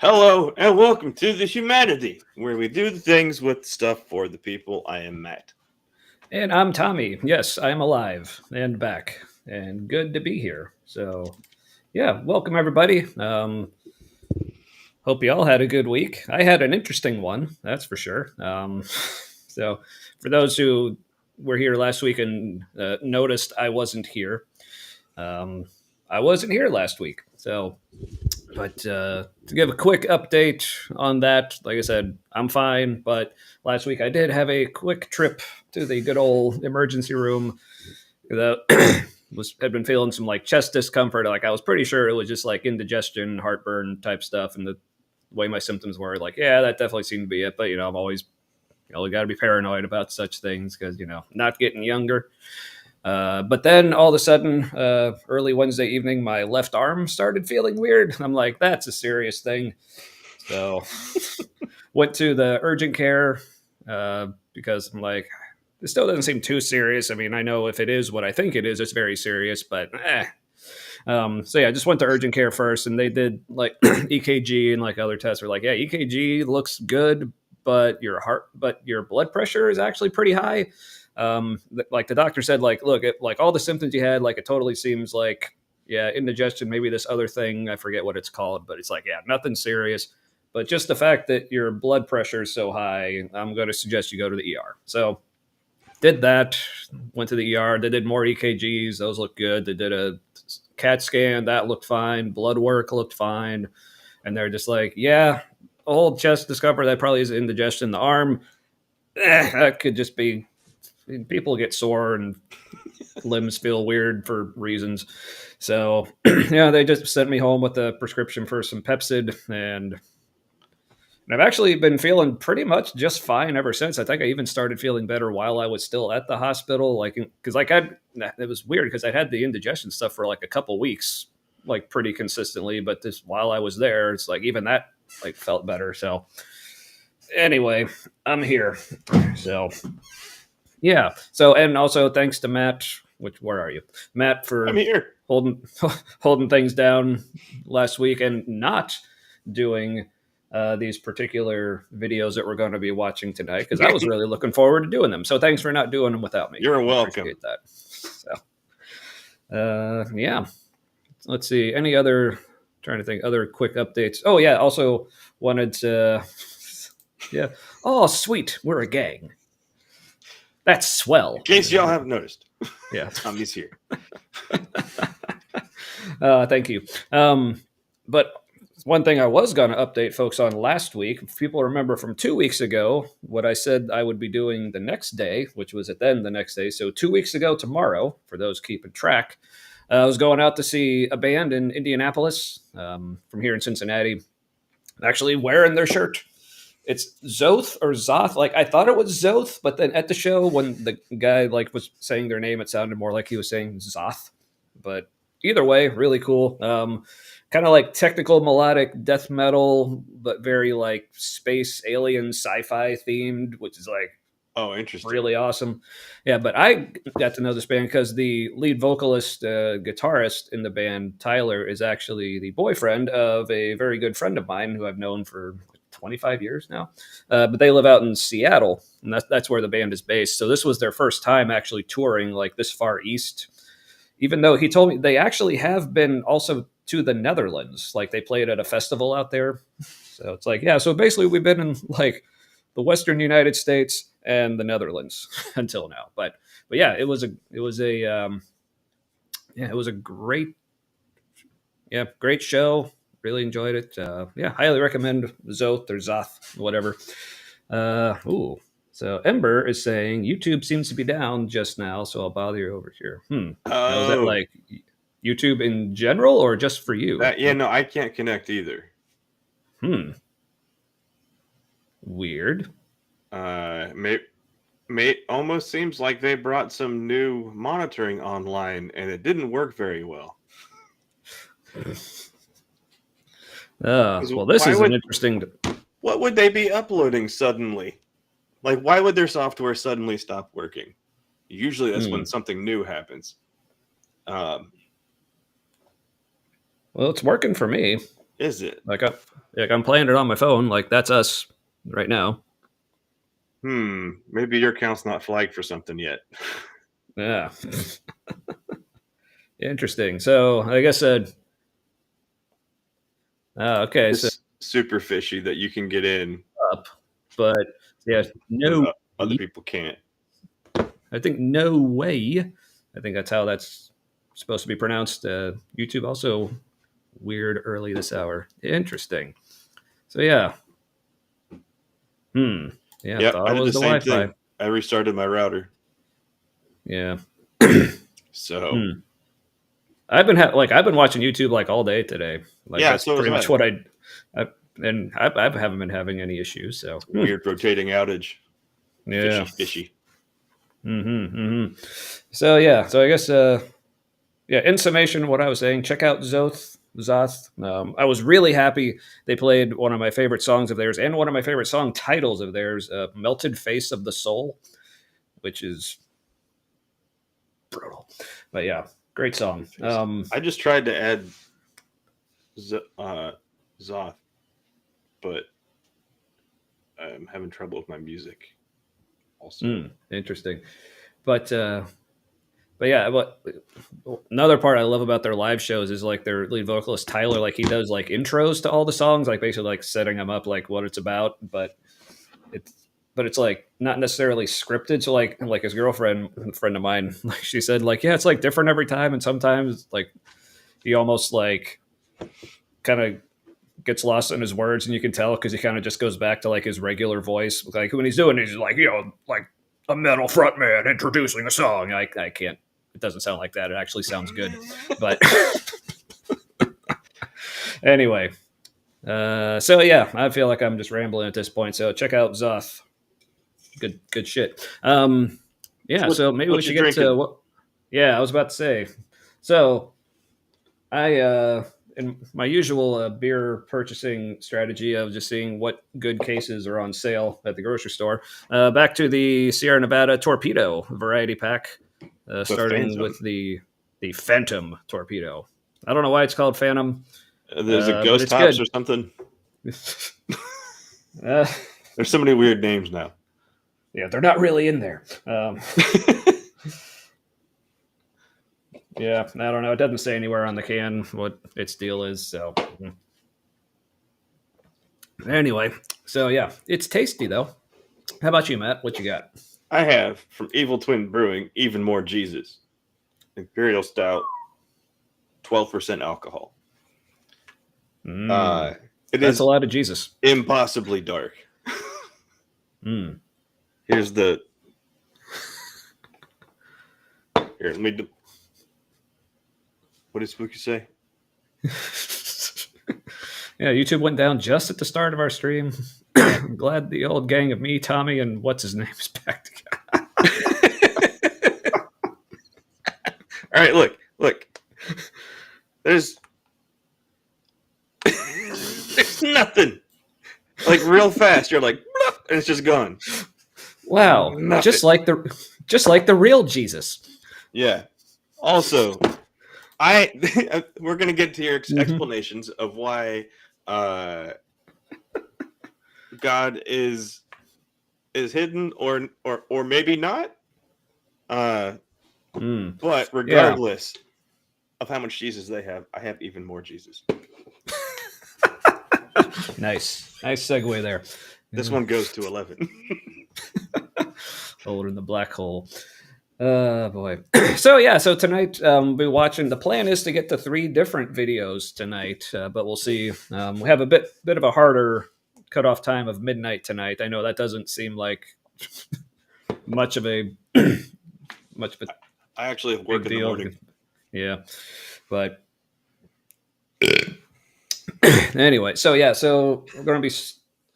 Hello and welcome to the Humanity, where we do the things with stuff for the people. I am Matt. And I'm Tommy. Yes, I'm alive and back and good to be here. So, yeah, welcome everybody. Hope you all had a good week. I had an interesting one, that's for sure. So, for those who were here last week and noticed I wasn't here, um, I wasn't here last week. But to give a quick update on that, like I said, I'm fine. But last week I did have a quick trip to the good old emergency room. That had been feeling some like chest discomfort. Like I was pretty sure it was just like indigestion, heartburn type stuff, and the way my symptoms were, like, yeah, that definitely seemed to be it. But I'm always, we got to be paranoid about such things because not getting younger. But then all of a sudden, early Wednesday evening, my left arm started feeling weird. I'm like, that's a serious thing. So went to the urgent care because I'm like, it still doesn't seem too serious. I mean, I know if it is what I think it is, it's very serious, but so yeah, I just went to urgent care first, and they did like EKG and like other tests. Were like, yeah, EKG looks good, but your blood pressure is actually pretty high. Like the doctor said, like, look, like all the symptoms you had, like it totally seems like, yeah, indigestion, maybe this other thing, I forget what it's called, but it's like, yeah, nothing serious. But just the fact that your blood pressure is so high, I'm going to suggest you go to the ER. So did that, went to the ER. They did more EKGs. Those looked good. They did a CAT scan. That looked fine. Blood work looked fine. And they're just like, yeah, old chest discomfort, that probably is indigestion in the arm. That could just be, people get sore and limbs feel weird for reasons. So, yeah, they just sent me home with a prescription for some Pepsid, and I've actually been feeling pretty much just fine ever since. I think I even started feeling better while I was still at the hospital. Like, because like it was weird because I'd had the indigestion stuff for like a couple weeks, like pretty consistently. But this while I was there, it's like even that like felt better. So anyway, I'm here. So yeah. So and also thanks to Matt. Where are you, Matt, for I'm here. holding things down last week and not doing these particular videos that we're going to be watching tonight, because I was really looking forward to doing them. So thanks for not doing them without me. You're I welcome. appreciate that. So, yeah. Let's see. Any other? Trying to think. Other quick updates. Oh yeah. Also wanted to. Yeah. Oh sweet. We're a gang. That's swell. In case y'all haven't noticed, yeah, Tommy's here. Thank you. But one thing I was going to update folks on last week, if people remember from 2 weeks ago, what I said I would be doing the next day, which was then the next day. So 2 weeks ago tomorrow, for those keeping track, I was going out to see a band in Indianapolis from here in Cincinnati, actually wearing their shirt. It's Zoth or Zoth. Like I thought it was Zoth, but then at the show when the guy like was saying their name, it sounded more like he was saying Zoth. But either way, really cool. Kind of like technical melodic death metal, but very like space alien sci-fi themed, which is like interesting, really awesome. Yeah, but I got to know this band because the lead vocalist, guitarist in the band, Tyler, is actually the boyfriend of a very good friend of mine who I've known for 25 years now. But they live out in Seattle, and that's where the band is based. So this was their first time actually touring like this far east, even though he told me they actually have been also to the Netherlands. Like they played at a festival out there. So it's like, yeah, so basically we've been in like the Western United States and the Netherlands until now. But yeah, it was a great show. Really enjoyed it. Yeah, highly recommend Zoth or Zoth, whatever. So Ember is saying YouTube seems to be down just now, so I'll bother you over here. Now, is that like YouTube in general or just for you? No, I can't connect either. Weird. Mate, almost seems like they brought some new monitoring online, and it didn't work very well. Well, this is an interesting. What would they be uploading suddenly? Like, why would their software suddenly stop working? Usually, that's when something new happens. Well, it's working for me. Is it? I'm playing it on my phone. Like that's us right now. Maybe your account's not flagged for something yet. Yeah. Interesting. So I guess okay. It's So super fishy that you can get in, up, but yeah, and no. other people can't. I think no way. I think that's how that's supposed to be pronounced. YouTube also weird early this hour. Interesting. So yeah. Yeah, Yep, thought I it did was the the same Wi-Fi. thing. I restarted my router. Yeah. So I've been watching YouTube like all day today. Like yeah, that's so was pretty much I. what I haven't been having any issues. So Weird rotating outage. yeah. Fishy. So yeah. So I guess yeah. In summation, what I was saying, check out Zoth. I was really happy they played one of my favorite songs of theirs and one of my favorite song titles of theirs, "Melted Face of the Soul," which is brutal. But yeah, great song. I just tried to add Zoth, but I'm having trouble with my music. Also, Interesting. But yeah, what another part I love about their live shows is like their lead vocalist Tyler, like he does like intros to all the songs, like basically like setting them up like what it's about, but it's like not necessarily scripted. So like his girlfriend, a friend of mine, like she said, like yeah, it's like different every time, and sometimes like he almost like kind of gets lost in his words, and you can tell because he kind of just goes back to like his regular voice, like when he's doing, he's like like a metal frontman introducing a song. I can't. It doesn't sound like that. It actually sounds good, but anyway. So yeah, I feel like I'm just rambling at this point. So check out Zoth. Good shit. Yeah. So maybe we should get to what. Yeah, I was about to say. So I in my usual beer purchasing strategy of just seeing what good cases are on sale at the grocery store. Back to the Sierra Nevada Torpedo variety pack, starting Phantom. with the Phantom Torpedo. I don't know why it's called Phantom. There's a but Ghost it's Tops good. or something. Uh, There's so many weird names now. yeah, they're not really in there. Yeah, I don't know. It doesn't say anywhere on the can what its deal is. So anyway, so yeah, it's tasty though. How about you, Matt? What you got? I have from Evil Twin Brewing even more Jesus. Imperial Stout, 12% alcohol. It That's is a lot of Jesus. impossibly dark. Here's the. Here, let me. What did Spooky say? Yeah, YouTube went down just at the start of our stream. I'm glad the old gang of me, Tommy, and what's his name is back together. All right, look. There's nothing. Like real fast, you're like, and it's just gone. Wow, Nothing. just like the real Jesus. Yeah. Also, we're gonna get to your explanations of why God is hidden or maybe not. But regardless of how much Jesus they have, I have even more Jesus. Nice segue there. This one goes to 11. Older in the black hole. Boy. So tonight we'll be watching. The plan is to get to 3 different videos tonight, but we'll see. We have a bit of a harder cutoff time of midnight tonight. I know that doesn't seem like much of a I actually have work in the morning. Yeah, but anyway, so we're going to be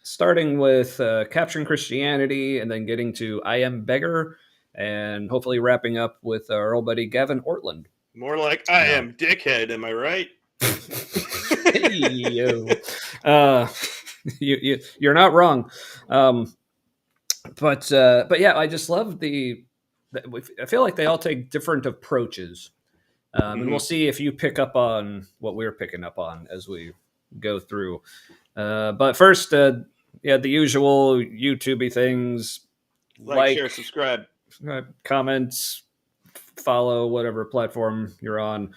starting with Capturing Christianity, and then getting to I Am Beggar, and hopefully wrapping up with our old buddy Gavin Ortland. More like I am dickhead, am I right? Hey, yo. You're not wrong. But yeah, I just love I feel like they all take different approaches. And we'll see if you pick up on what we're picking up on as we go through. But first, the usual YouTubey things Like, share, subscribe. Comments, follow whatever platform you're on.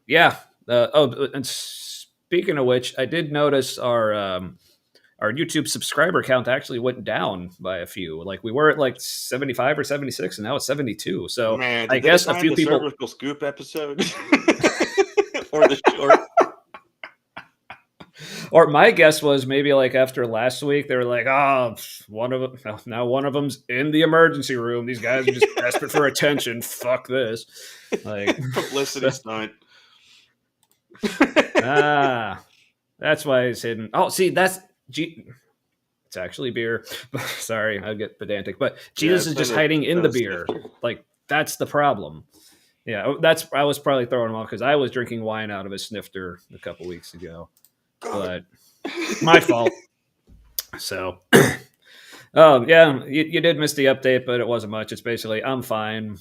Yeah. And speaking of which, I did notice our YouTube subscriber count actually went down by a few. Like we were at like 75 or 76, and now it's 72. So Man, I did they guess a find few the people. cervical scoop episode or the short? Or my guess was maybe like after last week, they were like, "Oh, one of them now. One of them's in the emergency room. These guys are just desperate for attention. Fuck this." Like Publicity stunt. That's why it's hidden. Oh, see, it's actually beer. Sorry, I get pedantic, but Jesus is just hiding in the beer. Snifter. Like that's the problem. Yeah, I was probably throwing him off because I was drinking wine out of a snifter a couple weeks ago, but my fault. So, yeah, you did miss the update, but it wasn't much. It's basically I'm fine.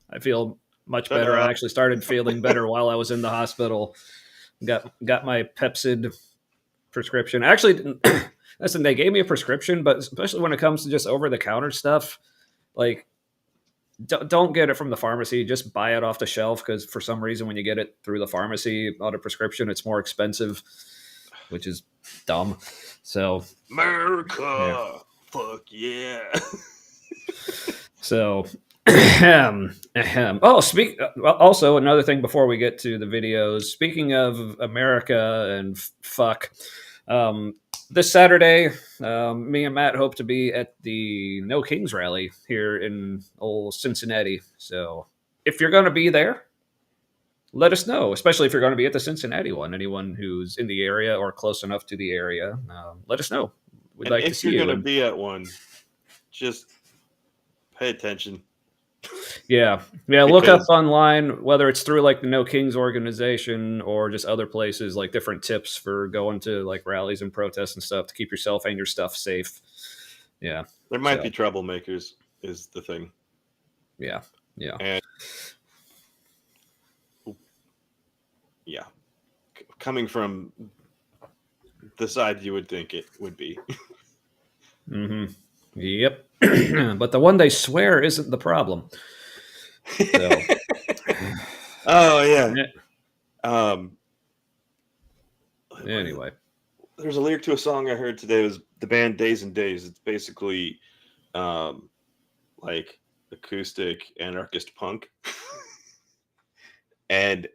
I feel much better. I actually started feeling better while I was in the hospital. Got my Pepsid prescription. Actually, listen, they gave me a prescription, but especially when it comes to just over the counter stuff, like don't get it from the pharmacy. Just buy it off the shelf because for some reason, when you get it through the pharmacy on a prescription, it's more expensive, which is dumb. So America, fuck yeah. So, oh, also another thing before we get to the videos. Speaking of America and fuck, this Saturday, me and Matt hope to be at the No Kings rally here in old Cincinnati. So, if you're going to be there, let us know. Especially if you're going to be at the Cincinnati one. Anyone who's in the area or close enough to the area, let us know. We'd like to see you. If you're going to be at one, just pay attention. Yeah. Look up online, whether it's through like the No Kings organization or just other places, like different tips for going to like rallies and protests and stuff to keep yourself and your stuff safe. Yeah. There might be troublemakers is the thing. Yeah. And coming from the side you would think it would be. Mm-hmm. Yep. But the one they swear isn't the problem. So. Oh yeah. Anyway, there's a lyric to a song I heard today. It was the band Days and Days. It's basically like acoustic anarchist punk, and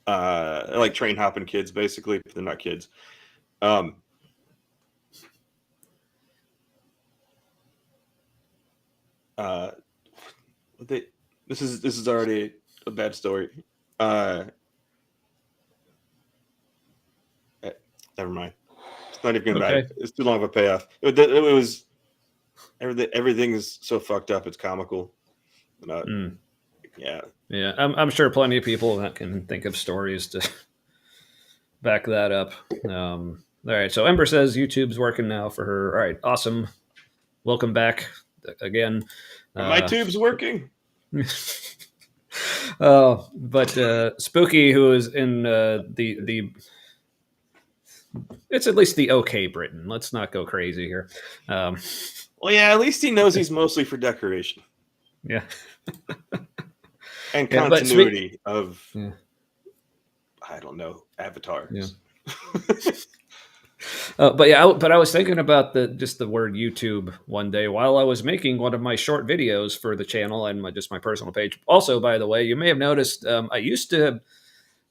like train hopping kids. Basically, they're not kids. This is already a bad story. Never mind. It's not even gonna matter. It's too long of a payoff. It was everything is so fucked up. It's comical. Yeah. I'm sure plenty of people that can think of stories to back that up. All right. So Ember says YouTube's working now for her. All right. Awesome. Welcome back again. My tube's working. But Spooky, who is in the it's at least the okay Britain. Let's not go crazy here. Well, yeah, at least he knows he's mostly for decoration. Yeah. And continuity of, I don't know, avatars. Yeah. But I was thinking about the word YouTube one day while I was making one of my short videos for the channel and my personal page. Also, by the way, you may have noticed I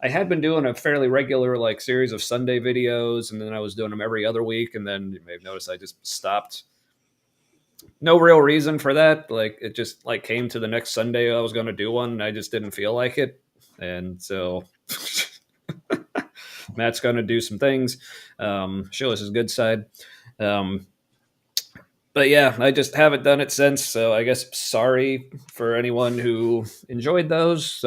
had been doing a fairly regular like series of Sunday videos, and then I was doing them every other week, and then you may have noticed I just stopped. No real reason for that. Like it just like came to the next Sunday I was going to do one, and I just didn't feel like it, and so. Matt's going to do some things, show us his good side. But yeah, I just haven't done it since. So I guess sorry for anyone who enjoyed those.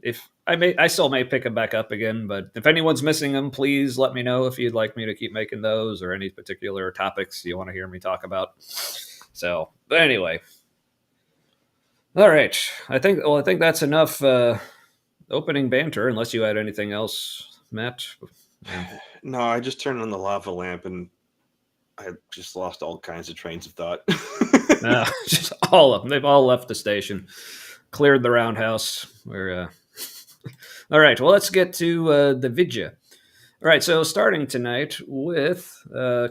If I still may pick them back up again, but if anyone's missing them, please let me know if you'd like me to keep making those or any particular topics you want to hear me talk about. So, but anyway. All right. I think that's enough, opening banter, unless you had anything else, Matt. Yeah. No, I just turned on the lava lamp and I just lost all kinds of trains of thought. Just all of them. They've all left the station, cleared the roundhouse. All right. Well, let's get to the vidya. All right. So starting tonight with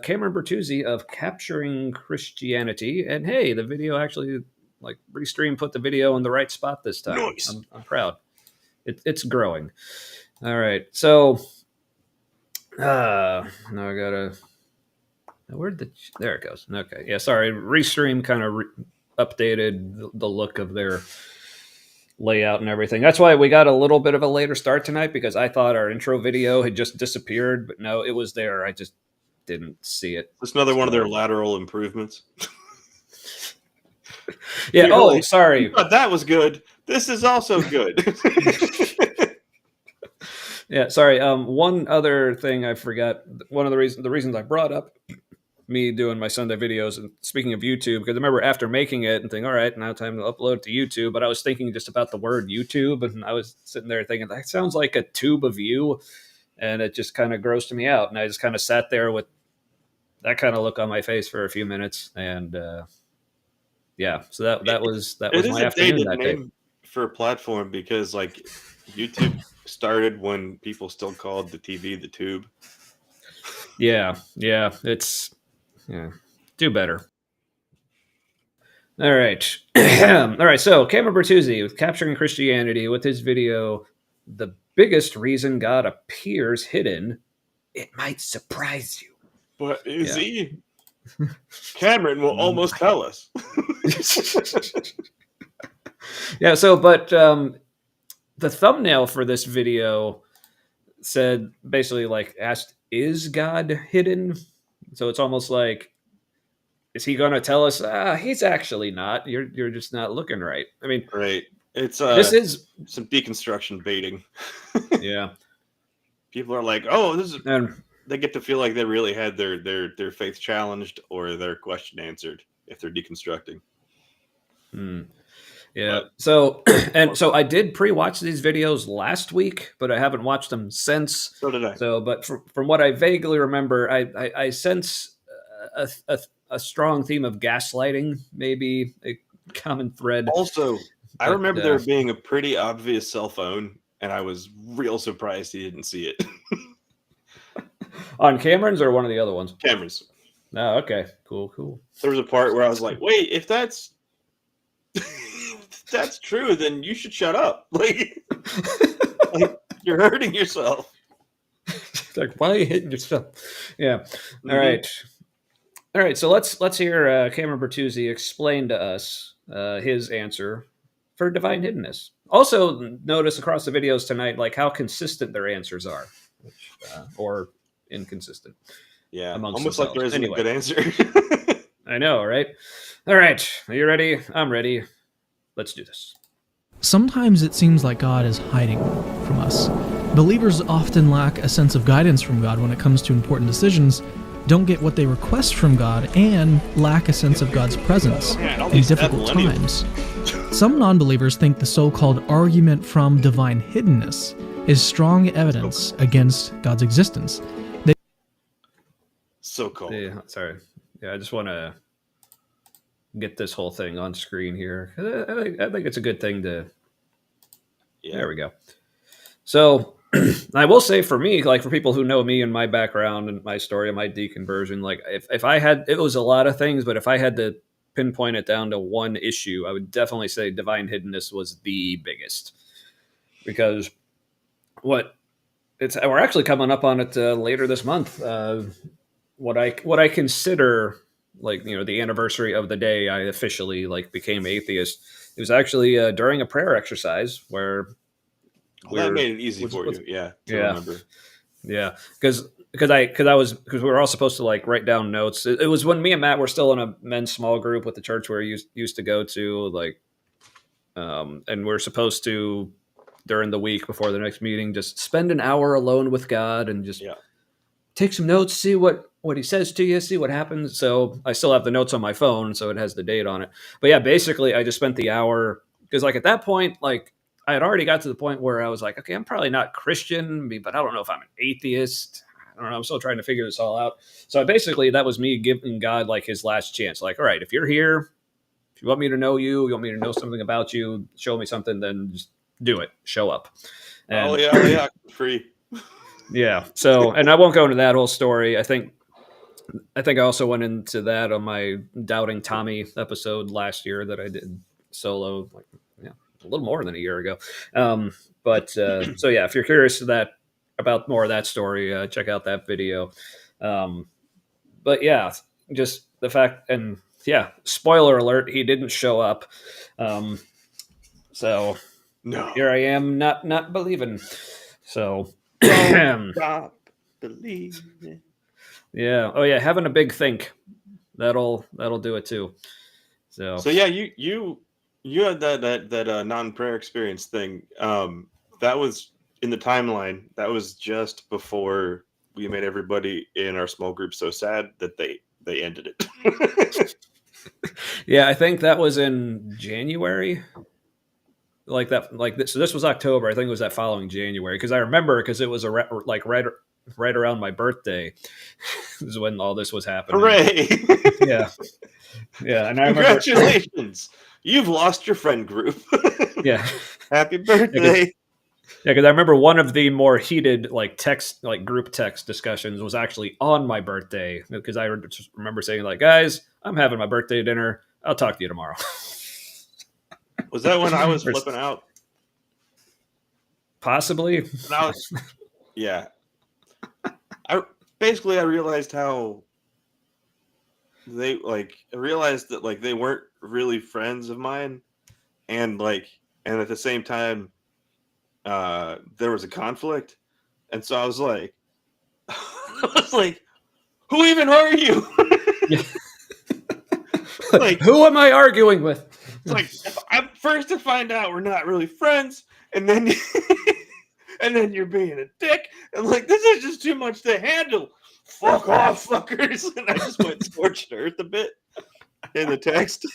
Cameron Bertuzzi of Capturing Christianity, and hey, the video actually Restream put the video in the right spot this time. Nice. I'm proud. It's growing. All right. So now I gotta. There it goes. Okay. Yeah, sorry. Restream kind of updated the look of their layout and everything. That's why we got a little bit of a later start tonight, because I thought our intro video had just disappeared, but no, it was there. I just didn't see it. It's another one of their lateral improvements. Yeah. Sorry. That was good. This is also good. Yeah. Sorry. One other thing I forgot. One of the reasons I brought up me doing my Sunday videos, and speaking of YouTube, because I remember after making it and thinking, all right, now time to upload it to YouTube, but I was thinking just about the word YouTube, and I was sitting there thinking, that sounds like a tube of you, and it just kind of grossed me out, and I just kind of sat there with that kind of look on my face for a few minutes, and yeah, so that was my afternoon that day. For a platform, because YouTube started when people still called the TV the tube. Yeah, it's... Yeah, do better. All right. All right, so Cameron Bertuzzi with Capturing Christianity with his video, The Biggest Reason God Appears Hidden. It might surprise you. But is he? Cameron will almost tell us. Yeah, so, but the thumbnail for this video said, basically, asked, is God hidden? So it's almost like, is he going to tell us, he's actually not? You're just not looking right. I mean, right. It's this is some deconstruction baiting. Yeah. People are like, oh, this is... And they get to feel like they really had their faith challenged or their question answered if they're deconstructing. Yeah. So I did pre-watch these videos last week, but I haven't watched them since. So did I. So, but from what I vaguely remember, I sense a strong theme of gaslighting, maybe a common thread. Also, I remember there being a pretty obvious cell phone, and I was real surprised he didn't see it. On Cameron's or one of the other ones? Cameron's. Oh, okay. Cool. There was a part where I was like, wait, if that's that's true, then you should shut up. Like you're hurting yourself. Like, why are you hitting yourself? Yeah. Mm-hmm. All right. So let's hear Cameron Bertuzzi explain to us his answer for divine hiddenness. Also, notice across the videos tonight, how consistent their answers are, or inconsistent. Yeah, amongst almost themselves. Like there isn't a good answer. I know, right? All right. Are you ready? I'm ready. Let's do this. Sometimes it seems like God is hiding from us. Believers often lack a sense of guidance from God when it comes to important decisions, don't get what they request from God, and lack a sense of God's presence in difficult times. Some non-believers think the so-called argument from divine hiddenness is strong evidence against God's existence. So cool. Yeah, sorry. Yeah, I just want to get this whole thing on screen here. I think it's a good thing to... Yeah. There we go. So I will say, for me, for people who know me and my background and my story and my deconversion, if I had... It was a lot of things, but if I had to pinpoint it down to one issue, I would definitely say divine hiddenness was the biggest. Because we're actually coming up on it later this month. What I consider the anniversary of the day I officially became atheist. It was actually during a prayer exercise where that made it easy for you. Yeah. Remember. Yeah. Because we were all supposed to write down notes. It was when me and Matt were still in a men's small group with the church where we used to go to, and we're supposed to, during the week before the next meeting, just spend an hour alone with God and just take some notes, see what he says to you, see what happens. So I still have the notes on my phone, so it has the date on it. But yeah, basically I just spent the hour, because at that point, I had already got to the point where I was like, okay, I'm probably not Christian, but I don't know if I'm an atheist. I don't know. I'm still trying to figure this all out. So basically, that was me giving God like his last chance. Like, all right, if you're here, if you want me to know you want me to know something about you, show me something, then just do it. Show up. And, yeah, free. Yeah. So, and I won't go into that whole story. I think I also went into that on my Doubting Tommy episode last year that I did solo, like a little more than a year ago. So yeah, if you're curious about more of that story, check out that video. But yeah, just the fact, and yeah, spoiler alert, he didn't show up. So no, here I am, not believing. So stop believing. Yeah. Oh yeah, having a big think. That'll do it too. So yeah, you had that non-prayer experience thing. That was in the timeline. That was just before we made everybody in our small group so sad that they ended it. Yeah, I think that was in January. Like that, so this was October. I think it was that following January because I remember because it was right around my birthday is when all this was happening. Hooray! Yeah, and I Congratulations, you've lost your friend group. Yeah, happy birthday. Yeah, because I remember one of the more heated group text discussions was actually on my birthday because I just remember saying like, guys, I'm having my birthday dinner. I'll talk to you tomorrow. Was that when I was flipping out? Possibly. Yeah. I realized how I realized that they weren't really friends of mine, and at the same time, there was a conflict, and so I was like, who even are you? Who am I arguing with? If I'm first to find out we're not really friends, and then you're being a dick, and this is just too much to handle. Fuck off, fuckers! And I just went scorched earth a bit in the text.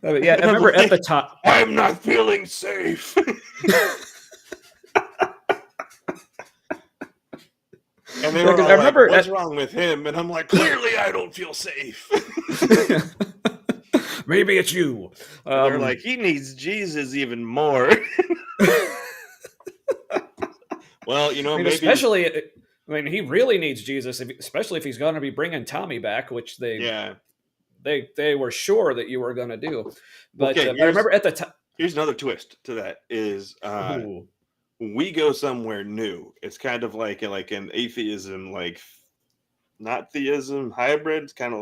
Yeah, I remember at the top. I'm not feeling safe. And they were all remember what's wrong with him? And I'm like, clearly I don't feel safe. Maybe it's you. They're like, he needs Jesus even more. Well, maybe especially, he really needs Jesus, especially if he's going to be bringing Tommy back, which they were sure that you were going to do. But I remember at the time. Here's another twist to that is we go somewhere new. It's kind of like an atheism, not theism hybrid. It's kind of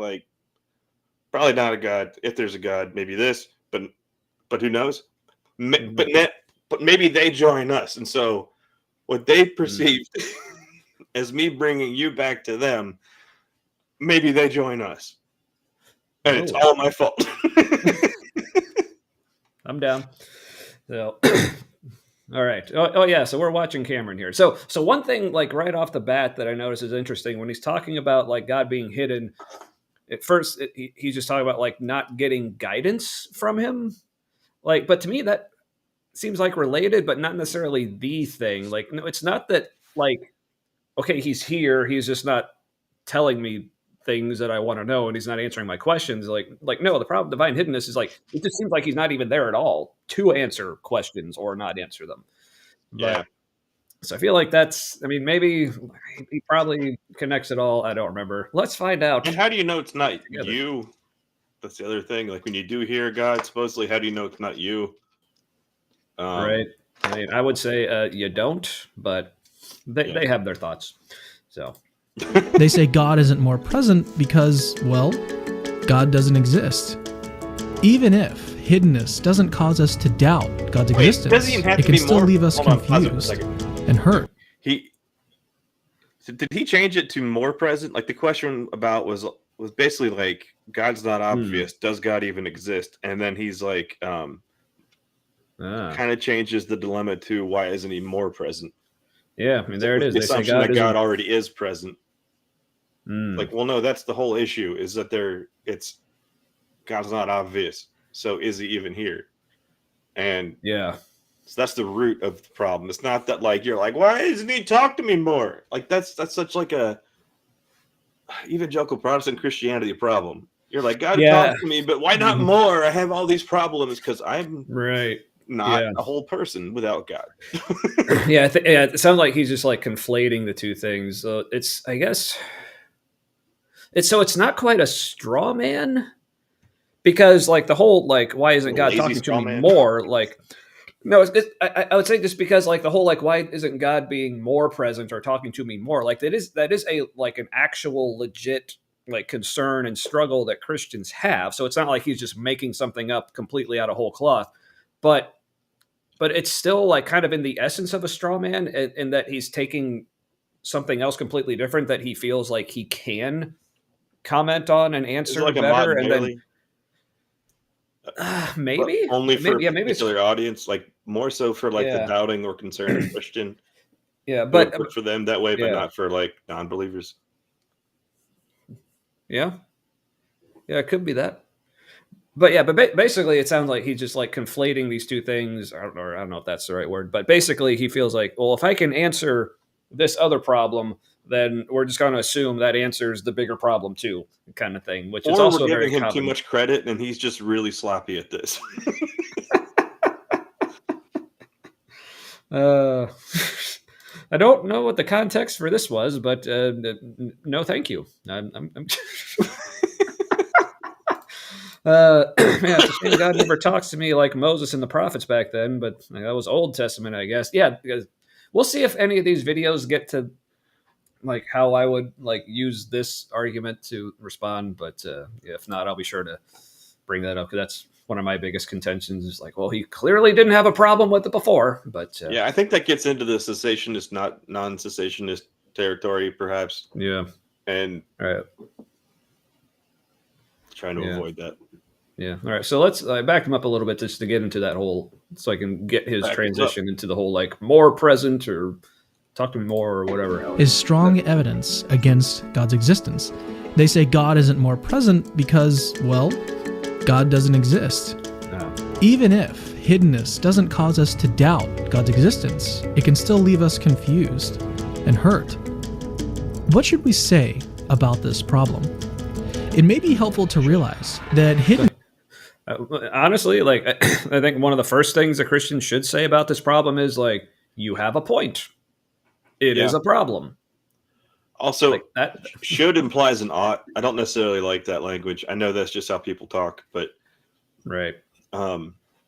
probably not a god. If there's a god, maybe this, but who knows? But maybe they join us, and so what they perceived as me bringing you back to them, maybe they join us, and it's all my fault. I'm down. So. All right. Oh yeah. So we're watching Cameron here. So one thing right off the bat that I notice is interesting when he's talking about God being hidden. At first, he's just talking about not getting guidance from him. But to me that seems related, but not necessarily the thing. No, it's not that okay, he's here. He's just not telling me things that I want to know, and he's not answering my questions. No, the problem of divine hiddenness is it just seems like he's not even there at all to answer questions or not answer them. Yeah. So I feel like that's, maybe he probably connects it all. I don't remember. Let's find out. And how do you know it's not you? That's the other thing. When you do hear God, supposedly, how do you know it's not you? Right. I would say you don't, but they have their thoughts. So. They say God isn't more present because, well, God doesn't exist. Even if hiddenness doesn't cause us to doubt God's existence, it can still leave us confused and hurt. Did he change it to more present? The question about was basically God's not obvious. Does God even exist? And then he's kind of changes the dilemma to why isn't he more present? Yeah, there it is. The assumption that God already is present. Well, no, that's the whole issue. Is that God's not obvious. So is he even here? And Yeah. so that's the root of the problem. It's not that like you're like, why doesn't he talk to me more? Like that's such like a evangelical Protestant Christianity problem. You're like, God Yeah. talk to me, but why not more? I have all these problems because I'm Right. not Yeah. a whole person without God. Yeah, it sounds like he's just like conflating the two things. It's, I guess, it's not quite a straw man, because like the whole like, why isn't God Lazy talking to straw me man. more? Like, no, I would say just because like the whole like, why isn't God being more present or talking to me more? Like that is a like an actual legit like concern and struggle that Christians have. So it's not like he's just making something up completely out of whole cloth, but it's still like kind of in the essence of a straw man, in that he's taking something else completely different that he feels like he can comment on and Is it answer like a better, Mod and then Bailey? But maybe only for a maybe it's particular audience, like more so for like the yeah doubting or concerned Christian. yeah, It would but work for them that way, but yeah not for like non-believers. yeah it could be that. But yeah, but basically, it sounds like he's just like conflating these two things. I don't know if that's the right word, but basically, he feels like, well, if I can answer this other problem, then we're just going to assume that answers the bigger problem too, kind of thing. Which is Or we're also giving very him too common. much credit and he's just really sloppy at this. Uh, I don't know what the context for this was, but no, thank you. I'm yeah, it's a shame God never talks to me like Moses and the prophets back then, but like, that was Old Testament, I guess. Yeah, because we'll see if any of these videos get to like how I would like use this argument to respond. But if not, I'll be sure to bring that up, because that's one of my biggest contentions. Is like, well, he clearly didn't have a problem with it before, but Yeah, I think that gets into the cessationist, not non-cessationist territory, perhaps. yeah, And all right. trying to avoid that. Yeah. All right. So let's back him up a little bit just to get into that whole, so I can get his transition into the whole like more present or talk to me more or whatever. Is strong evidence against God's existence. They say God isn't more present because, well, God doesn't exist. Even if hiddenness doesn't cause us to doubt God's existence, it can still leave us confused and hurt. What should we say about this problem? It may be helpful to realize that hidden. Honestly, like I think one of the first things a Christian should say about this problem is like, you have a point. It is a problem. Also, like that should implies an ought. I don't necessarily like that language. I know that's just how people talk, but right.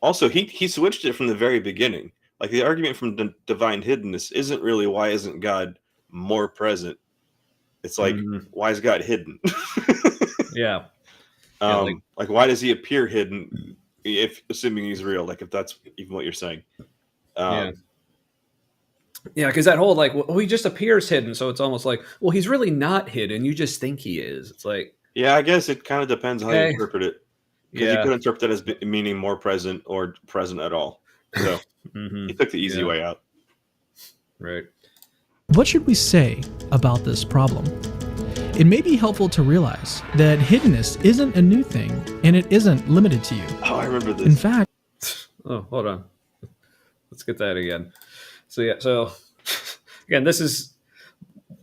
Also, he switched it from the very beginning. Like the argument from divine hiddenness isn't really why isn't God more present. It's like why is God hidden? Yeah. Like why does he appear hidden? If assuming he's real, like if that's even what you're saying. Yeah, because that whole like, well, he just appears hidden, so it's almost like, well, he's really not hidden. You just think he is. It's like, yeah, I guess it kind of depends on how you interpret it. Because you could interpret that as meaning more present or present at all. So he took the easy way out. Right. What should we say about this problem? It may be helpful to realize that hiddenness isn't a new thing, and it isn't limited to you. Oh, I remember this. In fact... Oh, hold on. Let's get that again. So, yeah, so, again, this is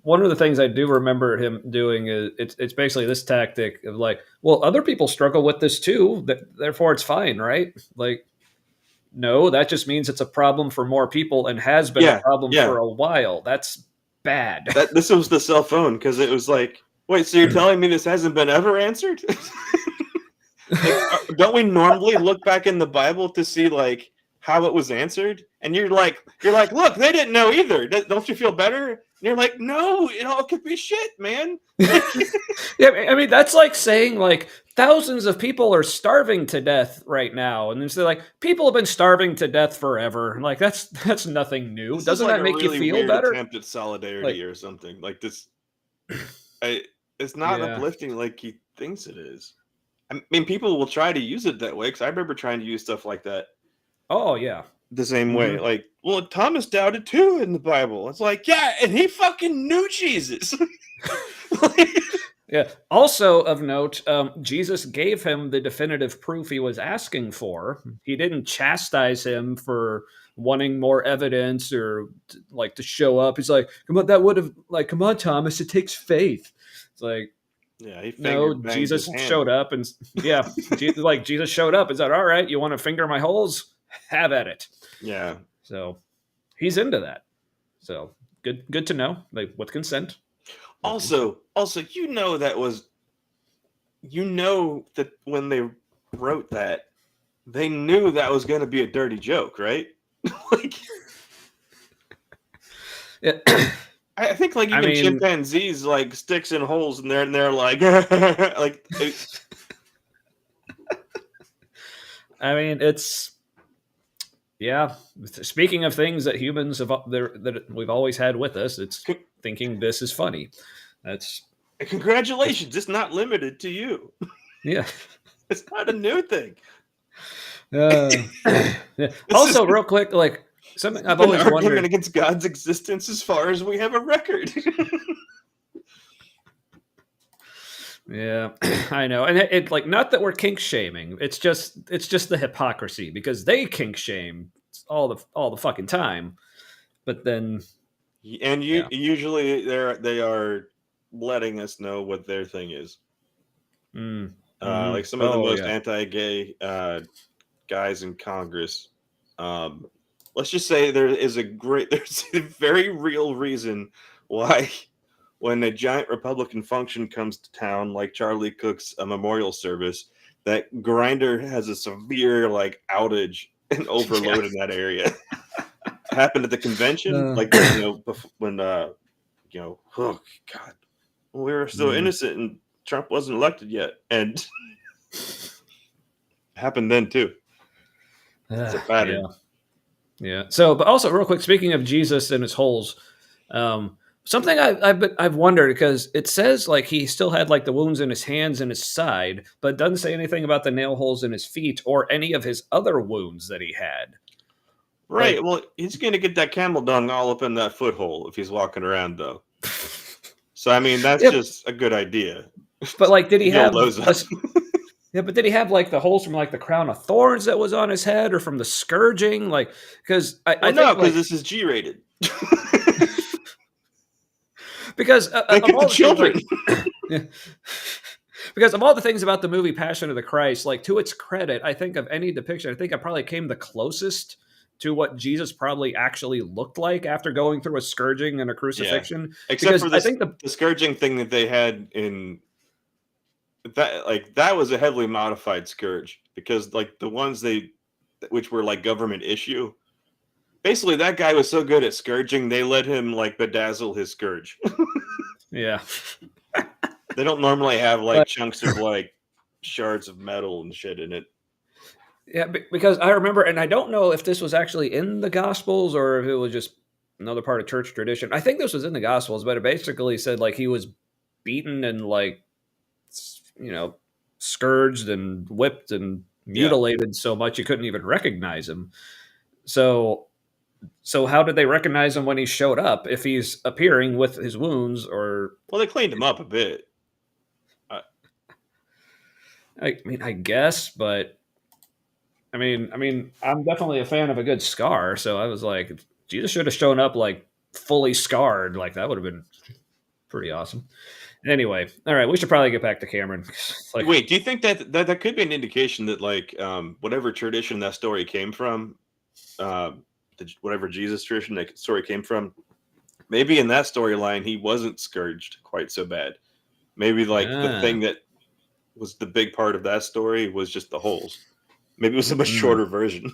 one of the things I do remember him doing. Is it's basically this tactic of like, well, other people struggle with this too, therefore it's fine, right? Like, no, that just means it's a problem for more people and has been a problem for a while. That's bad. This was the cell phone, because it was like, wait, so you're telling me this hasn't been ever answered? Like, don't we normally look back in the Bible to see like how it was answered? And you're like, look, they didn't know either. Don't you feel better? And you're like, no, it all could be shit, man. Yeah, I mean, that's like saying like thousands of people are starving to death right now, and they're like, people have been starving to death forever. Like that's nothing new. This Doesn't like that make really you feel weird better? Attempt at solidarity or something like this. It's not uplifting like he thinks it is. I mean, people will try to use it that way, because I remember trying to use stuff like that. Oh yeah, the same way. Like, well, Thomas doubted too in the Bible. It's like, yeah, and he fucking knew Jesus. Yeah. Also of note, Jesus gave him the definitive proof he was asking for. He didn't chastise him for wanting more evidence or like to show up. He's like, "Come on, that would have like, come on, Thomas, it takes faith." It's like, Yeah, he no, finger banged his Jesus hand. showed up, and yeah, Jesus showed up and said, "All right, you want to finger my holes? Have at it." Yeah. So he's into that. So good to know, like with consent. Also, that when they wrote that, they knew that was going to be a dirty joke, right? Like, yeah. I think like even chimpanzees like sticks in holes, and they're like, like. I mean, it's yeah. Speaking of things that humans have that we've always had with us, it's thinking this is funny. That's congratulations. It's not limited to you. Yeah, it's not a new thing. Yeah. Also, real quick, like something I've always wondered against God's existence, as far as we have a record. Yeah, I know, and it like not that we're kink shaming. It's just the hypocrisy because they kink shame all the fucking time, but then usually they are letting us know what their thing is. Like some of the most anti-gay guys in Congress. Let's just say there's a very real reason why. When a giant Republican function comes to town, like Charlie Cook's memorial service, that Grindr has a severe like outage and overload in that area. Happened at the convention, like when oh God, we were so innocent and Trump wasn't elected yet, and happened then too. It's a pattern. Yeah. So, but also real quick, speaking of Jesus and his holes, something I've wondered because it says like he still had like the wounds in his hands and his side, but doesn't say anything about the nail holes in his feet or any of his other wounds that he had. Right. Like, well, he's going to get that camel dung all up in that foothole if he's walking around, though. So I mean, that's just a good idea. But like, did he have those Yeah, but did he have like the holes from like the crown of thorns that was on his head, or from the scourging? Like, because I think because this is G-rated. Because of all the children. Because of all the things about the movie Passion of the Christ, like to its credit, I think of any depiction, I think I probably came the closest to what Jesus probably actually looked like after going through a scourging and a crucifixion. Yeah. Except for this, I think the scourging thing that they had in that was a heavily modified scourge, because like the ones which were like government issue. Basically, that guy was so good at scourging, they let him like bedazzle his scourge. Yeah. They don't normally have like chunks of like shards of metal and shit in it. Yeah, because I remember, and I don't know if this was actually in the Gospels or if it was just another part of church tradition. I think this was in the Gospels, but it basically said like he was beaten and like, scourged and whipped and mutilated so much you couldn't even recognize him. So how did they recognize him when he showed up if he's appearing with his wounds? Or they cleaned him up a bit. I mean, I guess, but I mean, I'm definitely a fan of a good scar. So I was like, Jesus should have shown up like fully scarred. Like that would have been pretty awesome. Anyway, all right, we should probably get back to Cameron. Wait, do you think that could be an indication that like whatever tradition that story came from, whatever Jesus tradition that story came from, maybe in that storyline he wasn't scourged quite so bad. Maybe like the thing that was the big part of that story was just the holes. Maybe it was a much shorter version.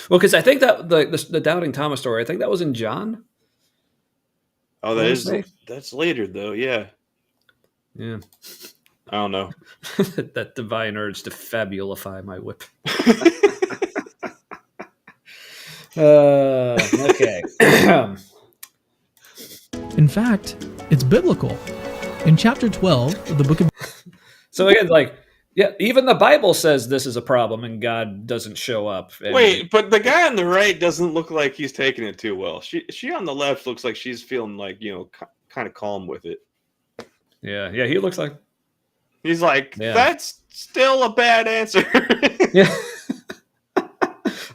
Well, because I think that the Doubting Thomas story, I think that was in John. Oh, that's later though. Yeah. I don't know. That divine urge to fabulify my whip. Okay. In fact, it's biblical. In chapter 12 of the book of... So again, even the Bible says this is a problem and God doesn't show up. Wait, but the guy on the right doesn't look like he's taking it too well. She on the left looks like she's feeling like, kind of calm with it. Yeah. He looks like. He's like, Yeah. that's still a bad answer. Yeah.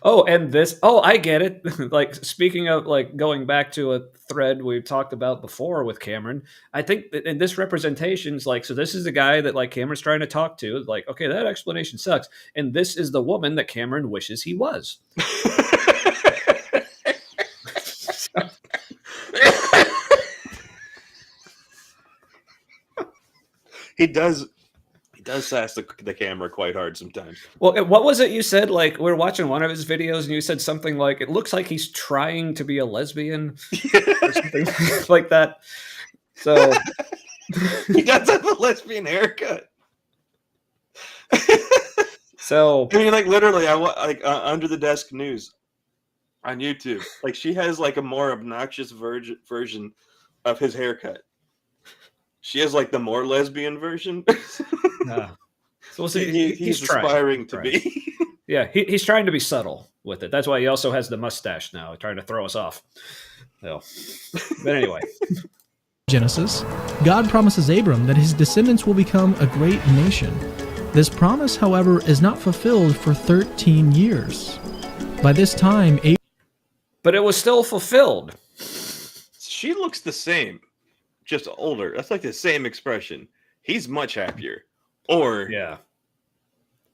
Oh, and this. Oh, I get it. Like, speaking of like going back to a thread we talked about before with Cameron, I think that in this representation's like, so this is the guy that like Cameron's trying to talk to. Like, okay, that explanation sucks, and this is the woman that Cameron wishes he was. He does sass the camera quite hard sometimes. Well, what was it you said? Like, we were watching one of his videos, and you said something like, "It looks like he's trying to be a lesbian," or something like that. So He does have a lesbian haircut. So I mean, like literally, under the desk news on YouTube. Like she has like a more obnoxious version of his haircut. She has like the more lesbian version. So he's aspiring to be. Yeah, he's trying to be subtle with it. That's why he also has the mustache now, trying to throw us off. So, but anyway. Genesis, God promises Abram that his descendants will become a great nation. This promise, however, is not fulfilled for 13 years. By this time, but it was still fulfilled. She looks the same, just older. That's like the same expression. He's much happier. Or yeah,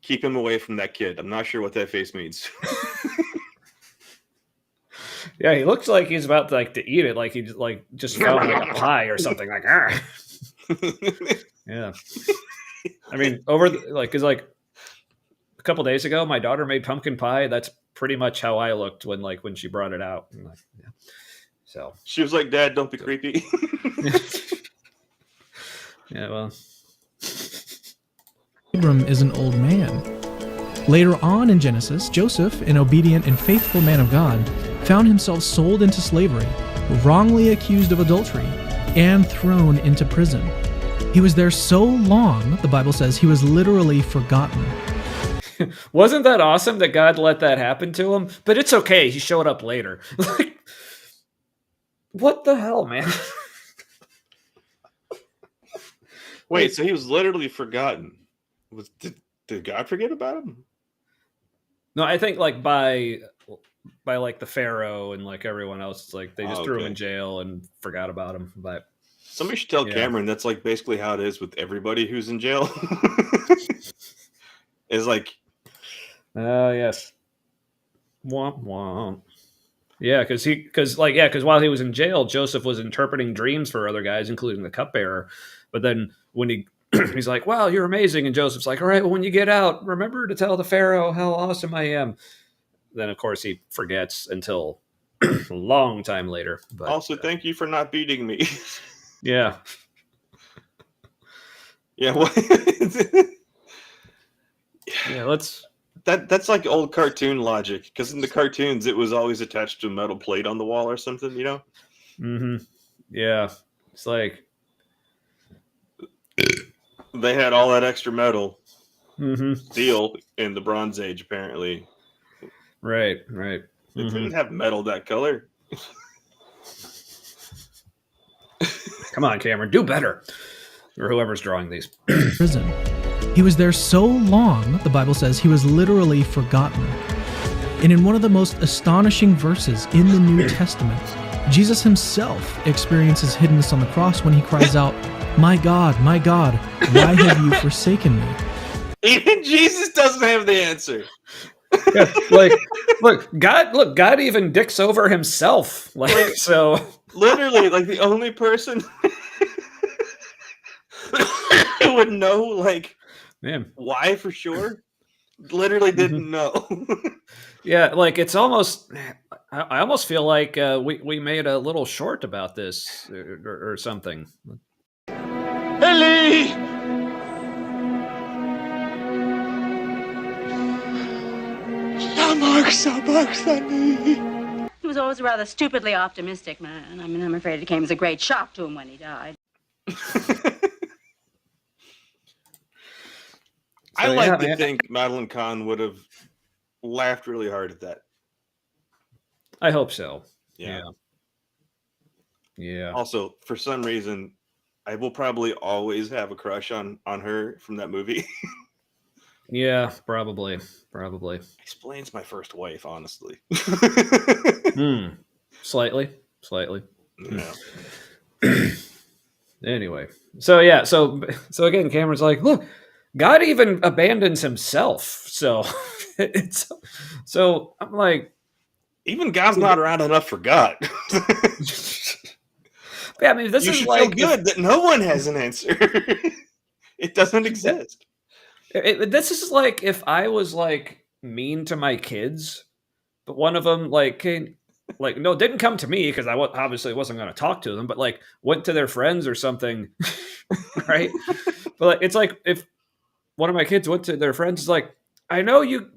keep him away from that kid. I'm not sure what that face means. Yeah, he looks like he's about to eat it, like he just found like a pie or something. Like, yeah. I mean, because a couple days ago, my daughter made pumpkin pie. That's pretty much how I looked when she brought it out. Yeah. So she was like, "Dad, don't be creepy." Yeah, well, Abram is an old man. Later on in Genesis, Joseph, an obedient and faithful man of God, found himself sold into slavery, wrongly accused of adultery, and thrown into prison. He was there so long, the Bible says, he was literally forgotten. Wasn't that awesome that God let that happen to him? But it's okay, he showed up later. Like, what the hell, man? Wait, so he was literally forgotten. Did God forget about him? No, I think by like the Pharaoh and like everyone else, it's like they just threw him in jail and forgot about him. But somebody should tell Cameron that's like basically how it is with everybody who's in jail. It's like, yes, womp womp. Yeah, because while he was in jail, Joseph was interpreting dreams for other guys, including the cupbearer. But then when he's like, "Wow, you're amazing," and Joseph's like, "All right, well, when you get out, remember to tell the Pharaoh how awesome I am." Then, of course, he forgets until a long time later. But also, thank you for not beating me. Yeah. Yeah. What? Yeah. That's like old cartoon logic, because in the cartoons it was always attached to a metal plate on the wall or something, you know? Mm-hmm. Yeah. It's like they had all that extra metal, steel in the Bronze Age, apparently. Right. They didn't have metal that color. Come on, Cameron, do better. Or whoever's drawing these. Prison. He was there so long, the Bible says, he was literally forgotten. And in one of the most astonishing verses in the New Testament, Jesus himself experiences hiddenness on the cross when he cries out, my God, why have you forsaken me?" Even Jesus doesn't have the answer. Yeah, God even dicks over himself. So literally, like the only person who would know, why for sure, literally didn't know. Yeah, it's almost. I almost feel like we made a little short about this or something. Ellie! He was always a rather stupidly optimistic man. I mean, I'm afraid it came as a great shock to him when he died. I like to think Madeline Kahn would have laughed really hard at that. I hope so. Yeah. Yeah. Also, for some reason, I will probably always have a crush on her from that movie. Yeah, probably. Explains my first wife, honestly. Slightly. Yeah. Anyway, so yeah, so again, Cameron's like, look, God even abandons himself. So it's so I'm like, Even God's not around enough for God. yeah, I mean, this You is should like feel good that no one has an answer. It doesn't exist. This is like if I was like mean to my kids, but one of them like came, like no, didn't come to me because obviously wasn't going to talk to them, but like went to their friends or something, right? But like, it's like if one of my kids went to their friends, is like, I know you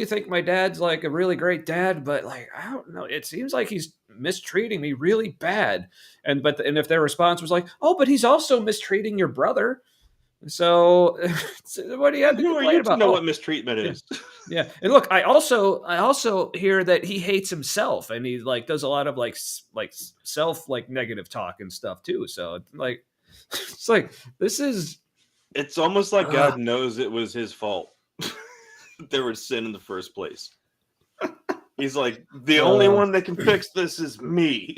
think my dad's like a really great dad, but like I don't know, it seems like he's mistreating me really bad. And if their response was like, oh, but he's also mistreating your brother. So what do you have to Who are complain you to about? know Oh, what mistreatment yeah. is? Yeah, and look, I also hear that he hates himself, and he like does a lot of like self like negative talk and stuff too. So like, it's like this is It's almost like God knows it was his fault. There was sin in the first place. He's like, the only one that can fix this is me.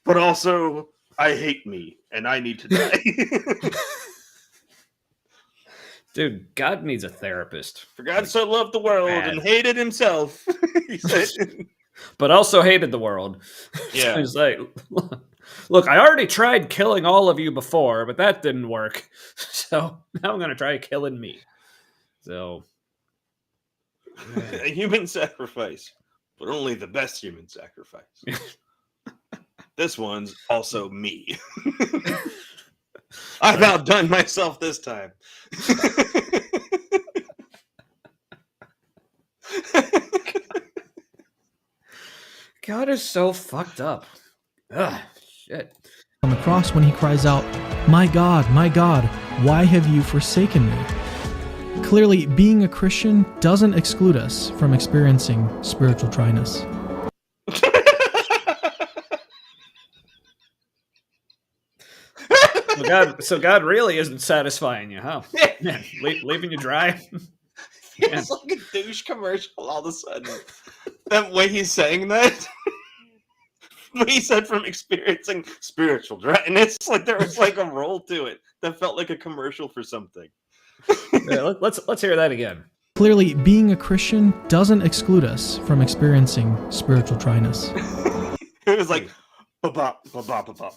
But also, I hate me, and I need to die. dude. God needs a therapist. For God so loved the world bad. and hated himself. He said, But also hated the world. Yeah. So he's like, look, I already tried killing all of you before, but that didn't work. So now I'm gonna try killing me. So a human sacrifice, but only the best human sacrifice. This one's also me. I've outdone myself this time. God is so fucked up. Ugh, shit. On the cross when he cries out, my God, why have you forsaken me?" Clearly, being a Christian doesn't exclude us from experiencing spiritual dryness. So God really isn't satisfying you, huh? Yeah, leaving you dry. It's like a douche commercial all of a sudden. That way he's saying that. What he said from experiencing spiritual dryness, like there was like a roll to it that felt like a commercial for something. Yeah, let's hear that again. Clearly, being a Christian doesn't exclude us from experiencing spiritual dryness. It was like, ba-bop, ba-bop, ba-bop.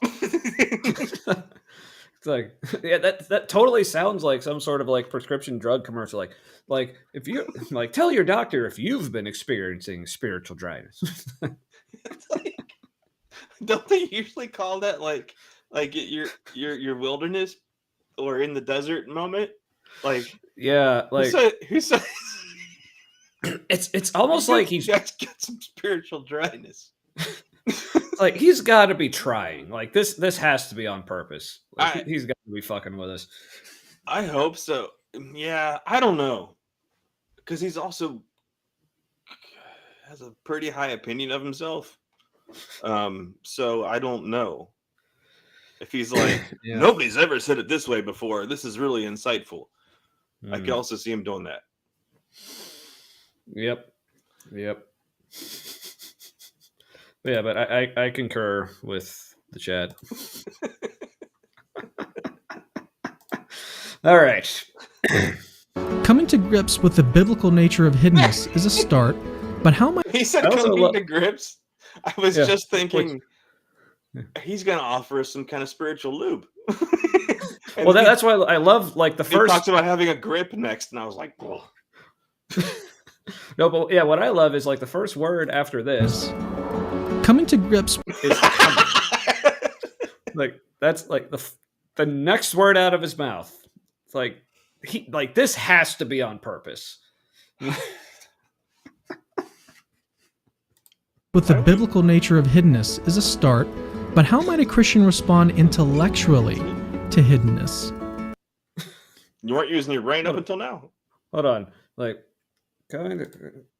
It's like, yeah, that totally sounds like some sort of like prescription drug commercial. Like if you like tell your doctor if you've been experiencing spiritual dryness. It's like, don't they usually call that like your wilderness or in the desert moment? Like, Yeah, like who said it's almost like he's just got some spiritual dryness. like he's got to be trying. Like this has to be on purpose. Like, he's got to be fucking with us. I hope so. Yeah, I don't know, because he's also has a pretty high opinion of himself. So I don't know if he's like, Yeah. Nobody's ever said it this way before. This is really insightful. I Mm. can also see him doing that. Yep. Yeah, but I concur with the chat. All right. Coming to grips with the biblical nature of hiddenness is a start, but how might He said I also coming lo- to grips. I was Yeah, just thinking he's gonna offer us some kind of spiritual lube. And Well, that's why I love like the he first. talks about having a grip next, and I was like, whoa. No, but yeah, what I love is like the first word after this coming to grips is coming. Like that's like the next word out of his mouth. It's like this has to be on purpose. with the biblical nature of hiddenness is a start, but how might a Christian respond intellectually to hiddenness? You weren't using your brain up until now. Hold on, like coming Is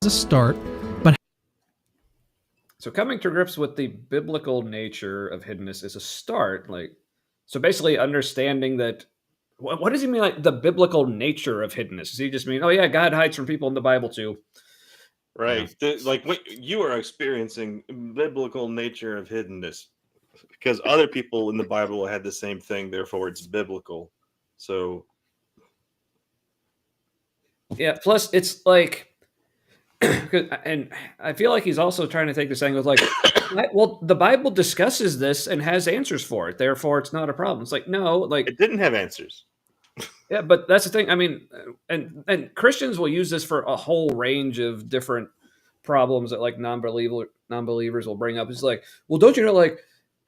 a start, but so coming to grips with the biblical nature of hiddenness is a start. Like So basically understanding that, what does he mean, like the biblical nature of hiddenness? Does he just mean, oh yeah, God hides from people in the Bible too? Right. Like what you are experiencing biblical nature of hiddenness because other people in the Bible had the same thing, therefore it's biblical. So Yeah, plus it's like, and I feel like he's also trying to take this angle of like, well, the Bible discusses this and has answers for it, therefore it's not a problem. It's like, no, like, it didn't have answers. yeah, but that's the thing. I mean, and Christians will use this for a whole range of different problems that like non-believers will bring up. It's like, well, don't you know, like,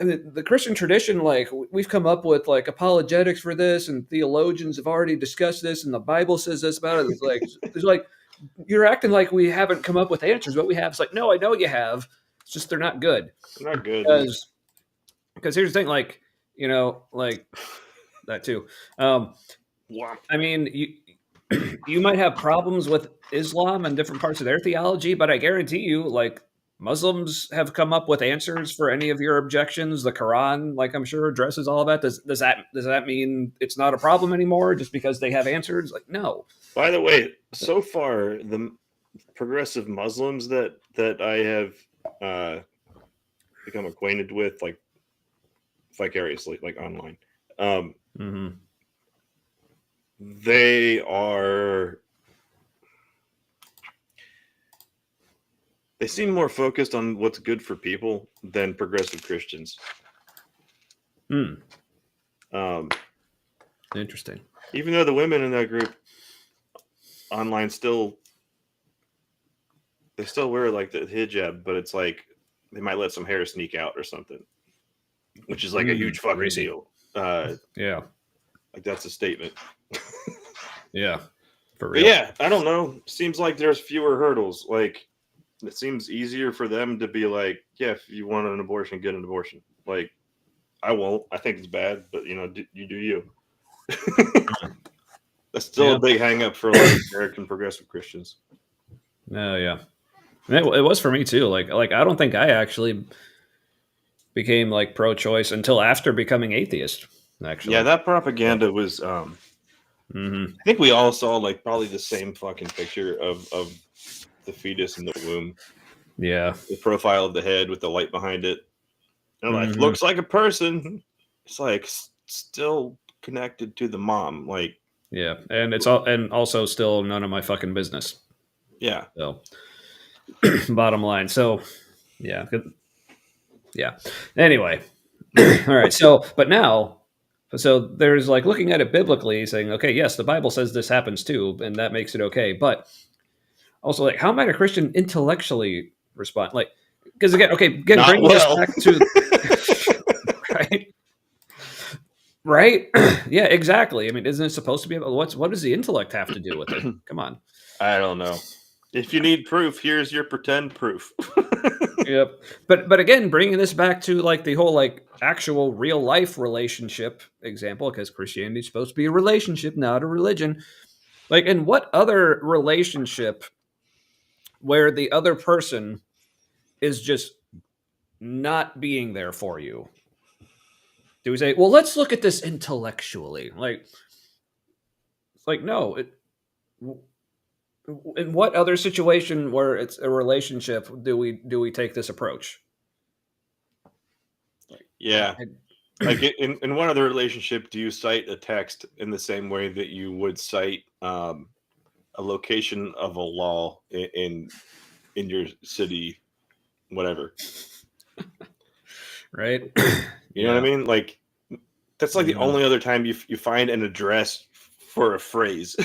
I mean, the Christian tradition, like we've come up with like apologetics for this, and theologians have already discussed this, and the Bible says this about it. It's like you're acting like we haven't come up with answers. What we have is like, no, I know you have. It's just they're not good. They're not good. Because here's the thing, like, you know, like that too. I mean, you might have problems with Islam and different parts of their theology, but I guarantee you, like, Muslims have come up with answers for any of your objections. The Quran, like, I'm sure addresses all of that. Does that mean it's not a problem anymore just because they have answers? Like, no. By the way, so far the progressive Muslims that I have become acquainted with, like vicariously, like online, they seem more focused on what's good for people than progressive Christians. Interesting. Even though the women in that group online still wear like the hijab, but it's like they might let some hair sneak out or something, which is like a huge fucking deal. Yeah, like that's a statement. Yeah, for real. But yeah, I don't know. Seems like there's fewer hurdles. Like it seems easier for them to be like, yeah, if you want an abortion, get an abortion. Like I won't. I think it's bad, but you know, you do you. That's still a big hang up for a lot of American progressive Christians. Oh yeah, it was for me too. Like I don't think I actually became like pro-choice until after becoming atheist. Actually, yeah, that propaganda was. I think we all saw like probably the same fucking picture of the fetus in the womb. Yeah, the profile of the head with the light behind it. And like looks like a person. It's like still connected to the mom. Like yeah, and it's all and also still none of my fucking business. Yeah. So bottom line. So yeah. Anyway. All right. So there's like looking at it biblically saying, okay, yes, the Bible says this happens too, and that makes it okay. But also like how might a Christian intellectually respond? Like, because again, bringing this back to right? Yeah, exactly. I mean, isn't it supposed to be about what does the intellect have to do with it? Come on. I don't know. If you need proof, here's your pretend proof. Yep. But again, bringing this back to like the whole like actual real life relationship example, because Christianity is supposed to be a relationship, not a religion. Like, in what other relationship where the other person is just not being there for you do we say, well, let's look at this intellectually? Like no. In what other situation where it's a relationship do we take this approach? Yeah. Like in one other relationship, do you cite a text in the same way that you would cite a location of a law in your city, whatever? Right? You know what I mean? Like that's like the only other time you find an address for a phrase.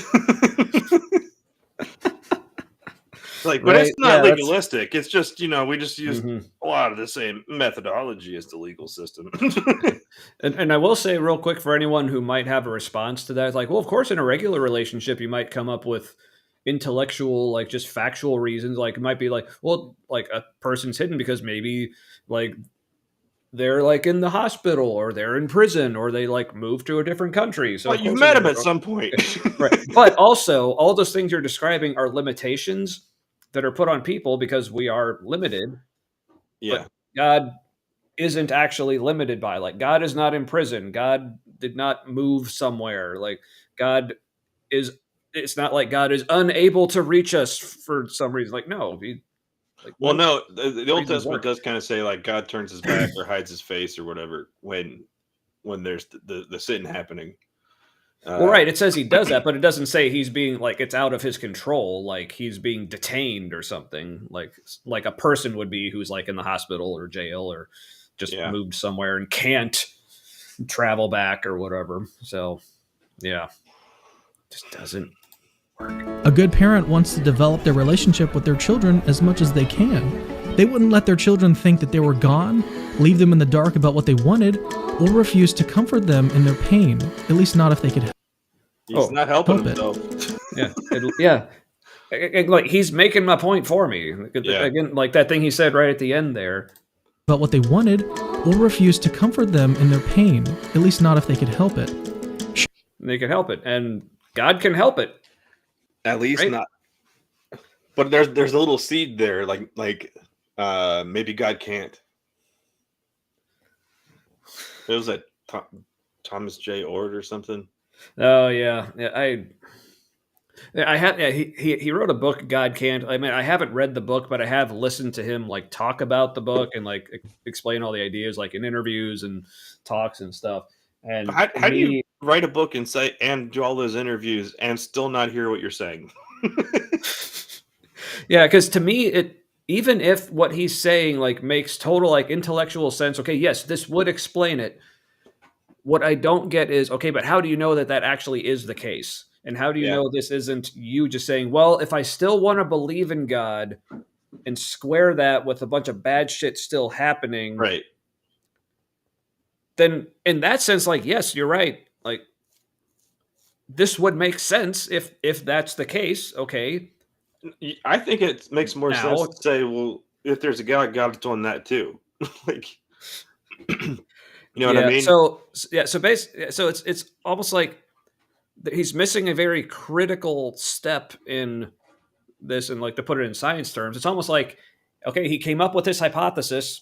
Like, but it's not legalistic. It's just, we just use a lot of the same methodology as the legal system. And I will say real quick for anyone who might have a response to that, it's like, well, of course, in a regular relationship, you might come up with intellectual, like just factual reasons. Like it might be like, well, like a person's hidden because maybe like they're like in the hospital or they're in prison or they like moved to a different country. So you met them at some point. Right. But also all those things you're describing are limitations that are put on people because we are limited. Yeah. But God isn't actually limited by. Like, God is not in prison. God did not move somewhere. Like, God is. It's not like God is unable to reach us for some reason. Like, no, Well, no, the Old reasons Testament work. does kind of say like God turns his back or hides his face or whatever when there's the sin happening. Well, right. It says he does that, but it doesn't say he's being like it's out of his control, like he's being detained or something, like a person would be who's like in the hospital or jail or just moved somewhere and can't travel back or whatever. So, yeah, just doesn't work. A good parent wants to develop their relationship with their children as much as they can. They wouldn't let their children think that they were gone, leave them in the dark about what they wanted, or refuse to comfort them in their pain, at least not if they could help. He's not helping himself. Yeah. Like, he's making my point for me. Again, like that thing he said right at the end there. About what they wanted, or refuse to comfort them in their pain, at least not if they could help it. They can help it, and God can help it. At least not. But there's a little seed there, like maybe God can't. It was a Thomas J. Ord or something. Oh yeah. I had he wrote a book, God Can't. I mean, I haven't read the book, but I have listened to him like talk about the book and like explain all the ideas, like in interviews and talks and stuff. And how do you write a book and say and do all those interviews and still not hear what you're saying? Yeah, because to me, it even if what he's saying like makes total like intellectual sense. Okay, yes, this would explain it. What I don't get is, okay, but how do you know that actually is the case? And how do you know this isn't you just saying, well, if I still want to believe in God and square that with a bunch of bad shit still happening, right? Then in that sense, like, yes, you're right. Like, this would make sense if that's the case. Okay. I think it makes more sense to say, well, if there's a God, God's doing that too. Like, you know what I mean? So basically, so it's almost like he's missing a very critical step in this, and like to put it in science terms, it's almost like, okay, he came up with this hypothesis.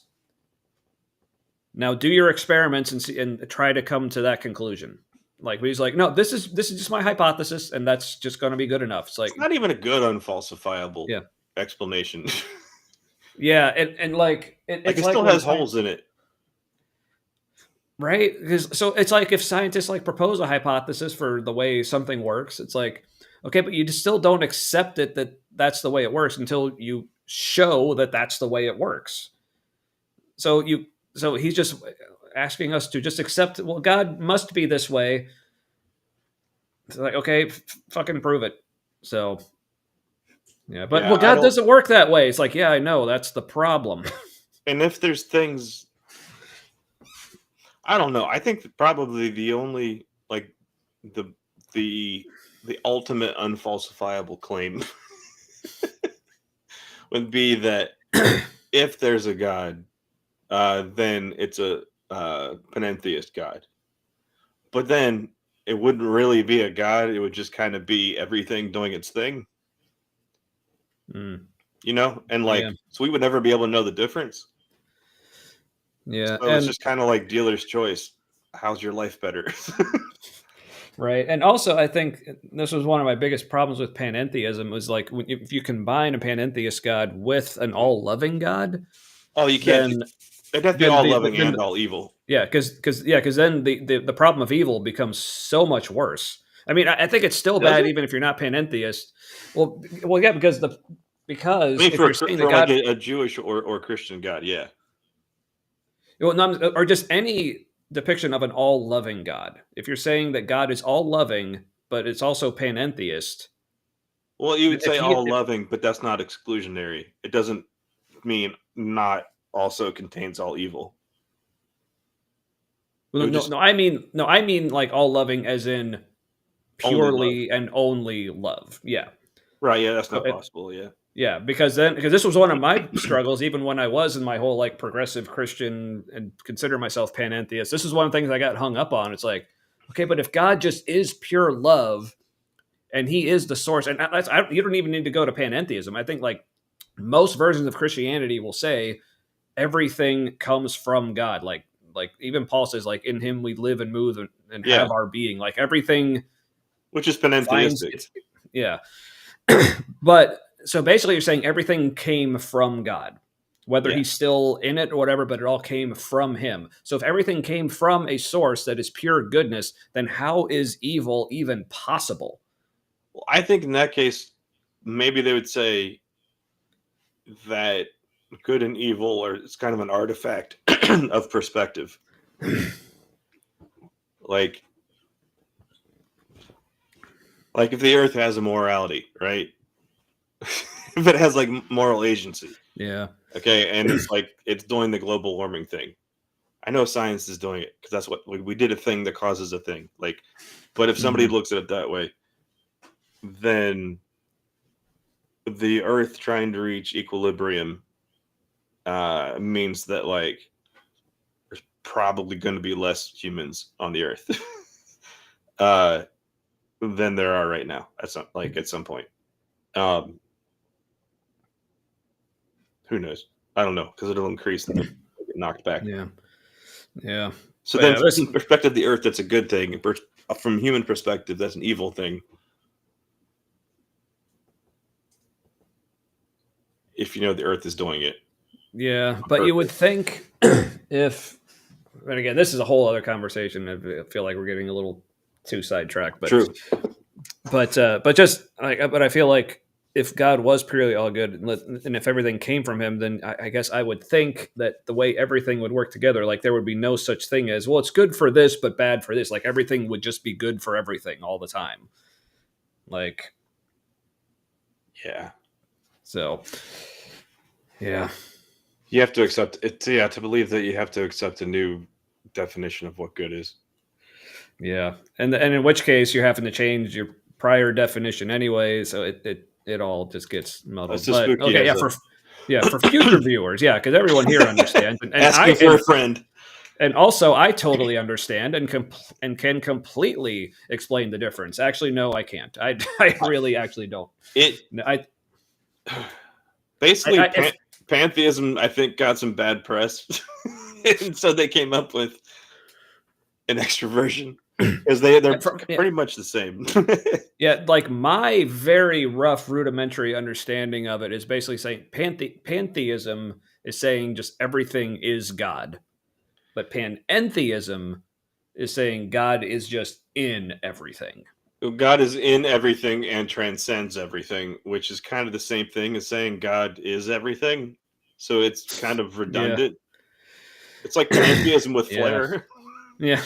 Now do your experiments and see and try to come to that conclusion. Like, he's like, no, this is just my hypothesis, and that's just going to be good enough. It's like, it's not even a good unfalsifiable explanation. Yeah, and like it still has holes in it. Right? So it's like if scientists like propose a hypothesis for the way something works, it's like, okay, but you just still don't accept it that that's the way it works until you show that that's the way it works. So he's just asking us to just accept, well, God must be this way. It's like, okay, fucking prove it. So, yeah, but well, God doesn't work that way. It's like, yeah, I know, that's the problem. And if there's things, I don't know. I think probably the only like the ultimate unfalsifiable claim would be that if there's a God, then it's a panentheist God. But then it wouldn't really be a God. It would just kind of be everything doing its thing. You know? And like, so we would never be able to know the difference. Yeah. So it's just kind of like dealer's choice. How's your life better? Right. And also, I think this was one of my biggest problems with panentheism was like, if you combine a panentheist God with an all-loving God. Oh, you can't. It'd have to be all loving and all evil. Yeah, because then the problem of evil becomes so much worse. I mean, I think it's still bad even if you're not panentheist. Well, yeah, because I mean, for like a Jewish or Christian God, yeah. Well, or just any depiction of an all-loving God. If you're saying that God is all-loving, but it's also panentheist. Well, you would say all-loving, but that's not exclusionary. It doesn't mean not also contains all evil. Well, no, I mean like all-loving as in purely and only love. Yeah. Right, yeah, that's not possible, yeah. Yeah, because this was one of my struggles, even when I was in my whole like progressive Christian and consider myself panentheist. This is one of the things I got hung up on. It's like, okay, but if God just is pure love, and He is the source, and you don't even need to go to panentheism. I think like most versions of Christianity will say everything comes from God. Like even Paul says, like in Him we live and move and have our being. Like everything, which is panentheistic. Yeah, but so basically, you're saying everything came from God, whether He's still in it or whatever. But it all came from Him. So if everything came from a source that is pure goodness, then how is evil even possible? Well, I think in that case, maybe they would say that good and evil it's kind of an artifact of perspective. like if the earth has a morality, right? If it has like moral agency. Yeah. Okay. And it's doing the global warming thing. I know science is doing it because that's what we did, a thing that causes a thing. But if somebody looks at it that way, then the earth trying to reach equilibrium means that there's probably going to be less humans on the earth than there are right now at some point. Who knows? I don't know, because it'll increase and get knocked back. Yeah. So then, from the perspective of the earth, that's a good thing. From human perspective, that's an evil thing. If the earth is doing it. Yeah, but you would think if, and again, this is a whole other conversation. I feel like we're getting a little too sidetracked, but true. But I feel like if God was purely all good, and if everything came from Him, then I guess I would think that the way everything would work together, like there would be no such thing as, well, it's good for this, but bad for this. Like everything would just be good for everything all the time. Yeah. So, yeah. You have to accept it. Yeah, to believe that you have to accept a new definition of what good is. Yeah, and in which case you're having to change your prior definition anyway, so it all just gets muddled. But okay, for future viewers, because everyone here understands. And asking for a friend. And also, I totally understand and can completely explain the difference. Actually, no, I can't. I really actually don't. Basically, pantheism, I think, got some bad press, and so they came up with an extra version because they're pretty much the same. Yeah, like my very rough rudimentary understanding of it is basically saying pantheism is saying just everything is God, but panentheism is saying God is just in everything. God is in everything and transcends everything, which is kind of the same thing as saying God is everything. So it's kind of redundant. Yeah. It's like pantheism with flair. Yeah.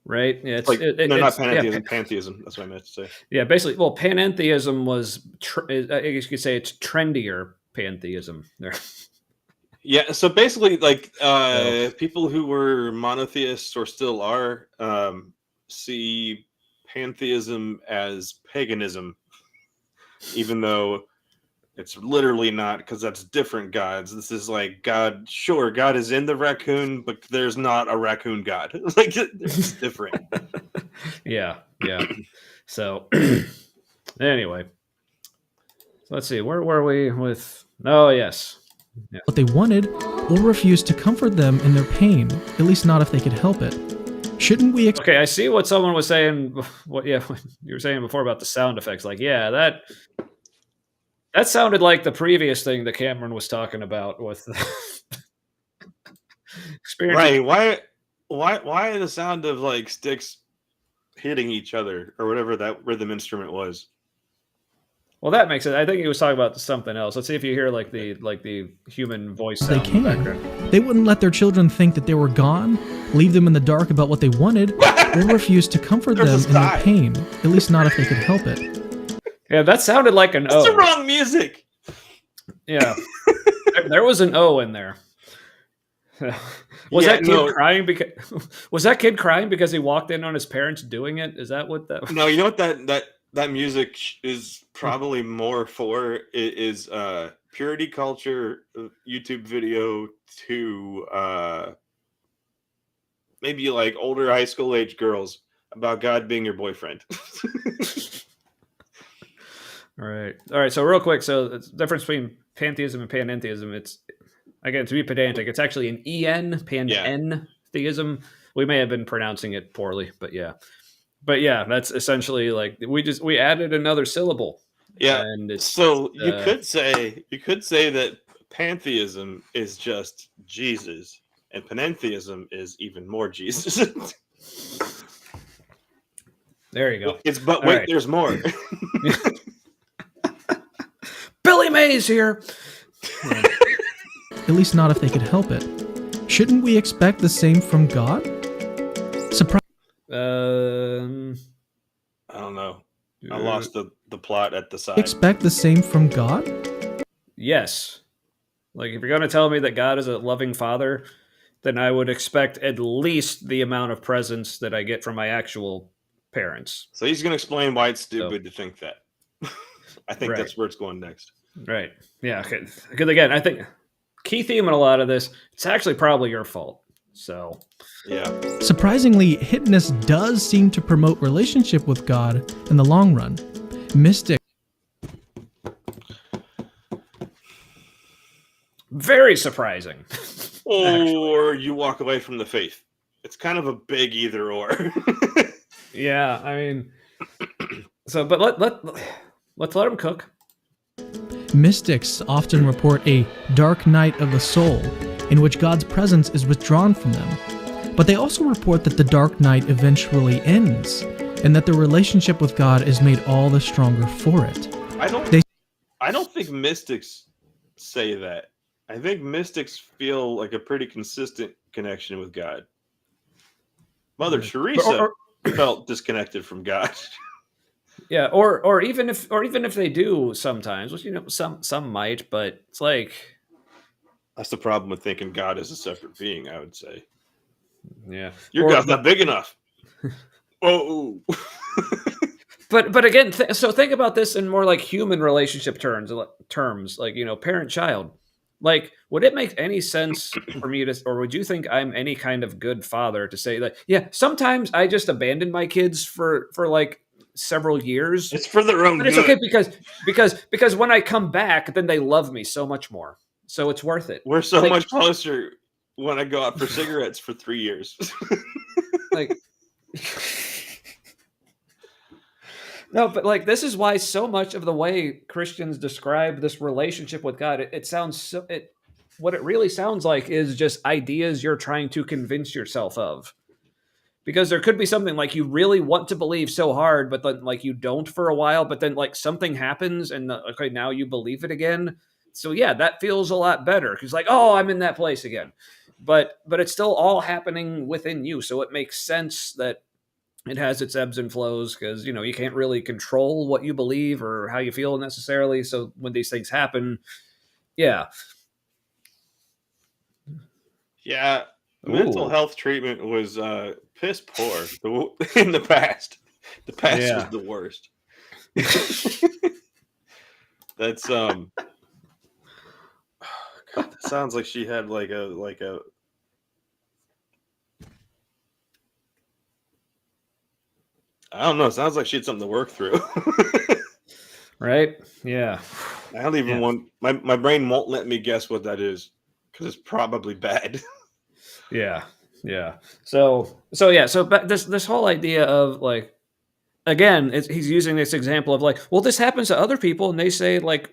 Right. Yeah. Not pantheism, pantheism. That's what I meant to say. Yeah. Basically, well, panentheism was, I guess you could say it's trendier pantheism there. Yeah. So basically, people who were monotheists or still are see pantheism as paganism, even though it's literally not, because that's different gods. This is like God. Sure, God is in the raccoon, but there's not a raccoon God. It's different. Yeah. So anyway, let's see. Where were we with? Oh, yes. Yeah. What they wanted, or refused to comfort them in their pain, at least not if they could help it. Shouldn't we? Okay, I see what someone was saying. What you were saying before about the sound effects. Like, yeah, that sounded like the previous thing that Cameron was talking about with experience. Right? Why the sound of like sticks hitting each other or whatever that rhythm instrument was? Well, that makes it. I think he was talking about something else. Let's see if you hear like the human voice sound. They can. They wouldn't let their children think that they were gone, leave them in the dark about what they wanted, or refuse to comfort them in their pain, at least not if they could help it. Yeah, that sounded like an O. That's the wrong music. Yeah, there was an O in there. Was that kid crying because he walked in on his parents doing it? Is that what that was? No, you know what that music is probably more for is purity culture YouTube video to maybe like older high school age girls about God being your boyfriend. All right. So real quick, so the difference between pantheism and panentheism, again, to be pedantic, it's actually an en pantheism. We may have been pronouncing it poorly, but yeah, that's essentially like we added another syllable. Yeah. And it's, so you could say that pantheism is just Jesus, and panentheism is even more Jesus. There you go. But wait, there's more. Billy Mays here. At least not if they could help it. Shouldn't we expect the same from God? I don't know. I lost the plot at the side. Expect the same from God? Yes. Like, if you're going to tell me that God is a loving father, then I would expect at least the amount of presence that I get from my actual parents. So he's going to explain why it's stupid to think that. I think that's where it's going next. Right. Yeah. Because again, I think key theme in a lot of this, it's actually probably your fault. So, yeah. Surprisingly, hiddenness does seem to promote relationship with God in the long run. Mystic. Very surprising. Or actually. you walk away from the faith. It's kind of a big either or. Yeah, I mean, so, but let's let him cook. Mystics often report a dark night of the soul in which God's presence is withdrawn from them. But they also report that the dark night eventually ends and that the relationship with God is made all the stronger for it. I don't think mystics say that. I think mystics feel like a pretty consistent connection with God. Mother Teresa felt disconnected from God. Yeah, or even if they do sometimes, which some might, but it's like that's the problem with thinking God is a separate being, I would say. Yeah. Your God's not big enough. Oh. But again, so think about this in more like human relationship terms, like, parent-child. Like, would it make any sense for me or would you think I'm any kind of good father to say that, yeah, sometimes I just abandon my kids for like several years. It's for their own good. It's okay because when I come back, then they love me so much more. So it's worth it. We're so much closer when I go out for cigarettes for 3 years. Like, no, but like, this is why so much of the way Christians describe this relationship with God, it sounds so. What it really sounds like is just ideas you're trying to convince yourself of. Because there could be something like you really want to believe so hard, but then like you don't for a while, but then like something happens and okay, now you believe it again. So yeah, that feels a lot better because like, oh, I'm in that place again. But it's still all happening within you, so it makes sense that it has its ebbs and flows because, you can't really control what you believe or how you feel necessarily. So when these things happen, yeah. Yeah. Mental health treatment was piss poor in the past. The past was the worst. That's God, that sounds like she had like a I don't know. It sounds like she had something to work through. Right? Yeah. I don't even want my brain won't let me guess what that is because it's probably bad. Yeah. So this whole idea of like, again, he's using this example of like, well, this happens to other people, and they say like,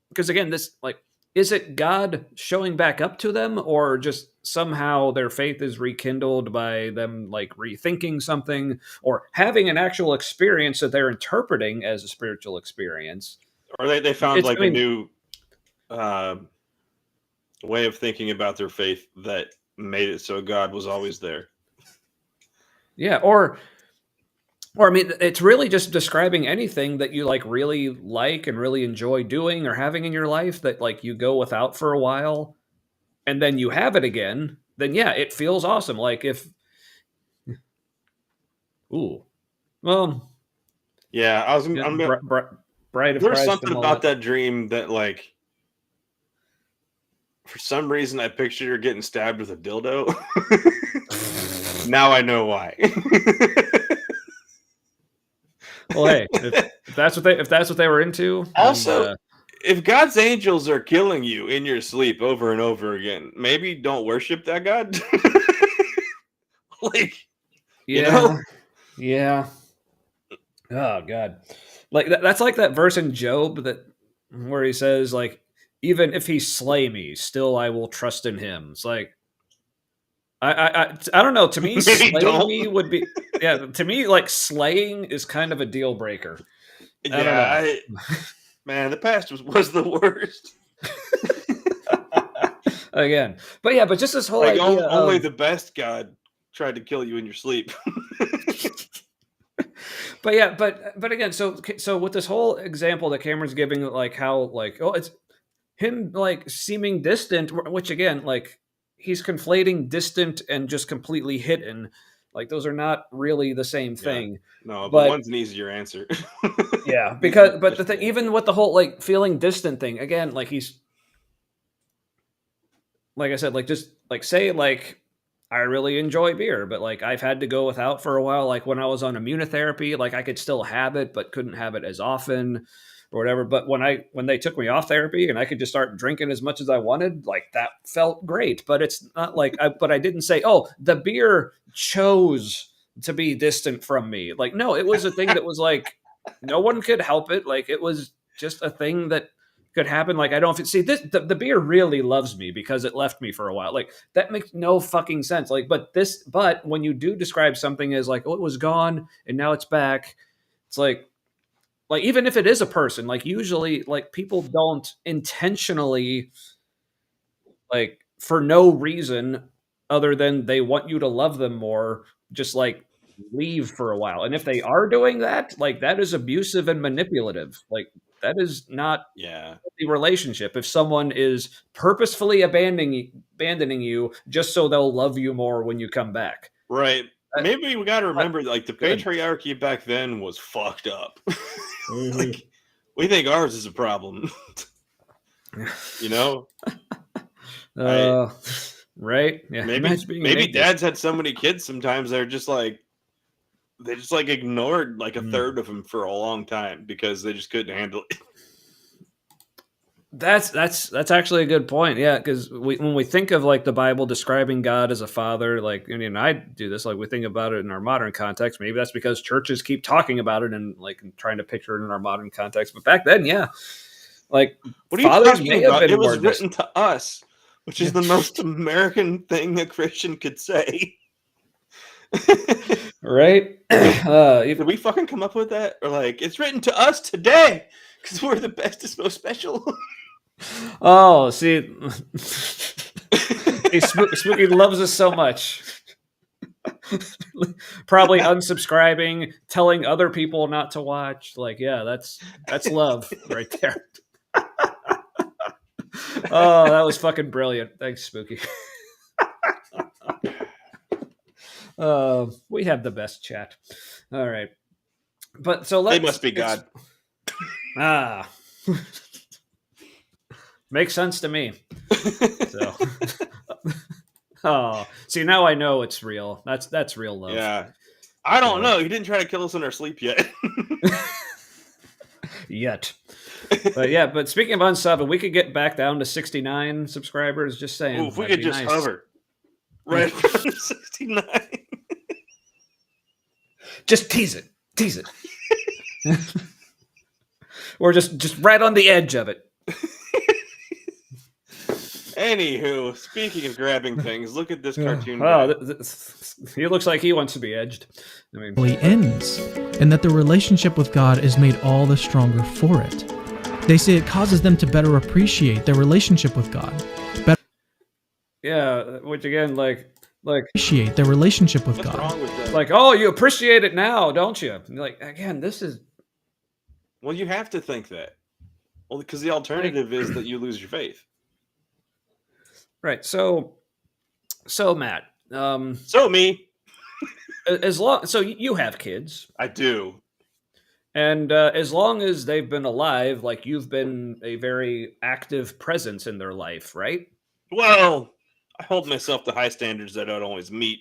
because again, this like, is it God showing back up to them, or just somehow their faith is rekindled by them like rethinking something or having an actual experience that they're interpreting as a spiritual experience, or they found a new way of thinking about their faith that made it so God was always there. Yeah, or I mean, it's really just describing anything that you like really like and really enjoy doing or having in your life that like you go without for a while and then you have it again, then yeah, it feels awesome. Like if yeah, I'm Bride of there's Christ something about that dream that like for some reason I pictured her getting stabbed with a dildo. Now I know why. Well, hey, if that's what they were into. Also, if God's angels are killing you in your sleep over and over again, maybe don't worship that God. Like, Yeah. you know? Yeah. Oh God. Like that's like that verse in Job that where he says like, even if he slay me, still I will trust in him. It's like I don't know. To me, Maybe slaying don't. me would be yeah. To me, like slaying is kind of a deal breaker. I don't Yeah, know. man, the past was the worst. Again, but yeah, but just this whole Like idea only of the best God tried to kill you in your sleep. but yeah, but again, so with this whole example that Cameron's giving, like how like oh it's him like seeming distant, which again like he's conflating distant and just completely hidden, like those are not really the same Yeah. thing. No, but But one's an easier answer. yeah, These are because but the just thing, the even answer. with the whole like feeling distant thing, again, like he's like I said, like just like say like I really enjoy beer, but like I've had to go without for a while. Like when I was on immunotherapy, like I could still have it, but couldn't have it as often or whatever. But when they took me off therapy and I could just start drinking as much as I wanted, like that felt great. But it's not like but I didn't say, oh, the beer chose to be distant from me. Like, no, it was a thing that was like no one could help it. Like it was just a thing that could happen. Like I don't see this. The beer really loves me because it left me for a while. Like that makes no fucking sense. Like, but when you do describe something as like, oh, it was gone and now it's back, it's like even if it is a person, like usually like people don't intentionally like for no reason other than they want you to love them more, just like leave for a while. And if they are doing that, like that is abusive and manipulative. Like that is not Yeah. the relationship if someone is purposefully abandoning you just so they'll love you more when you come back. Right. Maybe we got to remember, like, the Good. patriarchy back then was fucked up. Mhm. Like, we think ours is a problem. You know? Right? Yeah. Imagine being an Maybe atheist. dads had so many kids sometimes they just ignored like a Mm. third of them for a long time because they just couldn't handle it. That's actually a good point. Yeah, because when we think of like the Bible describing God as a father, like and I do this, like we think about it in our modern context. Maybe that's because churches keep talking about it and like trying to picture it in our modern context. But back then, yeah, like What are you fathers talking may have about? been It more was written to us, which is Yeah. the most American thing a Christian could say. right. Did we fucking come up with that? Or like, it's written to us today because we're the bestest, most special. Oh, see, Spooky loves us so much. Probably unsubscribing, telling other people not to watch. Like, yeah, that's love right there. Oh, that was fucking brilliant. Thanks, Spooky. We have the best chat. All right, but so They let's. must be God. Ah, makes sense to me. So. Oh, see, now I know it's real. That's real love. Yeah. I don't So- know. He didn't try to kill us in our sleep yet. Yet. But yeah, but speaking of unsubbing, we could get back down to 69 subscribers. Just saying. Ooh, if we That'd could be just nice. hover right around 69. Just tease it. Tease it. Or just right on the edge of it. Anywho, speaking of grabbing things, look at this cartoon. Wow, guy. he looks like he wants to be edged. I mean, really ends, and that the relationship with God is made all the stronger for it. They say it causes them to better appreciate their relationship with God, better yeah, which again, like appreciate their relationship with What's God. wrong with that? like, oh, you appreciate it now, don't you? Like, again, this is Well, you have to think that. Well, because the alternative is that you lose your faith. right. So Matt, So me, so you have kids. I do. And as long as they've been alive, like you've been a very active presence in their life, right? Well, I hold myself to high standards that I don't always meet,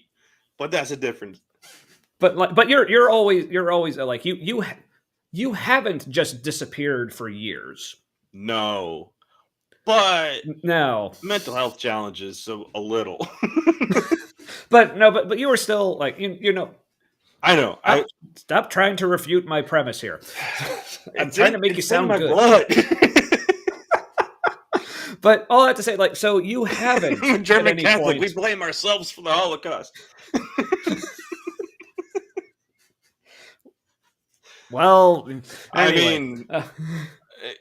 but that's a difference. But you're always like you haven't just disappeared for years. No. But No. mental health challenges, so a little. But you were still like, you know. I know. Stop trying to refute my premise here. I'm trying to make you sound in my good. blood. But all I have to say, like, so you haven't. I'm a German at any Catholic. point... We blame ourselves for the Holocaust. Well, anyway. I mean,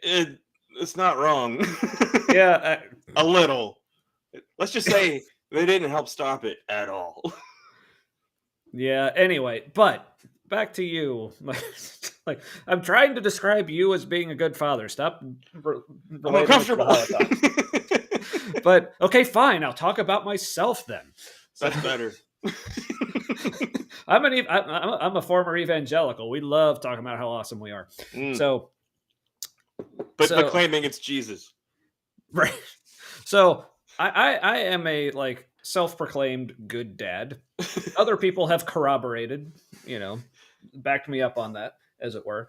it's not wrong. Yeah, a little. Let's just say they didn't help stop it at all. Yeah. Anyway, but back to you. Like, I'm trying to describe you as being a good father. Stop. I'm uncomfortable. But okay, fine. I'll talk about myself then. That's better. I'm a former evangelical. We love talking about how awesome we are. So, but claiming it's Jesus, right? So I am a like self-proclaimed good dad. Other people have corroborated, backed me up on that, as it were.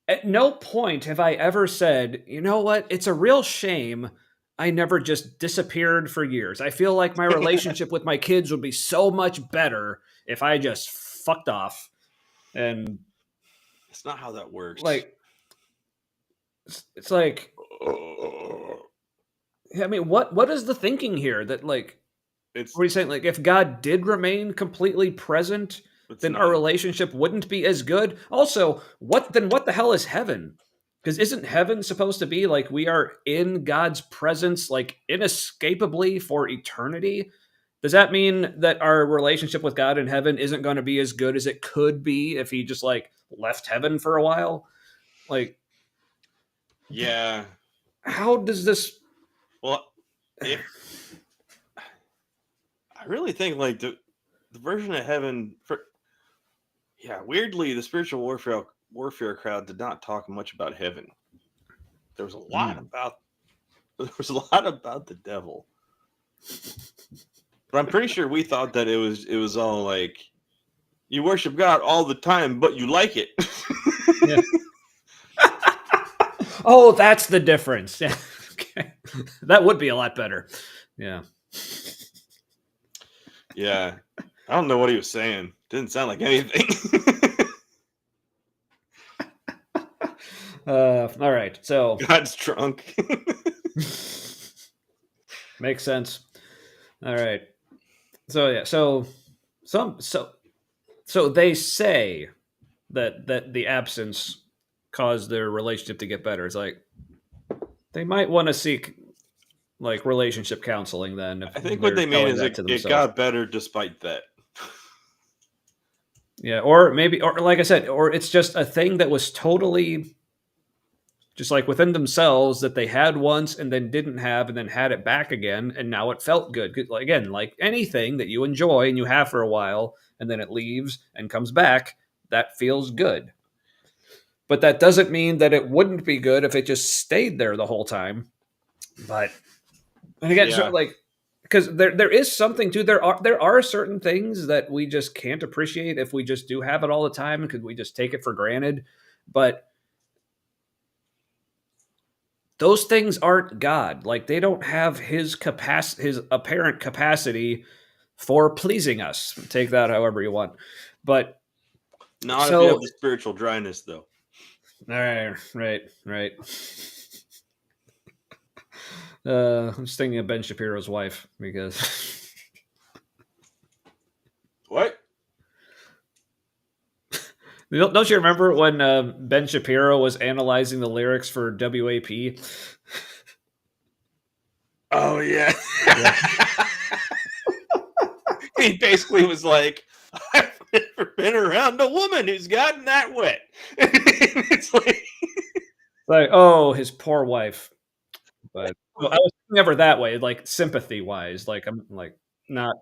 At no point have I ever said, you know what? It's a real shame I never just disappeared for years. I feel like my relationship with my kids would be so much better if I just fucked off. And it's not how that works. Like, it's like, I mean, what is the thinking here? That like, what are you saying? Like, if God did remain completely present, then our relationship wouldn't be as good. Also, what the hell is heaven? Because isn't heaven supposed to be like we are in God's presence, like inescapably for eternity? Does that mean that our relationship with God in heaven isn't going to be as good as it could be if he just like left heaven for a while? Like, yeah. How does this? Well, I really think like the version of heaven weirdly, the spiritual warfare crowd did not talk much about heaven. There was a lot about the devil. But I'm pretty sure we thought that it was all like you worship God all the time, but you like it. Yeah. Oh, that's the difference. Okay. That would be a lot better. Yeah. Yeah. I don't know what he was saying. Didn't sound like anything. All right. So God's drunk. Makes sense. All right. So yeah. So they say that the absence caused their relationship to get better. It's like they might want to seek like relationship counseling then. I think what they mean is it got better despite that. Yeah, or maybe, or like I said, or it's just a thing that was totally just like within themselves that they had once and then didn't have and then had it back again and now it felt good. Again, like anything that you enjoy and you have for a while and then it leaves and comes back, that feels good. But that doesn't mean that it wouldn't be good if it just stayed there the whole time. But, and again, sort of like, because there is something too. There are certain things that we just can't appreciate if we just do have it all the time because we just take it for granted. But those things aren't God. Like they don't have his apparent capacity for pleasing us. Take that however you want. But not if you have the spiritual dryness, though. Right. I'm just thinking of Ben Shapiro's wife because. What? Don't you remember when Ben Shapiro was analyzing the lyrics for WAP? Oh, yeah. He basically was like, I've never been around a woman who's gotten that wet. It's like, oh, his poor wife. But I was thinking of her that way, like sympathy-wise. Like, I'm like, not.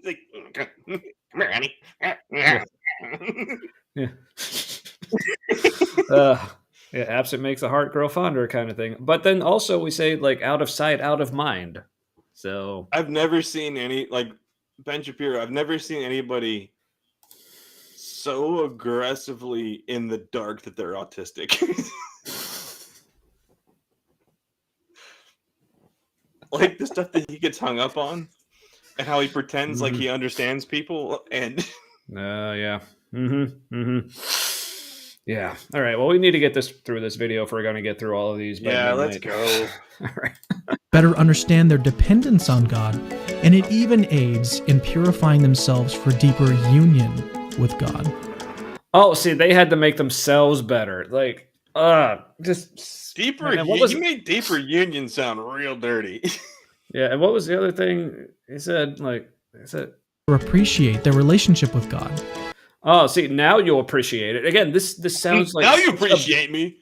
Like, come here, honey. Yeah. Yeah, absent makes the heart grow fonder kind of thing. But then also we say like out of sight, out of mind. So I've never seen any like Ben Shapiro. I've never seen anybody so aggressively in the dark that they're autistic. like the stuff that he gets hung up on, and how he pretends like he understands people, and yeah. Yeah. All right. Well, we need to get this through this video if we're going to get through all of these by yeah, midnight. let's go. All right. better understand their dependence on God, and it even aids in purifying themselves for deeper union with God. Oh, see, they had to make themselves better. Like, just Deeper. and what was You made deeper union sound real dirty. Yeah, and what was the other thing he said? Like, Or appreciate their relationship with God. oh, see, now you'll appreciate it. Again, this sounds like now you appreciate me.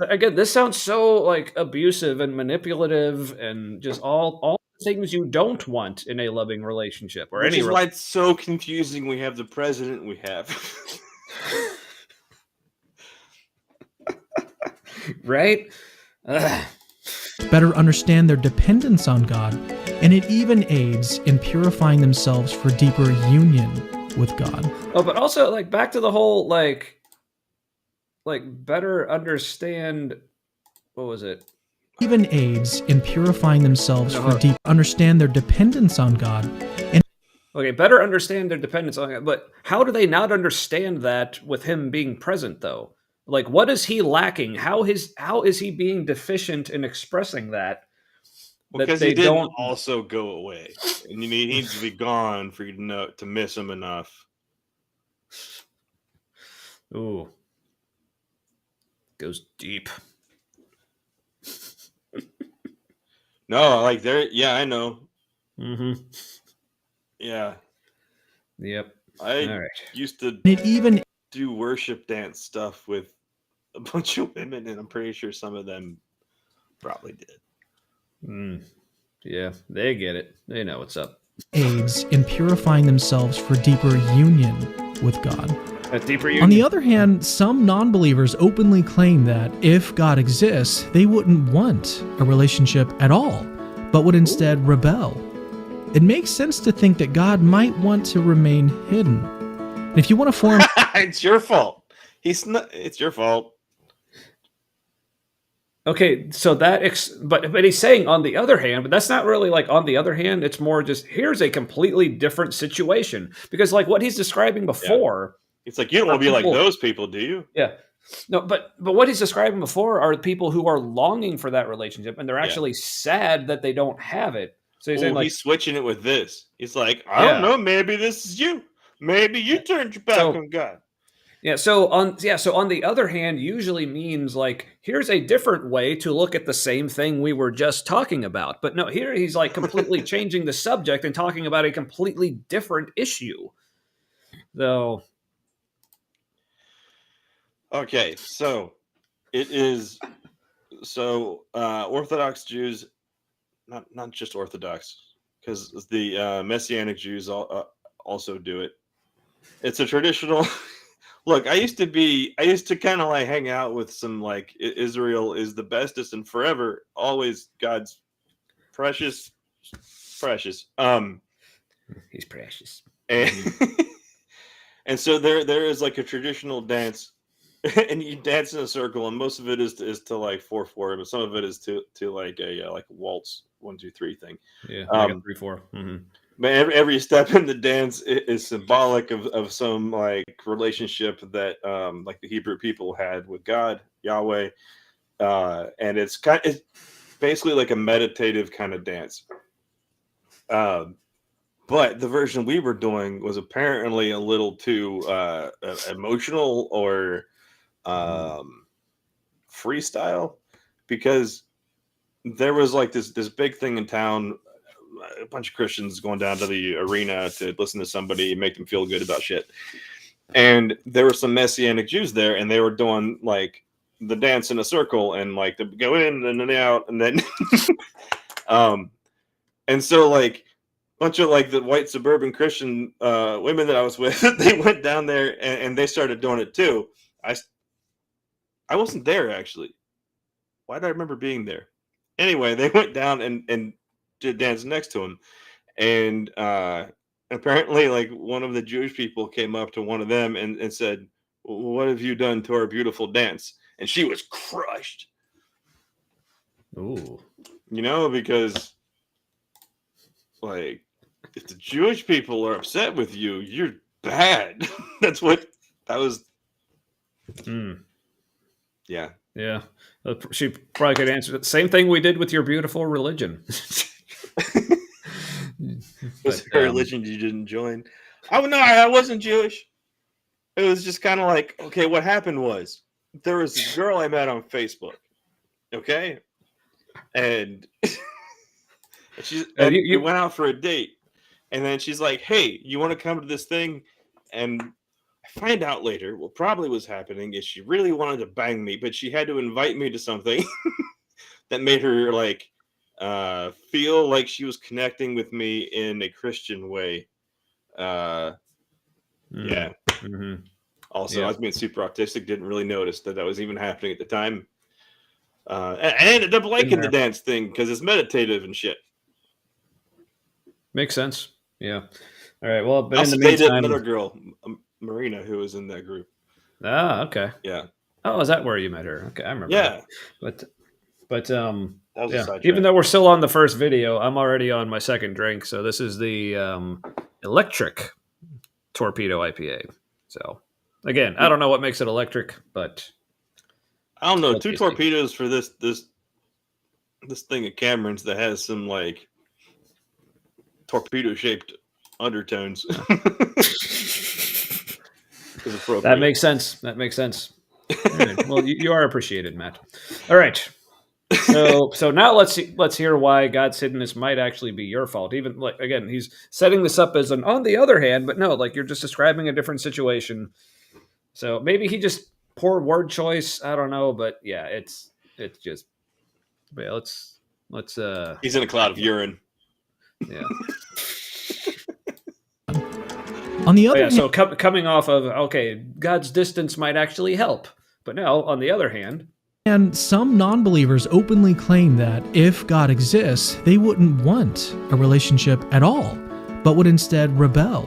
Again, this sounds so like abusive and manipulative, and just all the things you don't want in a loving relationship or Which any. is why it's so confusing. We have the president we have. Right? Ugh. Better understand their dependence on God, and it even aids in purifying themselves for deeper union with God. Oh, but also like back to the whole like better understand. What was it? Even aids in purifying themselves for deep understand their dependence on God. And okay, better understand their dependence on God. But how do they not understand that with him being present, though? Like, what is he lacking? How is he being deficient in expressing that? Because he didn't also go away, and he needs to be gone for you to know to miss him enough. Ooh, goes deep. No, like there. Yeah, I know. Mm-hmm. Yeah. Yep. I used to it even do worship dance stuff with a bunch of women, and I'm pretty sure some of them probably did. Yeah, they get it. They know what's up. Aids in purifying themselves for deeper union with God. A deeper union. On the other hand, some non-believers openly claim that if God exists, they wouldn't want a relationship at all, but would instead rebel. It makes sense to think that God might want to remain hidden. And if you want to form... It's your fault. It's your fault. Okay, so but he's saying on the other hand, but that's not really like on the other hand. It's more just here's a completely different situation because like what he's describing before, it's like you don't want to be like those people, do you? Yeah, no, but what he's describing before are people who are longing for that relationship and they're actually sad that they don't have it. So he's saying like he's switching it with this. He's like, I don't know, maybe this is you. Maybe you turned your back on God. Yeah, so on the other hand usually means like here's a different way to look at the same thing we were just talking about. But no, here he's like completely changing the subject and talking about a completely different issue. Though okay, so it is Orthodox Jews, not just Orthodox, because the Messianic Jews also do it. It's a traditional look, I used to kind of like hang out with some like Israel is the bestest and forever, always God's precious. He's precious. And so there is like a traditional dance, and you dance in a circle, and most of it is to like 4/4, but some of it is to like a waltz 1 2 3 thing. Yeah, like a 3/4. Mm-hmm. But every step in the dance is symbolic of some like relationship that like the Hebrew people had with God, Yahweh, and it's basically like a meditative kind of dance. But the version we were doing was apparently a little too emotional or freestyle, because there was like this big thing in town. A bunch of Christians going down to the arena to listen to somebody and make them feel good about shit. And there were some Messianic Jews there, and they were doing like the dance in a circle and like they go in and then out, and then and so like a bunch of like the white suburban Christian women that I was with, they went down there and they started doing it too. I wasn't there actually. Why did I remember being there? Anyway, they went down and did dance next to him, and apparently like one of the Jewish people came up to one of them and said, what have you done to our beautiful dance? And she was crushed. Ooh. Because like if the Jewish people are upset with you, you're bad. That was. Yeah. Yeah. She probably could answer the same thing we did with your beautiful religion. Was her religion you didn't join? Oh no, I wasn't Jewish. It was just kind of like, okay, what happened was there was this girl I met on Facebook. Okay. And we went out for a date. And then she's like, hey, you want to come to this thing? And I find out later what probably was happening is she really wanted to bang me, but she had to invite me to something that made her like feel like she was connecting with me in a Christian way. Yeah. Mm-hmm. Also, I was being super autistic, didn't really notice that was even happening at the time. I ended up liking the dance thing because it's meditative and shit. Makes sense. Yeah. All right. Well, but also in the meantime, dated another girl, Marina, who was in that group. Ah, okay. Yeah. Oh, is that where you met her? Okay, I remember. Yeah. But that was yeah. Even though we're still on the first video, I'm already on my second drink. So this is the electric torpedo IPA. So again, I don't know what makes it electric, but I don't know. 2 torpedoes for this thing of Cameron's that has some like torpedo shaped undertones. That makes sense. That makes sense. All right. Well, you are appreciated, Matt. All right. So now let's hear why God's hiddenness might actually be your fault. Even like again, he's setting this up as an on the other hand, but no, like you're just describing a different situation. So maybe he just poor word choice. I don't know, but yeah, it's just. But yeah, let's. He's in a cloud of urine. Yeah. On the other hand, so coming off of okay, God's distance might actually help, but now on the other hand. And some non-believers openly claim that if God exists, they wouldn't want a relationship at all, but would instead rebel.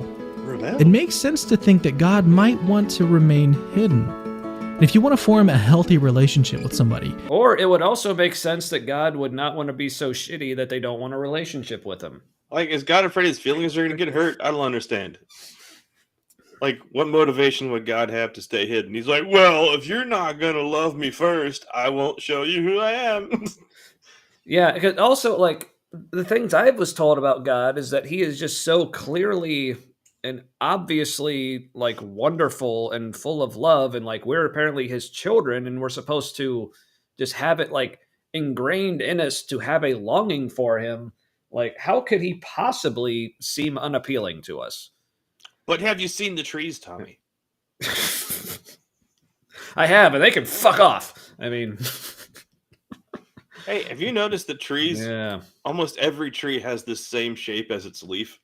It makes sense to think that God might want to remain hidden. And if you want to form a healthy relationship with somebody. Or it would also make sense that God would not want to be so shitty that they don't want a relationship with him. Like, is God afraid his feelings are going to get hurt? I don't understand. Like, what motivation would God have to stay hidden? He's like, well, if you're not going to love me first, I won't show you who I am. Yeah, because also, like, the things I was told about God is that he is just so clearly and obviously, like, wonderful and full of love, and, like, we're apparently his children, and we're supposed to just have it, like, ingrained in us to have a longing for him. Like, how could he possibly seem unappealing to us? But have you seen the trees, Tommy? I have, and they can fuck off. I mean... Hey, have you noticed that trees, yeah, almost every tree has the same shape as its leaf?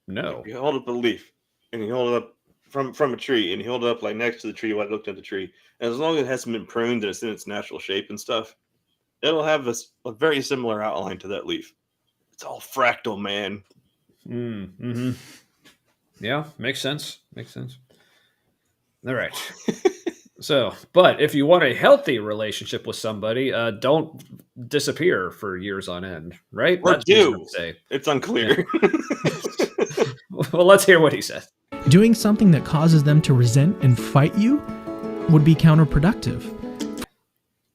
No. You hold up a leaf, and you hold it up from a tree, and you hold it up like next to the tree while I looked at the tree. And as long as it hasn't been pruned and it's in its natural shape and stuff, it'll have a very similar outline to that leaf. It's all fractal, man. Mm-hmm. Yeah, makes sense. Makes sense. All right. So, but if you want a healthy relationship with somebody, don't disappear for years on end, right? Or do. It's unclear. Yeah. Well, let's hear what he says. Doing something that causes them to resent and fight you would be counterproductive.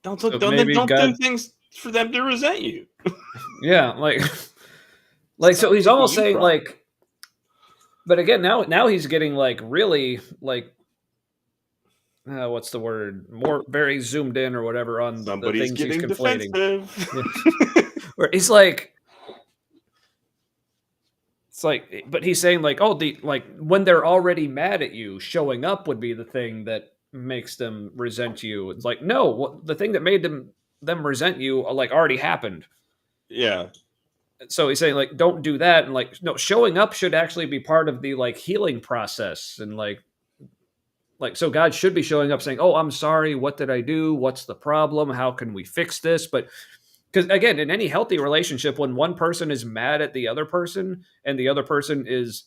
Don't do things for them to resent you. Yeah, like so he's almost saying like, but again, now he's getting like really like. What's the word? More very zoomed in or whatever on somebody's the things getting he's conflating. Defensive. Where he's like, it's like, but he's saying like, oh, like when they're already mad at you, showing up would be the thing that makes them resent you. It's like, no, the thing that made them resent you like already happened. Yeah. So he's saying like, don't do that, and like, no, showing up should actually be part of the like healing process, and like so God should be showing up saying, oh, I'm sorry. What did I do? What's the problem? How can we fix this? But because again, in any healthy relationship, when one person is mad at the other person and the other person is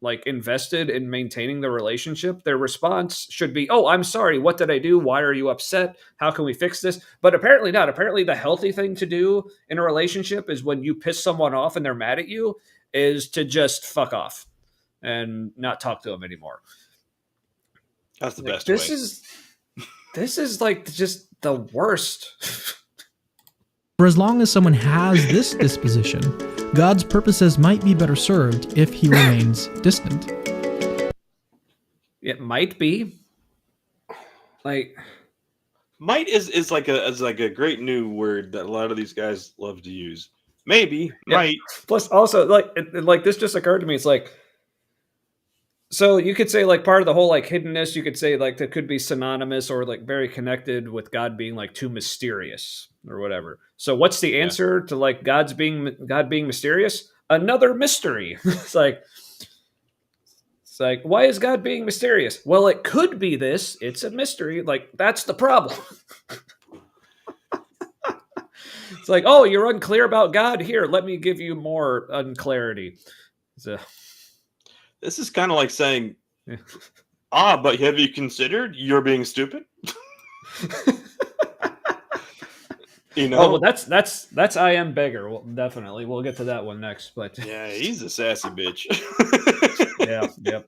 like invested in maintaining the relationship, their response should be, "Oh, I'm sorry. What did I do? Why are you upset? How can we fix this?" But apparently not. Apparently the healthy thing to do in a relationship is when you piss someone off and they're mad at you is to just fuck off and not talk to them anymore. That's the Like, best way. This is like just the worst. For as long as someone has this disposition, God's purposes might be better served if he remains distant. It might be. Like, might is like a great new word that a lot of these guys love to use. Maybe, might. Plus, also, like this just occurred to me. It's like, so you could say like part of the whole like hiddenness, you could say like that could be synonymous or like very connected with God being like too mysterious or whatever. So what's the answer to like God being mysterious? Another mystery. It's like why is God being mysterious? Well, it could be this. It's a mystery. Like, that's the problem. It's like, oh, you're unclear about God? Here, let me give you more unclarity. So, this is kind of like saying, but have you considered you're being stupid? You know? Oh, well, that's I am beggar. Well, definitely. We'll get to that one next. But yeah, he's a sassy bitch. Yeah, yep.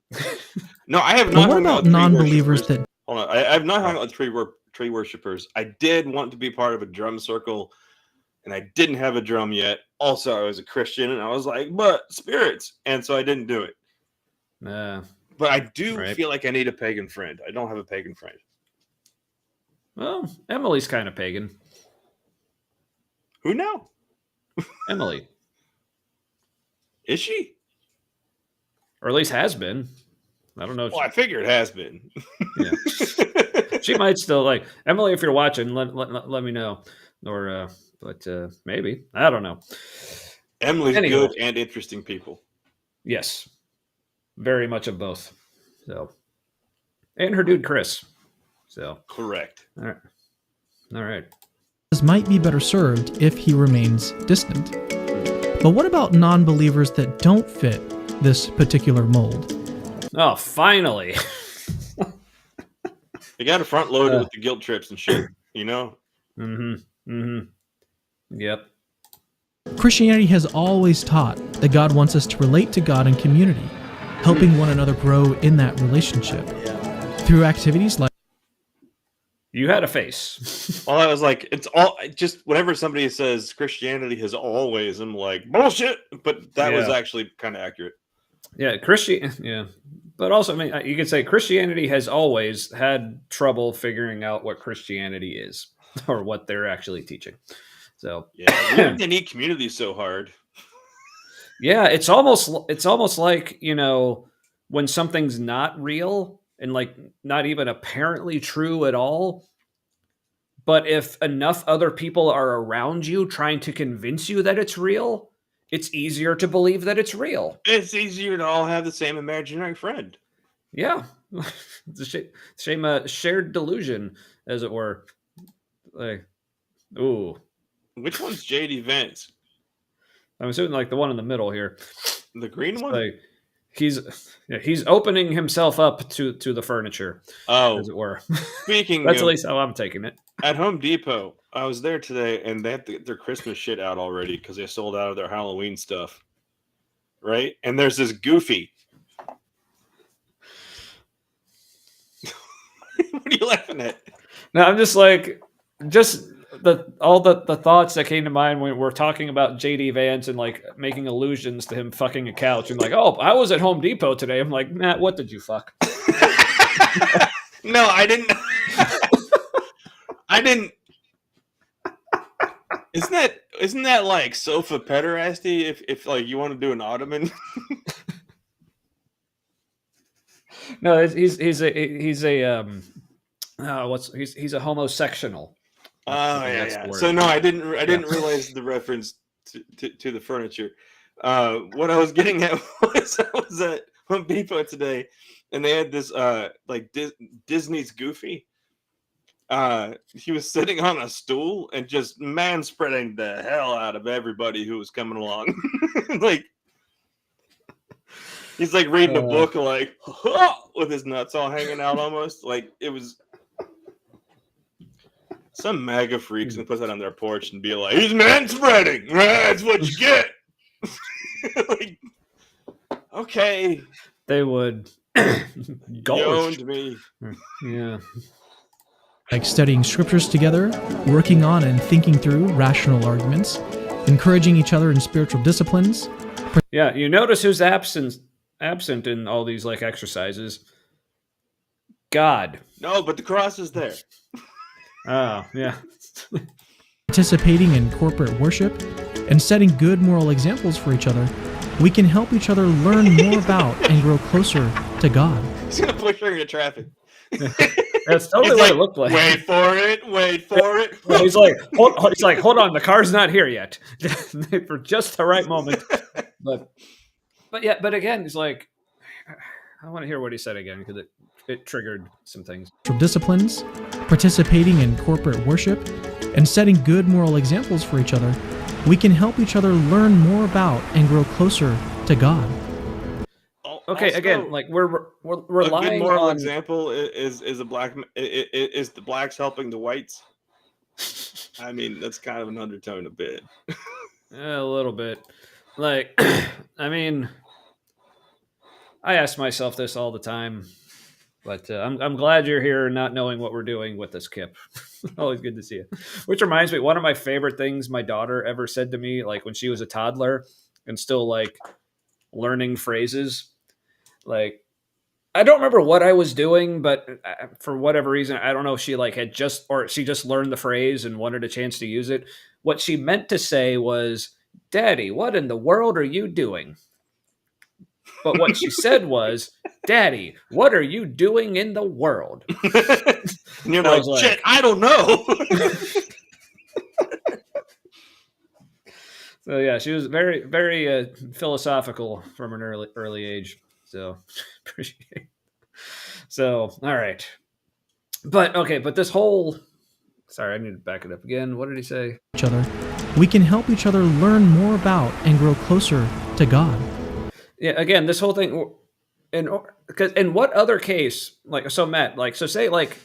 No, I have not. But what about non-believers that? Hold on, I have not hung out with tree worshippers. I did want to be part of a drum circle, and I didn't have a drum yet. Also, I was a Christian, and I was like, but spirits, and so I didn't do it. But I do feel like I need a pagan friend. I don't have a pagan friend. Well, Emily's kind of pagan. Who now? Emily. Is she? Or at least has been. I don't know. Well, I figure it has been. Yeah. She might still like Emily. If you're watching, let me know. Or, but maybe, I don't know. Emily's good and interesting people. Yes, very much of both. So, and her dude Chris. So correct. All right. Might be better served if he remains distant. But what about non-believers that don't fit this particular mold? Oh, finally. They got a front loader with the guilt trips and shit, you know? Yep. Christianity has always taught that God wants us to relate to God in community, helping one another grow in that relationship. Through activities like... You had a face. Well, I was like, it's all just whenever somebody says Christianity has always, I'm like, bullshit. But that was actually kind of accurate. Yeah, yeah. But also, I mean, you could say Christianity has always had trouble figuring out what Christianity is or what they're actually teaching. So yeah, they need community so hard. Yeah, it's almost like, you know, when something's not real and like not even apparently true at all, but if enough other people are around you trying to convince you that it's real, it's easier to believe that it's real. It's easier to all have the same imaginary friend. Yeah. It's a shared delusion, as it were. Like, ooh. Which one's JD Vance? I'm assuming like the one in the middle here. The green one? Like, he's opening himself up to the furniture, as it were. Speaking That's at least how I'm taking it. At Home Depot, I was there today, and they had their Christmas shit out already because they sold out of their Halloween stuff. Right? And there's this Goofy. What are you laughing at? No, I'm just like, all the thoughts that came to mind when we're talking about JD Vance and like making allusions to him fucking a couch and like, oh, I was at Home Depot today. I'm like, Matt, what did you fuck? No, I didn't. I didn't. Isn't that like sofa pederasty? If like you want to do an ottoman? No, he's a homosexual. Oh yeah. So no, I didn't realize the reference to the furniture. What I was getting at was I was at Home Depot today, and they had this like Disney's Goofy. He was sitting on a stool and just man-spreading the hell out of everybody who was coming along. Like, He's like reading a book, like with his nuts all hanging out, almost like it was some MAGA freaks and put that on their porch and be like, "He's manspreading. That's what you get." Like, okay, they would. you owned me. Yeah. Like studying scriptures together, working on and thinking through rational arguments, encouraging each other in spiritual disciplines. Yeah, you notice who's absent in all these like exercises. God. No, but the cross is there. Oh, yeah. Participating in corporate worship and setting good moral examples for each other, we can help each other learn more about and grow closer to God. He's gonna push her into traffic. That's totally what it looked like. Wait for it. Well, he's like, hold on, the car's not here yet. For just the right moment. But again, he's like, I want to hear what he said again because it triggered some things. Disciplines, participating in corporate worship, and setting good moral examples for each other, we can help each other learn more about and grow closer to God. Okay, also, again, like we're relying a good moral on example is the blacks helping the whites. I mean, that's kind of an undertone a bit. A little bit. Like, I mean, I ask myself this all the time, but I'm glad you're here, not knowing what we're doing with this, Kip. Always good to see you. Which reminds me, one of my favorite things my daughter ever said to me, like when she was a toddler and still like learning phrases. Like, I don't remember what I was doing, but for whatever reason, I don't know if she like had she just learned the phrase and wanted a chance to use it. What she meant to say was, "Daddy, what in the world are you doing?" But what she said was, "Daddy, what are you doing in the world?" And you're like, shit, I don't know. So yeah, she was very, very philosophical from an early age. So appreciate it. So all right, but this whole. Sorry, I need to back it up again. What did he say? Each other, we can help each other learn more about and grow closer to God. Yeah, again, this whole thing, because in what other case, like, so Matt, like, so say, like,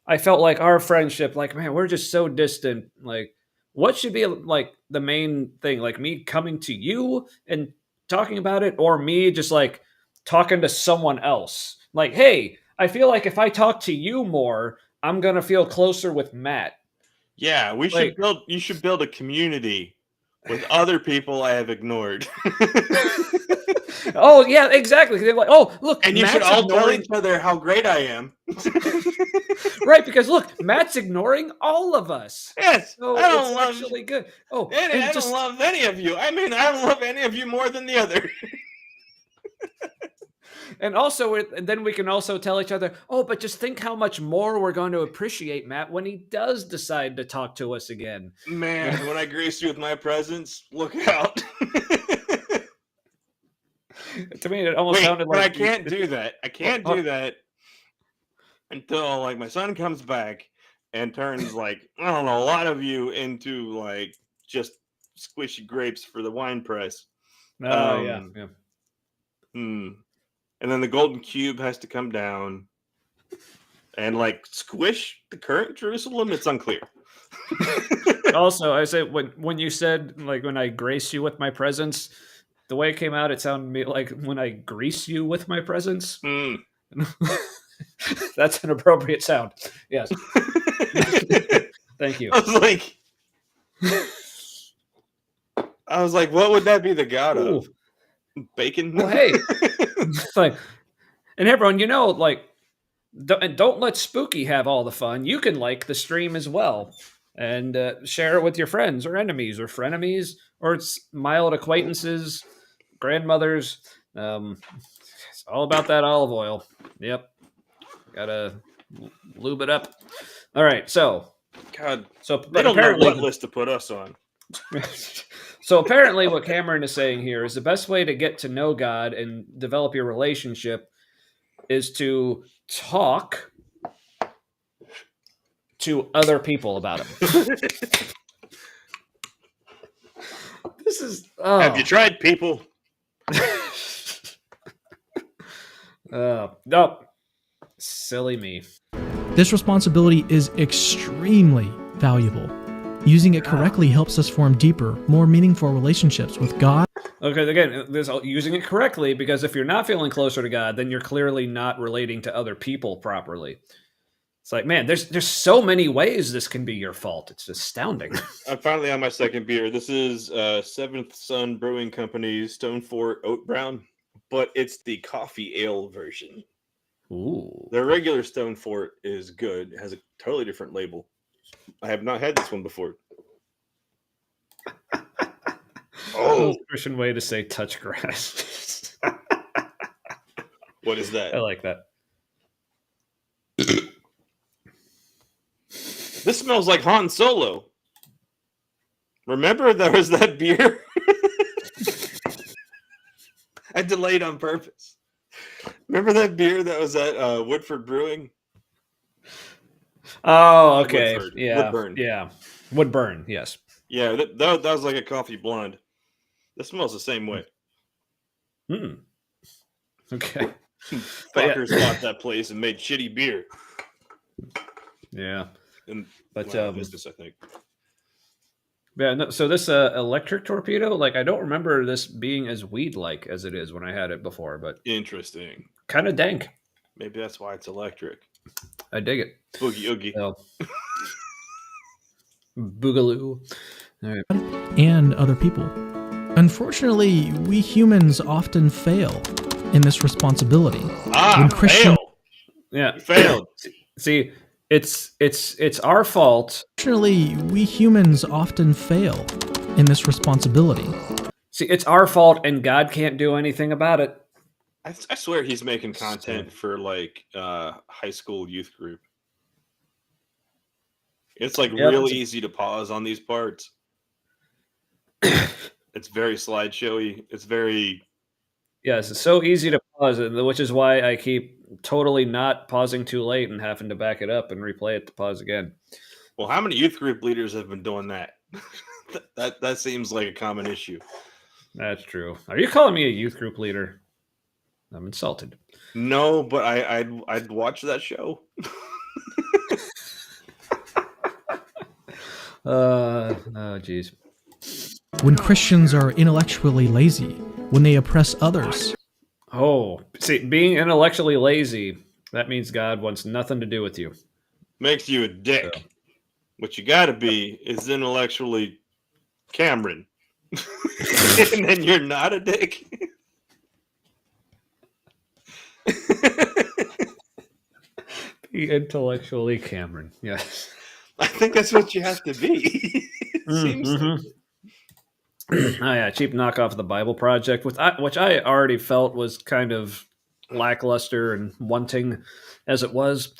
I felt like our friendship, like, man, we're just so distant. Like, what should be like the main thing? Like me coming to you and talking about it, or me just like talking to someone else? Like, hey, I feel like if I talk to you more, I'm gonna feel closer with Matt. Yeah, you should build a community with other people I have ignored. Oh yeah, exactly. They're like, oh look, and you Matt's should all tell each other how great I am. Right, because look, Matt's ignoring all of us. Yes, so I don't it's actually good. Oh, I don't love any of you. I mean, I don't love any of you more than the other. And also, and then we can also tell each other, oh, but just think how much more we're going to appreciate Matt when he does decide to talk to us again. Man, when I grace you with my presence, look out. To me, it almost sounded like... But I can't do that. I can't do that until, like, my son comes back and turns, like, I don't know, a lot of you into, like, just squishy grapes for the wine press. Yeah. And then the golden cube has to come down and like squish the current Jerusalem. It's unclear. Also, I say when you said like when I grace you with my presence, the way it came out, it sounded to me like when I grease you with my presence. That's an appropriate sound. Yes. Thank you. I was like, what would that be the god of? Bacon? Well, hey. Like, and everyone, like, don't let Spooky have all the fun. You can like the stream as well and share it with your friends or enemies or frenemies or it's mild acquaintances, grandmothers. It's all about that olive oil. Yep. Gotta lube it up. All right. So, God, so they don't know what list to put us on. So apparently what Cameron is saying here is the best way to get to know God and develop your relationship is to talk to other people about him. This is... Have you tried people? Nope. Silly me. This responsibility is extremely valuable. Using it correctly helps us form deeper, more meaningful relationships with God. Okay, again, there's using it correctly, because if you're not feeling closer to God, then you're clearly not relating to other people properly. It's like, man, there's so many ways this can be your fault. It's astounding. I'm finally on my second beer. This is Seventh Sun Brewing Company's Stone Fort Oat Brown, but it's the coffee ale version. Ooh. Their regular Stone Fort is good. It has a totally different label. I have not had this one before. Oh, Christian way to say touch grass. What is that? I like that. This smells like Han Solo. Remember there was that beer? I delayed on purpose. Remember that beer that was at Woodford Brewing? Oh, okay. Woodford. Yeah. Woodburn. Yeah. Woodburn, yes. Yeah, that was like a coffee blonde. This smells the same way. Okay. Fuckers bought that place and made shitty beer. Yeah. And But business, I think. Yeah, no, so this electric torpedo, like, I don't remember this being as weed-like as it is when I had it before, but Interesting. kind of dank. Maybe that's why it's electric. I dig it. Boogie oogie. So, boogaloo. All right. And other people. Unfortunately, we humans often fail in this responsibility. When Christian- fail. Yeah. You failed. See, it's our fault. Unfortunately, we humans often fail in this responsibility. See, it's our fault, and God can't do anything about it. I swear he's making content for like high school youth group. It's like real easy to pause on these parts. It's very slideshowy. It's very Yes, it's so easy to pause it, which is why I keep totally not pausing too late and having to back it up and replay it to pause again. well. How many youth group leaders have been doing that? that seems like a common issue. That's true. Are you calling me a youth group leader? I'm insulted. No, but I'd watch that show. Oh, geez. When Christians are intellectually lazy, when they oppress others. Oh, see, being intellectually lazy, that means God wants nothing to do with you. Makes you a dick. So. What you gotta be is intellectually Cameron. And then you're not a dick. Be intellectually Cameron, yes. I think that's what you have to be. Seems like. Oh yeah, cheap knockoff of the Bible Project, which I already felt was kind of lackluster and wanting as it was.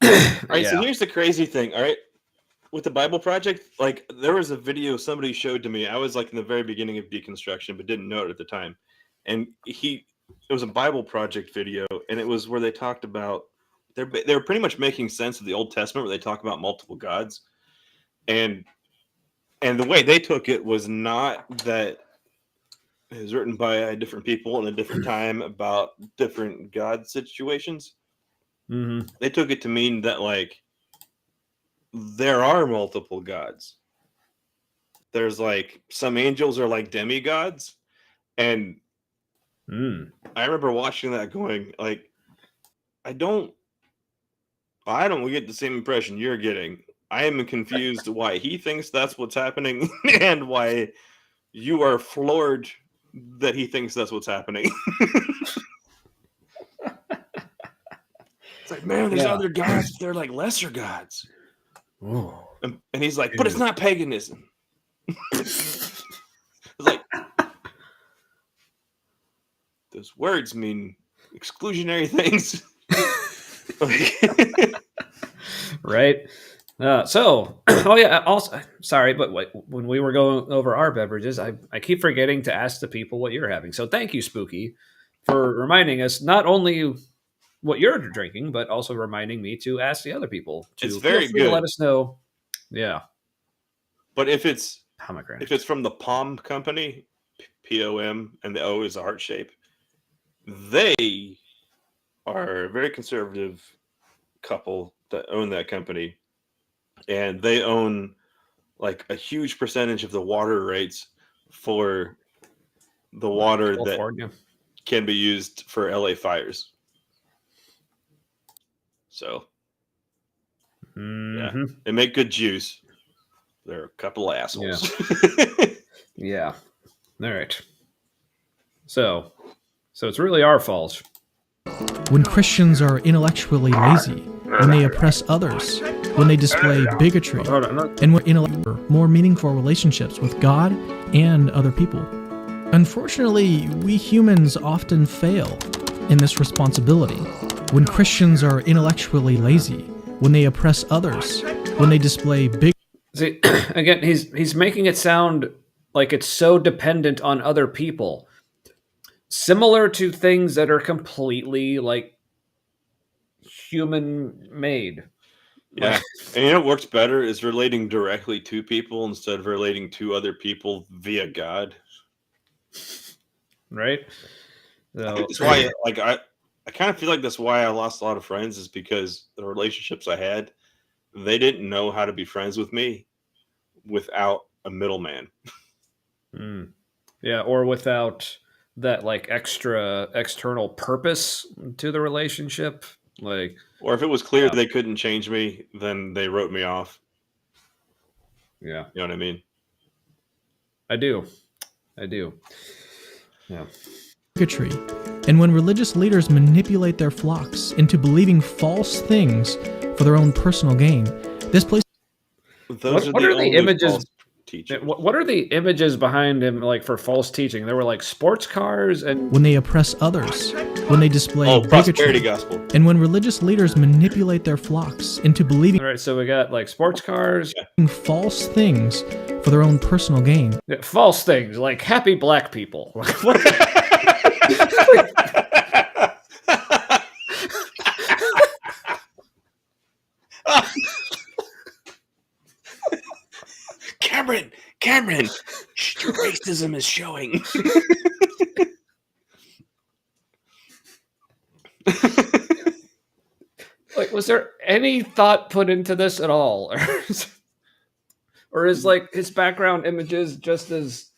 All right, so here's the crazy thing. All right, with the Bible Project, like there was a video somebody showed to me. I was like in the very beginning of deconstruction, but didn't know it at the time. And it was a Bible Project video, and it was where they talked about they were pretty much making sense of the Old Testament, where they talk about multiple gods, and the way they took it was not that it was written by different people in a different time about different God situations. Mm-hmm. They took it to mean that like there are multiple gods. There's like some angels are like demigods, and I remember watching that going like, I don't get the same impression you're getting. I am confused why he thinks that's what's happening and why you are floored that he thinks that's what's happening. It's like, man, there's other gods. They're like lesser gods. And he's like, but it's not paganism. It's like, those words mean exclusionary things. Right? Also, sorry, but when we were going over our beverages, I keep forgetting to ask the people what you're having. So thank you, Spooky, for reminding us not only what you're drinking, but also reminding me to ask the other people. It's very good. To let us know. Yeah. But if it's pomegranate, if it's from the POM company, POM, and the O is a heart shape, they are a very conservative couple that own that company, and they own like a huge percentage of the water rights for the water that California. can be used for LA fires. So yeah, they make good juice. They're a couple of assholes. Yeah. All right. So it's really our fault. When Christians are intellectually lazy, when they oppress others, when they display bigotry, and when more meaningful relationships with God and other people. Unfortunately, we humans often fail in this responsibility. When Christians are intellectually lazy, when they oppress others, when they display See, again, he's making it sound like it's so dependent on other people. Similar to things that are completely like human made. Yeah. And you know what works better is relating directly to people instead of relating to other people via God. Right? I think that's why I kind of feel like that's why I lost a lot of friends, is because the relationships I had, they didn't know how to be friends with me without a middleman. Yeah, or without that like extra external purpose to the relationship. Like, or if it was clear they couldn't change me, then they wrote me off. Yeah. You know what I mean? I do. Yeah. bigotry, and when religious leaders manipulate their flocks into believing false things for their own personal gain. This place. What are the images? What are the images behind him, like for false teaching? There were like sports cars, and when they oppress others, when they display prosperity bigotry, gospel, and when religious leaders manipulate their flocks into believing. All right, so we got like sports cars, false things for their own personal gain. Yeah, false things like happy black people. Cameron, your racism is showing. Like, was there any thought put into this at all? Or is like his background images just as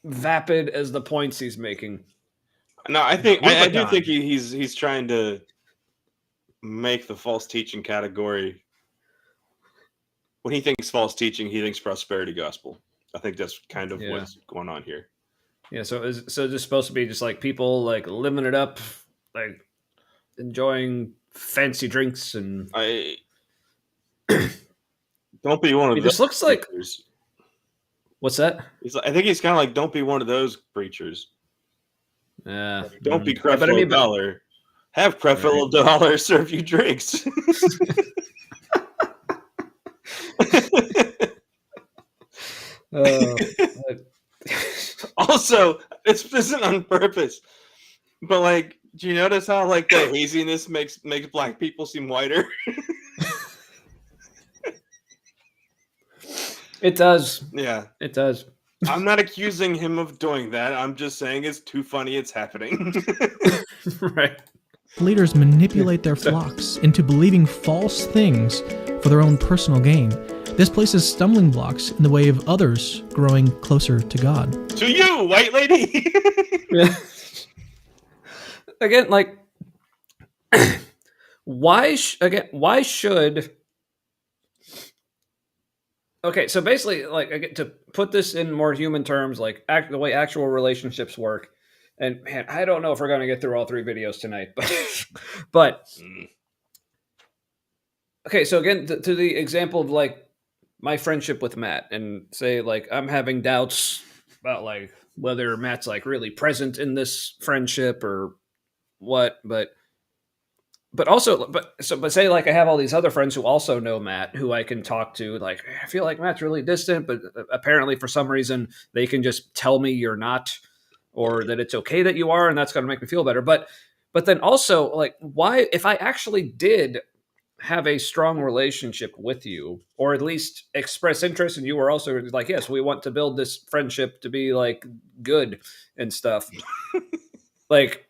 vapid as the points he's making? No, I think I do think he's trying to make the false teaching category. When he thinks false teaching, he thinks prosperity gospel. I think that's kind of what's going on here. Yeah, so it's supposed to be just like people like living it up, like enjoying fancy drinks, and don't be one of those. This looks like preachers. What's that? I think he's kind of like, don't be one of those preachers. Don't be Creflo Dollar. Have Creflo Dollar serve you drinks. Also, this isn't on purpose, but like, do you notice how like the haziness makes black people seem whiter? It does. Yeah, it does. I'm not accusing him of doing that. I'm just saying it's too funny it's happening. Right. Leaders manipulate their flocks into believing false things for their own personal gain. This places stumbling blocks in the way of others growing closer to God. To you, white lady! Yeah. Again, like, why should... Okay, so basically, like, to put this in more human terms, like the way actual relationships work, and man, I don't know if we're going to get through all 3 videos tonight, but okay, so again, to the example of like my friendship with Matt, and say like I'm having doubts about like whether Matt's like really present in this friendship or what, but say like I have all these other friends who also know Matt, who I can talk to. Like, I feel like Matt's really distant, but apparently for some reason they can just tell me you're not, or that it's okay that you are, and that's going to make me feel better. But then also, like, why, if I actually did have a strong relationship with you, or at least express interest, and you were also like, yes, we want to build this friendship to be like good and stuff, like,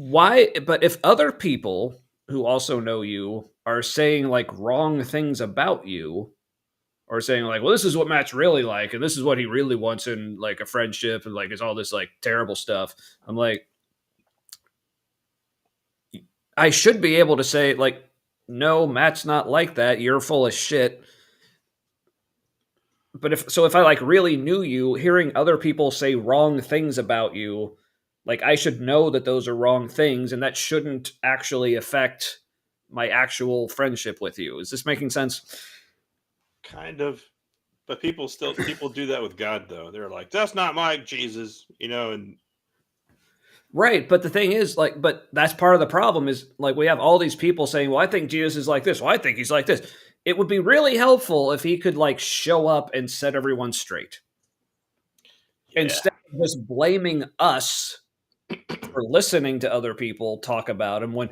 Why? But if other people who also know you are saying like wrong things about you, or saying like, well, this is what Matt's really like, and this is what he really wants in like a friendship, and like it's all this like terrible stuff. I'm like, I should be able to say like, no, Matt's not like that. You're full of shit. But if I like really knew you, hearing other people say wrong things about you, like I should know that those are wrong things, and that shouldn't actually affect my actual friendship with you. Is this making sense? Kind of. But people do that with God though. They're like, that's not my Jesus, and Right, but the thing is, like, but that's part of the problem is, like, we have all these people saying, well, I think Jesus is like this. Well, I think he's like this. It would be really helpful if he could, like, show up and set everyone straight. yeah. Instead of just blaming us for listening to other people talk about him when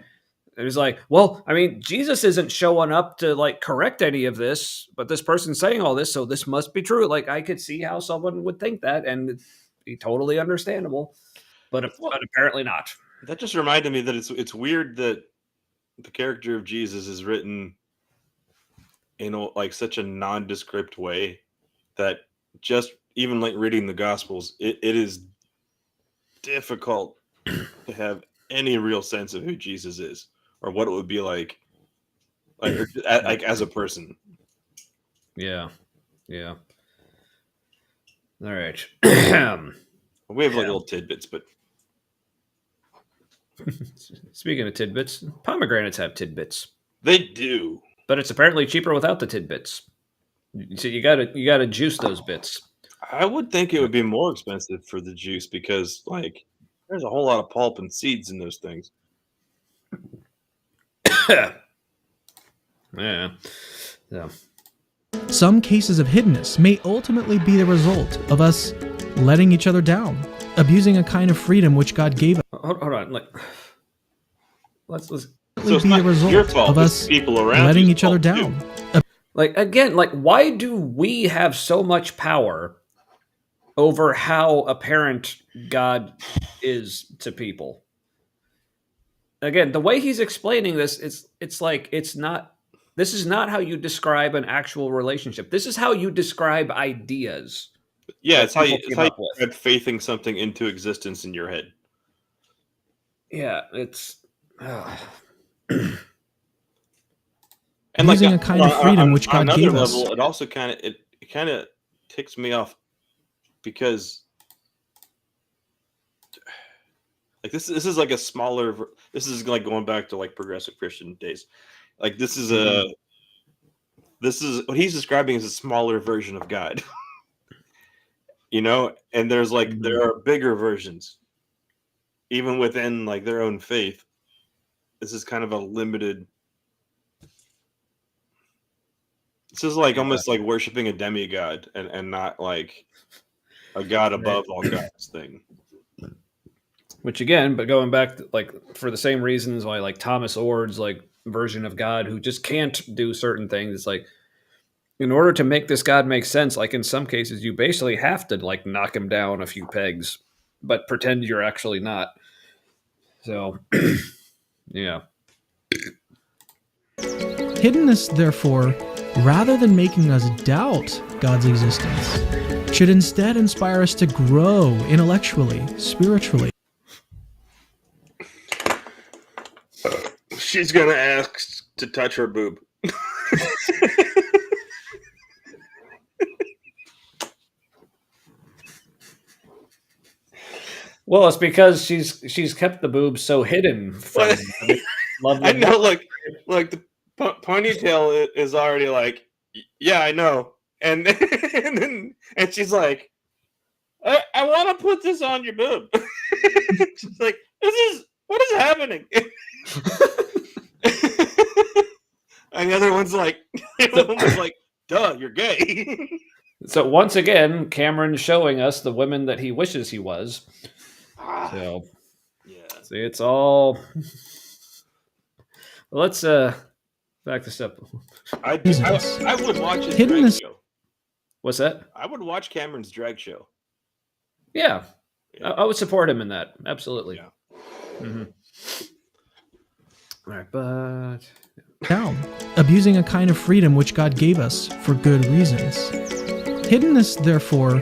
it was like, well, I mean, Jesus isn't showing up to, like, correct any of this, but this person's saying all this, so this must be true. Like, I could see how someone would think that, and it'd be totally understandable. But apparently not. That just reminded me that it's weird that the character of Jesus is written in like such a nondescript way that just even like reading the Gospels, it is difficult to have any real sense of who Jesus is or what it would be like as a person. Yeah. All right. We have like little tidbits, but speaking of tidbits, pomegranates have tidbits. They do, but it's apparently cheaper without the tidbits. So you gotta juice those bits. I would think it would be more expensive for the juice because like there's a whole lot of pulp and seeds in those things. Yeah. Some cases of hiddenness may ultimately be the result of us letting each other down, abusing a kind of freedom which God gave us. Hold on, let's So it's be not the result your fault, of it's us people around letting you's each other fault, down. like again, like why do we have so much power over how apparent God is to people? Again, the way he's explaining this, it's like it's not. This is not how you describe an actual relationship. This is how you describe ideas. Yeah, it's how you describe faithing something into existence in your head. Yeah, it's and using like a kind of freedom which God gave us. Level, it also kind of ticks me off because like this is like a smaller. This is like going back to like progressive Christian days. Like this is what he's describing as a smaller version of God. And there's like there are bigger versions even within like their own faith. This is kind of a limited. This is like almost like worshiping a demigod and not like a god above all gods thing. Which again, but going back to, like for the same reasons why like Thomas Ord's like version of God who just can't do certain things. It's like in order to make this God make sense, like in some cases you basically have to like knock him down a few pegs, but pretend you're actually not. So yeah. Hiddenness, therefore, rather than making us doubt God's existence, should instead inspire us to grow intellectually, spiritually. She's gonna ask to touch her boob. Well, it's because she's kept the boobs so hidden from I know, like the ponytail is already like, yeah, I know, and and she's like, I want to put this on your boob. She's like, what is happening? And the other one's like, duh, you're gay. So once again, Cameron's showing us the women that he wishes he was. So yeah, see, it's all. Let's back this up. I would watch his drag show. What's that? I would watch Cameron's drag show. Yeah. I would support him in that. Absolutely. Yeah. Mm-hmm. All right, but down, abusing a kind of freedom which God gave us for good reasons. Hiddenness, therefore,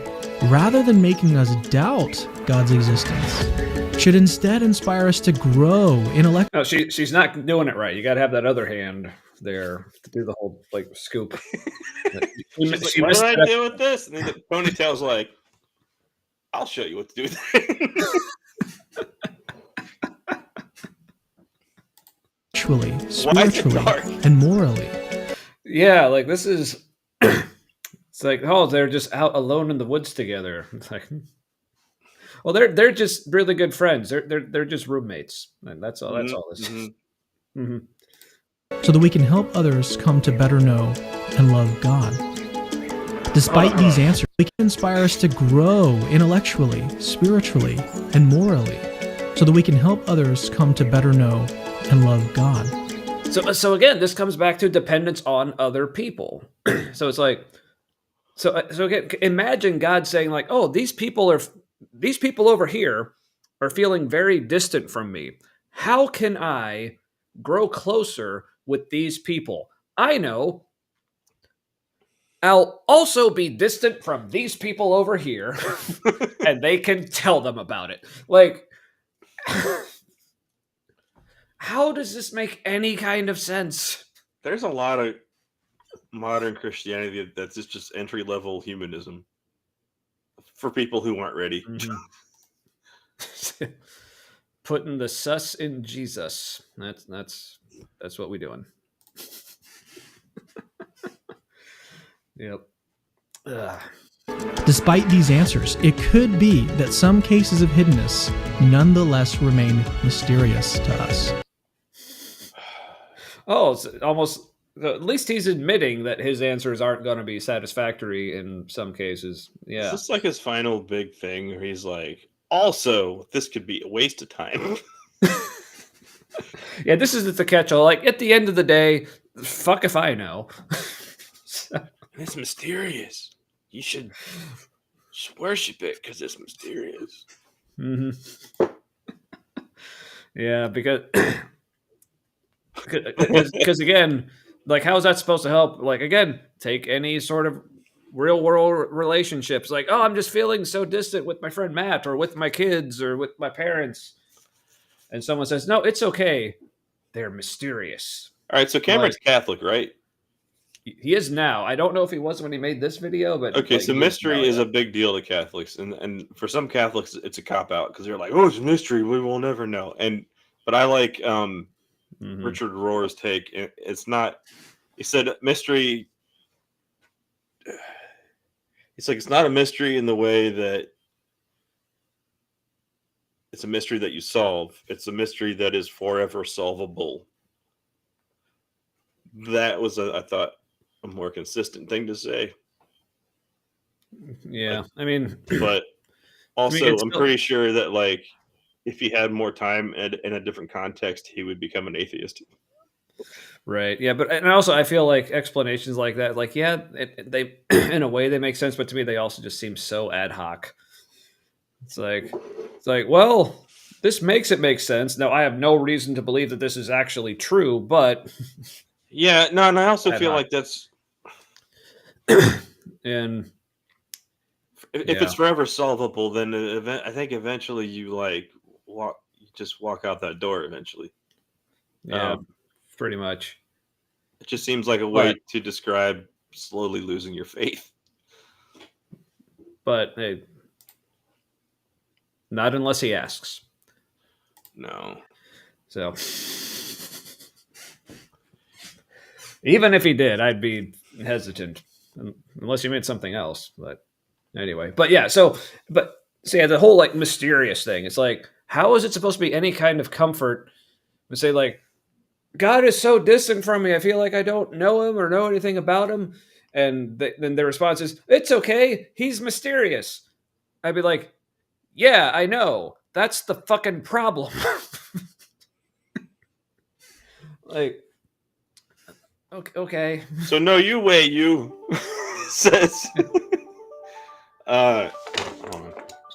rather than making us doubt God's existence, should instead inspire us to grow intellectually. no, she's not doing it right. You got to have that other hand there to do the whole like scoop. She's like, what do I do with this? And then the ponytail's like, I'll show you what to do with it. Spiritually, and morally. Yeah, like this is. It's like, oh, they're just out alone in the woods together. It's like, well, they're just really good friends. They're just roommates, and that's all. That's all this is. Mm-hmm. So that we can help others come to better know and love God. Despite these answers, we can inspire us to grow intellectually, spiritually, and morally, so that we can help others come to better know and love God. So again, this comes back to dependence on other people. So it's like, so again, imagine God saying like, "Oh, these people over here are feeling very distant from me. How can I grow closer with these people? I know. I'll also be distant from these people over here, and they can tell them about it." Like, how does this make any kind of sense? There's a lot of modern Christianity that's just entry-level humanism for people who aren't ready. Mm-hmm. Putting the sus in Jesus. That's what we're doing. Yep. Ugh. Despite these answers, it could be that some cases of hiddenness nonetheless remain mysterious to us. Oh, it's almost. At least he's admitting that his answers aren't going to be satisfactory in some cases. Yeah. Is this like his final big thing where he's like, also, this could be a waste of time? Yeah, this is the catch-all. Like, at the end of the day, fuck if I know. It's mysterious. You should worship it because it's mysterious. Mm-hmm. Yeah, because again, like, how is that supposed to help? Like, again, take any sort of real world relationships. Like, oh, I'm just feeling so distant with my friend Matt or with my kids or with my parents. And someone says, no, it's okay. They're mysterious. All right, so Cameron's Catholic, right? He is now. I don't know if he was when he made this video, but okay. So mystery is a big deal to Catholics, and for some Catholics, it's a cop out because they're like, "Oh, it's a mystery. We will never know." But I like Richard Rohr's take. It's not. He said mystery. It's like it's not a mystery in the way that it's a mystery that you solve. It's a mystery that is forever solvable. That was I thought. A more consistent thing to say. Yeah, I mean, but also I'm pretty sure that like if he had more time in a different context, he would become an atheist. Right. Yeah, but and also I feel like explanations like that, like they in a way they make sense, but to me they also just seem so ad hoc. It's like well, this makes it make sense. Now I have no reason to believe that this is actually true, but. Yeah, no, and I also feel like that's and if it's forever solvable, then I think eventually you just walk out that door eventually. Yeah, pretty much. It just seems like a way to describe slowly losing your faith. But hey, not unless he asks. No. So. Even if he did, I'd be hesitant, unless you meant something else. But anyway, so the whole like mysterious thing. It's like, how is it supposed to be any kind of comfort to say like, God is so distant from me. I feel like I don't know him or know anything about him. And then their response is, it's okay. He's mysterious. I'd be like, yeah, I know. That's the fucking problem. Like. Okay. So no, you says. Jeez,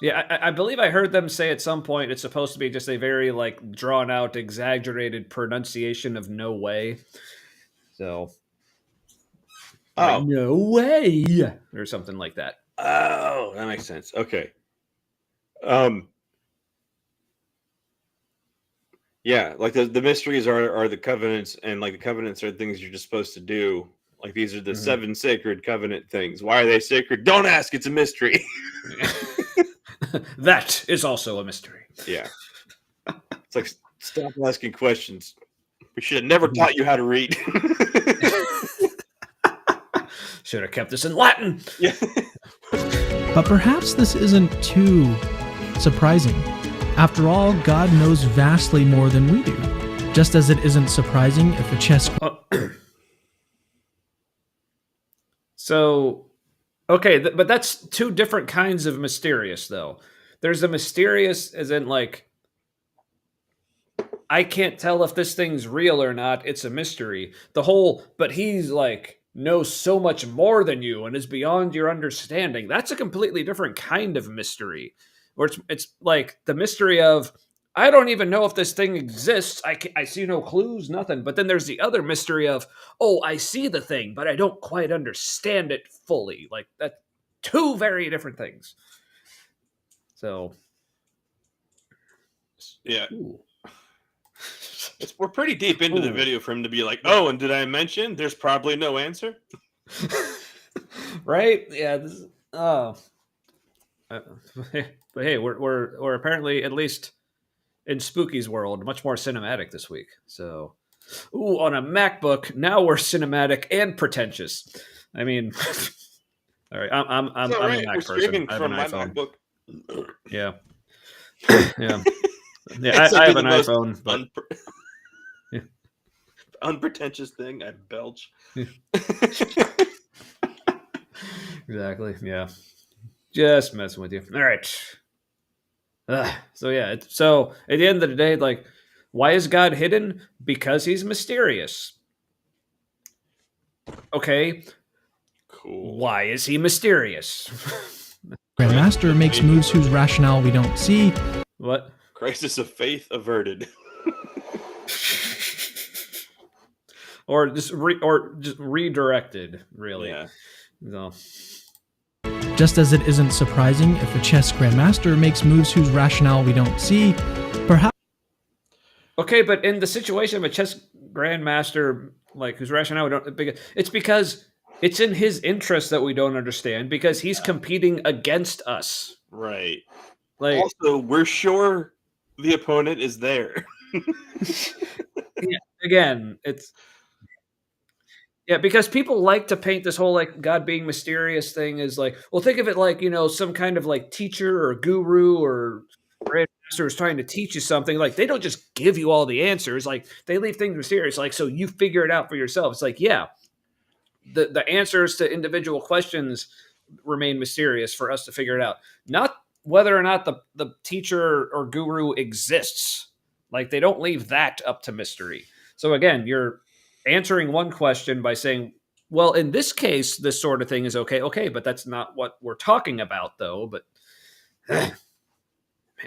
Yeah, I believe I heard them say at some point it's supposed to be just a very like drawn out, exaggerated pronunciation of "no way." So, like, Oh, no way, or something like that. oh, that makes sense. Okay. Um. Yeah, like the mysteries are the covenants, and like the covenants are things you're just supposed to do. Like these are the 7 sacred covenant things. Why are they sacred? Don't ask. It's a mystery. That is also a mystery. Yeah. It's like stop asking questions. We should have never taught you how to read. Should have kept this in Latin. Yeah. But perhaps this isn't too surprising. After all, God knows vastly more than we do. Just as it isn't surprising if a chess... So, okay, but that's two different kinds of mysterious, though. There's a mysterious, as in, like, I can't tell if this thing's real or not. It's a mystery. But he's, like, knows so much more than you and is beyond your understanding. That's a completely different kind of mystery. Where it's like the mystery of, I don't even know if this thing exists. I see no clues, nothing. But then there's the other mystery of, oh, I see the thing, but I don't quite understand it fully. Like, that's two very different things. So, Yeah. We're pretty deep into the video for him to be like, oh, and did I mention there's probably no answer? Right? Yeah. But hey, we're apparently, at least in Spooky's world, much more cinematic this week. So, on a MacBook, now we're cinematic and pretentious. I mean, all right, I'm a Mac person. I have an iPhone. MacBook. Yeah, yeah, yeah. I have an iPhone, but unpretentious thing. I belch. Exactly. Yeah, just messing with you. All right. So yeah, so at the end of the day, like, why is God hidden? Because he's mysterious. Okay. Cool. Why is he mysterious? Grandmaster makes moves whose rationale we don't see. What? Crisis of faith averted. or just redirected, really. Yeah. No. Just as it isn't surprising if a chess grandmaster makes moves whose rationale we don't see, perhaps... Okay, but in the situation of a chess grandmaster, like, whose rationale we don't... It's because it's in his interest that we don't understand, because he's competing against us. Right. Like, also, we're sure the opponent is there. yeah, again, it's... Yeah, because people like to paint this whole, like, God being mysterious thing as, like, well, think of it like, some kind of, like, teacher or guru or grandmaster is trying to teach you something. Like, they don't just give you all the answers. Like, they leave things mysterious. Like, so you figure it out for yourself. It's like, yeah, the answers to individual questions remain mysterious for us to figure it out. Not whether or not the teacher or guru exists. Like, they don't leave that up to mystery. So, again, you're answering one question by saying, well, in this case, this sort of thing is okay, but that's not what we're talking about, though. But man,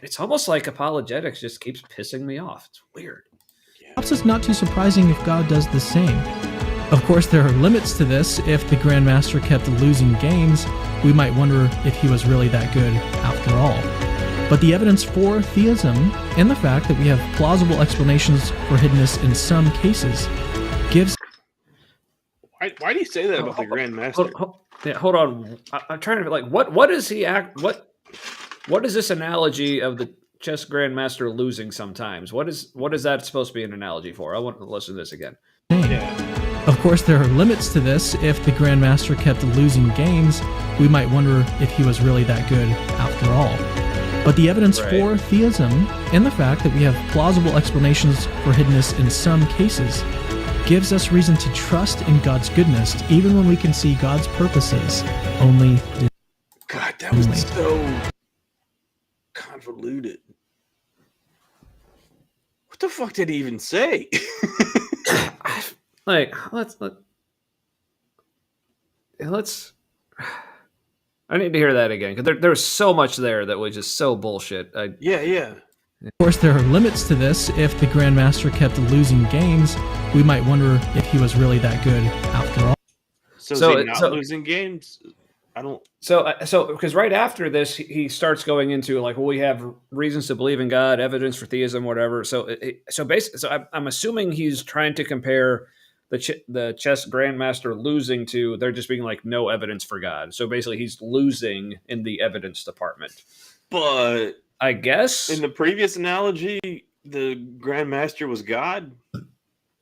it's almost like apologetics just keeps pissing me off. It's weird. Perhaps it's not too surprising if God does the same. Of course, there are limits to this. If the Grandmaster kept losing games, we might wonder if he was really that good after all. But the evidence for theism, and the fact that we have plausible explanations for hiddenness in some cases, gives... Why do you say that about the Grandmaster? Hold on. I'm trying to, like, what is he act? What is this analogy of the chess Grandmaster losing sometimes? What is that supposed to be an analogy for? I want to listen to this again. Yeah. Of course, there are limits to this. If the Grandmaster kept losing games, we might wonder if he was really that good after all. But the evidence for theism, and the fact that we have plausible explanations for hiddenness in some cases, gives us reason to trust in God's goodness, even when we can see God's purposes only... God, that was so convoluted. What the fuck did he even say? Like, let's I need to hear that again because there's so much there that was just so bullshit. Yeah. Of course, there are limits to this. If the Grandmaster kept losing games, we might wonder if he was really that good after all. So is he not losing games? I don't. So because right after this, he starts going into like, well, we have reasons to believe in God, evidence for theism, whatever. So basically, I'm assuming he's trying to compare the chess grandmaster losing to there just being like no evidence for God. So basically, he's losing in the evidence department. But I guess in the previous analogy, the grandmaster was God.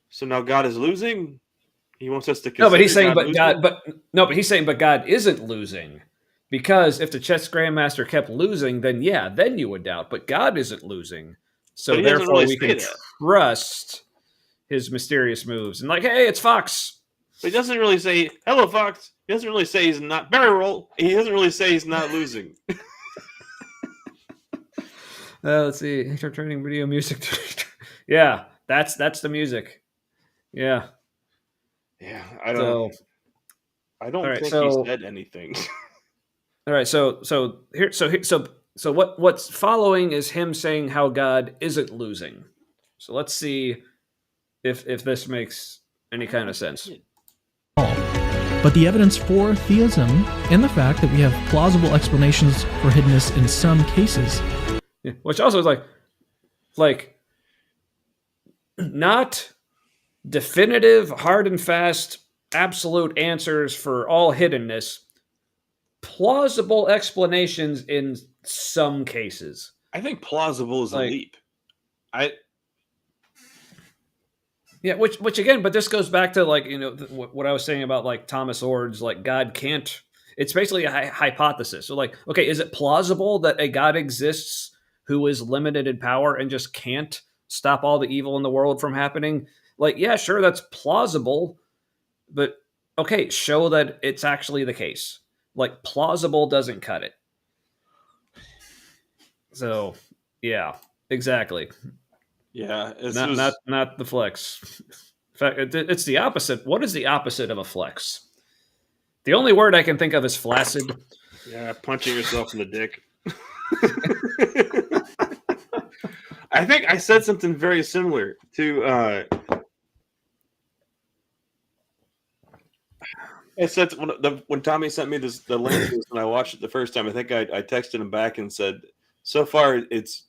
So now God is losing. He wants us to consider. No, but he's saying, God but he's saying, but God isn't losing, because if the chess grandmaster kept losing, then you would doubt. But God isn't losing, so therefore we can trust his mysterious moves. And like, hey, it's Fox. But he doesn't really say hello, Fox. He doesn't really say he's not barrel roll. He doesn't really say he's not losing. Let's see. Start turning video music. Yeah, that's the music. Yeah. Yeah, I don't think he said anything. All right, so what's following is him saying how God isn't losing. So let's see if this makes any kind of sense. But the evidence for theism and the fact that we have plausible explanations for hiddenness in some cases. Yeah, which also is like not definitive, hard and fast, absolute answers for all hiddenness. Plausible explanations in some cases. I think plausible is a leap. Which again, but this goes back to like, you know, what I was saying about like Thomas Ord's like God can't. It's basically a hypothesis. So like, okay, is it plausible that a God exists who is limited in power and just can't stop all the evil in the world from happening? Like, yeah, sure, that's plausible, but okay, show that it's actually the case. Like, plausible doesn't cut it. So, yeah, exactly. Yeah, not the flex. In fact, it's the opposite. What is the opposite of a flex? The only word I can think of is flaccid. Yeah, punching yourself in the dick. I think I said something very similar to. I said when Tommy sent me the link when I watched it the first time. I think I texted him back and said, "So far, it's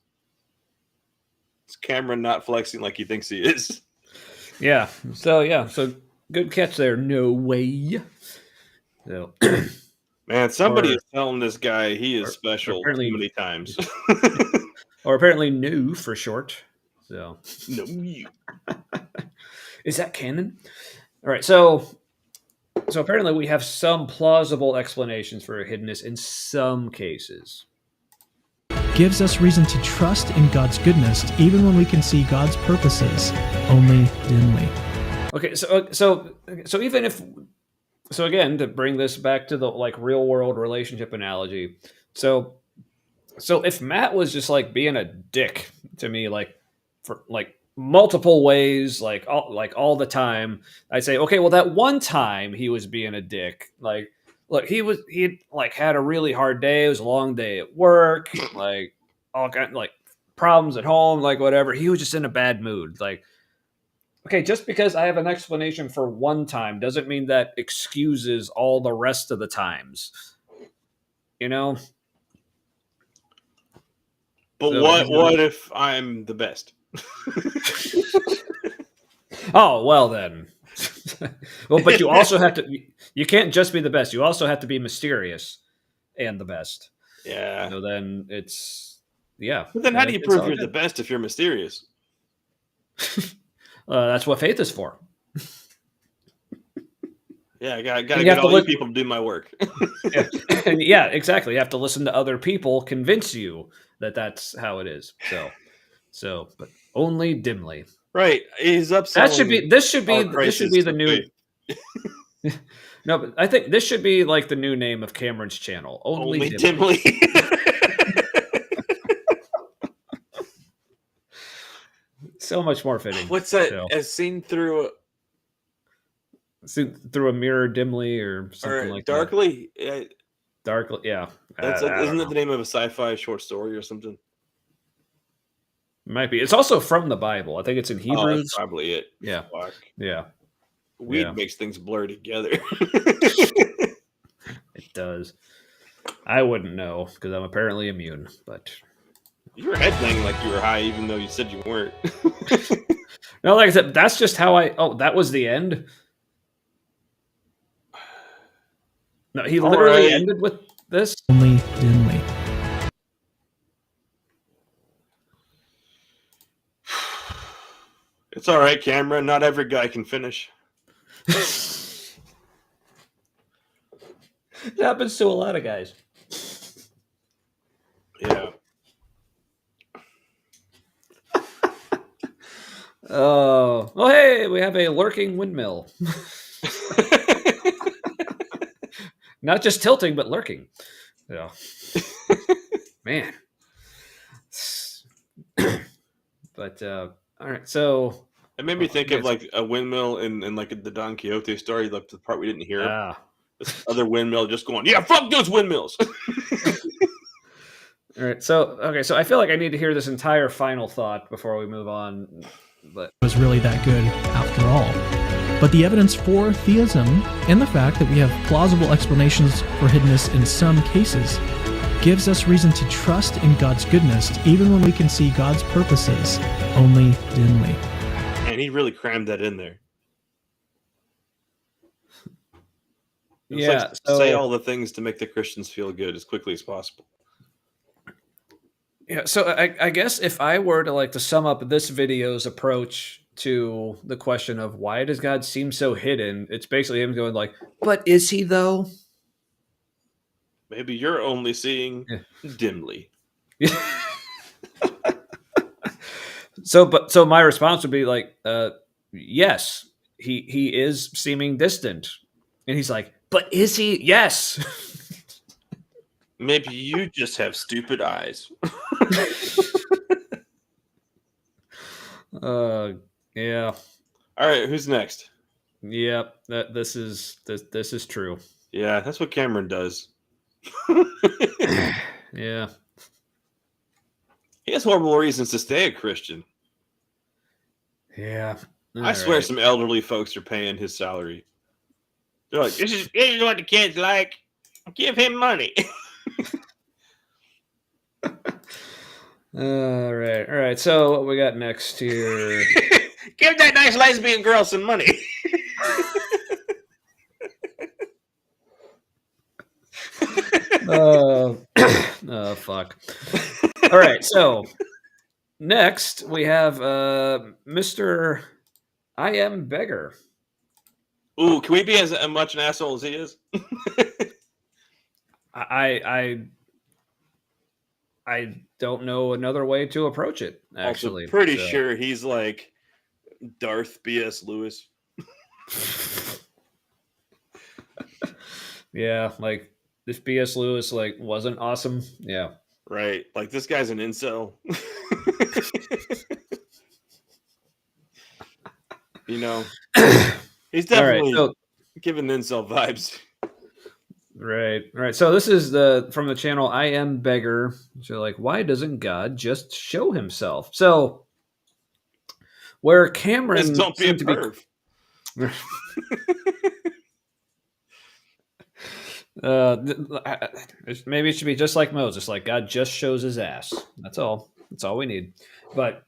Cameron not flexing like he thinks he is." Yeah. So good catch there. No way. So, man, somebody is telling this guy he is special too many times. Or apparently new for short. So no, you. Is that canon? All right. So apparently we have some plausible explanations for hiddenness in some cases. Gives us reason to trust in God's goodness, even when we can see God's purposes only dimly. Okay, so even if again, to bring this back to the like real world relationship analogy, so if Matt was just like being a dick to me, like for like multiple ways, like all the time, I'd say, okay, well that one time he was being a dick, like. Look, he had a really hard day. It was a long day at work, like all kind like problems at home, like whatever. He was just in a bad mood. Like, okay, just because I have an explanation for one time doesn't mean that excuses all the rest of the times. You know? But what if I'm the best? Oh, well then. Well, but you also have to. You can't just be the best. You also have to be mysterious and the best. Yeah. So then it's But then how do you prove you're the best if you're mysterious? That's what faith is for. Yeah, I gotta get all you people to do my work. And yeah, exactly. You have to listen to other people convince you that that's how it is. So, but only dimly. Right. He's upset. This should be the new. No, but I think this should be like the new name of Cameron's channel. Only dimly. So much more fitting. What's that? As seen through a mirror dimly or something like darkly? that. Dark, yeah. Isn't that the name of a sci-fi short story or something? Might be. It's also from the Bible. I think it's in Hebrews. Oh, that's probably it. Yeah. Fuck. Yeah. Weed makes things blur together. It does. I wouldn't know because I'm apparently immune, but you were headbanging like you were high, even though you said you weren't. no, like I said, that's just how I. Oh, that was the end. No, he literally ended with this. Only dimly. It's all right, Cameron. Not every guy can finish. It happens to a lot of guys. Yeah. Oh, well, hey, we have a lurking windmill. Not just tilting, but lurking. Yeah. Man. But, all right, so... It made me think of, like, a windmill in like, the Don Quixote story, like, the part we didn't hear. This other windmill just going, yeah, fuck those windmills! All right, so I feel like I need to hear this entire final thought before we move on. But it was really that good after all. But the evidence for theism and the fact that we have plausible explanations for hiddenness in some cases gives us reason to trust in God's goodness even when we can see God's purposes only dimly. And he really crammed that in there. It's say all the things to make the Christians feel good as quickly as possible. Yeah, so I guess if I were to sum up this video's approach to the question of why does God seem so hidden, it's basically him going like, but is he though? Maybe you're only seeing dimly. So my response would be like, yes, he is seeming distant. And he's like, but is he? Yes. Maybe you just have stupid eyes. Yeah. All right, who's next? Yep, this is true. Yeah, that's what Cameron does. Yeah. He has horrible reasons to stay a Christian. Yeah. I swear some elderly folks are paying his salary. They're like, this is what the kids like. Give him money. All right. So what we got next here? Give that nice lesbian girl some money. Oh, fuck. All right. So next we have Mr. I Am Beggar. Ooh, can we be as much an asshole as he is? I don't know another way to approach it, actually. Also pretty sure he's like Darth B.S. Lewis. Yeah, like if B.S. Lewis wasn't awesome. Yeah. Right. Like this guy's an incel. You know. He's definitely giving incel vibes. Right. So this is from the channel I Am Beggar. So why doesn't God just show himself? So where Cameron just don't be a perv. Maybe it should be just like Moses, like God just shows his ass. That's all we need. But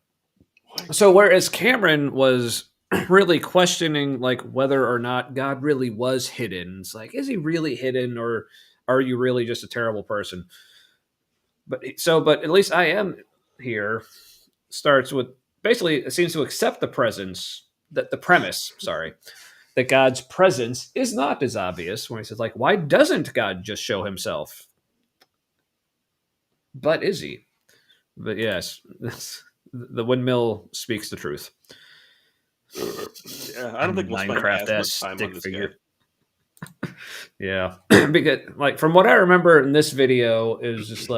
so whereas Cameron was really questioning whether or not God really was hidden. It's like, is he really hidden, or are you really just a terrible person? But at least I Am here starts with basically it seems to accept the premise that God's presence is not as obvious when he says why doesn't God just show himself? But is he? But yes, the windmill speaks the truth. Yeah, I don't think we'll spend as much time on this figure. Yeah, because from what I remember in this video is just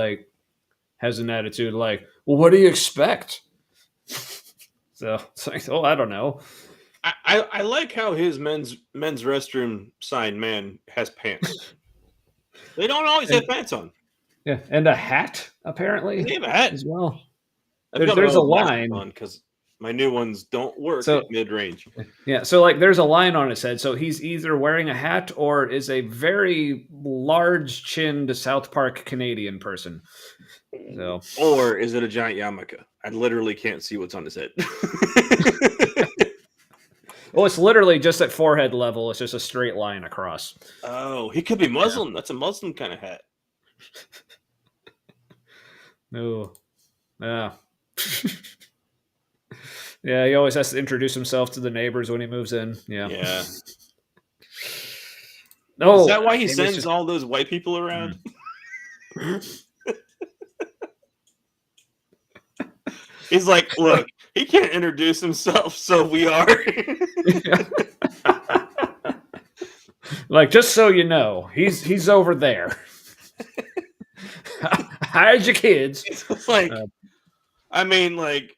has an attitude well, what do you expect? So it's I don't know. I like how his men's restroom sign man has pants. They don't always have pants on. Yeah, and a hat apparently They have a hat as well. I've got There's my a old glasses line on because my new ones don't work So- at mid range. Yeah, so like there's a line on his head. So he's either wearing a hat or is a very large-chinned South Park Canadian person. So Or is it a giant yarmulke? I literally can't see what's on his head. well, it's literally just at forehead level. It's just a straight line across. Oh, he could be Muslim. That's a Muslim kind of hat. No. Yeah. Yeah, he always has to introduce himself to the neighbors when he moves in. Yeah. Yeah. No. Is that why he maybe it's sends just- all those white people around? He's like, look, he can't introduce himself, so we are. Like, just so you know, he's over there. Hide your kids. It's like, I mean, like,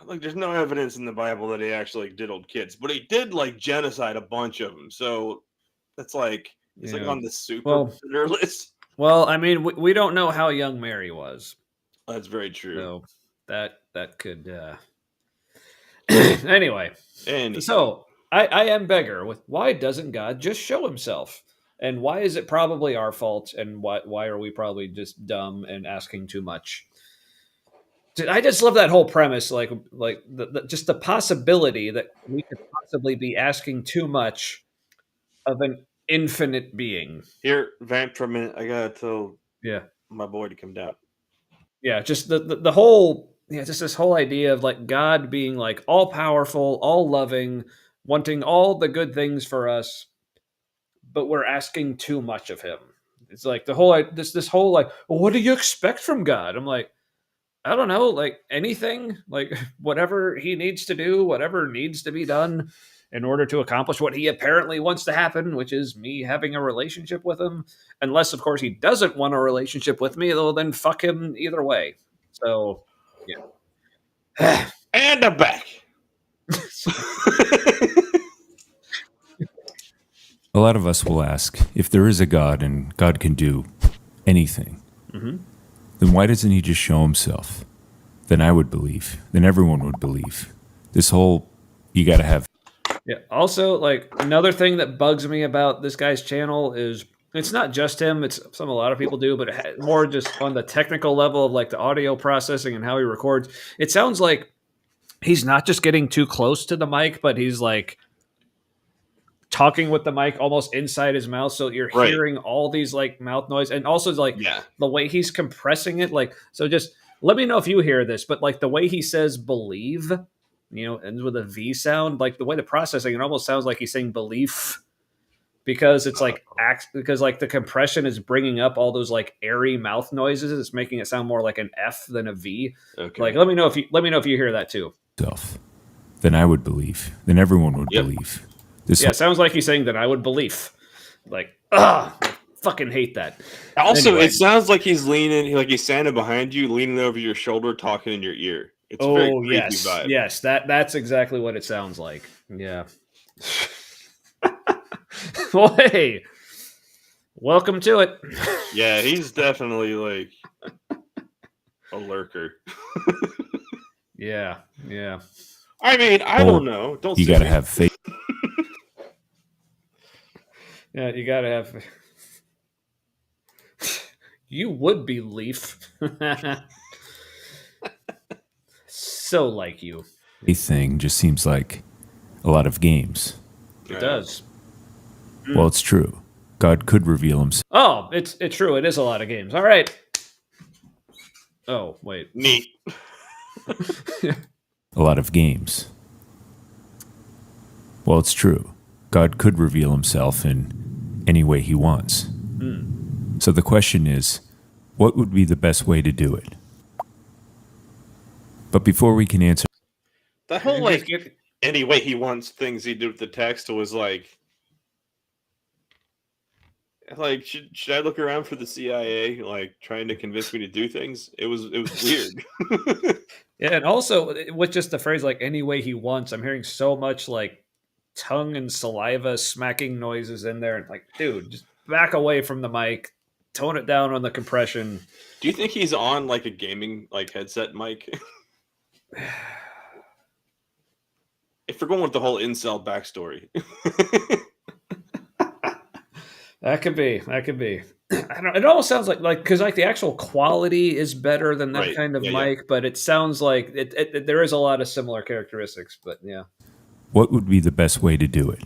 there's no evidence in the Bible that he actually diddled kids, but he did like genocide a bunch of them. So that's like he's like Yeah. on the super Well- predator list. Well, I mean, we don't know how young Mary was, That's very true. so that could. Anyway, And so I am beggar with why doesn't God just show Himself, and why is it probably our fault, and why are we probably just dumb and asking too much? I just love that whole premise, like just the possibility that we could possibly be asking too much of an infinite being. here, vamp for a minute. I gotta tell Yeah. my boy to come down. Yeah, just the whole just this whole idea of like God being like all powerful, all loving, wanting all the good things for us, but we're asking too much of Him. It's like the whole this whole like, well, what do you expect from God? I'm like, I don't know, like anything, like whatever He needs to do, whatever needs to be done in order to accomplish what He apparently wants to happen, which is me having a relationship with Him. Unless, of course, He doesn't want a relationship with me, though, then fuck Him either way. So, yeah. And I'm back. A lot of us will ask, if there is a God and God can do anything, then why doesn't He just show Himself? Then I would believe. Then everyone would believe. This whole, you got to have. Yeah. Also, like another thing that bugs me about this guy's channel is it's not just him. It's something a lot of people do, but more just on the technical level of like the audio processing and how he records. It sounds like he's not just getting too close to the mic, but he's like talking with the mic almost inside his mouth, so you're Right. hearing all these like mouth noise, and also like Yeah. the way he's compressing it. Like, so just let me know if you hear this, but like the way he says "believe," ends with a V sound. Like the way the processing, it almost sounds like he's saying "belief," because it's like because like the compression is bringing up all those like airy mouth noises. It's making it sound more like an F than a V. Okay. Like, let me know if you hear that too. Self, then I would believe. Then everyone would Yep. believe. This Yeah, it sounds like he's saying that I would believe. Like, I fucking hate that. Also, Anyway. it sounds like he's leaning, like he's standing behind you, leaning over your shoulder, talking in your ear. It's a very creepy yes, vibe. yes, that's exactly what it sounds like. Yeah. Well, hey, welcome to it. Yeah, he's definitely like a lurker. Yeah, yeah. I mean, I Oh, don't know. Don't you sue got to me. have faith. Yeah, you gotta have. You would be Leaf. So like you. Thing just seems like a lot of games. It does. Well, it's true. God could reveal Himself. Oh, it's true. It is a lot of games. All right. Oh, wait. Neat. A lot of games. Well, it's true. God could reveal Himself in any way He wants. So the question is, what would be the best way to do it? But before we can answer, That whole like any way he wants things he did with the text was like should I look around for the CIA like trying to convince me to do things? It was weird. Yeah, and also with just the phrase like any way he wants, I'm hearing so much like tongue and saliva smacking noises in there. And like, dude, just back away from the mic. tone it down on the compression. Do you think he's on like a gaming like headset mic? If we're going with the whole incel backstory. That could be. I don't. It almost sounds like because like the actual quality is better than that Right. kind of Yeah, mic, but it sounds like there is a lot of similar characteristics. But yeah, What would be the best way to do it?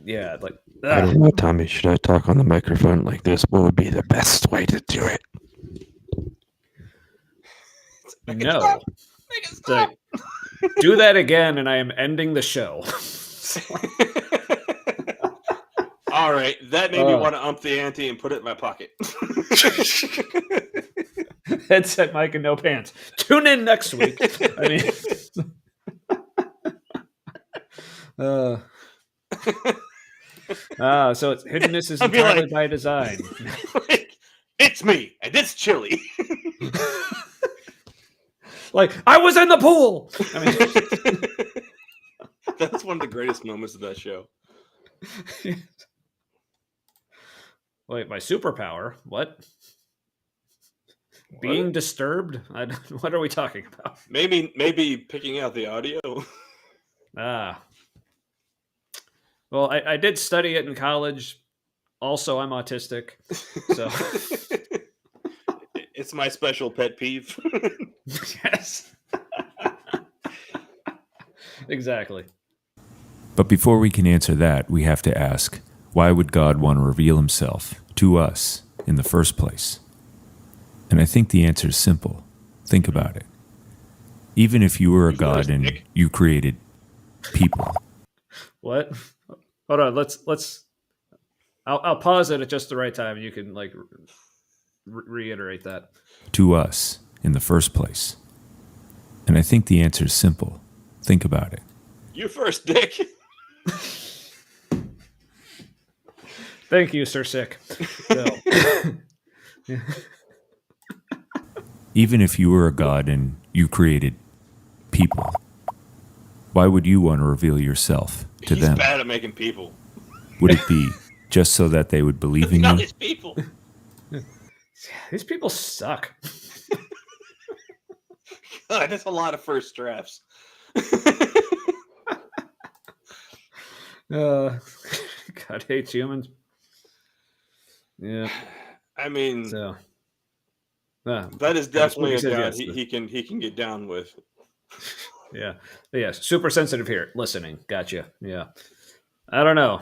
yeah, like I don't know, Tommy. Should I talk on the microphone like this? What would be the best way to do it? no. It's like, do that again, and I am ending the show. All right, that made me want to ump the ante and put it in my pocket. Headset mic and no pants. Tune in next week. I mean, so it's hiddenness is entirely by design. Like, it's me, and it's chilly. Like, I was in the pool. I mean, that's one of the greatest moments of that show. Wait, my superpower? What? Being disturbed? What are we talking about? Maybe picking out the audio. Well, I did study it in college. Also, I'm autistic. So it's my special pet peeve. Yes. Exactly. But before we can answer that, we have to ask, why would God want to reveal himself to us in the first place? And I think the answer is simple. Think about it. Even if you were a God and you created people. What? Hold on. Let's. I'll pause it at just the right time. You can like reiterate that. To us in the first place. And I think the answer is simple. Think about it. You first, Dick. Thank you, Sir Sick. So. Even if you were a God and you created people, why would you want to reveal yourself to them? He's bad at making people. Would it be just so that they would believe in Not you? his people. These people suck. God, that's a lot of first drafts. God hates humans. Yeah. I mean, So that is definitely a God yes. he can get down with. Yeah. Super sensitive here. Listening. Gotcha. Yeah. I don't know.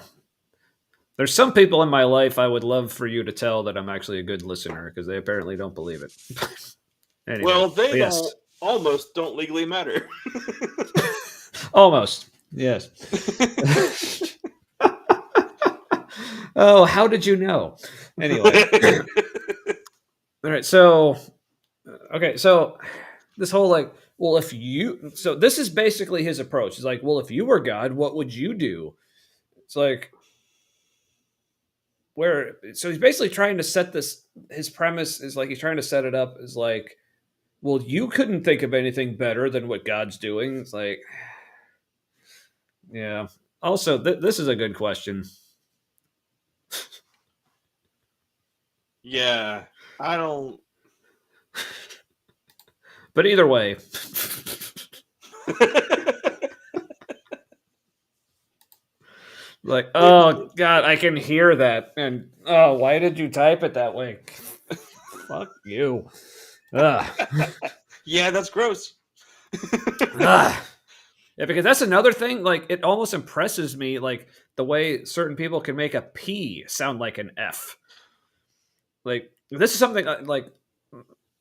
There's some people in my life I would love for you to tell that I'm actually a good listener because they apparently don't believe it. Anyway, Well, they yes. almost don't legally matter. Almost. Yes. Oh, how did you know? Anyway. All right. So, okay. So this whole like, well, if you, so this is basically his approach. He's like, well, if you were God, what would you do? It's like, so he's basically trying to set this, his premise is like, he's trying to set it up as like, well, you couldn't think of anything better than what God's doing. It's like, yeah. Also, this is a good question. Yeah, I don't. But either way. Like, oh, God, I can hear that. And, oh, why did you type it that way? Fuck you. Ugh. Yeah, that's gross. Ugh. Yeah, because that's another thing. Like, it almost impresses me, like, the way certain people can make a P sound like an F. Like, this is something, like,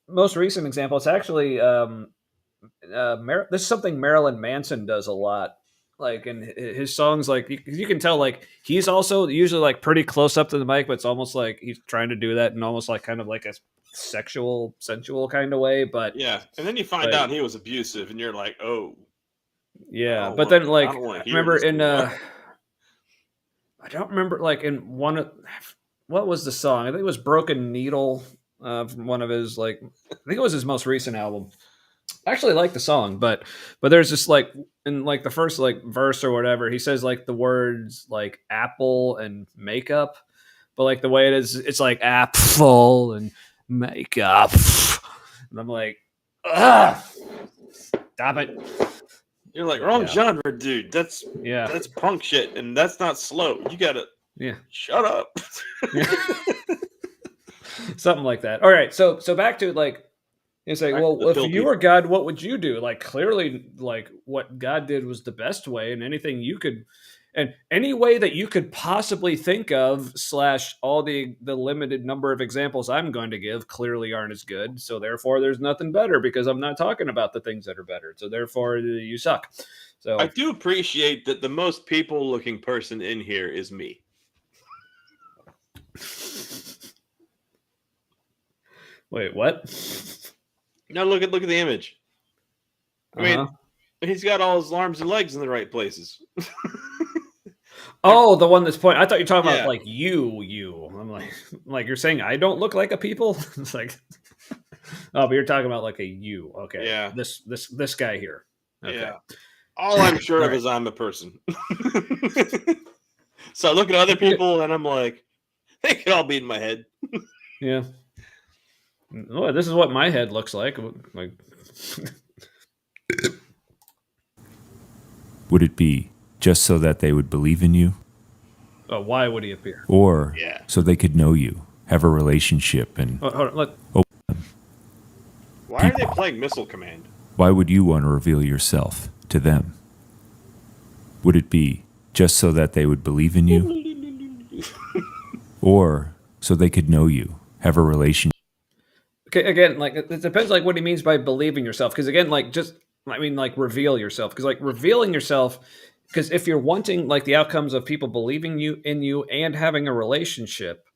most recent example, it's actually, this is something Marilyn Manson does a lot. Like in his songs, like you can tell, like he's also usually like pretty close up to the mic, but it's almost like he's trying to do that in almost like kind of like a sensual kind of way. But yeah, and then you find out he was abusive, and you're like, oh, yeah. But then like remember in I don't remember like in one of what was the song? I think it was Broken Needle from one of his like I think it was his most recent album. I actually like the song, but there's just like in like the first like verse or whatever, he says like the words like apple and makeup, but like the way it is, it's like apple and makeup, and I'm like, ugh, stop it. You're like, wrong genre, dude. That's punk shit, and that's not slow. You gotta shut up. Something like that. All right, so back to like, it's like, well, if you were God, what would you do? Like, clearly, like what God did was the best way, and anything you could, and any way that you could possibly think of, / all the limited number of examples I'm going to give clearly aren't as good. So therefore, there's nothing better because I'm not talking about the things that are better. So therefore, you suck. So I do appreciate that the most people-looking person in here is me. Wait, what? Now look at the image. I mean, he's got all his arms and legs in the right places. Oh, the one that's pointing. I thought you were talking about like you. I'm like you're saying I don't look like a people. It's like, oh, but you're talking about like a you. Okay. Yeah. This guy here. Okay. Yeah. All I'm sure of is I'm a person. So I look at other people and I'm like, they could all be in my head. Yeah. Oh, this is what my head looks like. Like, Would it be just so that they would believe in you? why would he appear? Or so they could know you, have a relationship, and Hold on, Why are they playing Missile Command? Why would you want to reveal yourself to them? Would it be just so that they would believe in you? Or so they could know you, have a relationship? Okay, again, like it depends, like what he means by believing yourself. Because again, like like reveal yourself. Because like revealing yourself, because if you're wanting like the outcomes of people believing in you and having a relationship,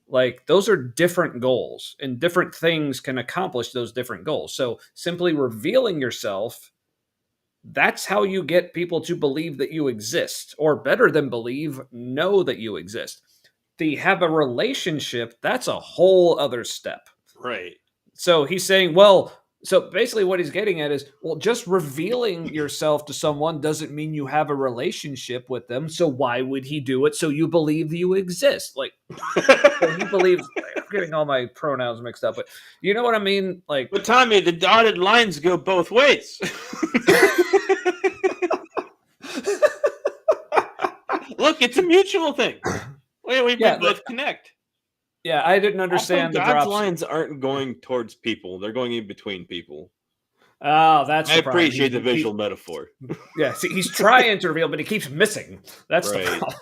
like those are different goals, and different things can accomplish those different goals. So simply revealing yourself, that's how you get people to believe that you exist, or better than believe, know that you exist. The have a relationship, that's a whole other step. Right. So he's saying, well, so basically what he's getting at is, well, just revealing yourself to someone doesn't mean you have a relationship with them. So why would he do it? So you believe you exist. Like, so he believes, I'm getting all my pronouns mixed up, but you know what I mean? Like, but Tommy, the dotted lines go both ways. Look, it's a mutual thing. We both connect. Yeah, I didn't understand also, the God's drops. lines aren't going towards people; they're going in between people. Oh, that's. I appreciate the visual metaphor. Yeah, see, he's trying to reveal, but he keeps missing. That's the problem.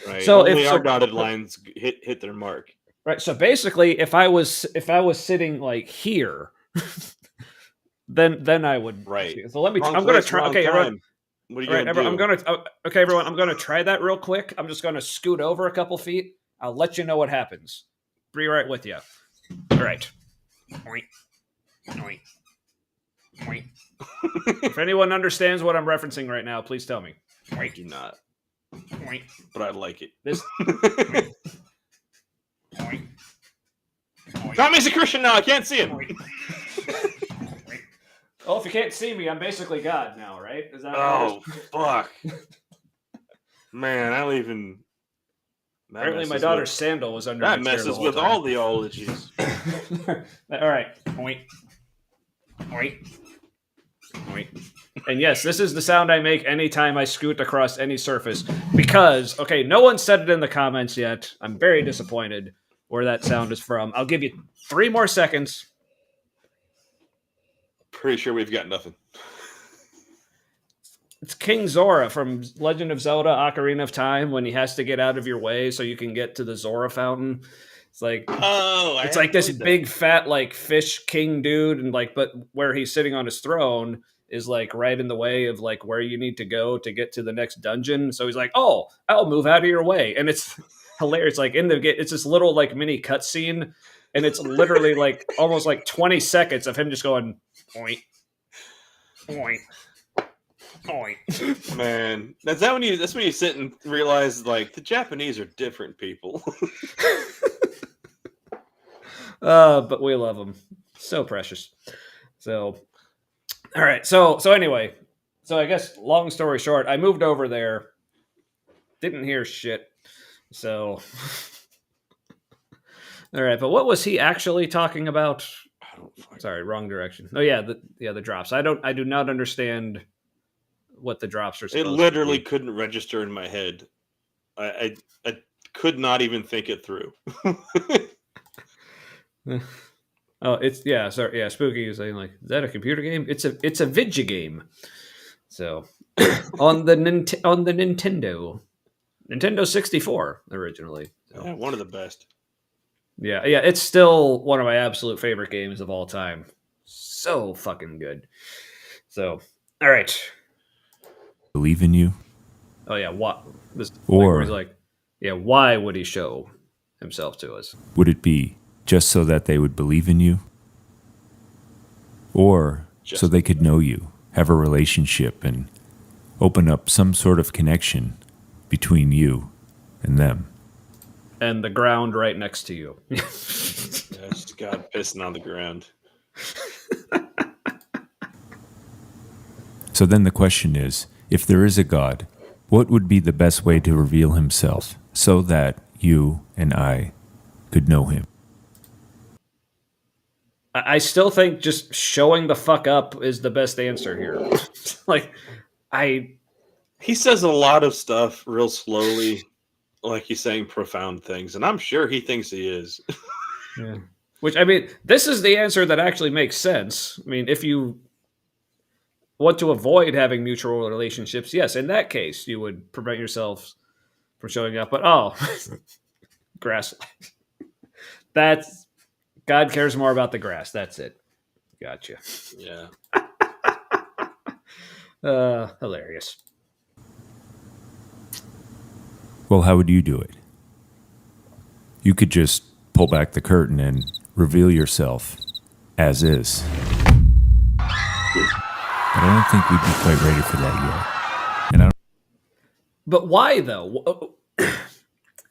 Right. So only our dotted lines hit their mark. Right. So basically, if I was sitting like here, then I would. Right. So let me. I'm going to try. Okay, everyone. What are you going to do? I'm going to. Okay, everyone. I'm going to try that real quick. I'm just going to scoot over a couple feet. I'll let you know what happens. Be right with you. All right. Oink. Oink. Oink. If anyone understands what I'm referencing right now, please tell me. I do not. Oink. But I like it. This. Oink. Oink. Oink. Tommy's a Christian now. I can't see him. Oh, if you can't see me, I'm basically God now, right? Is that? Oh, fuck. Man, I don't even. Apparently, my daughter's sandal was under. That messes with all the ologies. All right, point, point, point. And yes, this is the sound I make anytime I scoot across any surface. Because, okay, no one said it in the comments yet. I'm very disappointed where that sound is from. I'll give you 3 more seconds. Pretty sure we've got nothing. It's King Zora from Legend of Zelda: Ocarina of Time when he has to get out of your way so you can get to the Zora fountain. It's like, it's like this big fat like fish king dude, and like, but where he's sitting on his throne is like right in the way of like where you need to go to get to the next dungeon. So he's like, "Oh, I'll move out of your way," and it's hilarious. Like it's this little like mini cutscene, and it's literally like almost like 20 seconds of him just going, "Point, point." Point. Man, that's when you sit and realize like the Japanese are different people. But we love them, so precious. So, all right. So anyway, so I guess long story short, I moved over there, didn't hear shit. So All right, but what was he actually talking about? I don't fucking Sorry, wrong direction. Oh yeah, the drops. I do not understand what the drops are It supposed literally to couldn't register in my head. I could not even think it through. be. Oh, it's sorry, Spooky is saying like, is that a computer game? It's a video game. So on the Nintendo 64 originally. So. Yeah, one of the best. Yeah, it's still one of my absolute favorite games of all time. So fucking good. So, all right. Believe in you? Oh yeah, what this Or- where he's like, yeah, why would he show himself to us? Would it be just so that they would believe in you? Or so they could know you, have a relationship, and open up some sort of connection between you and them? And the ground right next to you. Yes, God pissing on the ground. So then the question is, if there is a God, what would be the best way to reveal himself so that you and I could know him? I still think just showing the fuck up is the best answer here. He says a lot of stuff real slowly, like he's saying profound things, and I'm sure he thinks he is. Yeah. Which, I mean, this is the answer that actually makes sense. I mean, if you want to avoid having mutual relationships, yes, in that case, you would prevent yourself from showing up. But, grass. That's, God cares more about the grass. That's it. Gotcha. Yeah. Hilarious. Well, how would you do it? You could just pull back the curtain and reveal yourself as is. But I don't think we'd be quite ready for that yet. And I don't But why, though?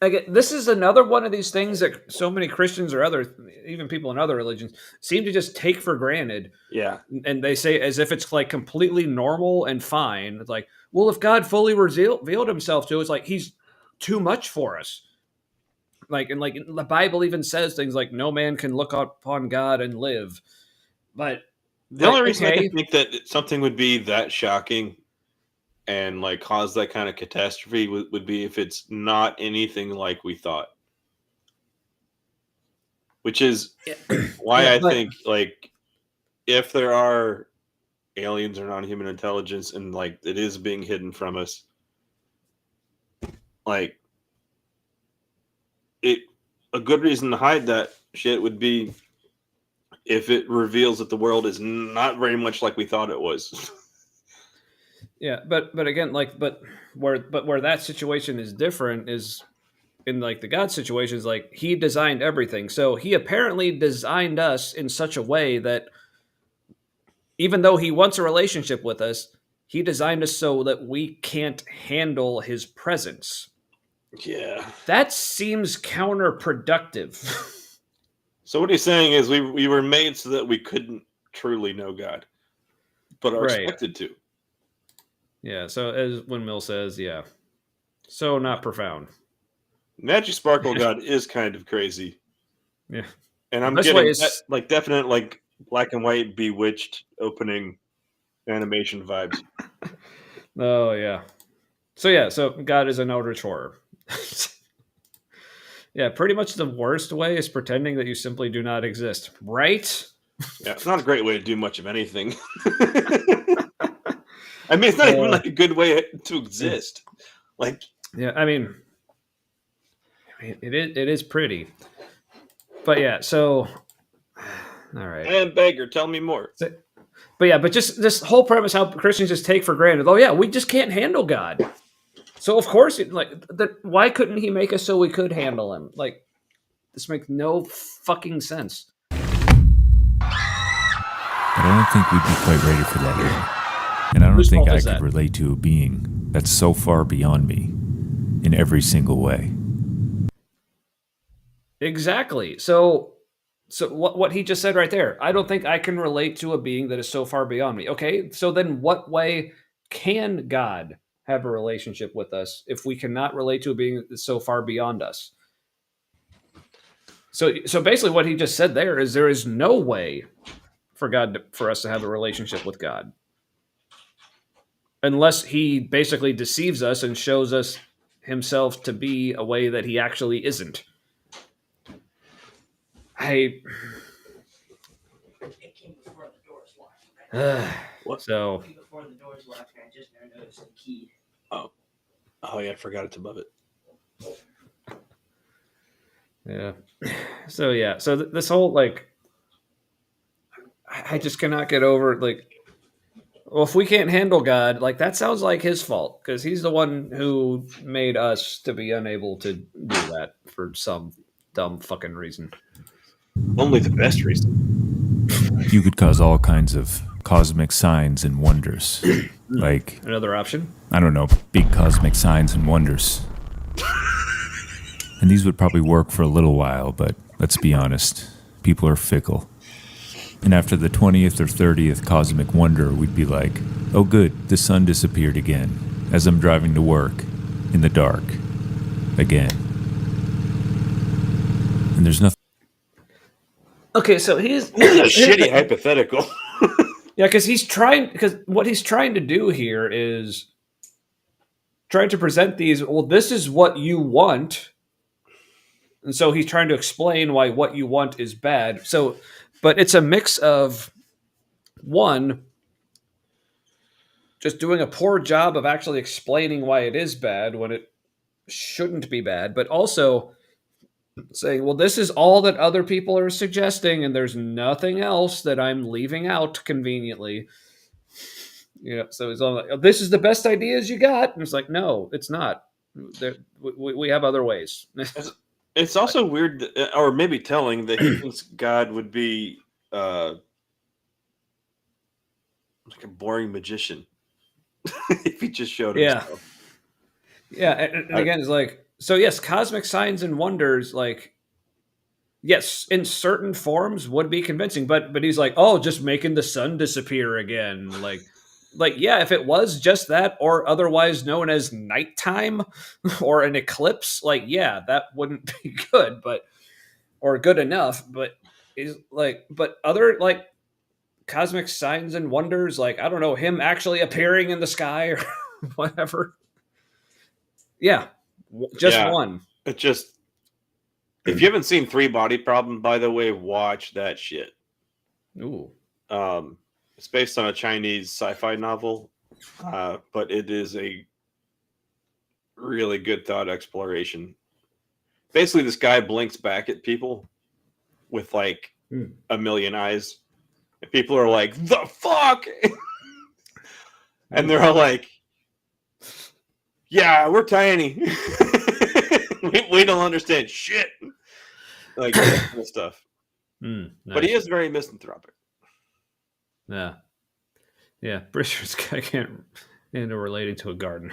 Again, this is another one of these things that so many Christians or even people in other religions seem to just take for granted. Yeah. And they say as if it's like completely normal and fine. It's like, well, if God fully revealed himself to us, like he's too much for us. Like the Bible even says things like no man can look upon God and live. But the only reason I can think that something would be that shocking and like cause that kind of catastrophe would be if it's not anything like we thought. Which is why I think like if there are aliens or non-human intelligence and like it is being hidden from us, like a good reason to hide that shit would be if it reveals that the world is not very much like we thought it was. Yeah, but again, where that situation is different is in like the God situation is like he designed everything. So he apparently designed us in such a way that even though he wants a relationship with us, he designed us so that we can't handle his presence. Yeah. That seems counterproductive. So what he's saying is we were made so that we couldn't truly know God, but are expected to. Yeah, so as Windmill says, yeah. So not profound. Magic Sparkle God is kind of crazy. Yeah. And I'm getting like definite like black and white Bewitched opening animation vibes. Oh yeah. So God is an eldritch horror. Yeah, pretty much the worst way is pretending that you simply do not exist, right? Yeah, it's not a great way to do much of anything. I mean, it's not even like a good way to exist. Like, yeah, I mean, it is pretty, but yeah. So, all right. And Beggar, tell me more. But just this whole premise, how Christians just take for granted. Oh yeah, we just can't handle God. So of course, why couldn't he make us so we could handle him? Like, this makes no fucking sense. But I don't think we'd be quite ready for that yet. And I don't think I could relate to a being that's so far beyond me in every single way. Exactly. So what he just said right there, I don't think I can relate to a being that is so far beyond me. Okay, so then what way can God have a relationship with us if we cannot relate to a being that's so far beyond us? So basically, what he just said there is there is no way for us to have a relationship with God unless he basically deceives us and shows us himself to be a way that he actually isn't. It came before the doors locked. What? So It came before the doors locked, and I just now noticed the key. Oh yeah, I forgot it's above it. yeah, so this whole like, I just cannot get over like. Well, if we can't handle God, like that sounds like his fault because he's the one who made us to be unable to do that for some dumb fucking reason. Only the best reason. You could cause all kinds of cosmic signs and wonders. Like, Another option? I don't know, big cosmic signs and wonders. And these would probably work for a little while, but let's be honest, people are fickle. And after the 20th or 30th cosmic wonder, we'd be like, oh good, the sun disappeared again, as I'm driving to work, in the dark, again. And there's nothing. Okay, so he's a shitty hypothetical. Yeah, because what he's trying to do here is trying to present these, well, this is what you want. And so he's trying to explain why what you want is bad. So, but it's a mix of one, just doing a poor job of actually explaining why it is bad when it shouldn't be bad, but also saying, well, this is all that other people are suggesting, and there's nothing else that I'm leaving out conveniently. So he's all like, oh, this is the best ideas you got. And it's like, no, it's not. We have other ways. It's also weird, or maybe telling, that he thinks God would be like a boring magician if he just showed himself. Yeah, and again, it's like, so yes, cosmic signs and wonders, like, yes, in certain forms would be convincing, but he's like, oh, just making the sun disappear again, like yeah, if it was just that, or otherwise known as nighttime or an eclipse, like yeah, that wouldn't be good, or good enough. But is like, but other like cosmic signs and wonders, like I don't know, him actually appearing in the sky or whatever. Yeah, just one. It just, if you haven't seen Three Body Problem, by the way, watch that shit. Ooh. It's based on a Chinese sci-fi novel, but it is a really good thought exploration. Basically, this guy blinks back at people with like a million eyes, and people are like, "The fuck!" And they're all like, "Yeah, we're tiny. we don't understand shit." Like that kind of stuff. Nice. But he is very misanthropic. Yeah. Pretty sure this guy can't end up relating to a garden.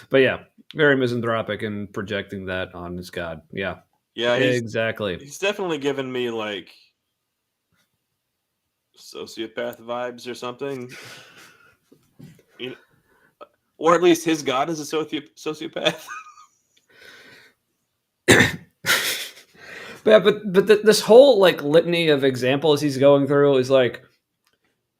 But yeah, very misanthropic and projecting that on his God. Yeah, exactly. He's definitely given me like sociopath vibes or something. Or at least his God is a sociopath. Yeah, but this whole like litany of examples he's going through is like,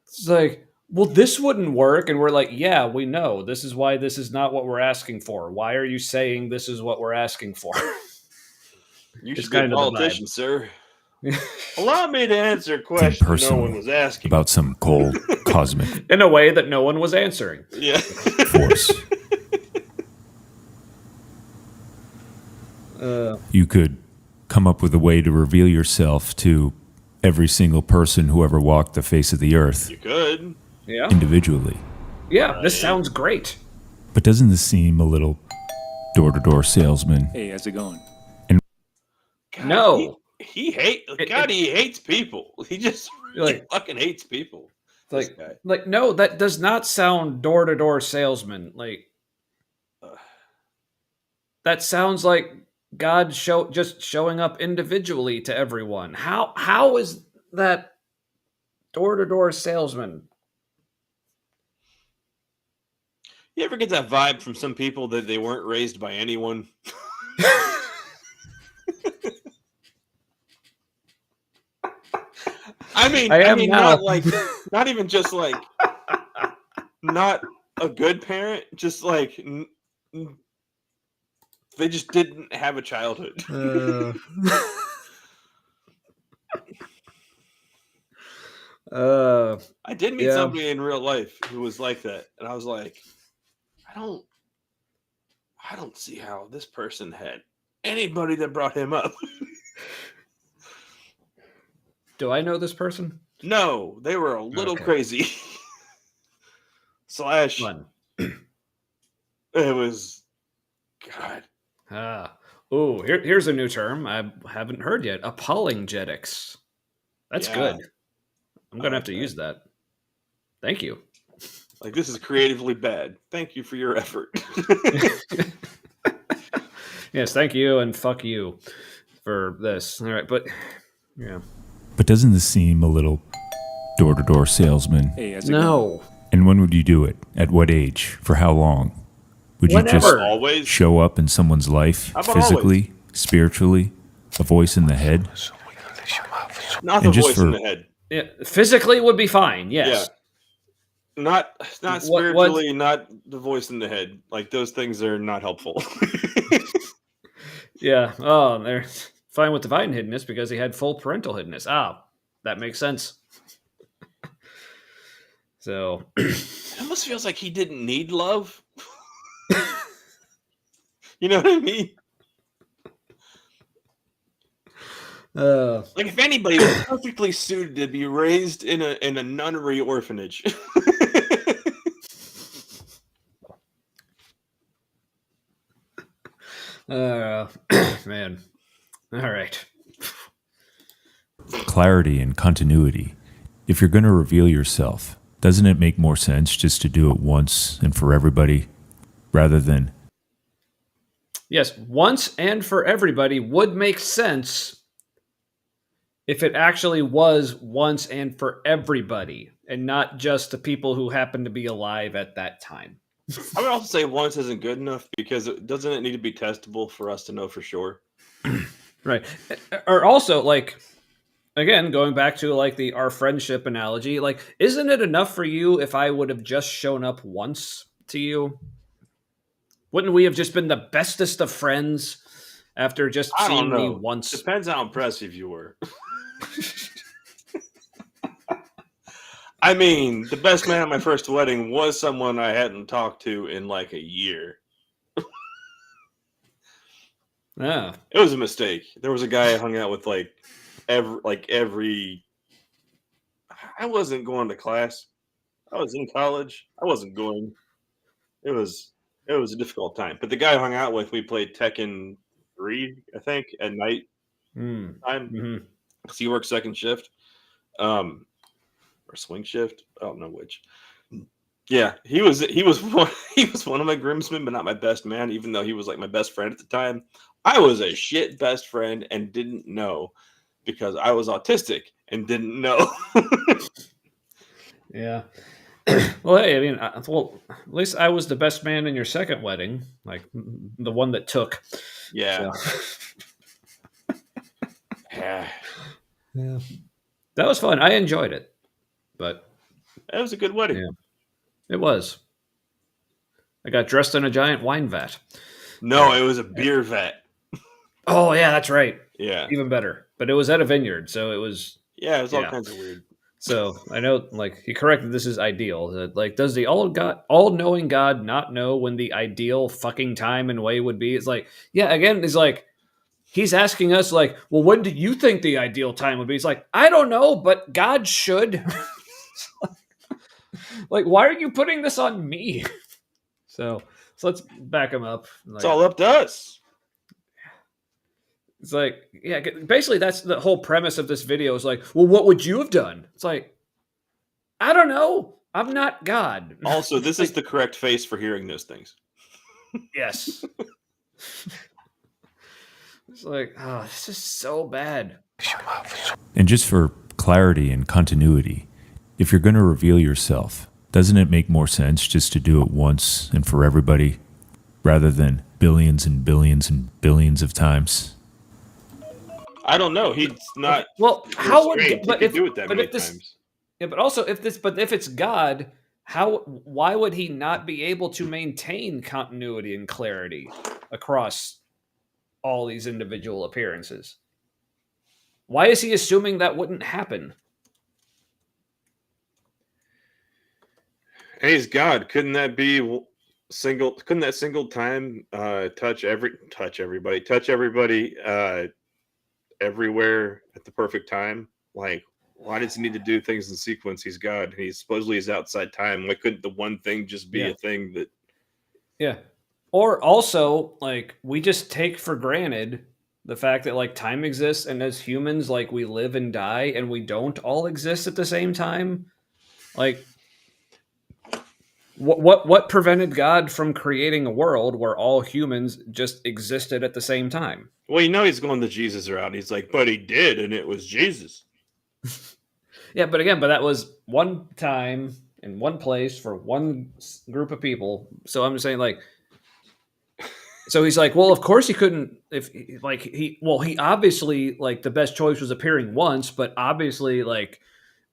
it's like, well, this wouldn't work, and we're like, yeah, we know. This is why this is not what we're asking for. Why are you saying this is what we're asking for? You should be a politician, sir. Allow me to answer a question no one was asking about some cold cosmic in a way that no one was answering. Yeah. Force. You could come up with a way to reveal yourself to every single person who ever walked the face of the earth. You could. Yeah. Individually. Yeah, this sounds great. But doesn't this seem a little door-to-door salesman? Hey, how's it going? And God, no. He hates people. He just really fucking hates people. Like no, that does not sound door-to-door salesman. Like that sounds like God just showing up individually to everyone. How is that door-to-door salesman? You ever get that vibe from some people that they weren't raised by anyone? I mean, now. not even just like, not a good parent, just like they just didn't have a childhood. I did meet somebody in real life who was like that, and I was like, I don't see how this person had anybody that brought him up. Do I know this person? No, they were a little crazy. Slash, Fun. it was, God. Oh, here's a new term I haven't heard yet. Apologetics. That's good. I'm going to have to use that. Thank you. Like, this is creatively bad. Thank you for your effort. Yes, thank you, and fuck you for this. All right, but, yeah. But doesn't this seem a little door-to-door salesman? Hey, No. And when would you do it? At what age? For how long? Would you just always show up in someone's life physically, spiritually, a voice in the head? Not the voice in the head. Yeah, physically would be fine, yes. Yeah. Not spiritually, not the voice in the head. Like, those things are not helpful. Yeah. Oh, they're fine with divine hiddenness because he had full parental hiddenness. That makes sense. So it almost feels like he didn't need love. You know what I mean? Like, if anybody was perfectly suited to be raised in a nunnery orphanage. Man. All right. Clarity and continuity. If you're going to reveal yourself, doesn't it make more sense just to do it once and for everybody rather than... Yes, once and for everybody would make sense if it actually was once and for everybody and not just the people who happen to be alive at that time. I would also say once isn't good enough because doesn't it need to be testable for us to know for sure? Right. Or also, like, again, going back to like our friendship analogy, like, isn't it enough for you if I would have just shown up once to you? Wouldn't we have just been the bestest of friends after just seeing me once? Depends how impressive you were. I mean, the best man at my first wedding was someone I hadn't talked to in like a year. Yeah. It was a mistake. There was a guy I hung out with every I wasn't going to class. I was in college. I wasn't going. It was a difficult time. But the guy I hung out with, we played Tekken 3, I think, at night time. Because he worked second shift. Or swing shift. I don't know which. Yeah, he was one of my groomsmen, but not my best man, even though he was like my best friend at the time. I was a shit best friend and didn't know because I was autistic and didn't know. Yeah. Well, hey, I mean, at least I was the best man in your second wedding, like the one that took. Yeah. So. Yeah. That was fun. I enjoyed it, but that was a good wedding. Yeah, it was. I got dressed in a giant wine vat. No, it was a beer vat. Oh yeah, that's right. Yeah, even better. But it was at a vineyard, so it was. Yeah, it was all kinds of weird. So I know, like, he corrected this is ideal. That, like, does the all-knowing God not know when the ideal fucking time and way would be? It's like, yeah, again, it's like, he's asking us, like, well, when do you think the ideal time would be? It's like, I don't know, but God should. Like, why are you putting this on me? So let's back him up. Like, it's all up to us. It's like, yeah, basically that's the whole premise of this video is like, well, what would you have done? It's like, I don't know. I'm not God. Also, this is the correct face for hearing those things. Yes. It's like, oh, this is so bad. And just for clarity and continuity, if you're going to reveal yourself, doesn't it make more sense just to do it once and for everybody rather than billions and billions and billions of times? I don't know. He's not. Well, how would restrained. but he if could do it that but many if this times? yeah, but also if it's God, why would he not be able to maintain continuity and clarity across all these individual appearances? Why is he assuming that wouldn't happen? And he's God. Couldn't that be single? Couldn't that single time touch everybody everywhere at the perfect time? Like, why does he need to do things in sequence? He's God. He's supposedly is outside time. Why couldn't the one thing just be Yeah. a thing that? Yeah. Or also, like, we just take for granted the fact that like time exists, and as humans, like we live and die, and we don't all exist at the same time. Like, what prevented God from creating a world where all humans just existed at the same time? Well, he's going the Jesus route. He's like, but he did, and it was Jesus. Yeah, but that was one time in one place for one group of people. So I'm just saying, like, so he's like, well, of course he couldn't. If like he obviously like the best choice was appearing once, but obviously like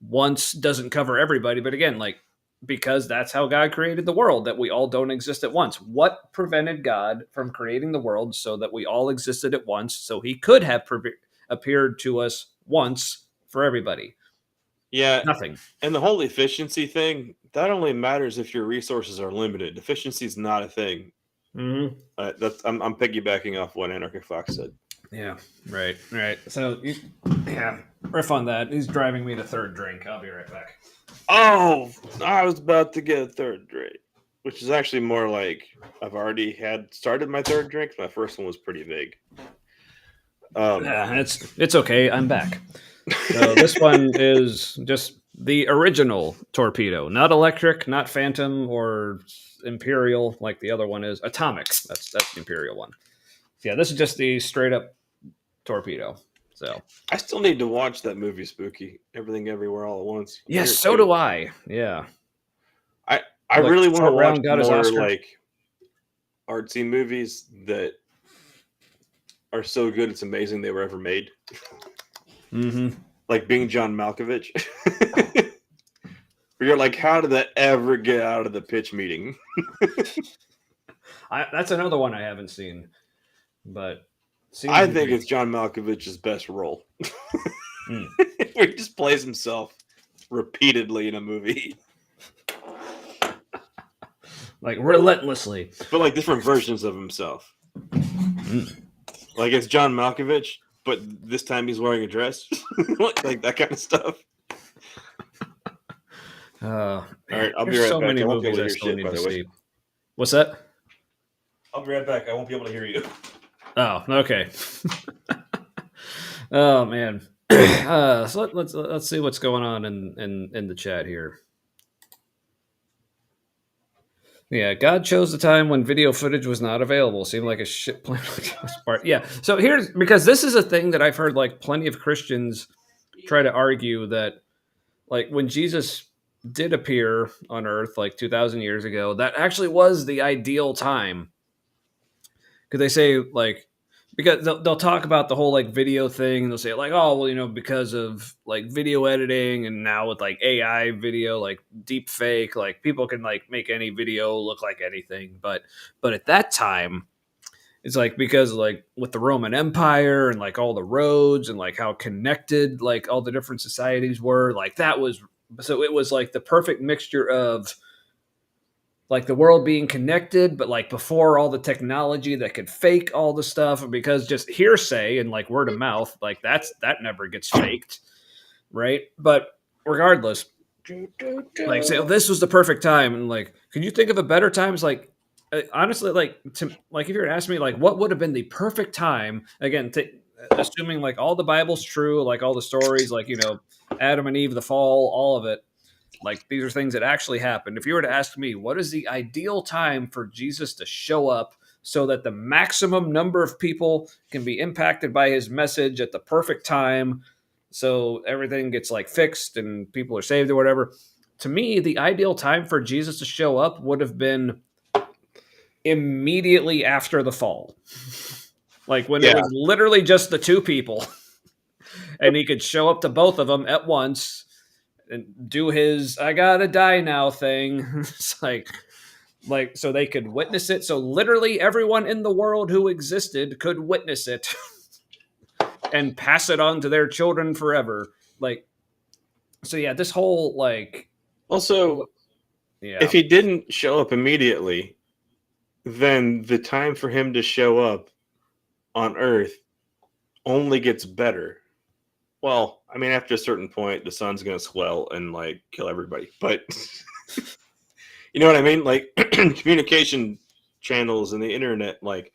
once doesn't cover everybody. But again, like because that's how God created the world, that we all don't exist at once. What prevented God from creating the world so that we all existed at once, so he could have appeared to us once for everybody? Yeah, Nothing. and the whole efficiency thing, that only matters if your resources are limited. Efficiency is not a thing. Mm-hmm. I'm piggybacking off what Anarchic Fox said. Yeah, right. So, riff on that. He's driving me to third drink. I'll be right back. Oh, I was about to get a third drink, which is actually more like I've already had started my third drink. My first one was pretty vague. Yeah, it's okay. I'm back. So this one is just the original torpedo, not electric, not phantom or imperial like the other one is. Atomic. That's the imperial one. So yeah, this is just the straight up torpedo. So I still need to watch that movie, Spooky. Everything, Everywhere, All at Once. yes, so do I. Yeah, I Like, really want to Short watch Round got his more Oscar. like artsy movies that are so good it's amazing they were ever made. Mm-hmm. Like Being John Malkovich. Where you're like, how did that ever get out of the pitch meeting? That's another one I haven't seen, but I think it's John Malkovich's best role. Mm. Where he just plays himself repeatedly in a movie. Like relentlessly. But like different versions of himself. Mm. Like it's John Malkovich, but this time he's wearing a dress. Like that kind of stuff. All right, I'll be there's right so back. many I won't be able movies to I hear still shit, need by to the way. see. What's that? I'll be right back. I won't be able to hear you. Oh, okay. Oh man. So let's see what's going on in the chat here. Yeah, God chose the time when video footage was not available. Seemed like a shit plan on God's part. Yeah. So here's because this is a thing that I've heard like plenty of Christians try to argue that like when Jesus did appear on earth like 2,000 years ago, that actually was the ideal time. Because they say like because they'll talk about the whole like video thing and they'll say like, oh well, because of like video editing and now with like AI video, like deep fake, like people can like make any video look like anything. But at that time, it's like because like with the Roman Empire and like all the roads and like how connected like all the different societies were, like that was so it was like the perfect mixture of like the world being connected, but like before all the technology that could fake all the stuff, because just hearsay and like word of mouth, like that never gets faked, right? But regardless, like say, this was the perfect time, and like, could you think of a better time? It's like honestly, like if you were to ask me, like, what would have been the perfect time? Again, assuming like all the Bible's true, like all the stories, like Adam and Eve, the fall, all of it. Like these are things that actually happened. If you were to ask me, what is the ideal time for Jesus to show up so that the maximum number of people can be impacted by his message at the perfect time, so everything gets like fixed and people are saved or whatever? To me, the ideal time for Jesus to show up would have been immediately after the fall. Like when it was literally just the two people. and he could show up to both of them at once and do his "I gotta die now" thing. It's like so they could witness it. So literally everyone in the world who existed could witness it and pass it on to their children forever. Like, so yeah, this whole like Also, yeah, if he didn't show up immediately, then the time for him to show up on Earth only gets better. Well, I mean, after a certain point, the sun's gonna swell and like kill everybody. But you know what I mean? Like communication channels and the internet, like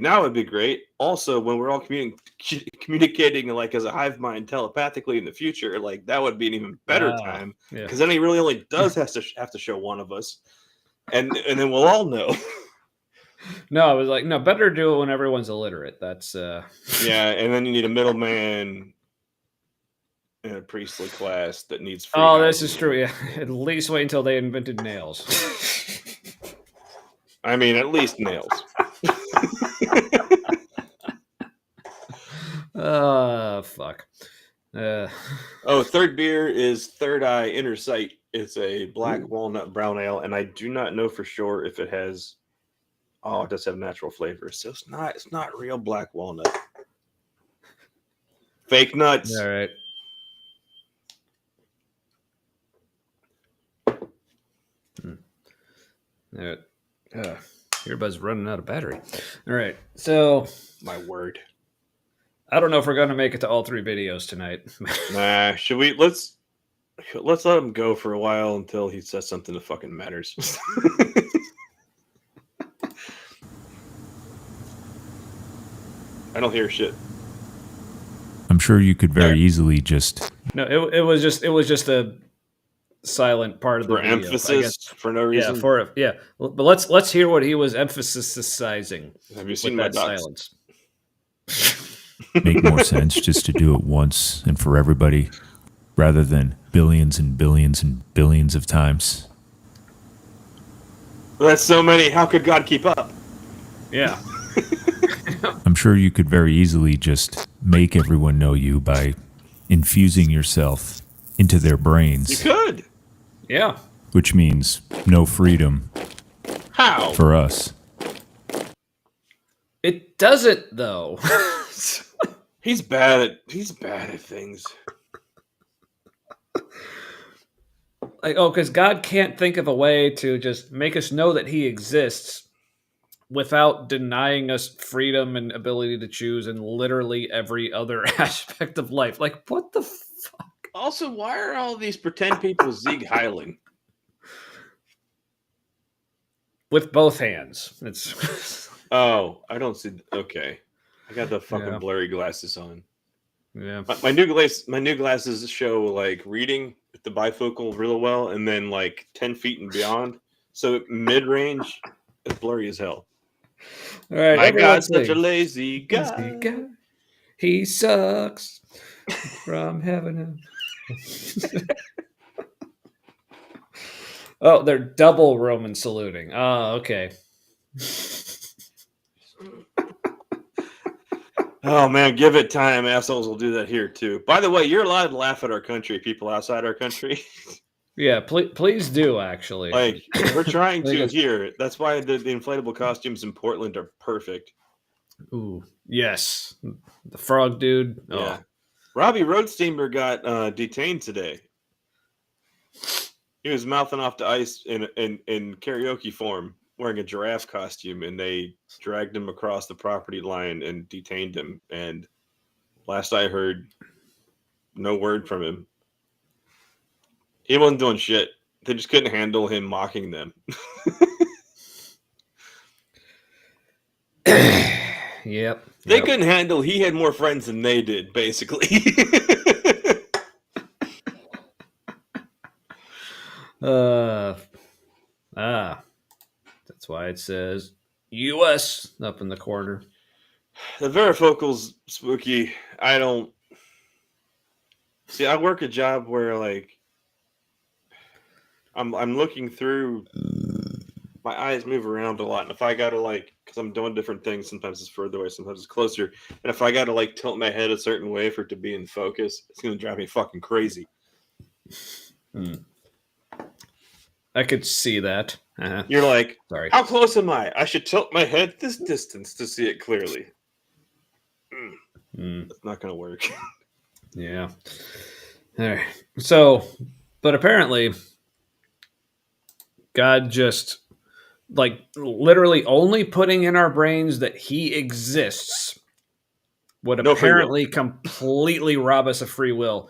now would be great. Also, when we're all communicating like as a hive mind telepathically in the future, like that would be an even better time because then he really only does have to show one of us, and then we'll all know. No, I was like, no, better do it when everyone's illiterate. That's Yeah, and then you need a middleman in a priestly class that needs free oh, this housing. is true. Yeah, at least wait until they invented nails. I mean, at least nails. Fuck. Third beer is Third Eye Inner Sight. It's a black walnut brown ale, and I do not know for sure if it has. Oh, it does have natural flavor, so it's not real black walnut. Fake nuts. All right. All right. Earbud's running out of battery. All right. So, My word. I don't know if we're going to make it to all 3 videos tonight. Nah, should we? Let's let him go for a while until he says something that fucking matters. I don't hear shit. I'm sure you could very easily just. No, it was just a silent part of the For video, emphasis, for no reason. But let's hear what he was emphasizing. Have you seen with my that docs? silence? Make more sense just to do it once and for everybody rather than billions and billions and billions of times. Well, that's so many. How could God keep up? Yeah. I'm sure you could very easily just make everyone know you by infusing yourself into their You brains, could. Yeah. which means no freedom How? for us. It doesn't though. He's bad at things. Like, because God can't think of a way to just make us know that he exists without denying us freedom and ability to choose in literally every other aspect of life. Like, what the fuck? Also, why are all these pretend people Sieg Heiling? With both hands. It's Oh, I don't see. Okay, I got the fucking Yeah. blurry glasses on. yeah. My new glasses show like reading with the bifocal really well, and then like 10 feet and beyond. So mid range, it's blurry as hell. All right. My everyone God's such a sing. lazy guy. He sucks from heaven. Oh, they're double Roman saluting. Oh, okay. Oh man, give it time. Assholes will do that here too. By the way, you're allowed to laugh at our country, people outside our country. Yeah, please do actually. Like we're trying to Because- here. That's why the inflatable costumes in Portland are perfect. Ooh, yes, the frog dude. Oh. Yeah. Robbie Roadsteamer got detained today. He was mouthing off to ICE in karaoke form, wearing a giraffe costume, and they dragged him across the property line and detained him. And last I heard, no word from him. He wasn't doing shit. They just couldn't handle him mocking them. Yep. They couldn't handle. He had more friends than they did, basically. That's why it says U.S. up in the corner. The varifocal's spooky. I don't see. I work a job where like I'm looking through my eyes move around a lot, and if I gotta like, because I'm doing different things, sometimes it's further away, sometimes it's closer, and if I gotta like tilt my head a certain way for it to be in focus, it's gonna drive me fucking crazy. I could see that. You're like, Sorry. how close am I? I should tilt my head this distance to see it clearly. That's not gonna work. Yeah. All right. So, but apparently, God just like literally only putting in our brains that He exists would No free will. apparently completely rob us of free will.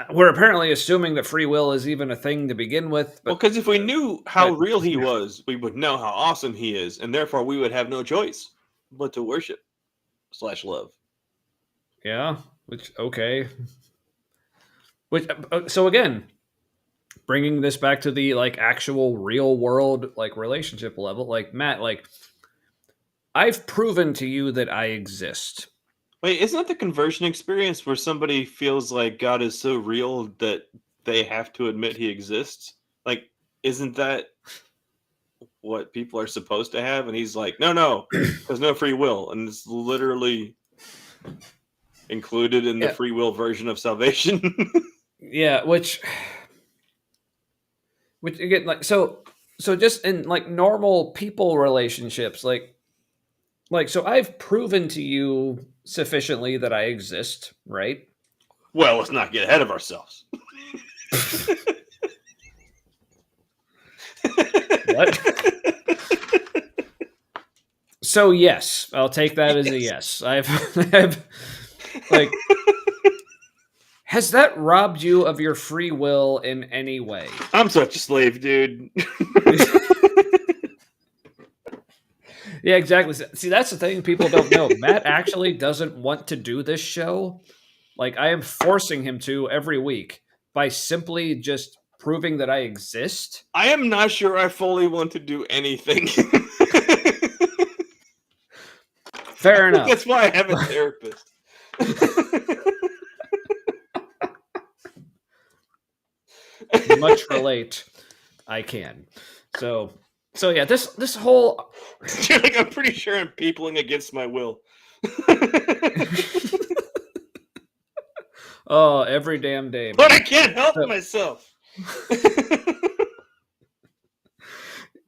We're apparently assuming that free will is even a thing to begin with. But, Well, because if we knew how real He was, we would know how awesome He is, and therefore we would have no choice but to worship / love. Yeah. Which okay. Which so again, bringing this back to the like actual real world like relationship level, like Matt, like I've proven to you that I exist. Wait, isn't that the conversion experience where somebody feels like God is so real that they have to admit He exists? Like, isn't that what people are supposed to have? And He's like, no, there's no free will, and it's literally included in the free will version of salvation. Yeah, which again, like so just in like normal people relationships, like so I've proven to you sufficiently that I exist, right? Well, let's not get ahead of ourselves. What? So yes, I'll take that as a yes. I've like, has that robbed you of your free will in any way? I'm such a slave, dude. Yeah, exactly. See, that's the thing people don't know. Matt actually doesn't want to do this show. Like, I am forcing him to every week by simply just proving that I exist. I am not sure I fully want to do anything. Fair enough. That's why I have a therapist. Much relate, I can. So yeah, this whole like, I'm pretty sure I'm peopling against my will. Oh, every damn day. But I can't help myself.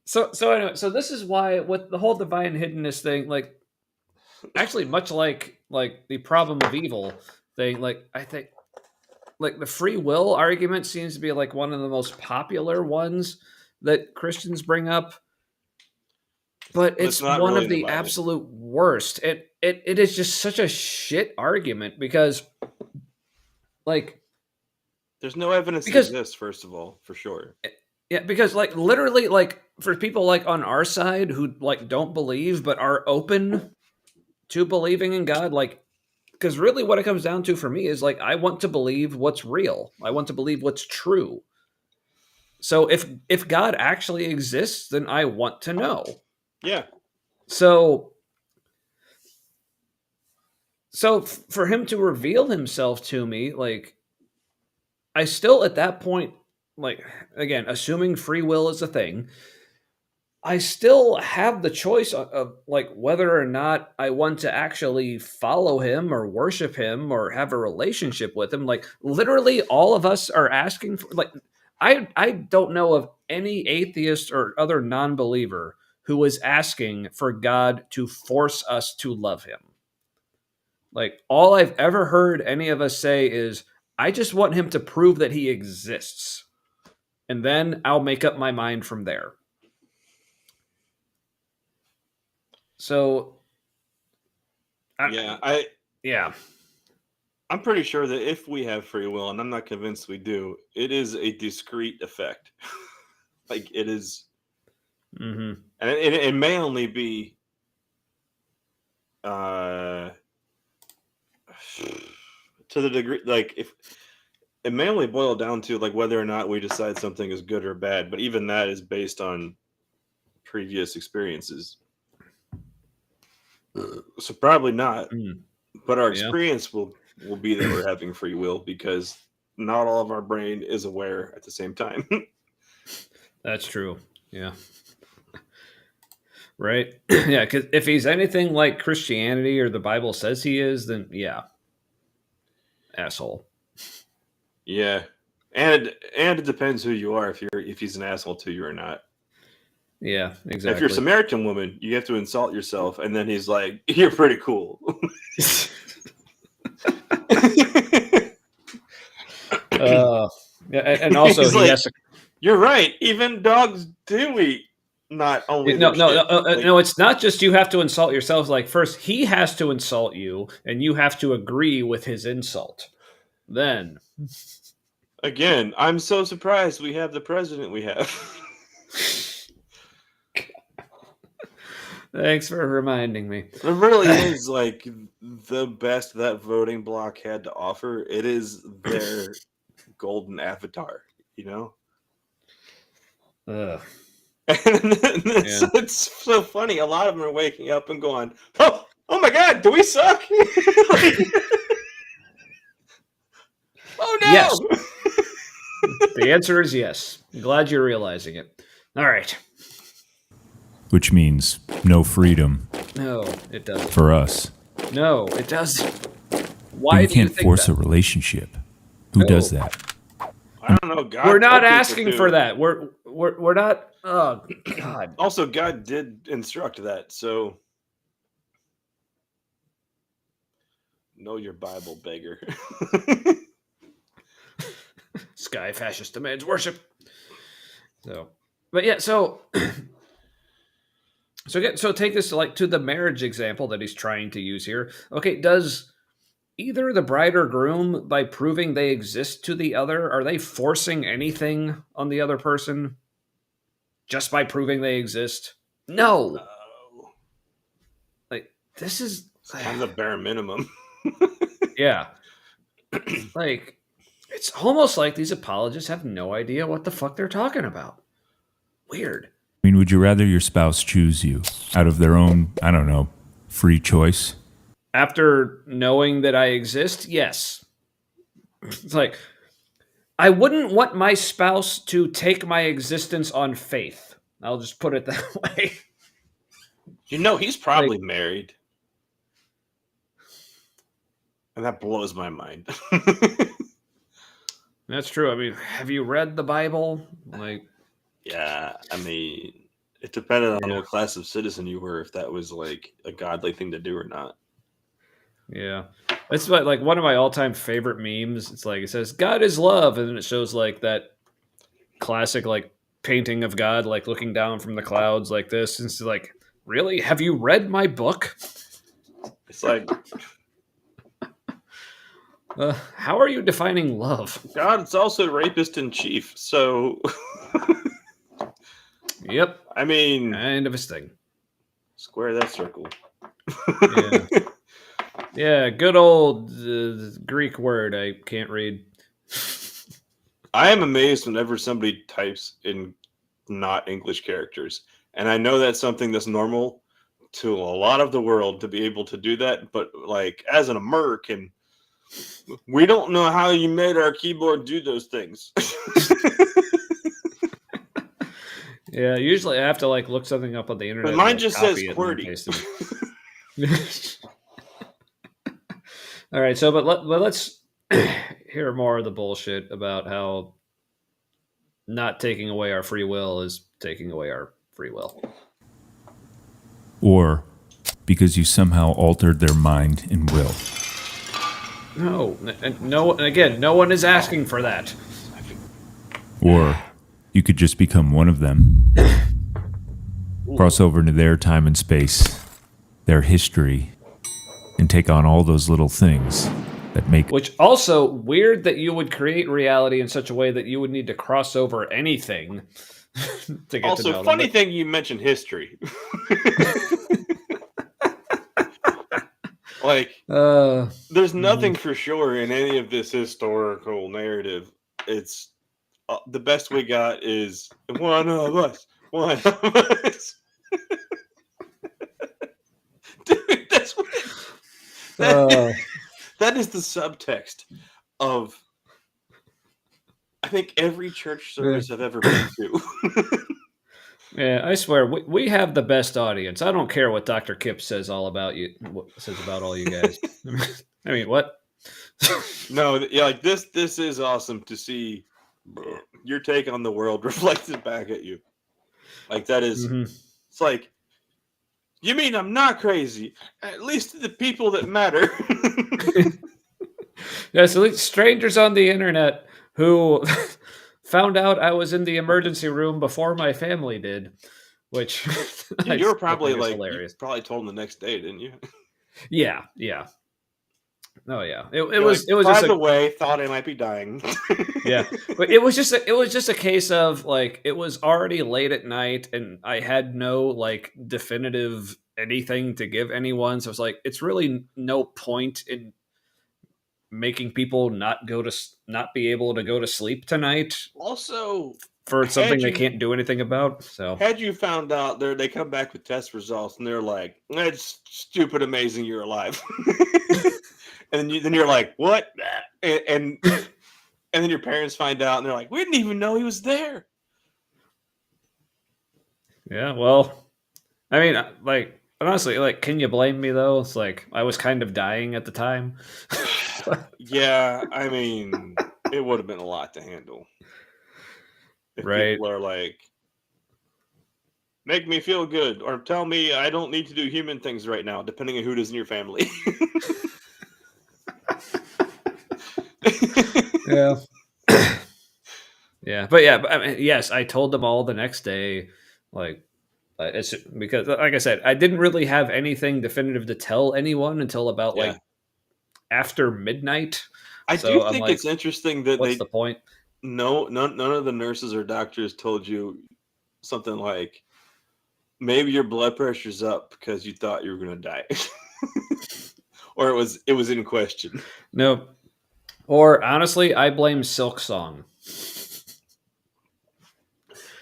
So anyway, so this is why with the whole divine hiddenness thing, like actually much like the problem of evil thing, like I think like the free will argument seems to be like one of the most popular ones that Christians bring up. But it's one really of the absolute worst. It is just such a shit argument because like there's no evidence it exists, first of all, for sure. Yeah, because like literally like for people like on our side who like don't believe but are open to believing in God, like because really what it comes down to for me is like I want to believe what's real. I want to believe what's true. So if God actually exists, then I want to know. Yeah. So for him to reveal himself to me, like I still at that point, like again, assuming free will is a thing, I still have the choice of like whether or not I want to actually follow him or worship him or have a relationship with him. Like literally all of us are asking for like I don't know of any atheist or other non-believer who is asking for God to force us to love him. Like all I've ever heard any of us say is I just want him to prove that he exists. And then I'll make up my mind from there. So, I'm pretty sure that if we have free will, and I'm not convinced we do, it is a discrete effect. Like it is, and it may only be to the degree, like if it may only boil down to like whether or not we decide something is good or bad, but even that is based on previous experiences. So probably not, but our experience will be that we're having free will because not all of our brain is aware at the same time. That's true. Yeah. Right? Yeah, because if he's anything like Christianity or the Bible says he is, then yeah. Asshole. Yeah. And it depends who you are if he's an asshole to you or not. Yeah, If you're a exactly. Samaritan woman, you have to insult yourself, and then he's like, "You're pretty cool." Yeah, and also He's he like, has to. "You're right. Even dogs do eat not only No, their no, no, shit." Like, no. It's not just you have to insult yourself. Like first, he has to insult you, and you have to agree with his insult. Then, again, I'm so surprised we have the president we have. thanks for reminding me. It really is like the best that voting bloc had to offer. It is their golden avatar, you know? Ugh. And it's so funny. A lot of them are waking up and going, "Oh my God, do we suck?" Like, oh no! Yes. The answer is yes. I'm glad you're realizing it. All right. Which means no freedom No, it doesn't. for us. No, it doesn't. But Why you do you can't think force that? a relationship. Who does that? I don't know. God We're not told people asking to. for that. We're not. Oh God. Also, God did instruct that, so know your Bible, beggar. Sky fascist demands worship. So, but yeah, so so take this like to the marriage example that he's trying to use here. Okay, does either the bride or groom, by proving they exist to the other, are they forcing anything on the other person just by proving they exist? No. Like this is It's kind of the bare minimum. yeah. Like it's almost like these apologists have no idea what the fuck they're talking about. Weird. I mean, would you rather your spouse choose you out of their own, I don't know, free choice? After knowing that I exist, yes. It's like I wouldn't want my spouse to take my existence on faith. I'll just put it that way. You know, he's probably married. And that blows my mind. That's true. I mean, have you read the Bible? Like, yeah, I mean, it depended on what class of citizen you were, if that was like a godly thing to do or not. yeah. It's like one of my all-time favorite memes. It's like it says God is love, and then it shows like that classic like painting of God like looking down from the clouds like this. And it's like, really? Have you read my book? It's like how are you defining love? God's also rapist in chief, so Yep. I mean, Kind of his thing. square that circle. Yeah. Yeah, good old Greek word I can't read. I am amazed whenever somebody types in not English characters. And I know that's something that's normal to a lot of the world to be able to do that. But like as an American, we don't know how you made our keyboard do those things. Yeah, usually I have to like look something up on the internet. But mine and, just copy says it and QWERTY. paste it. All right, so but let's hear more of the bullshit about how not taking away our free will is taking away our free will. Or because you somehow altered their mind and will. No, and no, and again, no one is asking for that. Or you could just become one of them. Cross over into their time and space, their history, and take on all those little things that make... Which also weird that you would create reality in such a way that you would need to cross over anything to get to Also, know funny them. thing you mentioned history. Like, there's nothing for sure in any of this historical narrative. It's the best we got is one of us. One of us. Dude, that's what that is the subtext of I think every church service I've ever been to. Yeah, I swear we have the best audience. I don't care what Dr. Kip says all about you. What says about all you guys. I mean, what? No, yeah, like this is awesome to see your take on the world reflected back at you. Like that is, it's like, you mean I'm not crazy? At least to the people that matter. Yes, at least strangers on the internet who found out I was in the emergency room before my family did, which You were probably think is like, hilarious. you probably told them the next day, didn't you? Yeah. Oh yeah, it You're was like, it was by just the way, thought I might be dying. yeah, but it was just a case of like it was already late at night and I had no like definitive anything to give anyone, so it's like it's really no point in making people not be able to go to sleep tonight Also, for something they you can't do anything about. So had you found out they come back with test results and they're like, "That's stupid, amazing, you're alive," and then you're like, "What?" And then your parents find out and they're like, "We didn't even know he was there." yeah, well, I mean, like honestly, like, can you blame me though? It's like I was kind of dying at the time. Yeah, I mean, it would have been a lot to handle. If Right. people are like, make me feel good, or tell me I don't need to do human things right now, depending on who it is in your family. Yeah. Yeah, but I mean, yes, I told them all the next day, like, it's because, like I said, I didn't really have anything definitive to tell anyone until about like after midnight. I So do I'm think like, it's interesting that what's the point? none of the nurses or doctors told you something like, maybe your blood pressure's up because you thought you were going to die. Or it was in question. No. Or honestly, I blame Silk Song.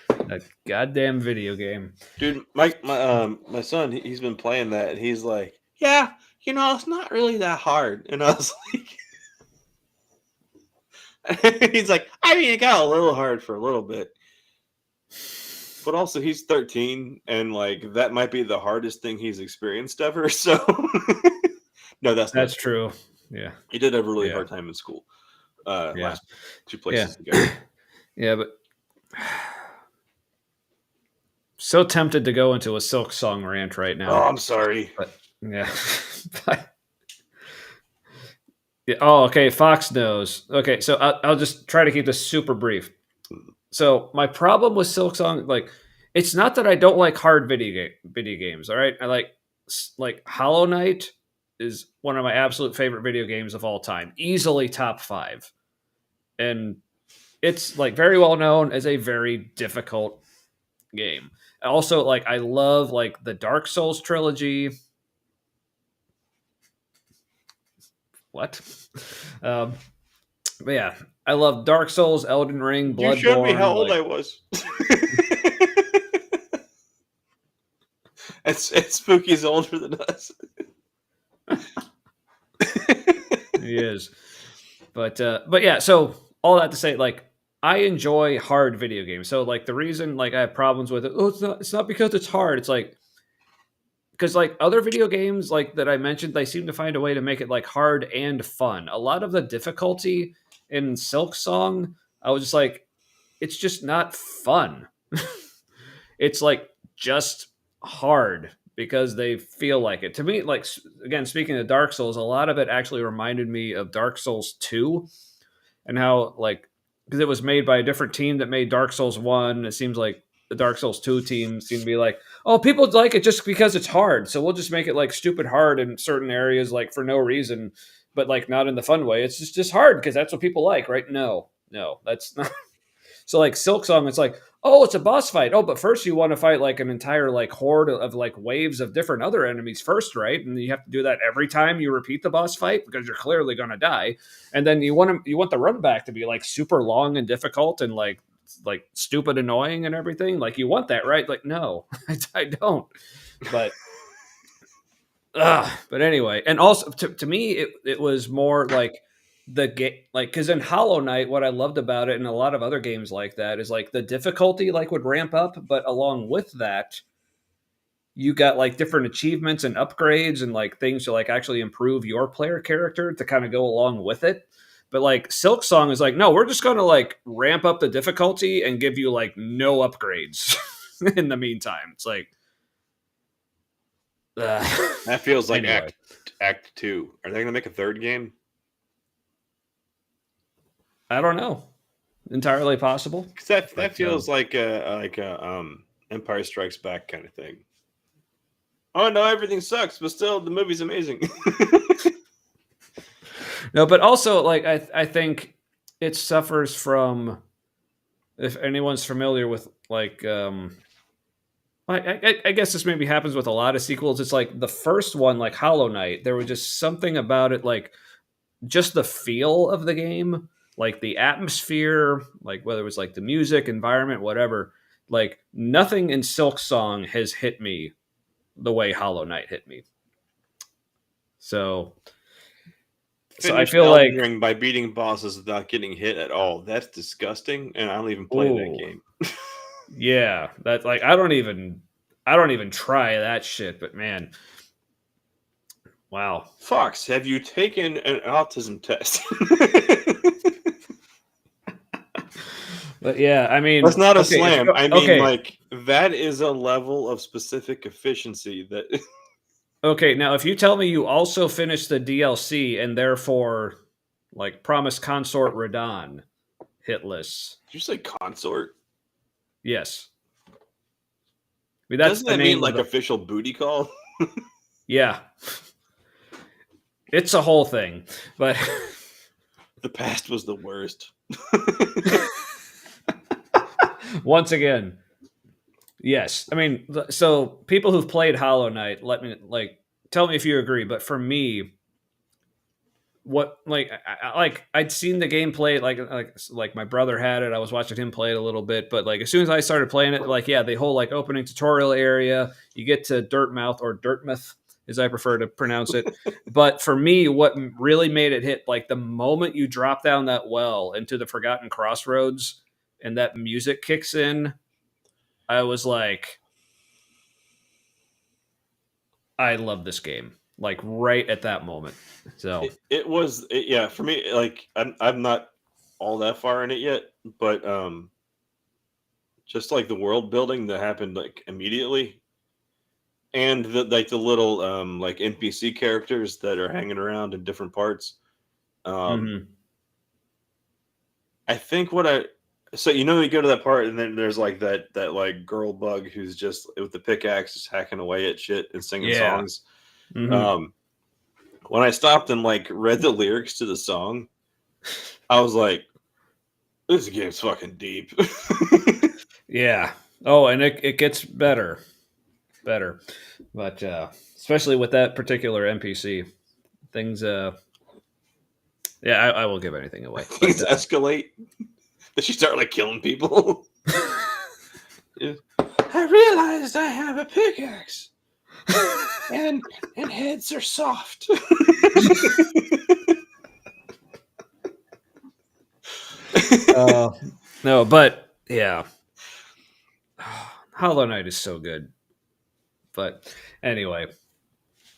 That goddamn video game. Dude, my son, he's been playing that and he's like, yeah, it's not really that hard. And I was like, he's like, I mean, it got a little hard for a little bit. But also he's 13 and like that might be the hardest thing he's experienced ever. So no, that's true. Yeah. He did have a really hard time in school. Last 2 places ago. Yeah, but so tempted to go into a Silk Song rant right now. Oh, I'm sorry. But yeah. Yeah. Oh, okay. Fox knows. Okay, so I'll just try to keep this super brief. So my problem with Silk Song, like, it's not that I don't like hard video games. All right, I like Hollow Knight is one of my absolute favorite video games of all time, easily top 5, and it's like very well known as a very difficult game. Also, like, I love like the Dark Souls trilogy. What? But yeah, I love Dark Souls, Elden Ring, Bloodborne. You showed me how old I was. It's Spooky's older than us. He is. But yeah, so all that to say, like, I enjoy hard video games. So like the reason like I have problems with it, it's not because it's hard. It's like because like other video games like that I mentioned, they seem to find a way to make it like hard and fun. A lot of the difficulty in Silk Song, I was just like, it's just not fun. It's like just hard because they feel like it. To me, like, again, speaking of Dark Souls, a lot of it actually reminded me of Dark Souls 2 and how, like, because it was made by a different team that made Dark Souls 1. It seems like the Dark Souls 2 team seemed to be like, oh, people like it just because it's hard. So we'll just make it like stupid hard in certain areas, like for no reason, but like not in the fun way. It's just hard because that's what people like, right? No, that's not. So like Silk Song, it's like, oh, it's a boss fight. Oh, but first you want to fight like an entire like horde of like waves of different other enemies first, right? And you have to do that every time you repeat the boss fight because you're clearly going to die. And then you want the run back to be like super long and difficult and like stupid annoying and everything. Like you want that, right? Like no, I don't. But but anyway, and also to me it was more like the game, like, because in Hollow Knight, what I loved about it, and a lot of other games like that, is like the difficulty like would ramp up, but along with that, you got like different achievements and upgrades and like things to like actually improve your player character to kind of go along with it. But like Silk Song is like, no, we're just going to like ramp up the difficulty and give you like no upgrades in the meantime. It's like, That feels like Anyway. Act 2. Are they going to make a third game? I don't know. Entirely possible. Because that But, feels like a Empire Strikes Back kind of thing. Oh no, everything sucks, but still the movie's amazing. No, but also like I think it suffers from, if anyone's familiar with like I guess this maybe happens with a lot of sequels. It's like the first one, like Hollow Knight, there was just something about it, like just the feel of the game, like the atmosphere, like whether it was like the music, environment, whatever. Like nothing in Silk Song has hit me the way Hollow Knight hit me. So I feel like by beating bosses without getting hit at all. That's disgusting, and I don't even play that game. Yeah, that like I don't even try that shit, but man. Wow. Fox, have you taken an autism test? But yeah, I mean, that's not a okay, slam. I mean, okay. like that is a level of specific efficiency that. Okay, now if you tell me you also finished the DLC and therefore, like, Promised Consort Radon hitless. Did you say consort? Yes. I mean, that's Doesn't that mean like official booty call? Yeah. It's a whole thing, but the past was the worst. Once again, yes. I mean, so people who've played Hollow Knight, let me like tell me if you agree. But for me, what like I'd seen the gameplay, like my brother had it. I was watching him play it a little bit, but like as soon as I started playing it, like yeah, the whole like opening tutorial area, you get to Dirtmouth or Dirtmouth, as I prefer to pronounce it. But for me, what really made it hit, like the moment you drop down that well into the Forgotten Crossroads and that music kicks in, I was like, I love this game. Like right at that moment. So it was yeah, for me, like I'm not all that far in it yet, but just like the world building that happened like immediately, and the little like NPC characters that are hanging around in different parts. I think so you go to that part and then there's like that like girl bug who's just with the pickaxe just hacking away at shit and singing songs. When I stopped and like read the lyrics to the song, I was like, this game's fucking deep. Yeah. Oh, and it gets better. But especially with that particular NPC, things yeah, I won't give anything away. Things escalate. Does she start like killing people? I realized I have a pickaxe. and heads are soft. No, but yeah. Hollow Knight is so good. But anyway.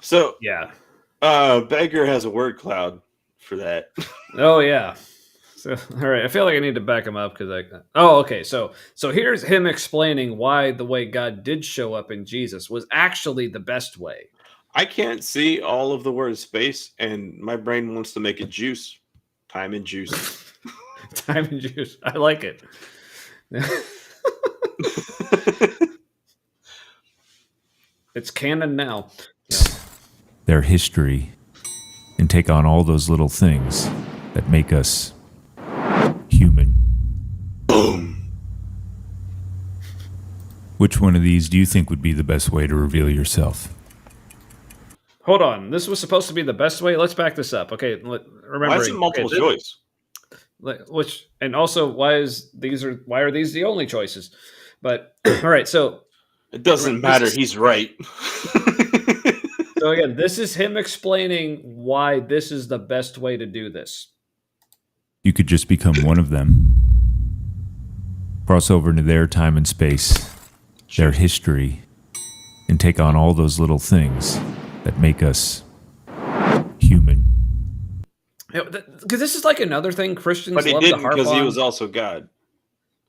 So yeah. Beggar has a word cloud for that. Oh yeah. So, all right, I feel like I need to back him up because okay. So here's him explaining why the way God did show up in Jesus was actually the best way. I can't see all of the word space, and my brain wants to make it juice. Time and juice. Time and juice. I like it. It's canon now. Yeah. Their history and take on all those little things that make us human. Boom. Which one of these do you think would be the best way to reveal yourself? Hold on. This was supposed to be the best way. Let's back this up. Okay. Remember. Why is it multiple choice? And also why are these the only choices? But all right. So it doesn't matter. He's right. So again, this is him explaining why this is the best way to do this. You could just become one of them. Cross over into their time and space, their history, and take on all those little things that make us human. Because this is like another thing Christians But he love to didn't, harp because he on. was also God.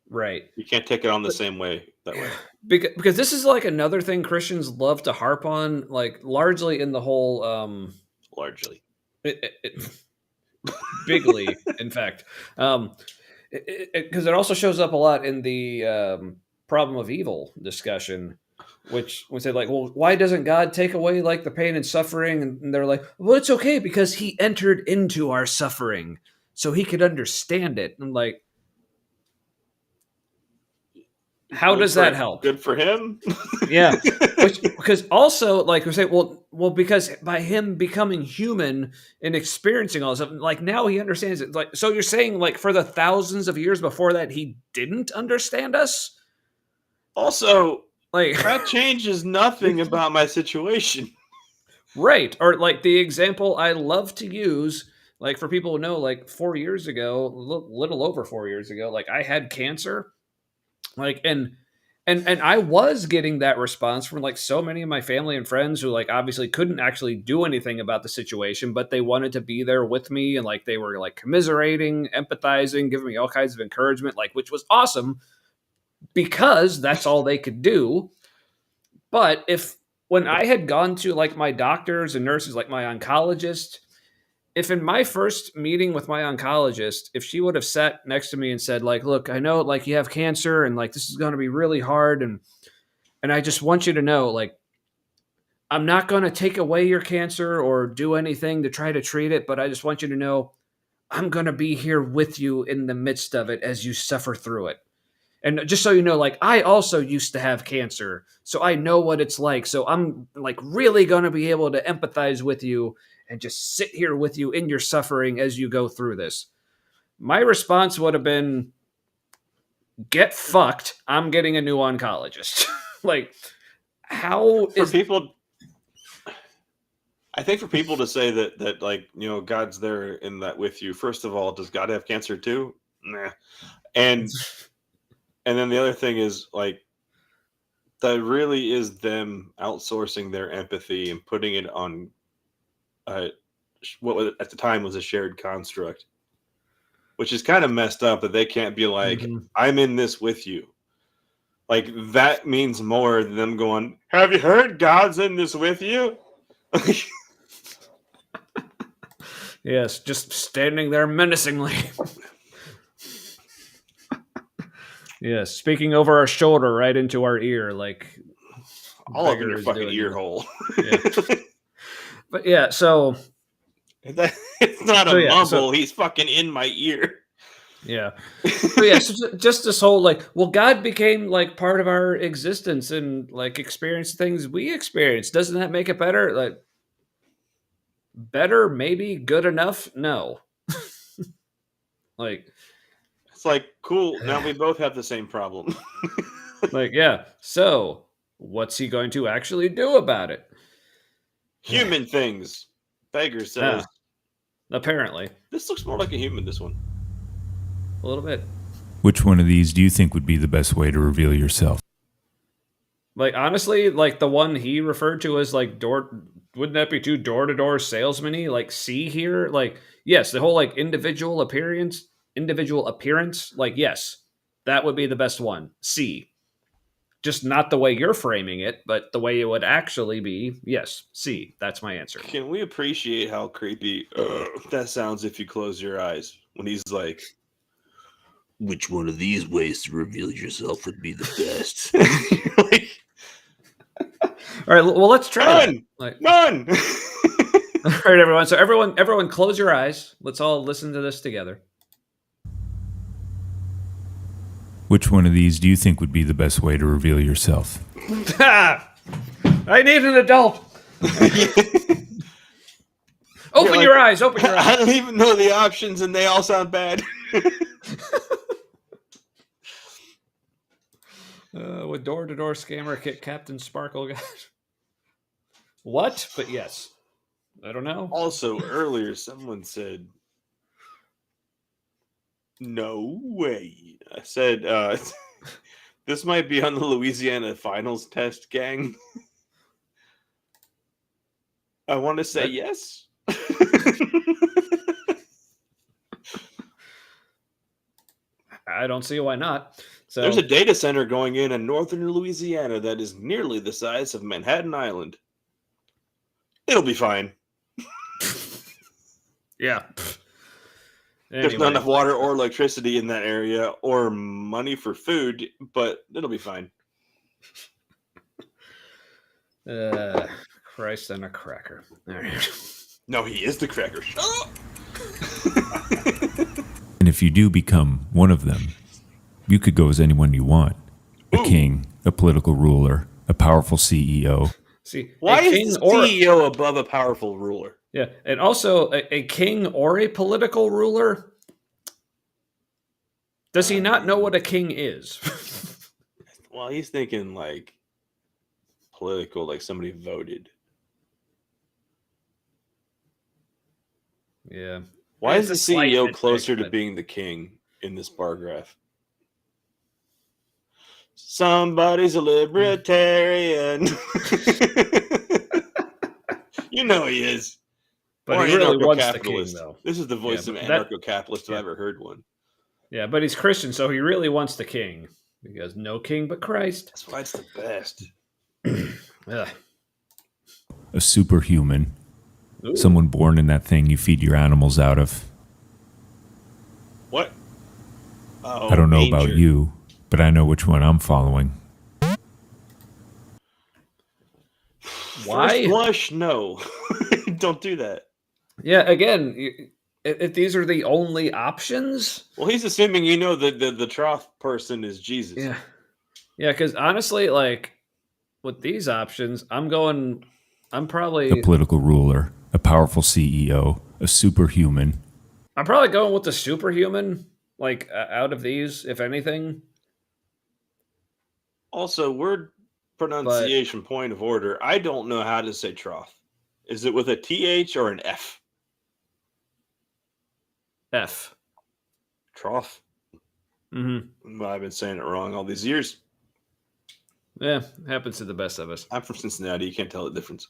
Right. You can't take it on the same way that way. Because this is like another thing Christians love to harp on, like largely in the whole Largely. bigly, in fact. Because it also shows up a lot in the problem of evil discussion, which we say like, well, why doesn't God take away like the pain and suffering? And they're like, well, it's okay because he entered into our suffering so he could understand it. And like, how does that help? Good for him. Yeah. Because also, like we say, well, because by him becoming human and experiencing all this stuff, like now he understands it. Like, so you're saying like for the thousands of years before that, he didn't understand us? Also, Like that changes nothing about my situation. Right. Or like the example I love to use, like for people who know, like 4 years ago, little over 4 years ago, like I had cancer. Like and I was getting that response from like so many of my family and friends who like obviously couldn't actually do anything about the situation, but they wanted to be there with me and like they were like commiserating, empathizing, giving me all kinds of encouragement, like which was awesome because that's all they could do. But when I had gone to like my doctors and nurses, like my oncologist, if in my first meeting with my oncologist, if she would have sat next to me and said, like, look, I know like you have cancer and like this is going to be really hard. And I just want you to know, like, I'm not going to take away your cancer or do anything to try to treat it, but I just want you to know I'm going to be here with you in the midst of it as you suffer through it. And just so you know, like I also used to have cancer, so I know what it's like. So I'm like really going to be able to empathize with you and just sit here with you in your suffering as you go through this. My response would have been, get fucked. I'm getting a new oncologist. Like, how For is people, I think for people to say that like, you know, God's there in that with you. First of all, does God have cancer too? Nah. And then the other thing is like, that really is them outsourcing their empathy and putting it on what at the time was a shared construct, which is kind of messed up that they can't be like, I'm in this with you. Like that means more than them going, have you heard God's in this with you? yes, just standing there menacingly. Yes, speaking over our shoulder right into our ear, like all up in your fucking ear hole. Yeah. But yeah, so it's not a mumble. He's fucking in my ear. Yeah. But yeah, so just this whole like, well, God became like part of our existence and like experienced things we experienced. Doesn't that make it better? Like better, maybe, good enough? No. Like it's like, cool, now we both have the same problem. Like, yeah. So what's he going to actually do about it? Human things. Beggar says. Apparently. This looks more like a human, this one. A little bit. Which one of these do you think would be the best way to reveal yourself? Like, honestly, like the one he referred to as like wouldn't that be too door-to-door salesman-y? Like, see here? Like, yes, the whole like individual appearance, like, yes, that would be the best one. C. Just not the way you're framing it, but the way it would actually be. Yes, C. That's my answer. Can we appreciate how creepy that sounds if you close your eyes when he's like, which one of these ways to reveal yourself would be the best? Like, all right, well, let's try none. Like, none. All right, everyone. So everyone, close your eyes. Let's all listen to this together. Which one of these do you think would be the best way to reveal yourself? I need an adult. Open your eyes. Open your eyes. I don't even know the options, and they all sound bad. With door-to-door scammer kit Captain Sparkle. What? But yes. I don't know. Also, earlier someone said No way. I said, this might be on the Louisiana finals test, gang. I want to say What? yes. I don't see why not. So There's a data center going in northern Louisiana that is nearly the size of Manhattan Island. It'll be fine. yeah. There's Anyway, not enough water or electricity in that area or money for food, but it'll be fine. Christ and a cracker. All right. No, he is the cracker. Shut up! And if you do become one of them, you could go as anyone you want. A Ooh. king, a political ruler, a powerful CEO. See, Why a king is the or CEO above a powerful ruler? yeah, and also a king or a political ruler. Does he not know what a king is? Well, he's thinking like political, like somebody voted. Yeah. Why It's is a the slight CEO nitpick, closer to but- being the king in this bar graph? Somebody's a libertarian. You know he is. But Or he really wants the king, anarcho-capitalist. though. This is the voice Yeah, of an but that- anarcho-capitalist if yeah. I've ever heard one. Yeah, but he's Christian, so he really wants the king. Because no king but Christ. That's why it's the best. Ugh. A superhuman. Ooh. Someone born in that thing you feed your animals out of. What? Oh, I don't know about manger. you, but I know which one I'm following. Why? First blush, no. Don't do that. Yeah, again, if these are the only options. Well, he's assuming you know that the trough person is Jesus. Yeah. Yeah, because honestly, like, with these options, I'm probably A political ruler, a powerful CEO, a superhuman. I'm probably going with the superhuman, like, out of these, if anything. Also, word pronunciation point of order. I don't know how to say trough. Is it with a TH or an F? F. Trough. Mm-hmm. Well, I've been saying it wrong all these years. Yeah, happens to the best of us. I'm from Cincinnati. You can't tell the difference.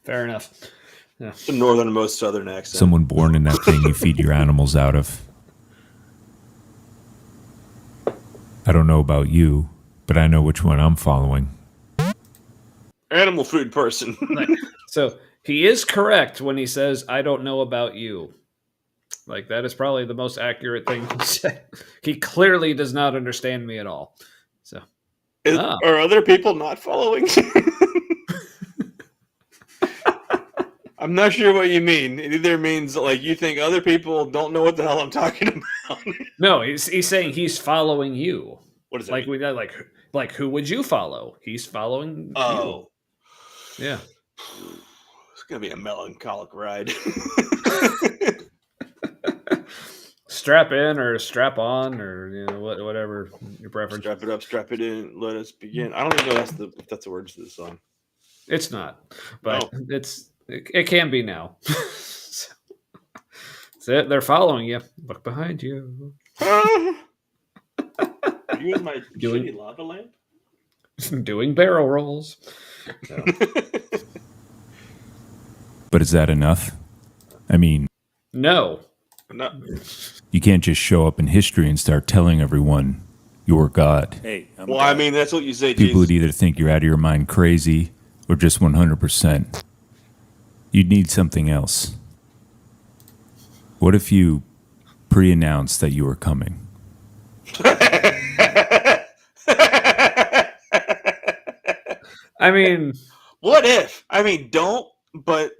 Fair enough. Yeah. It's the northernmost southern accent. Someone born in that thing you feed your animals out of. I don't know about you, but I know which one I'm following. Animal food person. So he is correct when he says, "I don't know about you." Like, that is probably the most accurate thing he said. He clearly does not understand me at all. So, Are other people not following? I'm not sure what you mean. It either means like you think other people don't know what the hell I'm talking about. no, he's saying he's following you. What is that? Like, we got like who would you follow? He's following Oh, you. Yeah. it's gonna be a melancholic ride. Strap in or strap on or whatever your preference. Strap it up, strap it in. Let us begin. I don't even know if that's the words to the song. It's not, but No. it can be now. So they're following you. Look behind you. Are you in my Doing- shitty lava lamp? Doing barrel rolls. So, But is that enough? I mean, no. No. you can't just show up in history and start telling everyone you're God. Hey, Well, I mean, that's what you say, People would Jesus. either think you're out of your mind crazy or just 100%. You'd need something else. What if you pre-announced that you were coming? I mean, What if? I mean, don't, but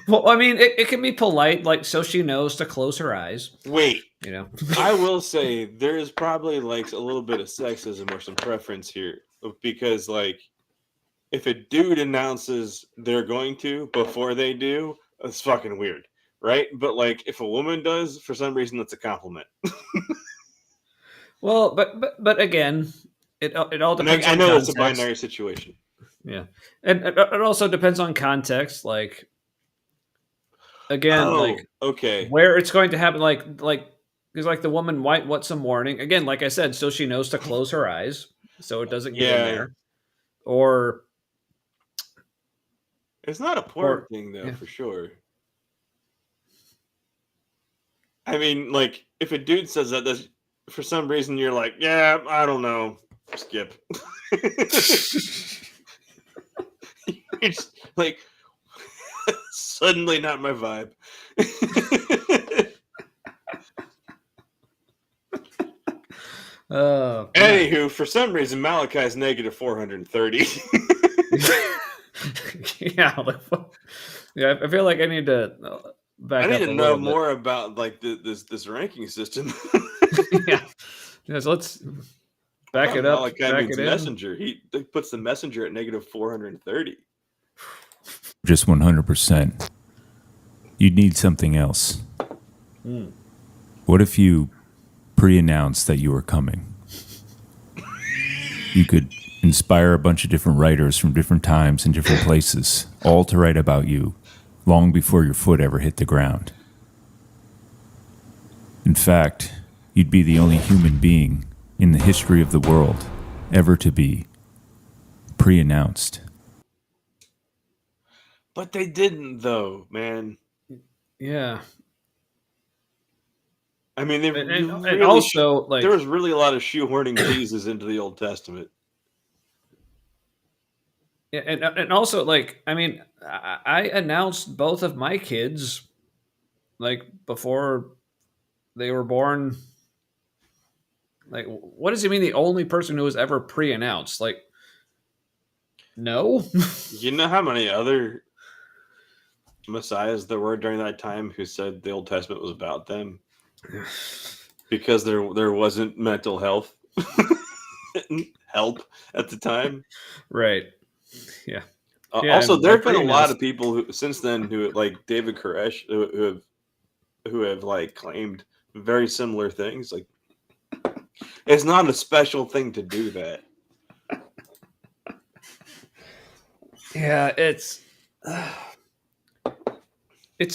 well, I mean, it can be polite, like, so she knows to close her eyes, wait. you know. I will say there is probably like a little bit of sexism or some preference here because, like, if a dude announces they're going to before they do, it's fucking weird, right? But like, if a woman does, for some reason, that's a compliment. Well, but again, it all And depends. I on know context. it's a binary situation. Yeah, and it also depends on context. Like, again, Oh, like okay. where it's going to happen, because like the woman might want some warning. Again, like I said, so she knows to close her eyes so it doesn't get in Yeah. there. Or It's not a porn or thing though, yeah. for sure. I mean, like, if a dude says that, that's, for some reason you're like, yeah, I don't know, skip. It's like suddenly not my vibe. Man. Anywho, for some reason Malachi's negative 430. Yeah, like, yeah, I feel like I need to back I need up to a know little bit. more about like this ranking system. Yeah. Yeah, so let's back it up, Malachi back means it in. messenger. He puts the messenger at negative 430. Just 100%. You'd need something else. What if you pre-announced that you were coming? You could inspire a bunch of different writers from different times and different places, all to write about you long before your foot ever hit the ground. In fact, you'd be the only human being in the history of the world ever to be pre-announced. But they didn't, though, man. Yeah. I mean, they And really also, like, there was really a lot of shoehorning Jesus into the Old Testament. yeah, and also, like, I mean, I announced both of my kids like before they were born. Like, what does he mean? The only person who was ever pre-announced? Like, no. You know how many other messiahs there were during that time who said the Old Testament was about them because there wasn't mental health help at the time. Right. Yeah. Yeah, Also, and there by have been a lot pre-announced- of people who since then who like David Koresh who have like claimed very similar things. Like, it's not a special thing to do that. Yeah, it's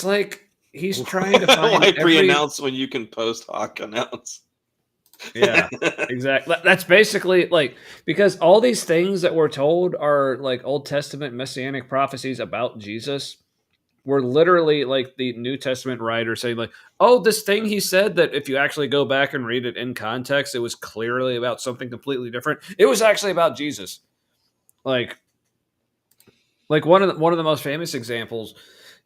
like he's trying to find Why every... pre-announce when you can post hoc announce? Yeah, exactly. That's basically like, because all these things that we're told are like Old Testament messianic prophecies about Jesus were literally like the New Testament writer saying like, oh, this thing he said that if you actually go back and read it in context, it was clearly about something completely different. It was actually about Jesus. Like one of the most famous examples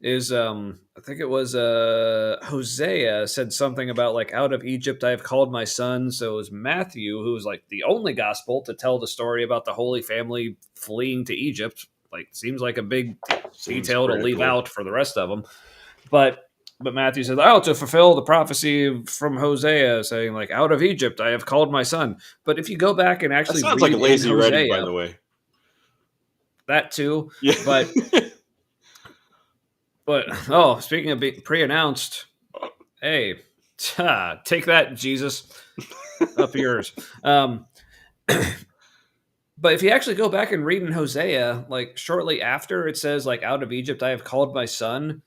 is I think it was Hosea said something about like, out of Egypt I have called my son. So it was Matthew, who was like the only gospel to tell the story about the Holy Family fleeing to Egypt. Like, seems like a big detail to leave out for the rest of them. But Matthew says, oh, to fulfill the prophecy from Hosea saying like, out of Egypt I have called my son. But if you go back and actually That sounds read like a lazy in Hosea, writing, by the way. That too. Yeah. But oh, speaking of being pre-announced, hey, take that, Jesus, up yours. But if you actually go back and read in Hosea, like shortly after it says like, out of Egypt I have called my son,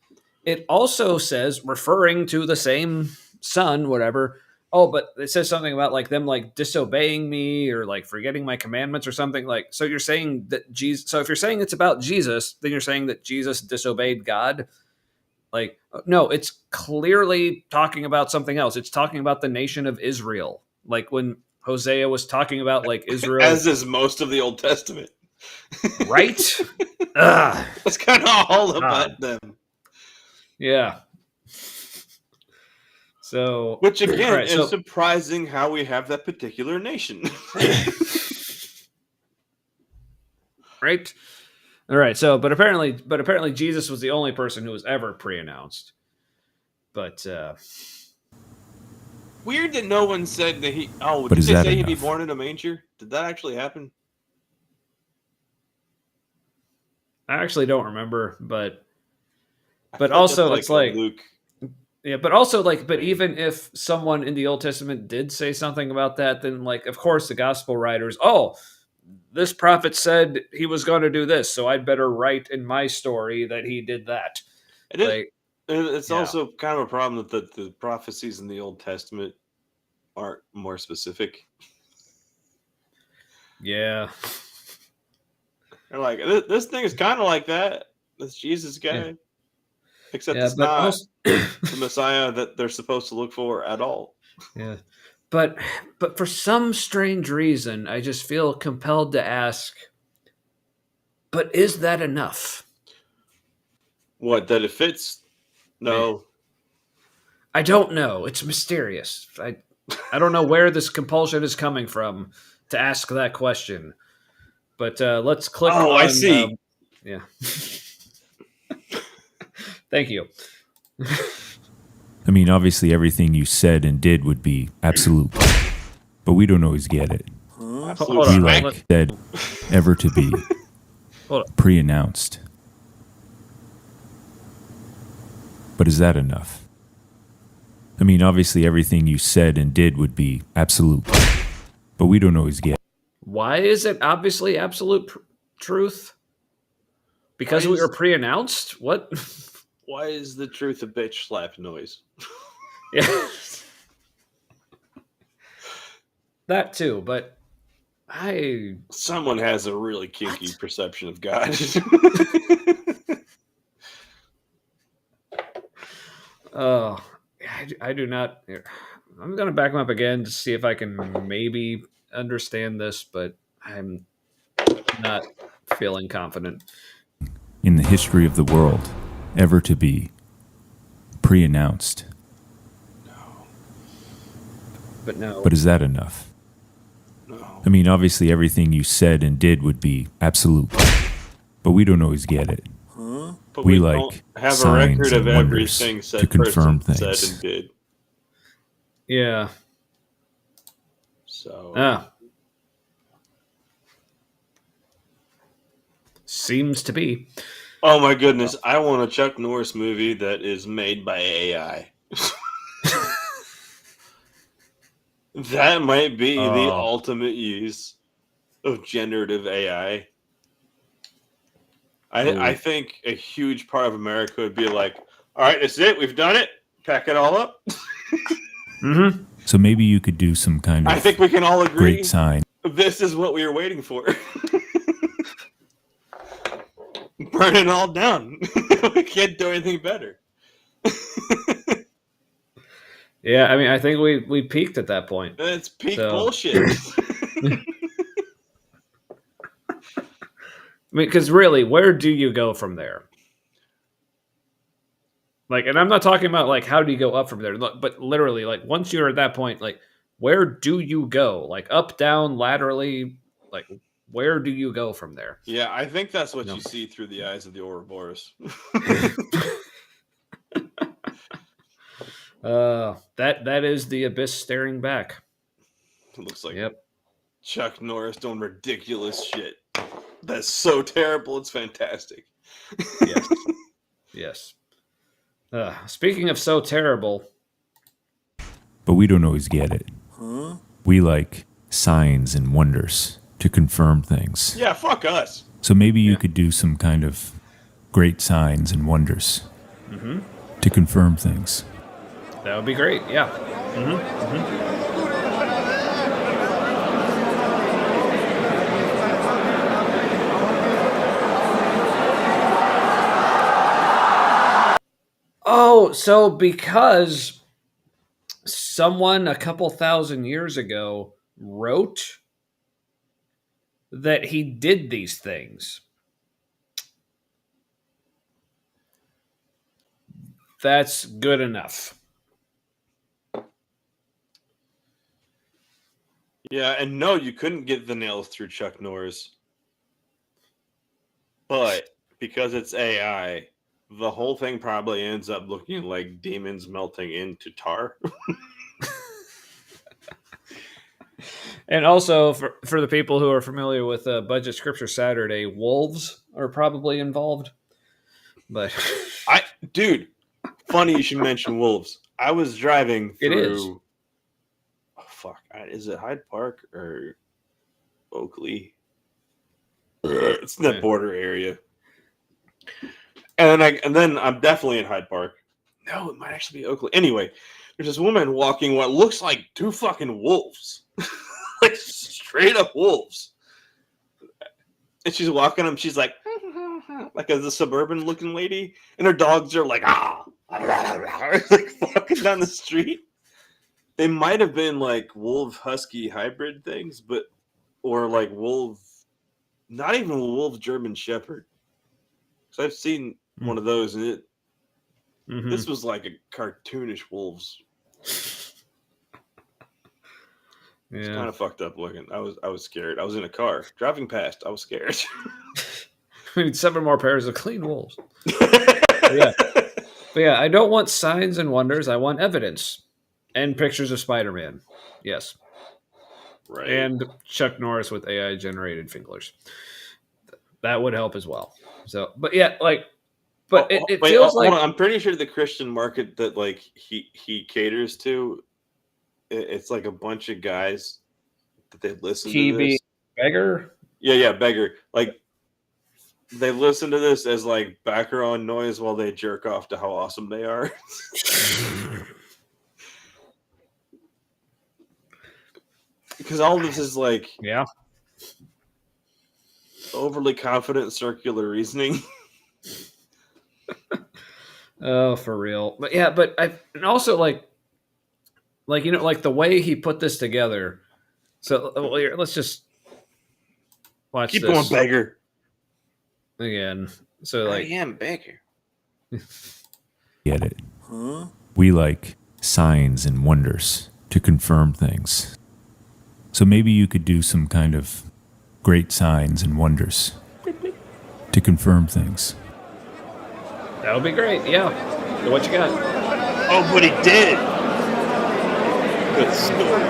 it also says, referring to the same son, whatever. Oh, but it says something about like them like disobeying me or like forgetting my commandments or something. Like, so you're saying that Jesus, so if you're saying it's about Jesus, then you're saying that Jesus disobeyed God. Like, no, it's clearly talking about something else. It's talking about the nation of Israel. Like when Hosea was talking about like Israel, as is most of the Old Testament, right? Ugh. It's kind of all about them. Yeah. So, which again right, is surprising how we have that particular nation. Right. All right. So, but apparently Jesus was the only person who was ever pre-announced. But weird that no one said that he. Oh, But did is they that say he'd be enough? born in a manger? Did that actually happen? I actually don't remember. But I feel also, that's it's like Luke. Yeah, but also like, but even if someone in the Old Testament did say something about that, then like, of course, the gospel writers, oh, this prophet said he was going to do this, so I'd better write in my story that he did that. It It's Yeah. also kind of a problem that the prophecies in the Old Testament aren't more specific. Yeah. They're like, this thing is kind of like that. This Jesus guy. Yeah. Except Yeah, it's but not also, the Messiah that they're supposed to look for at all. yeah, but for some strange reason, I just feel compelled to ask. But is that enough? What, that it fits? No. I don't know. It's mysterious. I don't know where this compulsion is coming from to ask that question. But let's click Oh, on. I see. Yeah. Thank you. I mean, obviously, everything you said and did would be absolute, but we don't always get it. Absolute Hold We on. smack. like said ever to be Hold on. pre-announced. But is that enough? I mean, obviously, everything you said and did would be absolute, but we don't always get it. Why is it obviously absolute truth? Because Why we is- were pre-announced? What? Why is the truth a bitch slap noise? Yeah. That too, but Someone has a really kinky perception of God. oh, I do not. I'm going to back him up again to see if I can maybe understand this, but I'm not feeling confident. In the history of the world, ever to be pre-announced. But no. But is that enough? No. I mean, obviously, everything you said and did would be absolute, but we don't always get it. But We don't like have a signs record of and wonders everything said to confirm person things. said and did. Yeah. So Seems to be. oh my goodness, I want a Chuck Norris movie that is made by AI. That might be the ultimate use of generative AI. I think a huge part of America would be like, all right, that's it. We've done it. Pack it all up. Mm-hmm. So maybe you could do some kind of I think we can all agree great sign. this is what we were waiting for. Burn it all down. We can't do anything better. Yeah, I mean, I think we peaked at that point. It's peak So- bullshit. I mean, because really, where do you go from there? Like, and I'm not talking about like how do you go up from there, but literally, like once you're at that point, like where do you go? Like up, down, laterally, like where do you go from there? Yeah, I think that's what No. you see through the eyes of the Ouroboros. That is the abyss staring back. It looks like Yep. Chuck Norris doing ridiculous shit. That's so terrible. It's fantastic. Yes. Yes. Speaking of so terrible, But we don't always get it. We like signs and wonders to confirm things. Yeah, fuck us. So maybe you could do some kind of great signs and wonders to confirm things. that would be great. Yeah. Oh, so because someone a couple thousand years ago wrote that he did these things. That's good enough. Yeah, and no, you couldn't get the nails through Chuck Norris. But because it's AI, the whole thing probably ends up looking like demons melting into tar. And also, for the people who are familiar with Budget Scripture Saturday, wolves are probably involved. But Dude, funny you should mention wolves. I was driving through. It is. Oh, fuck. Is it Hyde Park or Oakley? It's in that Yeah. border area. And then I'm definitely in Hyde Park. No, it might actually be Oakley. Anyway, there's this woman walking what looks like two fucking wolves. Like straight up wolves. And she's walking them, she's like a suburban looking lady, and her dogs are like like fucking down the street. They might have been like wolf husky hybrid things, but or like wolf, not even wolf German Shepherd. So I've seen one of those, and this was like a cartoonish wolves. It's kind of fucked up looking. I was scared. I was in a car driving past. I was scared. We need 7 more pairs of clean wolves. But yeah, I don't want signs and wonders. I want evidence and pictures of Spider-Man. Yes. Right. And Chuck Norris with AI generated fingers. That would help as well. So, but yeah, like, but it feels like I'm pretty sure the Christian market that like he caters to, it's like a bunch of guys that they listen to this. Beggar? Yeah, beggar. Like they listen to this as like background noise while they jerk off to how awesome they are. Because all this is like overly confident circular reasoning. Oh, for real. But yeah, but and also like you know, like the way he put this together. So let's just watch Keep this going, beggar. again. So like, I am beggar. Get it? Huh? We like signs and wonders to confirm things. So maybe you could do some kind of great signs and wonders to confirm things. that would be great. Yeah. So what you got? Oh, but he did. Good story.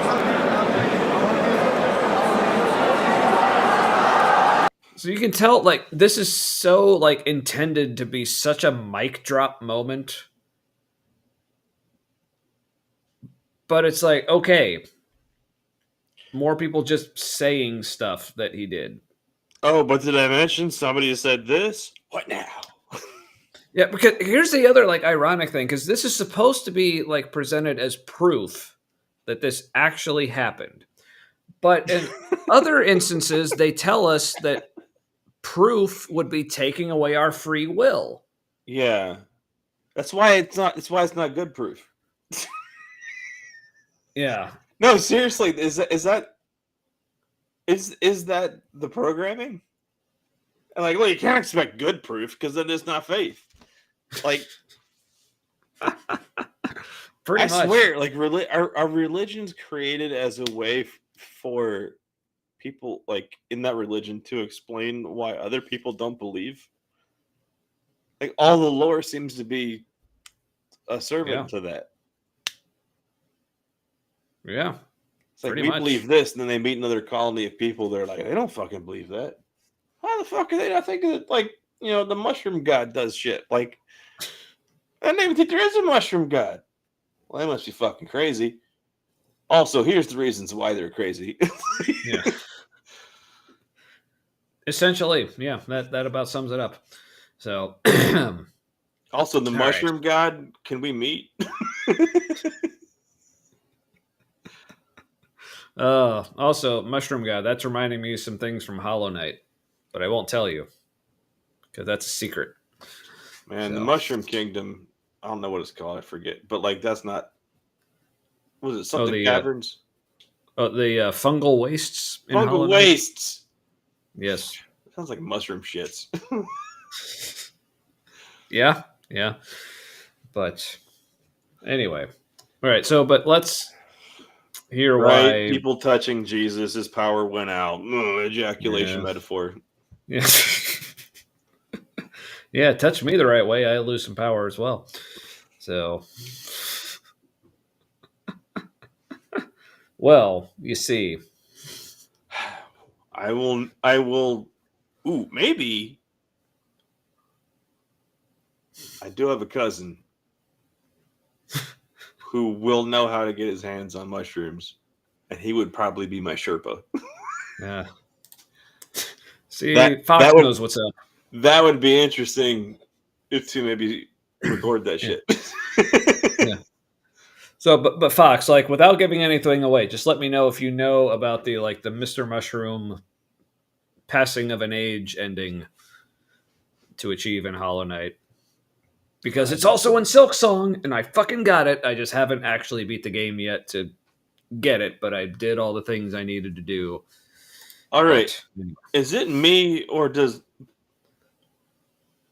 So you can tell, like, this is so, like, intended to be such a mic drop moment. But it's like, okay, more people just saying stuff that he did. Oh, but did I mention somebody said this? What now? Yeah, because here's the other, like, ironic thing, because this is supposed to be, like, presented as proof that this actually happened. But in other instances, they tell us that proof would be taking away our free will. Yeah, that's why it's not. That's why it's not good proof. Yeah. No, seriously, is that the programming? And like, well, you can't expect good proof because then it's not faith. Like, Pretty much. I swear, like, are religions created as a way for people like in that religion to explain why other people don't believe? Like, all the lore seems to be a servant to that. Yeah. It's like, we believe this, and then they meet another colony of people. They're like, they don't fucking believe that. How the fuck are they not thinking that, like, you know, the mushroom god does shit? Like, I don't even think there is a mushroom god. Well, they must be fucking crazy. Also, here's the reasons why they're crazy. Yeah. Essentially, yeah, that about sums it up. So, also, the mushroom god, can we meet? Also, mushroom god, that's reminding me of some things from Hollow Knight, but I won't tell you because that's a secret. Man, the Mushroom Kingdom, I don't know what it's called, I forget, but like, that's not, was it something caverns? The fungal wastes. Fungal wastes. Yes. It sounds like mushroom shits. Yeah. But anyway, all right. So, but let's hear why people touching Jesus, his power went out. Ejaculation metaphor. Yeah. Yeah, touch me the right way, I lose some power as well. So, well, you see, I will. Ooh, maybe. I do have a cousin who will know how to get his hands on mushrooms, and he would probably be my Sherpa. Yeah. See, Fox knows what's up. That would be interesting if to maybe record that shit. So, but Fox, like, without giving anything away, just let me know if you know about the Mr. Mushroom passing of an age ending to achieve in Hollow Knight. Because it's also in Silk Song, and I fucking got it. I just haven't actually beat the game yet to get it, but I did all the things I needed to do. All right. Is it me, or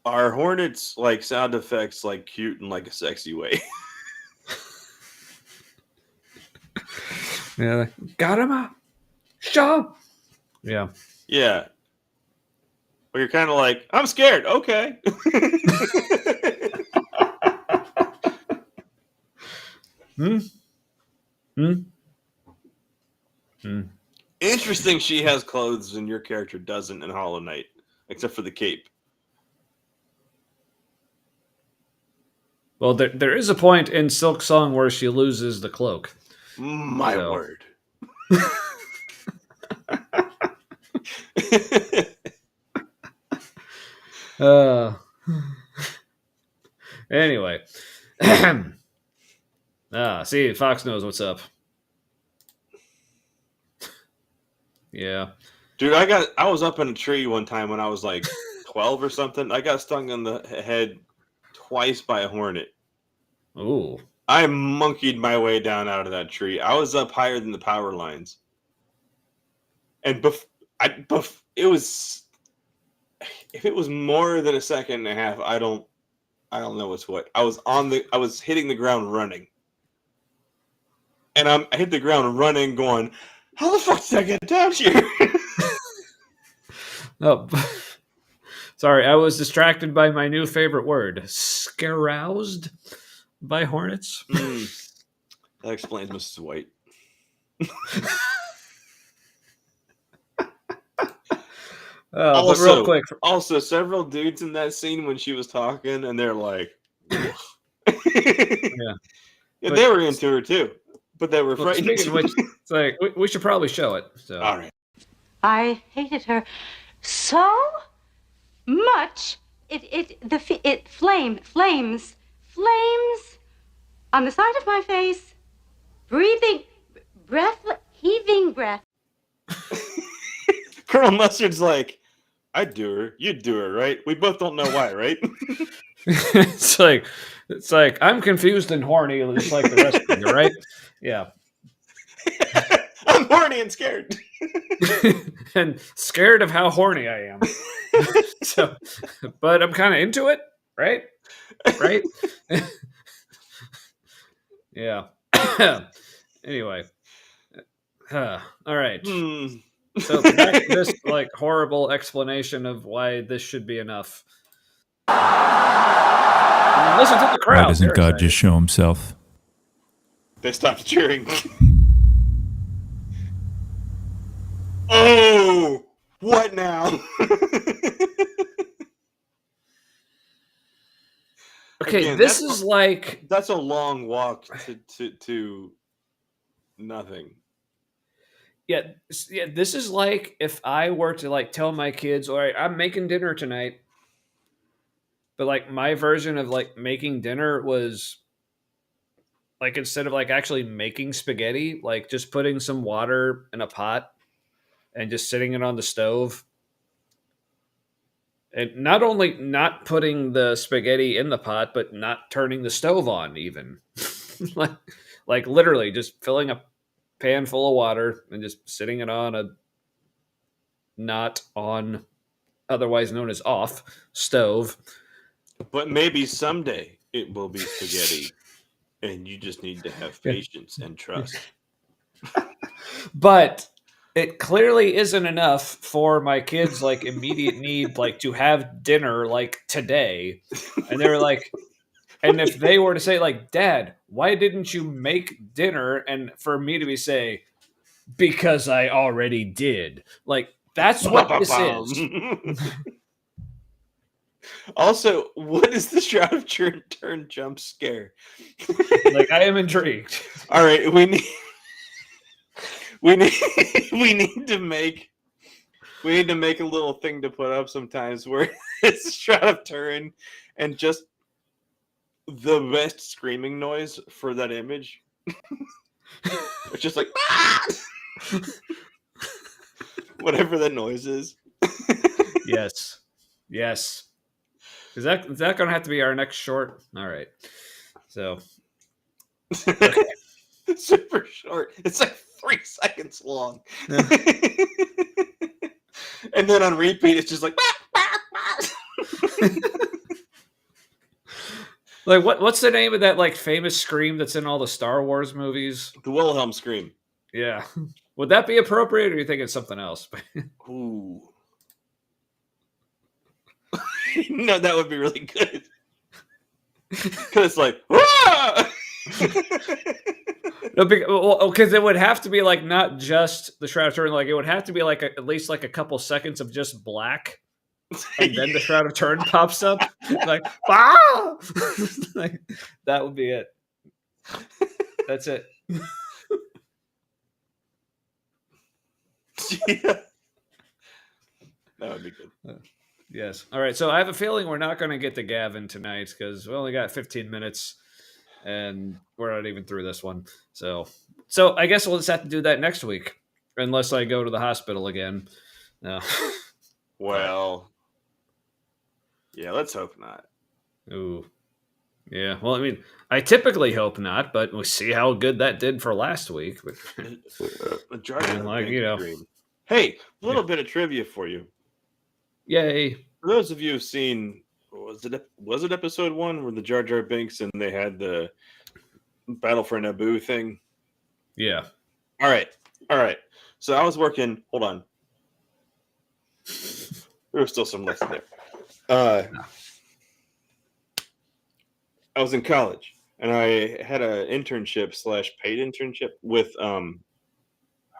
are Hornets like sound effects like cute in like a sexy way? Yeah, got him out. Shut. Yeah. Yeah. Well, you're kind of like, I'm scared. Okay. Interesting. She has clothes and your character doesn't in Hollow Knight, except for the cape. Well, there is a point in Silk Song where she loses the cloak. My word. Anyway. See, Fox knows what's up. Yeah. Dude, I was up in a tree one time when I was like 12 or something. I got stung in the head twice by a hornet. Ooh. I monkeyed my way down out of that tree. I was up higher than the power lines. And it was, if it was more than a second and a half, I don't know what's what. I was hitting the ground running. And I hit the ground running going, how the fuck did I get down here? Oh, sorry, I was distracted by my new favorite word, scaroused by hornets. That explains Mrs. White. But real quick. Also, several dudes in that scene when she was talking, and they're like, yeah, they were into her too, but they were frightened. Speaking of which, it's like we should probably show it. So. All right. I hated her so much. It flames on the side of my face, heaving breath. Colonel Mustard's like, I'd do her. You'd do her, right? We both don't know why, right? It's like I'm confused and horny, just like the rest of you, right? Yeah. I'm horny and scared. And scared of how horny I am. So, but I'm kind of into it, right? Right? Yeah. Anyway. All right. So back to this horrible explanation of why this should be enough. Listen to the crowd. Why doesn't God just show himself? They stopped cheering. Oh, what now? Okay, Again, this is that's a long walk to nothing. Yeah, this is like if I were to tell my kids, all right, I'm making dinner tonight. But my version of making dinner was instead of actually making spaghetti, just putting some water in a pot and just sitting it on the stove. And not only not putting the spaghetti in the pot, but not turning the stove on even. like literally just filling a pan full of water and just sitting it on a not on, otherwise known as off, stove. But maybe someday it will be spaghetti and you just need to have patience and trust. But it clearly isn't enough for my kids' immediate need to have dinner today. And they were like, and if they were to say Dad, why didn't you make dinner? And for me to say, because I already did. That's what this is. Also, what is the Shroud of Turn jump scare? I am intrigued. All right, we need to make a little thing to put up sometimes where it's Shroud of Turin and just the best screaming noise for that image. It's just like ah! Whatever that noise is. Yes. Is that going to have to be our next short? All right. So, okay. Super short. It's like 3 seconds long. Yeah. And then on repeat, it's just like. Like what's the name of that like famous scream that's in all the Star Wars movies? The Wilhelm scream. Yeah. Would that be appropriate, or do you think it's something else? Ooh. No, that would be really good. Because it's like, because it would have to be like not just the Shroud of Turin, like it would have to be like at least like a couple seconds of just black, and then the Shroud of Turin pops up, like ah, like, that would be it. That's it. Yeah. That would be good. Yes. All right. So I have a feeling we're not going to get to Gavin tonight because we only got 15 minutes, and we're not even through this one. So I guess we'll just have to do that next week, unless I go to the hospital again. No. Well, yeah, let's hope not. Ooh. Yeah. Well, I mean, I typically hope not, but we'll see how good that did for last week. And like, you know. Hey, a little bit of trivia for you. Yay. For those of you who've seen, was it episode 1 where the Jar Jar Binks and they had the Battle for Naboo thing? Yeah. All right. So I was working. Hold on. There was still some left there. I was in college, and I had an internship / paid internship with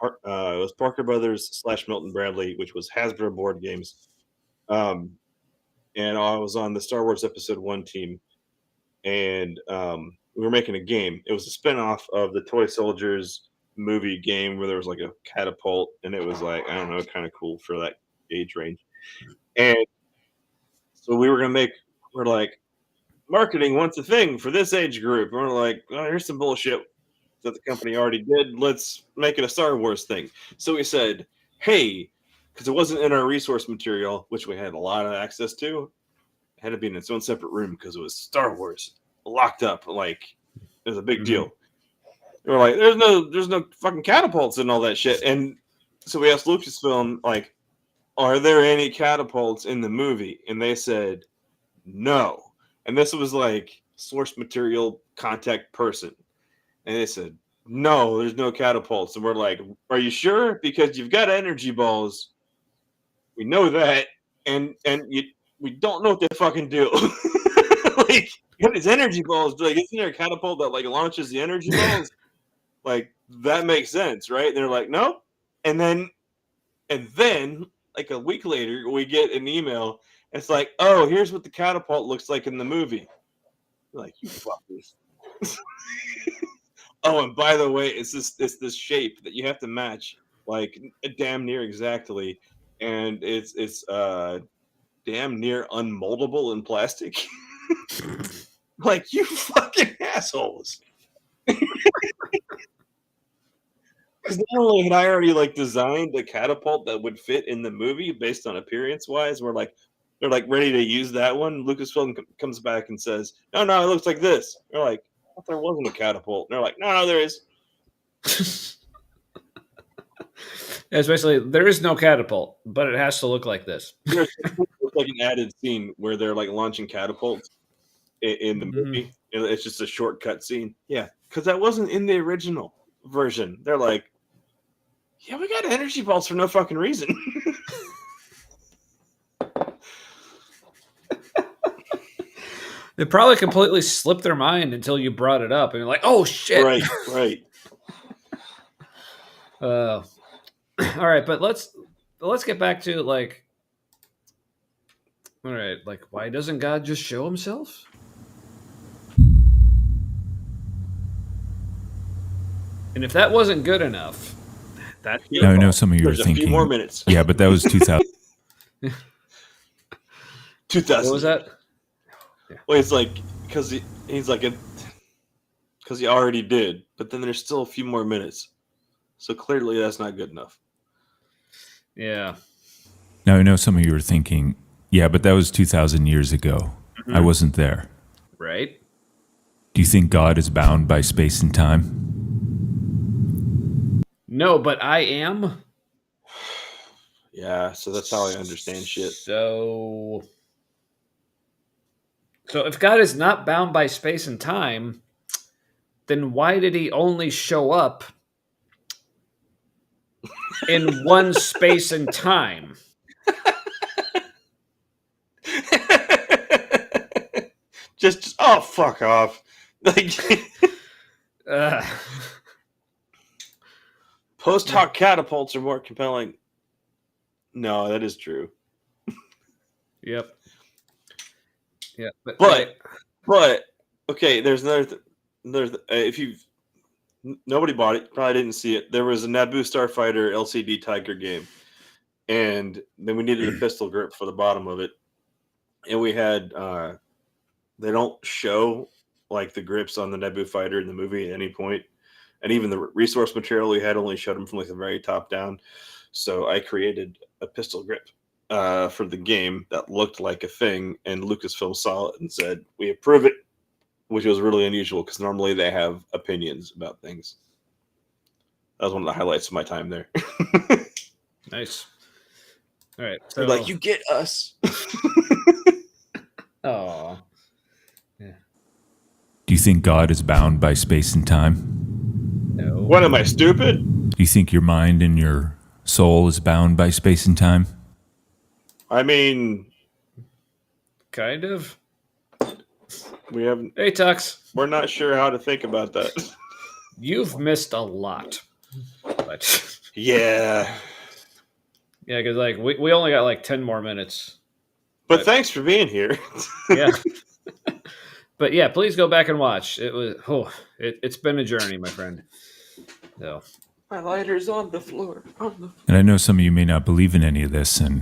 it was Parker Brothers / Milton Bradley, which was Hasbro board games. And I was on the Star Wars Episode 1 team, and we were making a game. It was a spinoff of the Toy Soldiers movie game where there was like a catapult, and it was like, I don't know, kind of cool for that age range. And so we're like, marketing wants a thing for this age group. And we're like, oh, here's some bullshit that the company already did. Let's make it a Star Wars thing. So we said, hey, because it wasn't in our resource material, which we had a lot of access to, it had to be in its own separate room because it was Star Wars locked up. Like, it was a big deal. They were like, there's no fucking catapults and all that shit. And so we asked Lucasfilm, like, are there any catapults in the movie? And they said, no. And this was like source material contact person. And they said, no, there's no catapults. And we're like, are you sure? Because you've got energy balls. We know that. And we don't know what they fucking do. Like, what is energy balls? Like, isn't there a catapult that like launches the energy balls? Like, that makes sense, right? And they're like, no. And then like a week later, we get an email. It's like, oh, here's what the catapult looks like in the movie. Like, you fuckers. Oh, and by the way, it's this shape that you have to match, like damn near exactly, and it's damn near unmoldable in plastic. Like, you fucking assholes. Because not only had I already like designed a catapult that would fit in the movie based on appearance wise, they're like ready to use that one. Lucasfilm comes back and says, no, it looks like this. They're like, I thought there wasn't a catapult. And they're like, no, there is. Especially, there is no catapult, but it has to look like this. There's like an added scene where they're like launching catapults in the movie. It's just a shortcut scene. Yeah, because that wasn't in the original version. They're like, yeah, we got energy balls for no fucking reason. They probably completely slipped their mind until you brought it up, and you're like, "Oh shit!" Right. All right, but let's get back to like, all right, like, why doesn't God just show Himself? And if that wasn't good enough, that I know some of you are There's thinking a few more minutes. Yeah, but that was 2000. 2000. What was that? Well, it's like because he's like because he already did, but then there's still a few more minutes. So clearly that's not good enough. Yeah. Now, I know some of you are thinking, yeah, but that was 2,000 years ago. I wasn't there. Right? Do you think God is bound by space and time? No, but I am. Yeah, so that's how I understand shit. So if God is not bound by space and time, then why did he only show up in one space and time? just oh, fuck off. Like post hoc catapults are more compelling. No, that is true. Yep. Yeah, but okay. There's another. If you've nobody bought it, probably didn't see it. There was a Naboo Starfighter LCD Tiger game, and then we needed a pistol grip for the bottom of it, and we had. They don't show like the grips on the Naboo fighter in the movie at any point, and even the resource material we had only showed them from like the very top down. So I created a pistol grip for the game that looked like a thing, and Lucasfilm saw it and said, "We approve it," which was really unusual because normally they have opinions about things. That was one of the highlights of my time there. nice. All right. So, like, you get us. Oh. Do you think God is bound by space and time? No. What, am I stupid? Do you think your mind and your soul is bound by space and time? I mean, kind of. We haven't. Hey, Tux. We're not sure how to think about that. You've missed a lot. But yeah. Yeah, because like we only got like 10 more minutes. But thanks for being here. Yeah. But yeah, please go back and watch. It was it's been a journey, my friend. So my lighter's on the floor. And I know some of you may not believe in any of this, and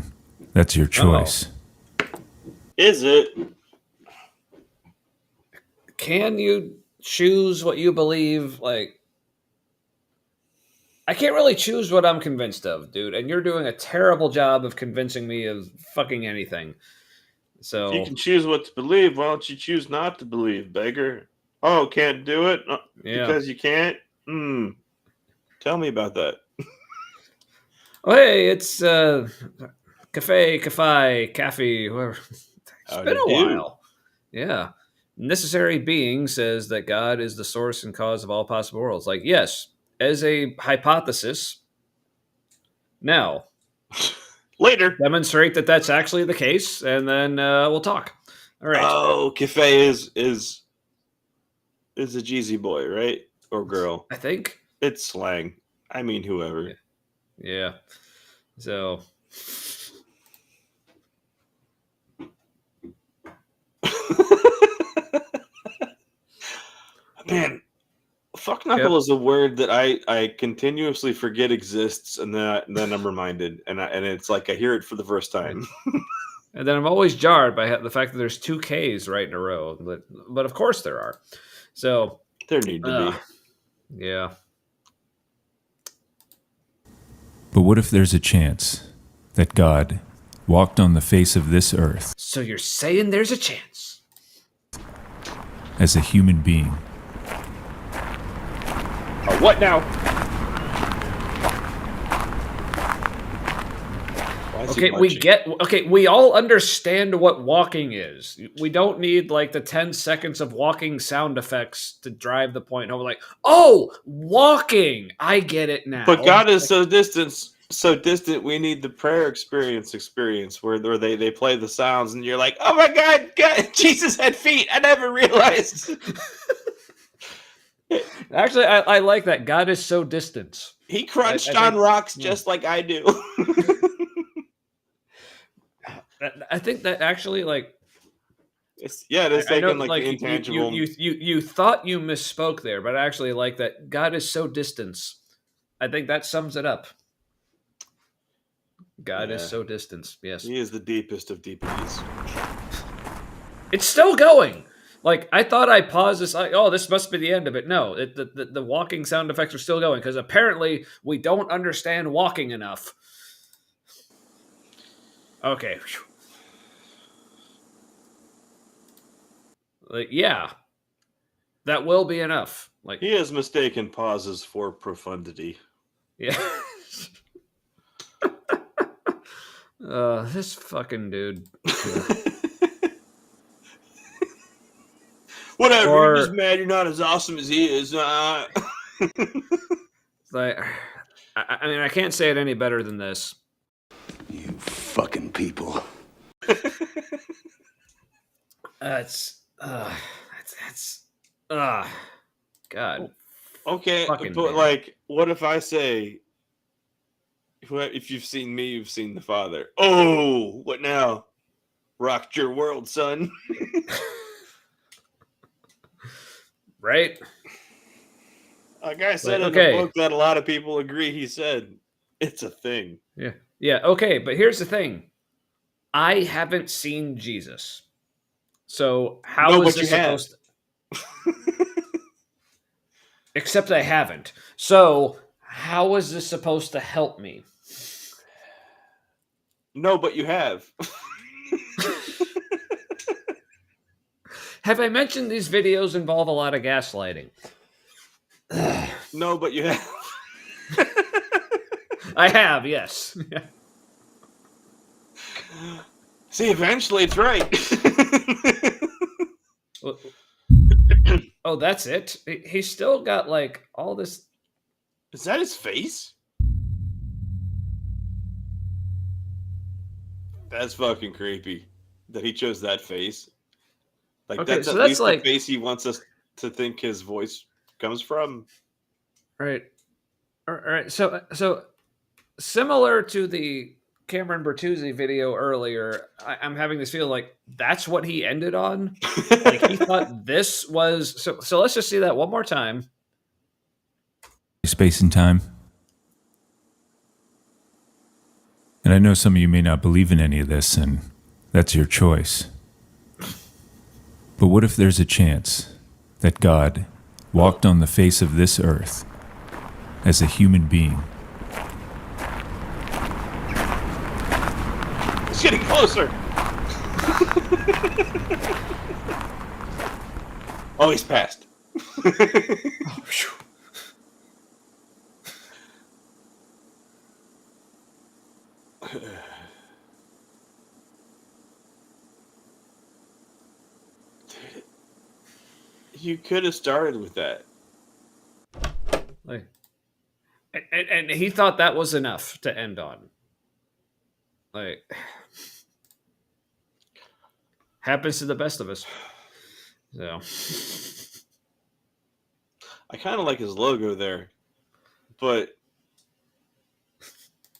that's your choice. Is it? Can you choose what you believe? Like, I can't really choose what I'm convinced of, dude. And you're doing a terrible job of convincing me of fucking anything. So if you can choose what to believe, why don't you choose not to believe, beggar? Oh, can't do it because you can't? Tell me about that. Oh, hey, it's cafe, whoever. It's been a while. Yeah. Necessary Being says that God is the source and cause of all possible worlds. Like, yes, as a hypothesis. Now, later, demonstrate that that's actually the case, and then we'll talk. All right. Oh, cafe is a Jeezy boy, right? Or girl? I think it's slang. I mean, whoever. Yeah. So. Man, fuck knuckle is a word that I continuously forget exists, and then I'm reminded, and it's like I hear it for the first time. And then I'm always jarred by the fact that there's 2 Ks right in a row, but of course there are. So there need to be. Yeah. But what if there's a chance that God walked on the face of this earth? So you're saying there's a chance? As a human being. What now? Okay, we all understand what walking is. We don't need like the 10 seconds of walking sound effects to drive the point home. Like, oh, walking. I get it now. But God is so distant, we need the prayer experience where they play the sounds and you're like, oh my God, Jesus had feet. I never realized. Actually, I like that. God is so distant. He crunched on rocks just like I do. I think that actually, like, it's taken like the intangible. You thought you misspoke there, but I actually like that. God is so distant. I think that sums it up. God is so distant. Yes, He is the deepest of deepies. It's still going. Like, I thought I paused this. Like, oh, this must be the end of it. No, the walking sound effects are still going because apparently we don't understand walking enough. Okay. Like, yeah, that will be enough. Like, He has mistaken pauses for profundity. yeah. This fucking dude. Whatever, Or- you're just mad you're not as awesome as he is. Like, I mean, I can't say it any better than this. You fucking people. That's God. Okay, Fucking but man. like, what if I say, if you've seen me, you've seen the Father. Oh, what now? Rocked your world, son. Right? Like I said in okay. the book that a lot of people agree he said, it's a thing. Yeah. Yeah, okay, but here's the thing. I haven't seen Jesus. So how No, is but this you have. supposed to... Except I haven't. So how is this supposed to help me? No, but you have. Have I mentioned these videos involve a lot of gaslighting? No, but you have. I have, yes. See, eventually it's right. Oh, that's it? He's still got, like, all this... Is that his face? That's fucking creepy that he chose that face. Like, Okay, that's so at that's least like- the face he wants us to think his voice comes from. Right. All right. So similar to the Cameron Bertuzzi video earlier, I'm having this feel like that's what he ended on. Like he thought this was so let's just see that one more time. Space and time. And I know some of you may not believe in any of this, and that's your choice. But what if there's a chance that God walked on the face of this earth as a human being? It's getting closer. Oh, he's passed. You could have started with that. Like, and he thought that was enough to end on. Like, happens to the best of us. So, I kind of like his logo there, but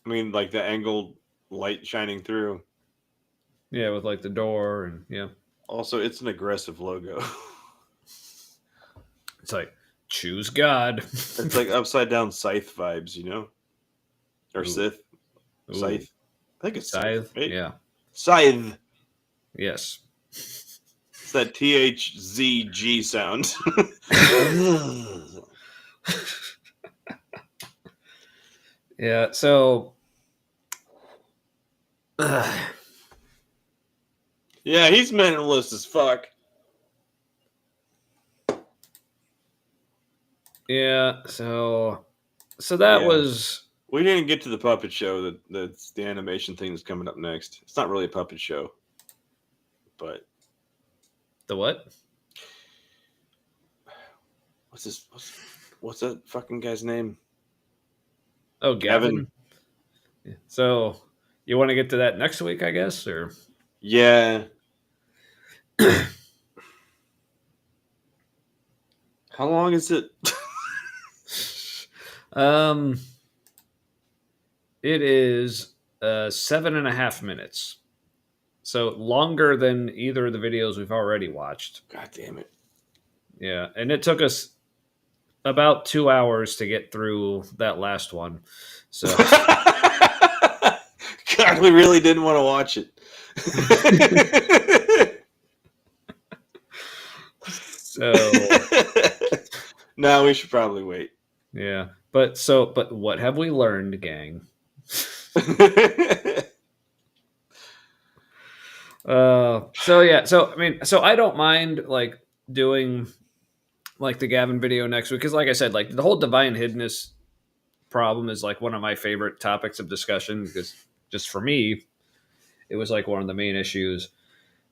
I mean, like the angled light shining through. yeah, with like the door and yeah. Also, it's an aggressive logo. It's like, choose God. It's like upside down scythe vibes, you know? Or Ooh. Sith. Ooh. Scythe. I think it's Scythe. Scythe. Right? Yeah. Scythe. Yes. It's that THZG sound. Yeah, so Yeah, he's minimalist as fuck. yeah, so that Yeah. was We didn't get to the puppet show. That's the animation thing that's coming up next. It's not really a puppet show, but the what? what's that fucking guy's name? Oh, Gavin. Yeah. So you want to get to that next week, I guess, or Yeah. How long is it? It is 7.5 minutes. So longer than either of the videos we've already watched. God damn it. Yeah, and it took us about 2 hours to get through that last one. So God, we really didn't want to watch it. So no, we should probably wait. yeah, but what have we learned, gang? So I don't mind like doing like the Gavin video next week because, like I said, like the whole divine hiddenness problem is like one of my favorite topics of discussion because just for me, it was like one of the main issues.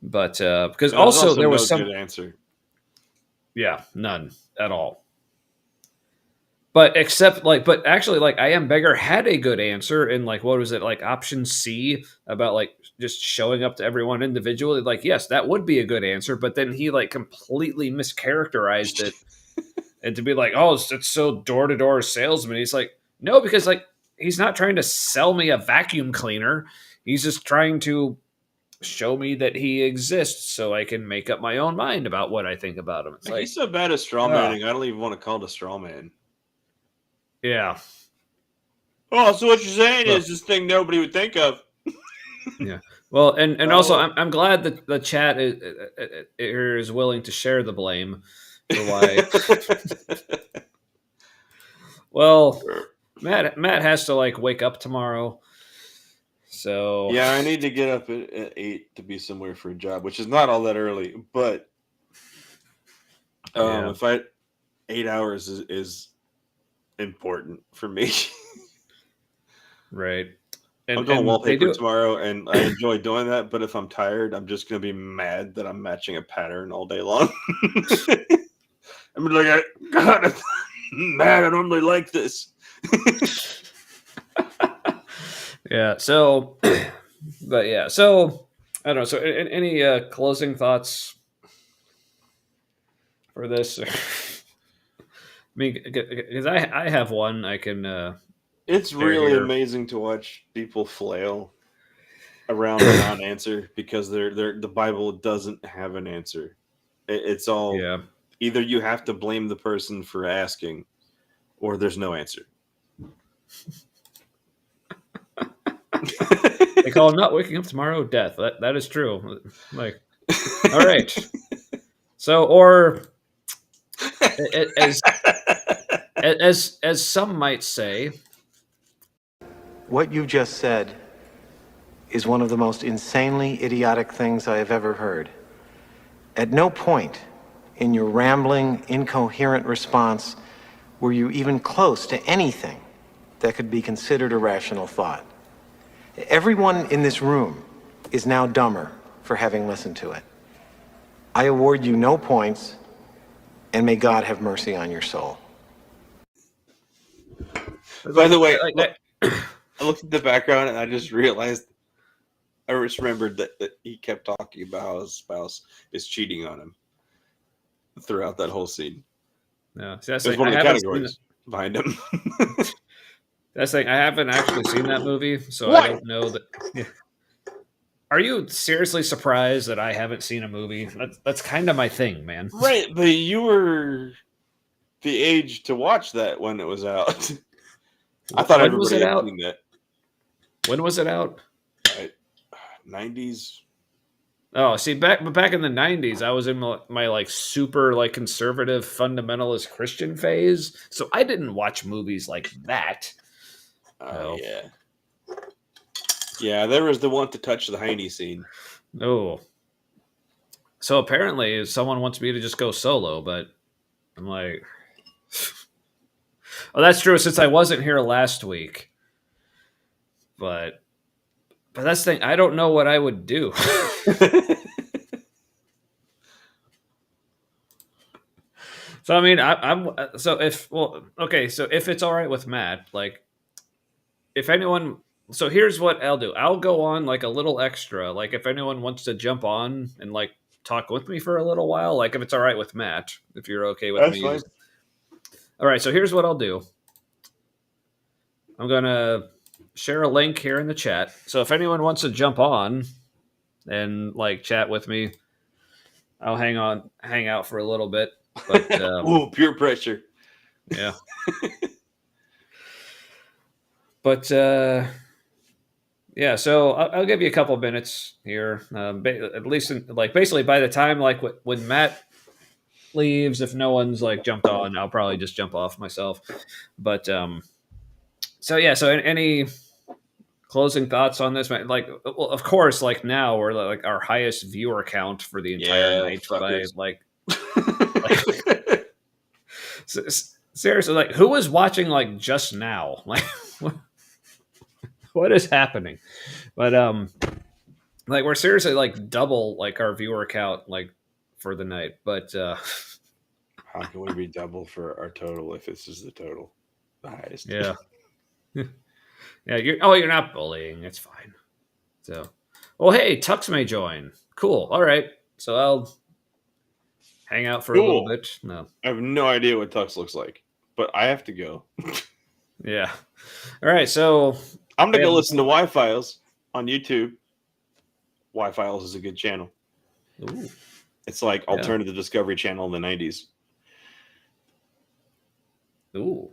But because also there was no some good answer. Yeah, none at all. But actually, like I Am Beggar had a good answer in like what was it like option C about like just showing up to everyone individually. Like, yes, that would be a good answer, but then he like completely mischaracterized it and to be like, oh, it's so door to door salesman. He's like, no, because like he's not trying to sell me a vacuum cleaner. He's just trying to show me that he exists so I can make up my own mind about what I think about him. It's like He's so bad at straw manning. I don't even want to call it a straw man. yeah. Oh, so what you're saying is this thing nobody would think of. Yeah. Well, and also I'm glad that the chat is willing to share the blame for why. Well, Matt has to like wake up tomorrow. So yeah, I need to get up at 8 to be somewhere for a job, which is not all that early. But if 8 hours is important for me. Right. I'm doing wallpaper tomorrow, and I enjoy doing that. But if I'm tired, I'm just going to be mad that I'm matching a pattern all day long. I'm like, God, I'm mad. I normally like this. Yeah. So, but yeah. So I don't know. So, any closing thoughts for this? I mean, because I have one. I can. It's really amazing to watch people flail around a non-answer because the Bible doesn't have an answer. It's all either you have to blame the person for asking, or there's no answer. They call not waking up tomorrow death. That is true. Like, all right. So, or as some might say, what you just said is one of the most insanely idiotic things I have ever heard. At no point in your rambling, incoherent response were you even close to anything that could be considered a rational thought. Everyone in this room is now dumber for having listened to it. I award you no points, and may God have mercy on your soul. By the way, I looked at the background and I just realized, I just remembered that he kept talking about how his spouse is cheating on him throughout that whole scene. Yeah, so that's like one of the categories behind him. That's like I haven't actually seen that movie, so I don't know that. Yeah. Are you seriously surprised that I haven't seen a movie? That's kind of my thing, man. Right, but you were the age to watch that when it was out. I thought everybody had seen that. When was it out? 90s. Oh, see, back in the 90s, I was in my like super like conservative fundamentalist Christian phase, so I didn't watch movies like that. Oh yeah. Yeah, there was the want to touch the hiney scene. Oh. So apparently someone wants me to just go solo, but I'm like, oh, that's true since I wasn't here last week. But that's the thing. I don't know what I would do. So I mean, so if it's all right with Matt, like, if anyone, so here's what I'll do. I'll go on like a little extra. Like if anyone wants to jump on and like talk with me for a little while, like if it's all right with Matt, if you're okay with me. Fine. All right. So here's what I'll do. I'm going to share a link here in the chat. So if anyone wants to jump on and like chat with me, I'll hang out for a little bit. But ooh, peer pressure. Yeah. But yeah, so I'll give you a couple basically by the time like when Matt leaves, if no one's like jumped on, I'll probably just jump off myself. But so yeah, so any closing thoughts on this? Like, well, of course, like now we're like our highest viewer count for the entire night by fuckers. like seriously, like who was watching like just now? Like what is happening? But like we're seriously like double like our viewer count like for the night. But How can we be double for our total if this is the total? The highest. yeah. Yeah, you're not bullying. It's fine. So, well, hey, Tux may join. Cool. All right. So I'll hang out for a little Cool. bit. No. I have no idea what Tux looks like, but I have to go. Yeah. All right. So I'm gonna go listen to Y-Files on YouTube. Y-Files is a good channel. Ooh. It's like alternative Discovery Channel in the 90s. Ooh.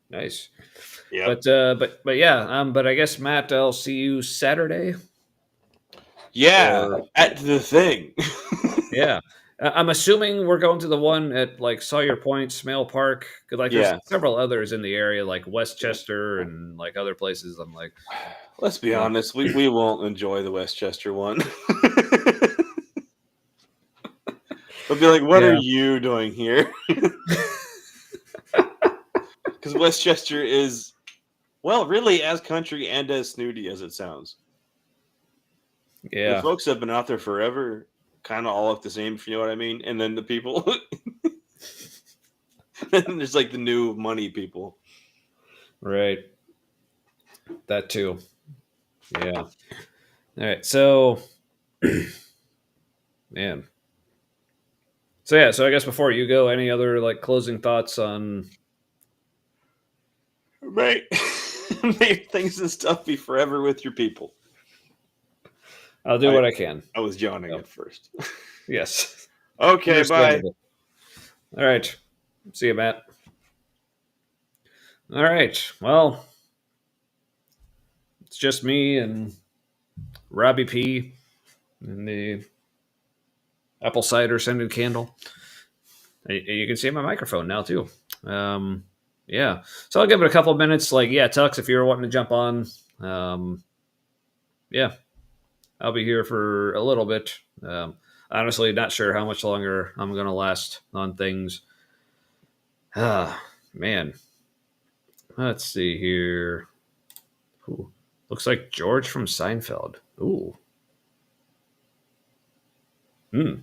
Nice. Yeah. But yeah. But I guess Matt, I'll see you Saturday. Yeah. At the thing. Yeah. I'm assuming we're going to the one at like Sawyer Point, Smale Park, because like there's several others in the area, like Westchester and like other places. I'm like, let's be honest, we won't enjoy the Westchester one. We'll be like, what are you doing here? Because Westchester is, well, really as country and as snooty as it sounds. Yeah. The folks have been out there forever. Kind of all look the same, if you know what I mean. And then the people, and there's like the new money people, right? That too. Yeah. All right. So, man. So yeah. So I guess before you go, any other like closing thoughts on? Right. Make things and stuff be forever with your people. I'll do what I can. I was yawning at first. Yes. Okay, bye. All right. See you, Matt. All right. Well, it's just me and Robbie P and the apple cider scented candle. You can see my microphone now, too. Yeah. So I'll give it a couple of minutes. Like, yeah, Tux, if you're wanting to jump on, yeah. I'll be here for a little bit. Honestly, not sure how much longer I'm going to last on things. Man. Let's see here. Ooh. Looks like George from Seinfeld. Ooh. I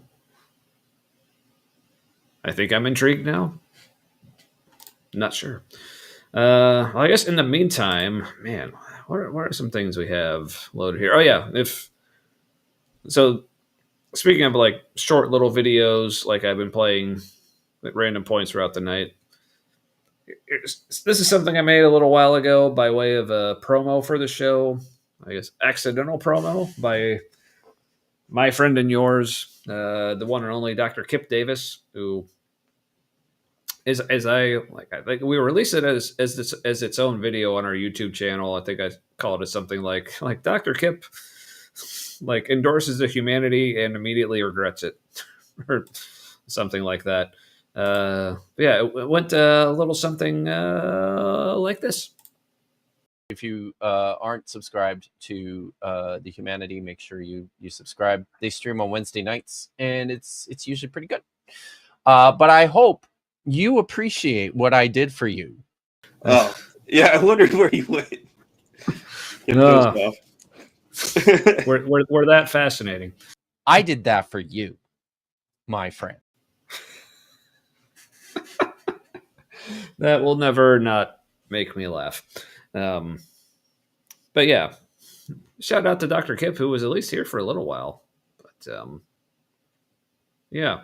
think I'm intrigued now. Not sure. Well, I guess in the meantime, man, what are some things we have loaded here? Oh, yeah. So speaking of like short little videos, like I've been playing at random points throughout the night. This is something I made a little while ago by way of a promo for the show. I guess accidental promo by my friend and yours, the one and only Dr. Kip Davis, who is I think we released it as its own video on our YouTube channel. I think I called it something like Dr. Kip like endorses the humanity and immediately regrets it or something like that. Yeah, it went a little something like this. If you aren't subscribed to The Humanity, make sure you subscribe. They stream on Wednesday nights, and it's usually pretty good. But I hope you appreciate what I did for you. Oh, yeah, I wondered where you went. We're that fascinating. I did that for you, my friend. That will never not make me laugh. But yeah, shout out to Dr. Kip, who was at least here for a little while. But yeah.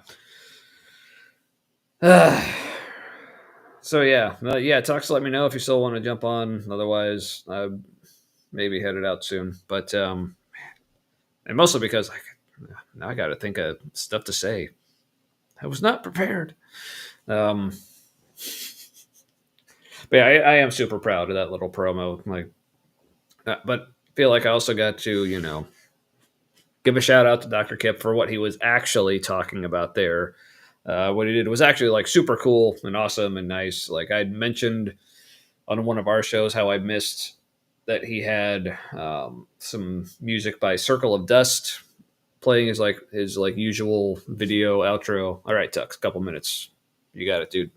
So yeah, Tux, let me know if you still want to jump on. Otherwise, I maybe headed out soon. But and mostly because now I got to think of stuff to say. I was not prepared. But yeah, I am super proud of that little promo. Like, but feel like I also got to, give a shout out to Dr. Kip for what he was actually talking about there. what he did was actually like super cool and awesome and nice. Like I'd mentioned on one of our shows how I missed that he had some music by Circle of Dust playing his usual video outro. All right, Tux, a couple minutes. You got it, dude.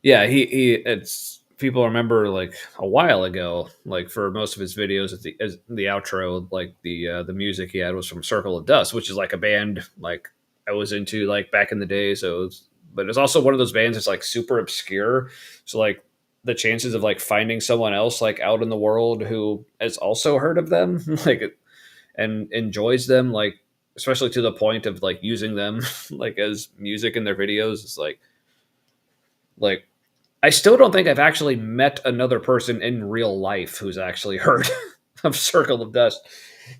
Yeah, he it's people remember like a while ago, like for most of his videos at the outro, like the music he had was from Circle of Dust, which is like a band like I was into like back in the day. But it's also one of those bands that's like super obscure. So like the chances of like finding someone else like out in the world who has also heard of them, like and enjoys them, like especially to the point of like using them like as music in their videos, is like I still don't think I've actually met another person in real life who's actually heard of Circle of Dust.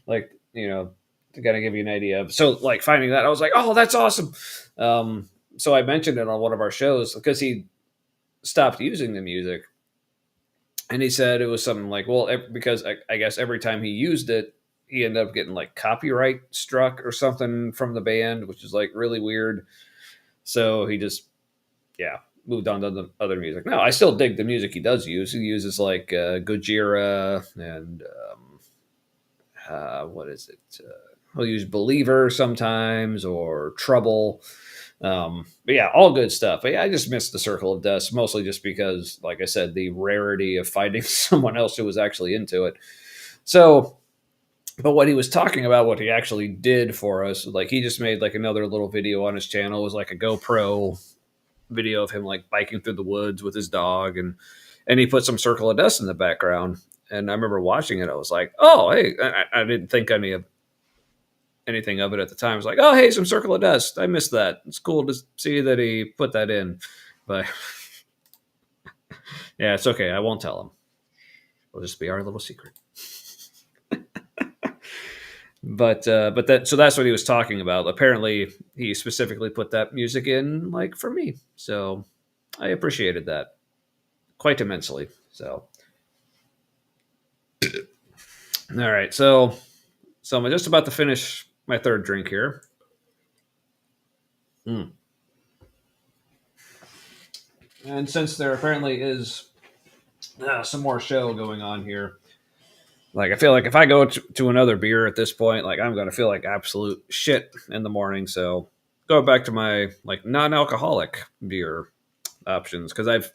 Like, to kind of give you an idea of. So, like, finding that, I was like, oh, that's awesome. So I mentioned it on one of our shows because he stopped using the music. And he said it was something like, well, because I guess every time he used it, he ended up getting, like, copyright struck or something from the band, which is, like, really weird. So he just, moved on to the other music. No, I still dig the music he does use. He uses like Gojira and what is it? He'll use Believer sometimes or Trouble. But yeah, all good stuff. But yeah, I just missed the Circle of Dust, mostly just because, like I said, the rarity of finding someone else who was actually into it. So, but what he was talking about, what he actually did for us, like he just made like another little video on his channel. It was like a GoPro video of him like biking through the woods with his dog, and he put some Circle of Dust in the background. And I remember watching it. I was like, oh, hey, I didn't think anything of it at the time. I was like, oh, hey, some Circle of Dust. I missed that. It's cool to see that he put that in. But yeah, it's okay. I won't tell him. It'll just be our little secret. But so that's what he was talking about. Apparently, he specifically put that music in like for me. So I appreciated that quite immensely. So all right, so I'm just about to finish my third drink here. And since there apparently is some more show going on here, like I feel like if I go to another beer at this point, like I'm gonna feel like absolute shit in the morning. So go back to my like non-alcoholic beer options because I've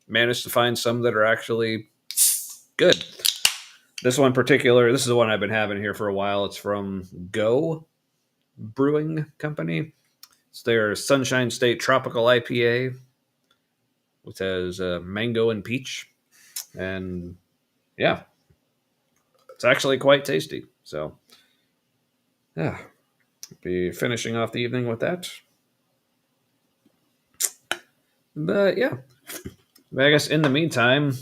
managed to find some that are actually good. This one in particular, this is the one I've been having here for a while. It's from Go Brewing Company. It's their Sunshine State Tropical IPA, which has mango and peach. And yeah, it's actually quite tasty. So yeah, be finishing off the evening with that. But yeah, I guess in the meantime,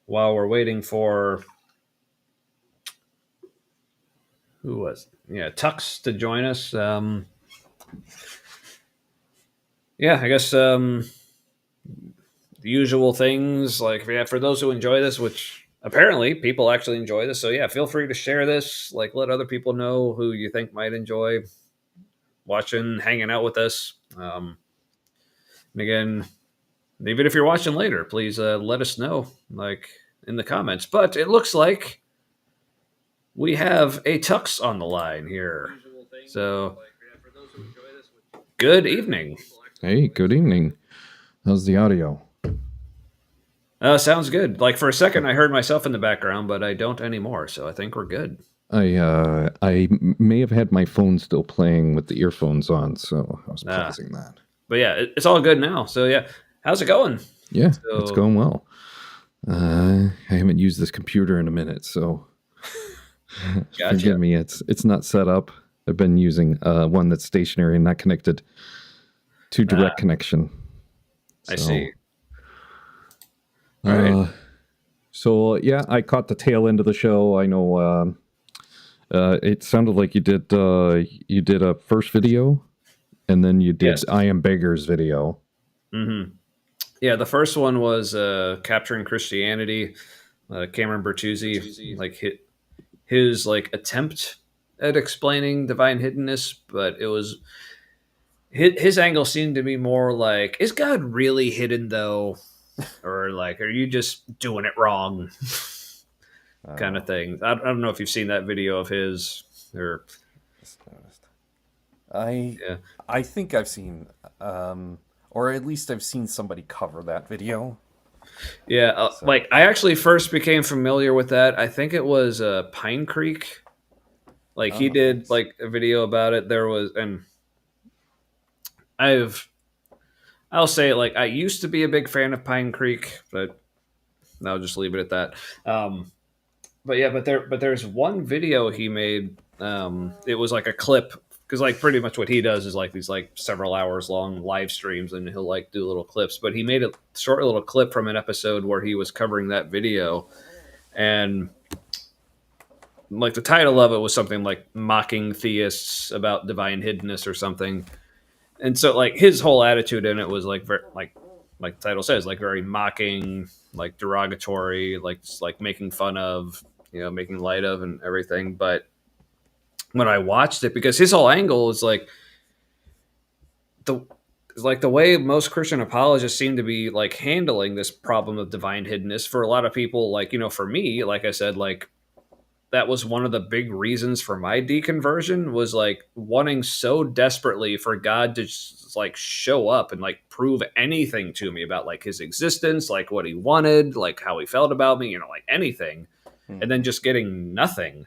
while we're waiting for Tux to join us. I guess the usual things like for those who enjoy this, which apparently people actually enjoy this. So yeah, feel free to share this. Like let other people know who you think might enjoy watching, hanging out with us. And again, even if you're watching later, please let us know like in the comments. But it looks like we have a Tux on the line here. So, good evening. Hey, good evening. How's the audio? Sounds good. Like for a second, I heard myself in the background, but I don't anymore. So I think we're good. I may have had my phone still playing with the earphones on, so I was pausing that. But yeah, it's all good now. So yeah, how's it going? Yeah, it's going well. I haven't used this computer in a minute, so gotcha. Forgive me. It's not set up. I've been using one that's stationary and not connected to direct connection. I see. All right. So yeah, I caught the tail end of the show. I know. It sounded like you did a first video, and then you did I Am Beggar's video. Mm-hmm. Yeah, the first one was Capturing Christianity. Cameron Bertuzzi, like his like attempt at explaining divine hiddenness, but it was his angle seemed to be more like, is God really hidden though? Or like, are you just doing it wrong? Kind of thing. I don't know if you've seen that video of his or I think I've seen or at least I've seen somebody cover that video. Yeah, like I actually first became familiar with that. I think it was Pine Creek. Like he did like a video about it. There was, and I'll say, like, I used to be a big fan of Pine Creek, but I'll just leave it at that. But there's one video he made. It was like a clip, because like pretty much what he does is like these like several hours long live streams, and he'll like do little clips. But he made a short little clip from an episode where he was covering that video, and like the title of it was something like "Mocking Theists About Divine Hiddenness" or something. And so like his whole attitude in it was like very, like the title says, like very mocking, like derogatory, like making fun of, making light of and everything. But when I watched it, because his whole angle is like the way most Christian apologists seem to be like handling this problem of divine hiddenness, for a lot of people, like, for me, like I said, like that was one of the big reasons for my deconversion, was like wanting so desperately for God to just like show up and like prove anything to me about like his existence, like what he wanted, like how he felt about me, like anything. And then just getting nothing.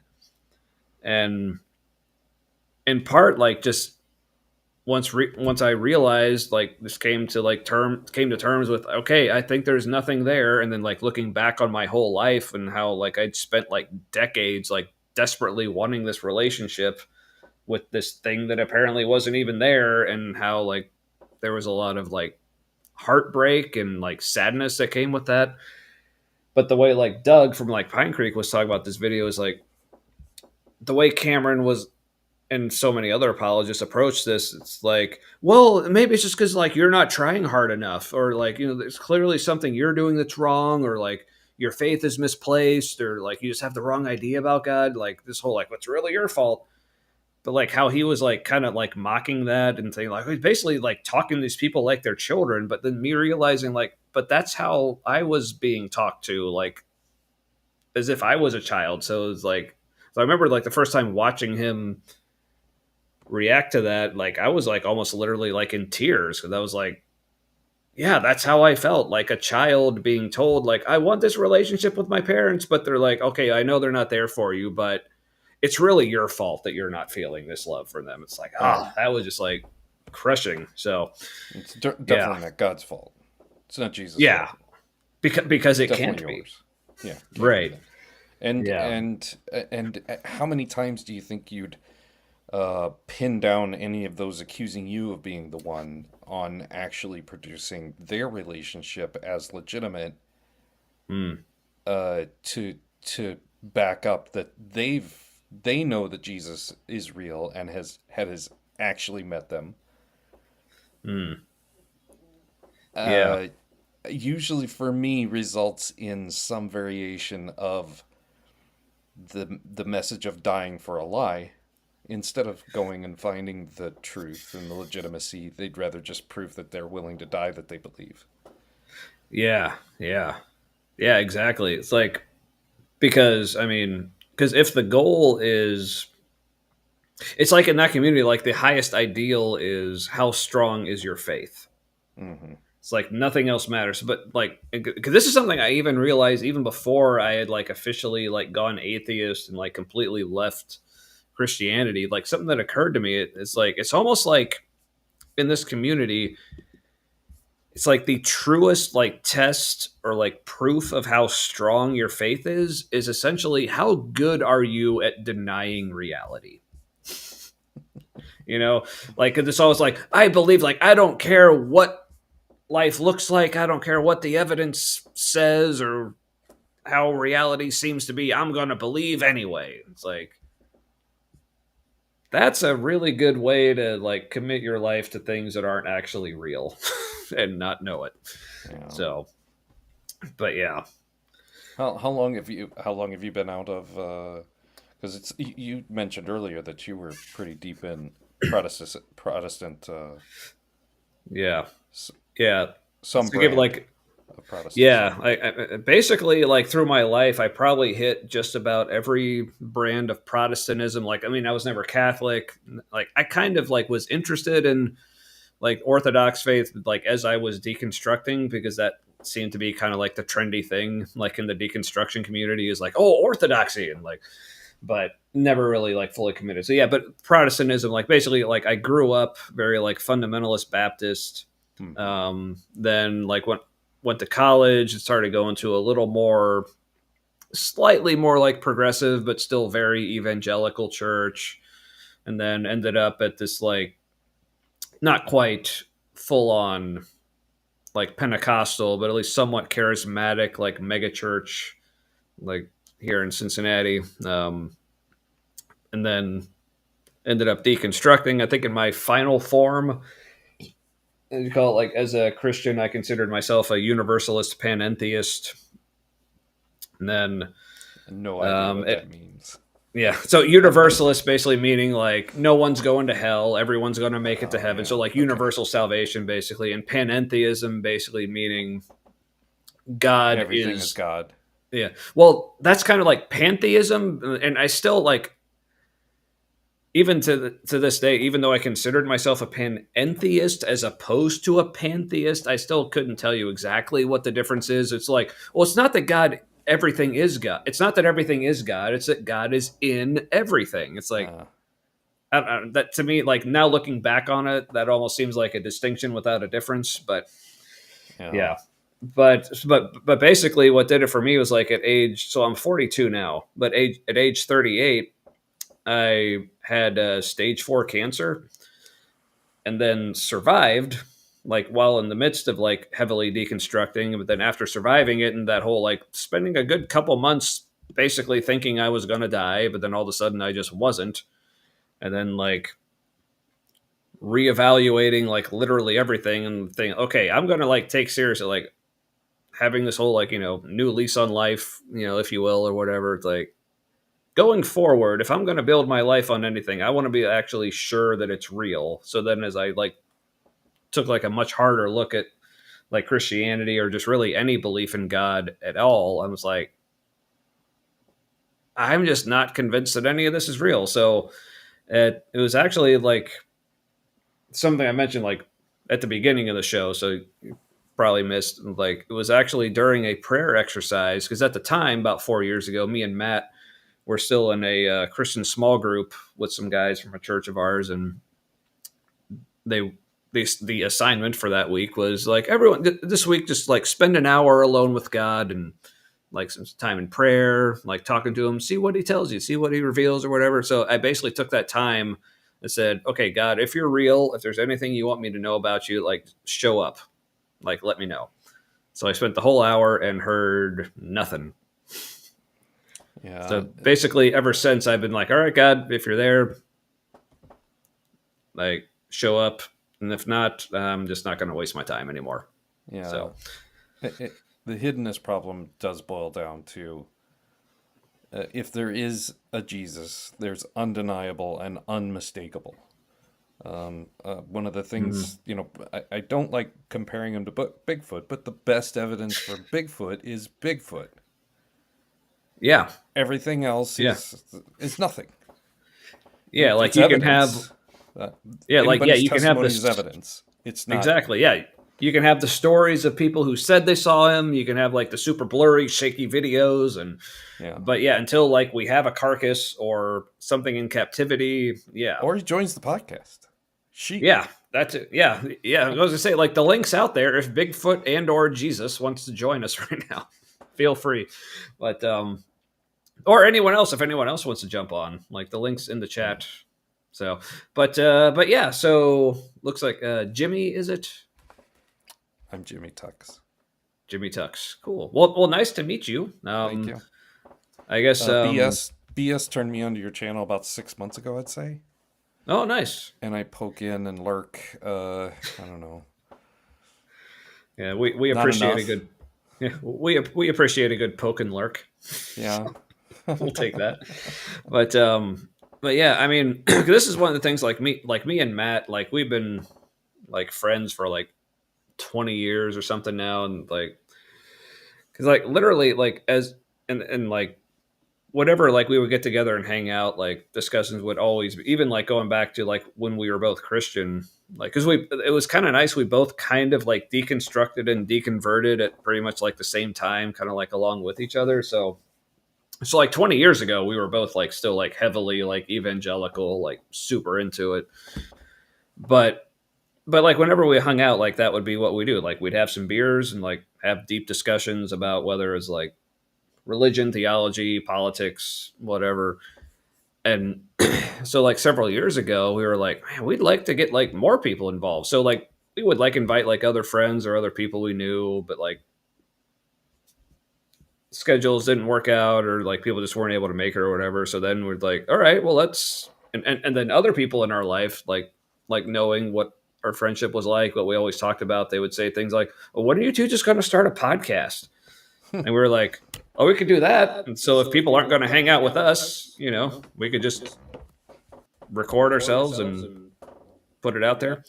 And in part, like just once I realized, like this came to terms with, okay, I think there's nothing there. And then like looking back on my whole life and how like I'd spent like decades like desperately wanting this relationship with this thing that apparently wasn't even there, and how like there was a lot of like heartbreak and like sadness that came with that. But the way like Doug from like Pine Creek was talking about this video is like the way Cameron was and so many other apologists approach this. It's like, well, maybe it's just because like you're not trying hard enough, or like, there's clearly something you're doing that's wrong, or like your faith is misplaced, or like you just have the wrong idea about God. Like this whole like, what's really your fault? But like how he was like kind of like mocking that and saying like, basically like talking to these people like they're children. But then me realizing like, but that's how I was being talked to, like as if I was a child. So it's like, so I remember like the first time watching him react to that, like I was like almost literally like in tears, because I was like, yeah, that's how I felt, like a child being told like, I want this relationship with my parents, but they're like, okay, I know they're not there for you, but it's really your fault that you're not feeling this love for them. It's like, that was just like crushing. So it's definitely not God's fault. It's not Jesus' fault. Because it definitely can't yours. be. Yeah. Right. And how many times do you think you'd pin down any of those accusing you of being the one on actually producing their relationship as legitimate, to back up that they know that Jesus is real and has actually met them? Usually for me results in some variation of the message of dying for a lie. Instead of going and finding the truth and the legitimacy, they'd rather just prove that they're willing to die that they believe. Yeah, exactly. It's like, because if the goal is, it's like in that community, like the highest ideal is how strong is your faith. Mm-hmm. It's like nothing else matters. But like, because this is something I even realized even before I had like officially like gone atheist and like completely left Christianity. Like something that occurred to me, it's like, it's almost like in this community, it's like the truest like test or like proof of how strong your faith is essentially how good are you at denying reality. Like it's always like, I believe, like I don't care what life looks like, I don't care what the evidence says or how reality seems to be, I'm gonna believe anyway. It's like, that's a really good way to like commit your life to things that aren't actually real and not know it. Yeah. So, but yeah. How long have you been out of? Because it's you mentioned earlier that you were pretty deep in Protestant. Yeah. Some So give brand like of Protestant. Yeah, I basically like through my life, I probably hit just about every brand of Protestantism. Like, I mean, I was never Catholic. Like, I kind of like was interested in like Orthodox faith, like as I was deconstructing, because that seemed to be kind of like the trendy thing, like in the deconstruction community, is like, oh, Orthodoxy, and like, but never really like fully committed. So yeah, but Protestantism, like basically, like I grew up very like fundamentalist Baptist. Then like went to college and started going to a little more, slightly more like progressive, but still very evangelical church. And then ended up at this like not quite full on like Pentecostal, but at least somewhat charismatic, like mega church, like here in Cincinnati. And then ended up deconstructing. I think in my final form, you call it like as a Christian, I considered myself a universalist panentheist. And then no idea what that means. Yeah, so universalist basically meaning like no one's going to hell, everyone's going to make it to heaven. So like universal salvation basically, and panentheism basically meaning God everything is God. Yeah, well, that's kind of like pantheism, and I still like even to this day, even though I considered myself a panentheist as opposed to a pantheist, I still couldn't tell you exactly what the difference is. It's like, well, it's not that God, everything is God. It's not that everything is God. It's that God is in everything. It's like, that to me, like now looking back on it, that almost seems like a distinction without a difference. But yeah. But basically what did it for me was like at age, so I'm 42 now, but at age 38, I had stage 4 cancer and then survived like while in the midst of like heavily deconstructing. But then after surviving it and that whole like spending a good couple months basically thinking I was going to die, but then all of a sudden I just wasn't. And then like reevaluating like literally everything and think, okay, I'm going to like take seriously like having this whole like, you know, new lease on life, you know, if you will, or whatever. It's like, going forward, if I'm going to build my life on anything, I want to be actually sure that it's real. So then as I like took like a much harder look at like Christianity or just really any belief in God at all, I was like, I'm just not convinced that any of this is real. So it was actually like something I mentioned like at the beginning of the show. So you probably missed, like it was actually during a prayer exercise, because at the time, about 4 years ago, me and Matt we're still in a Christian small group with some guys from a church of ours, and the assignment for that week was like, everyone this week just like spend an hour alone with God and like some time in prayer, like talking to him, see what he tells you, see what he reveals or whatever. So I basically took that time and said, okay, God, if you're real, if there's anything you want me to know about you, like show up, like let me know. So I spent the whole hour and heard nothing. Yeah. So basically, ever since I've been like, all right, God, if you're there, like show up, and if not, I'm just not going to waste my time anymore. Yeah. So the hiddenness problem does boil down to if there is a Jesus, there's undeniable and unmistakable. One of the things, you know, I don't like comparing him to Bigfoot, but the best evidence for Bigfoot is Bigfoot. Yeah. Everything else is nothing. Yeah, like it's you evidence. can have you can have this evidence. It's not exactly, yeah. You can have the stories of people who said they saw him. You can have like the super blurry, shaky videos, and but yeah, until like we have a carcass or something in captivity, yeah. Or he joins the podcast. Yeah, that's it. Yeah. I was gonna say like the link's out there if Bigfoot and or Jesus wants to join us right now. Feel free, but or anyone else if anyone else wants to jump on, like the links in the chat. So, but yeah, so looks like Jimmy, is it? I'm Jimmy Tux. Jimmy Tux, cool. Well, nice to meet you. Thank you. I guess BS turned me onto your channel about 6 months ago, I'd say. Oh, nice. And I poke in and lurk. I don't know. Yeah, we appreciate a good. Yeah, we appreciate a good poke and lurk. Yeah, We'll take that. But yeah, I mean, this is one of the things like me and Matt, like we've been like friends for like 20 years or something now, and like because like literally like as and like whatever, like we would get together and hang out, like discussions would always be, even like going back to like when we were both Christian, like because it was kind of nice, we both kind of like deconstructed and deconverted at pretty much like the same time, kind of like along with each other. So like 20 years ago we were both like still like heavily like evangelical, like super into it, but like whenever we hung out, like that would be what we do, like we'd have some beers and like have deep discussions about whether it's like religion, theology, politics, whatever. And so like several years ago we were like, man, we'd like to get like more people involved, so like we would like invite like other friends or other people we knew, but like schedules didn't work out, or like people just weren't able to make it or whatever. So then we're like, all right, well let's and then other people in our life, like knowing what our friendship was like, what we always talked about, they would say things like, well, when are you two just going to start a podcast? And we were like, oh, we could do that. And so if people aren't going to hang out with us, you know, we could just record ourselves and put it out there.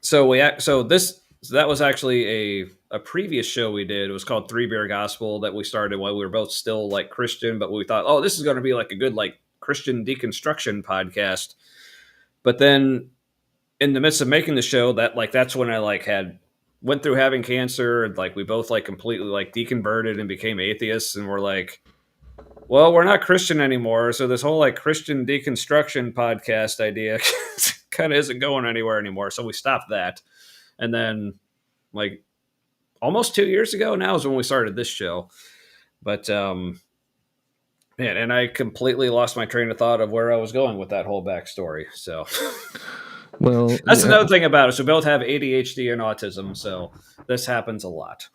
So that was actually a previous show we did. It was called Three Beer Gospel, that we started while we were both still like Christian, but we thought, oh, this is going to be like a good like Christian deconstruction podcast. But then in the midst of making the show, that's when I like went through having cancer, and like we both like completely like deconverted and became atheists, and we're like, well, we're not Christian anymore, so this whole like Christian deconstruction podcast idea kind of isn't going anywhere anymore. So we stopped that. And then like almost 2 years ago now is when we started this show. But man, and I completely lost my train of thought of where I was going with that whole backstory. So well, that's another thing about us. We both have ADHD and autism, so this happens a lot.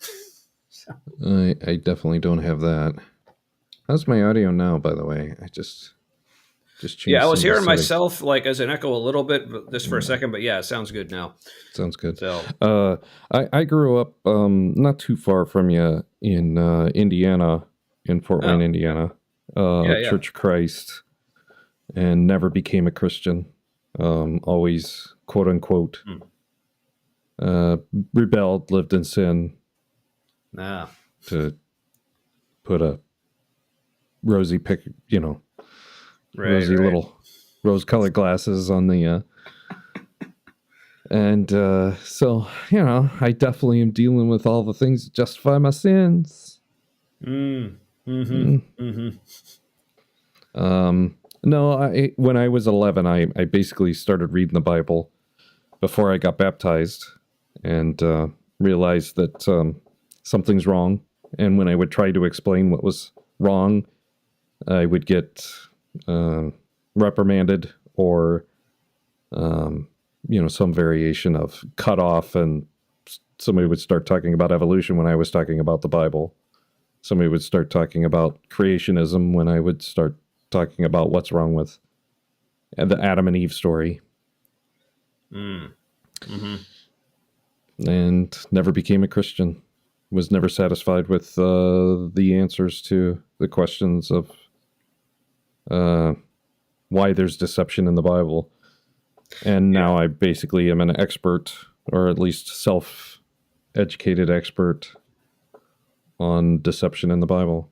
I definitely don't have that. How's my audio now, by the way? I just changed. Yeah, I was hearing myself like as an echo a little bit just for a second, but yeah, it sounds good now. Sounds good. So I grew up not too far from you in Indiana, in Fort Wayne, Indiana. Church of Christ, and never became a Christian. Always, quote unquote, rebelled, lived in sin. To put a rosy little rose-colored glasses on the and so I definitely am dealing with all the things that justify my sins. No, when I was 11, I basically started reading the Bible before I got baptized, and realized that something's wrong. And when I would try to explain what was wrong, I would get reprimanded, or some variation of cut off, and somebody would start talking about evolution when I was talking about the Bible. Somebody would start talking about creationism when I would start talking about what's wrong with the Adam and Eve story. And never became a Christian. Was never satisfied with the answers to the questions of why there's deception in the Bible. And now I basically am an expert, or at least self-educated expert, on deception in the Bible.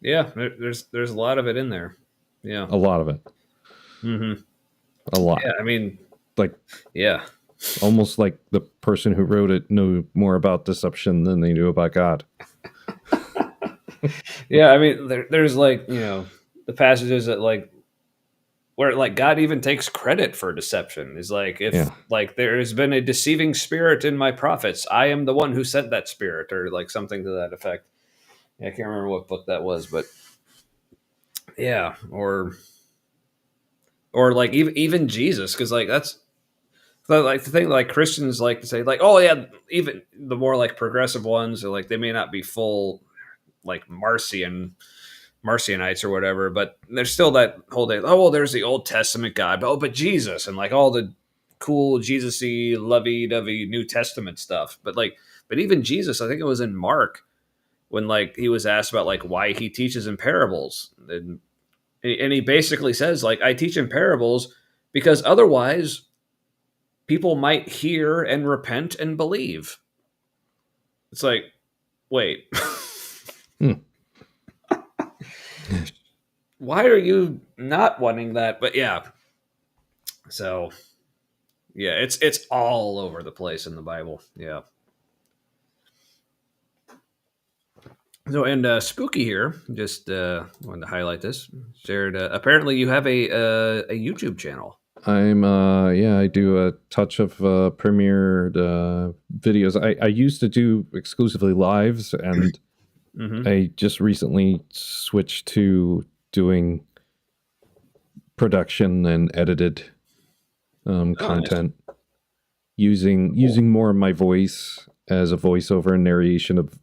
Yeah, there's a lot of it in there. Yeah, a lot of it. A lot. Yeah, I mean, like, yeah, almost like the person who wrote it knew more about deception than they knew about God. Yeah, I mean, there's like the passages that like where like God even takes credit for deception. Is like if like there has been a deceiving spirit in my prophets, I am the one who sent that spirit, or like something to that effect. I can't remember what book that was, but yeah, or like even Jesus, because like that's like the thing like Christians like to say, like, oh yeah, even the more like progressive ones, or like they may not be full like Marcionites or whatever, but there's still that whole day. Oh well, there's the Old Testament God, but Jesus, and like all the cool Jesus-y, lovey-dovey New Testament stuff. But even Jesus, I think it was in Mark, when like he was asked about like why he teaches in parables, and he basically says like, I teach in parables because otherwise people might hear and repent and believe. It's like, wait. Why are you not wanting that? But yeah. So yeah, it's all over the place in the Bible. Yeah. So, and Spooky here, just wanted to highlight this. Shared. Apparently, you have a YouTube channel. I do a touch of premiered videos. I used to do exclusively lives, and I just recently switched to doing production and edited content, Nice. using more of my voice as a voiceover and narration of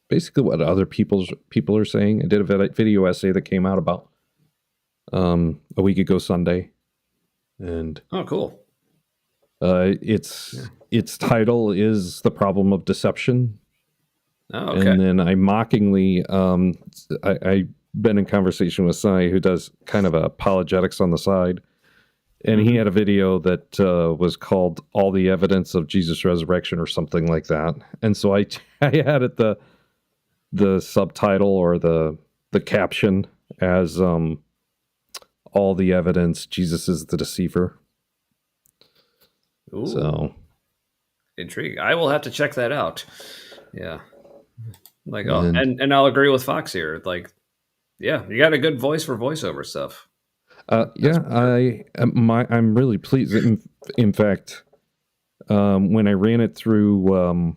basically what other people are saying. I did a video essay that came out about a week ago Sunday, and oh, cool. Its title is "The Problem of Deception." Oh, okay. And then I mockingly, I've been in conversation with Sai, who does kind of apologetics on the side, and he had a video that was called "All the Evidence of Jesus' Resurrection" or something like that. And so I added the subtitle or the caption as "All the Evidence, Jesus is the Deceiver." Ooh. So Intriguing. I will have to check that out. Yeah. Like, and I'll agree with Fox here. Like, yeah, you got a good voice for voiceover stuff. I'm really pleased. In fact, when I ran it through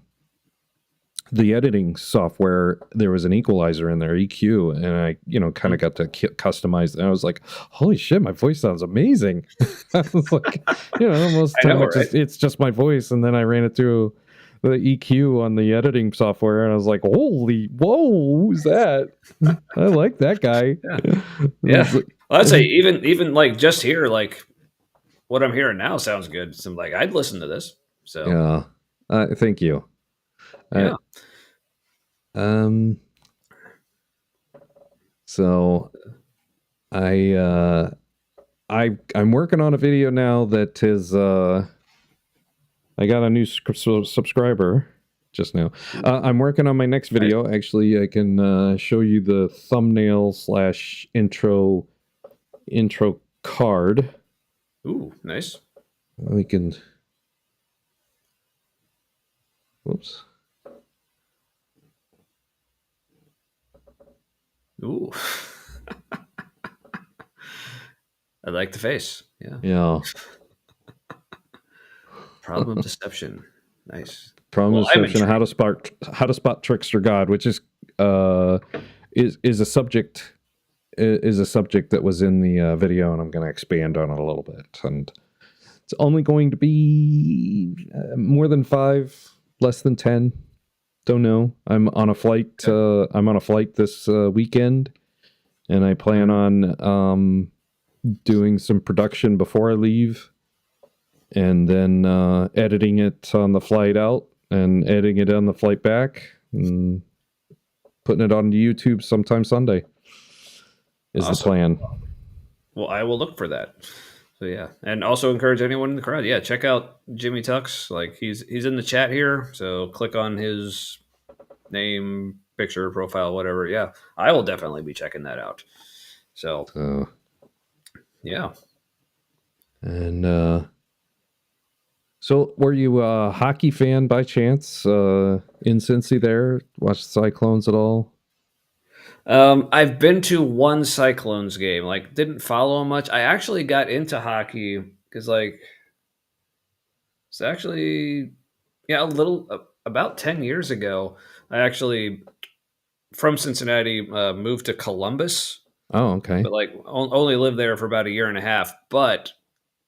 the editing software, there was an equalizer in there, EQ, and I, kind of got to customize it. And I was like, holy shit, my voice sounds amazing. I was like, most of the time it's just my voice. And then I ran it through the EQ on the editing software, and I was like, holy, whoa, who's that? I like that guy. Yeah. Well, I'd say even like just here, like what I'm hearing now sounds good. So I'm like, I'd listen to this. So yeah, thank you. Yeah. So I'm working on a video now that is I got a new subscriber just now. I'm working on my next video. Actually, I can show you the thumbnail / intro card. Ooh, nice. We can. Whoops. Ooh. I like the face. Yeah. Yeah. Problem of deception. Nice. Problem of deception. How to spot trickster God, which is a subject that was in the video, and I'm going to expand on it a little bit. And it's only going to be more than 5, less than 10. Don't know. I'm on a flight. I'm on a flight this weekend, and I plan on doing some production before I leave, and then editing it on the flight out and editing it on the flight back, and putting it on YouTube sometime Sunday is the plan. Well, I will look for that. So yeah, and also encourage anyone in the crowd. Yeah, check out Jimmy Tux. Like he's in the chat here, so click on his name, picture, profile, whatever. Yeah, I will definitely be checking that out. So yeah. And so were you a hockey fan by chance in Cincy there? Watch the Cyclones at all? I've been to one Cyclones game. Like, didn't follow much. I actually got into hockey because, like, it's actually about 10 years ago. I actually, from Cincinnati, moved to Columbus. Oh, okay. But like, only lived there for about a year and a half. But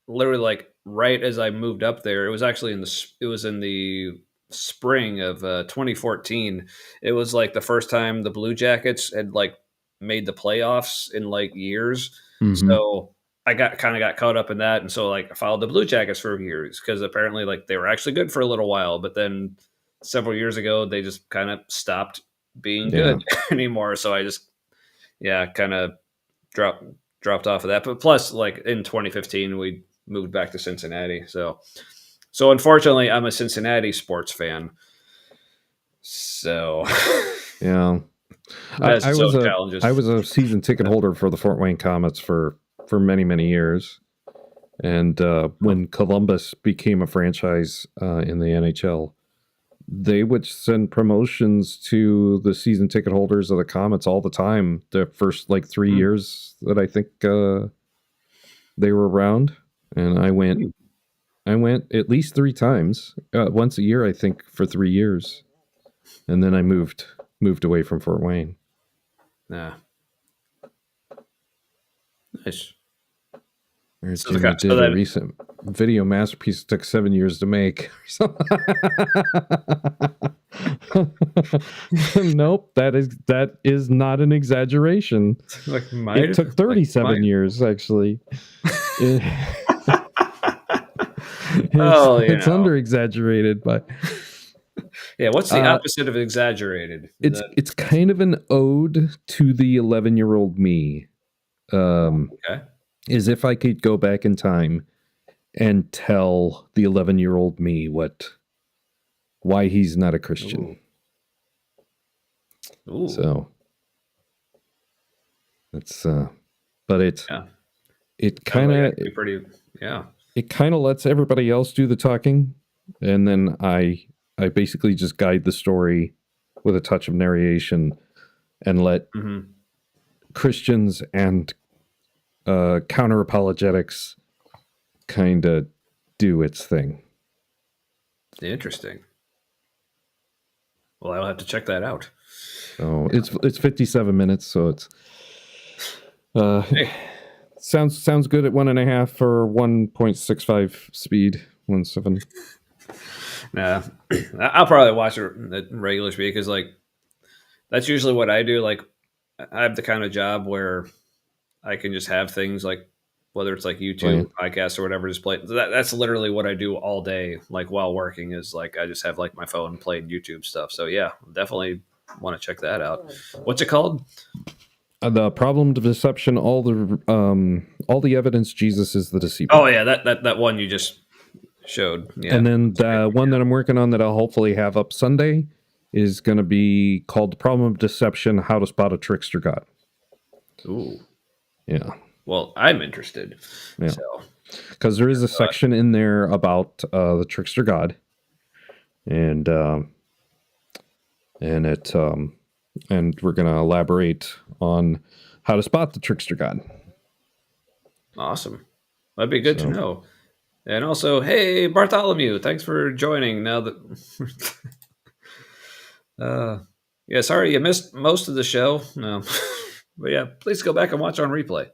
literally, like, right as I moved up there, it was actually in the spring of 2014. It was like the first time the Blue Jackets had like made the playoffs in like years. So I got caught up in that, and so like I followed the Blue Jackets for years because apparently like they were actually good for a little while, but then several years ago they just kind of stopped being good anymore. So I just kind of dropped off of that. But plus, like in 2015, we moved back to Cincinnati. So unfortunately, I'm a Cincinnati sports fan. So yeah, has I its was own a challenges. I was a season ticket holder for the Fort Wayne Comets for many years, and when Columbus became a franchise in the NHL, they would send promotions to the season ticket holders of the Comets all the time. The first like 3 years that I think they were around, and I went at least 3 times, once a year, I think, for 3 years, and then I moved away from Fort Wayne. Yeah, nice. Whereas Jimmy did a recent video masterpiece that took 7 years to make. Nope, that is not an exaggeration. Like it took 37 years, actually. It's under exaggerated, but yeah. What's the opposite of exaggerated? It's kind of an ode to the 11-year-old me. Okay. Is if I could go back in time and tell the 11-year-old me why he's not a Christian. Ooh. So it's but it kind of pretty it kind of lets everybody else do the talking, and then I basically just guide the story with a touch of narration and let Christians and counter apologetics kind of do its thing. Interesting. Well, I'll have to check that out. So it's 57 minutes, so it's sounds good at 1.5 or 1.65 speed, 1.7. Nah, I'll probably watch it at regular speed because like that's usually what I do. Like I have the kind of job where I can just have things like whether it's like YouTube, podcasts, or whatever, just play. That's literally what I do all day. Like while working is like I just have like my phone playing YouTube stuff. So yeah, definitely want to check that out. What's it called? The Problem of Deception. All the evidence Jesus is the deceiver. Oh yeah, that one you just showed. Yeah. And then the one that I'm working on that I'll hopefully have up Sunday is going to be called The Problem of Deception: How to Spot a Trickster God. Ooh. Yeah. Well, I'm interested. Yeah. So. Because there is a section in there about the trickster God, and we're going to elaborate on how to spot the trickster God. Awesome. That'd be good to know. And also, hey, Bartholomew, thanks for joining. Now that, yeah, sorry you missed most of the show. No, but yeah, please go back and watch on replay.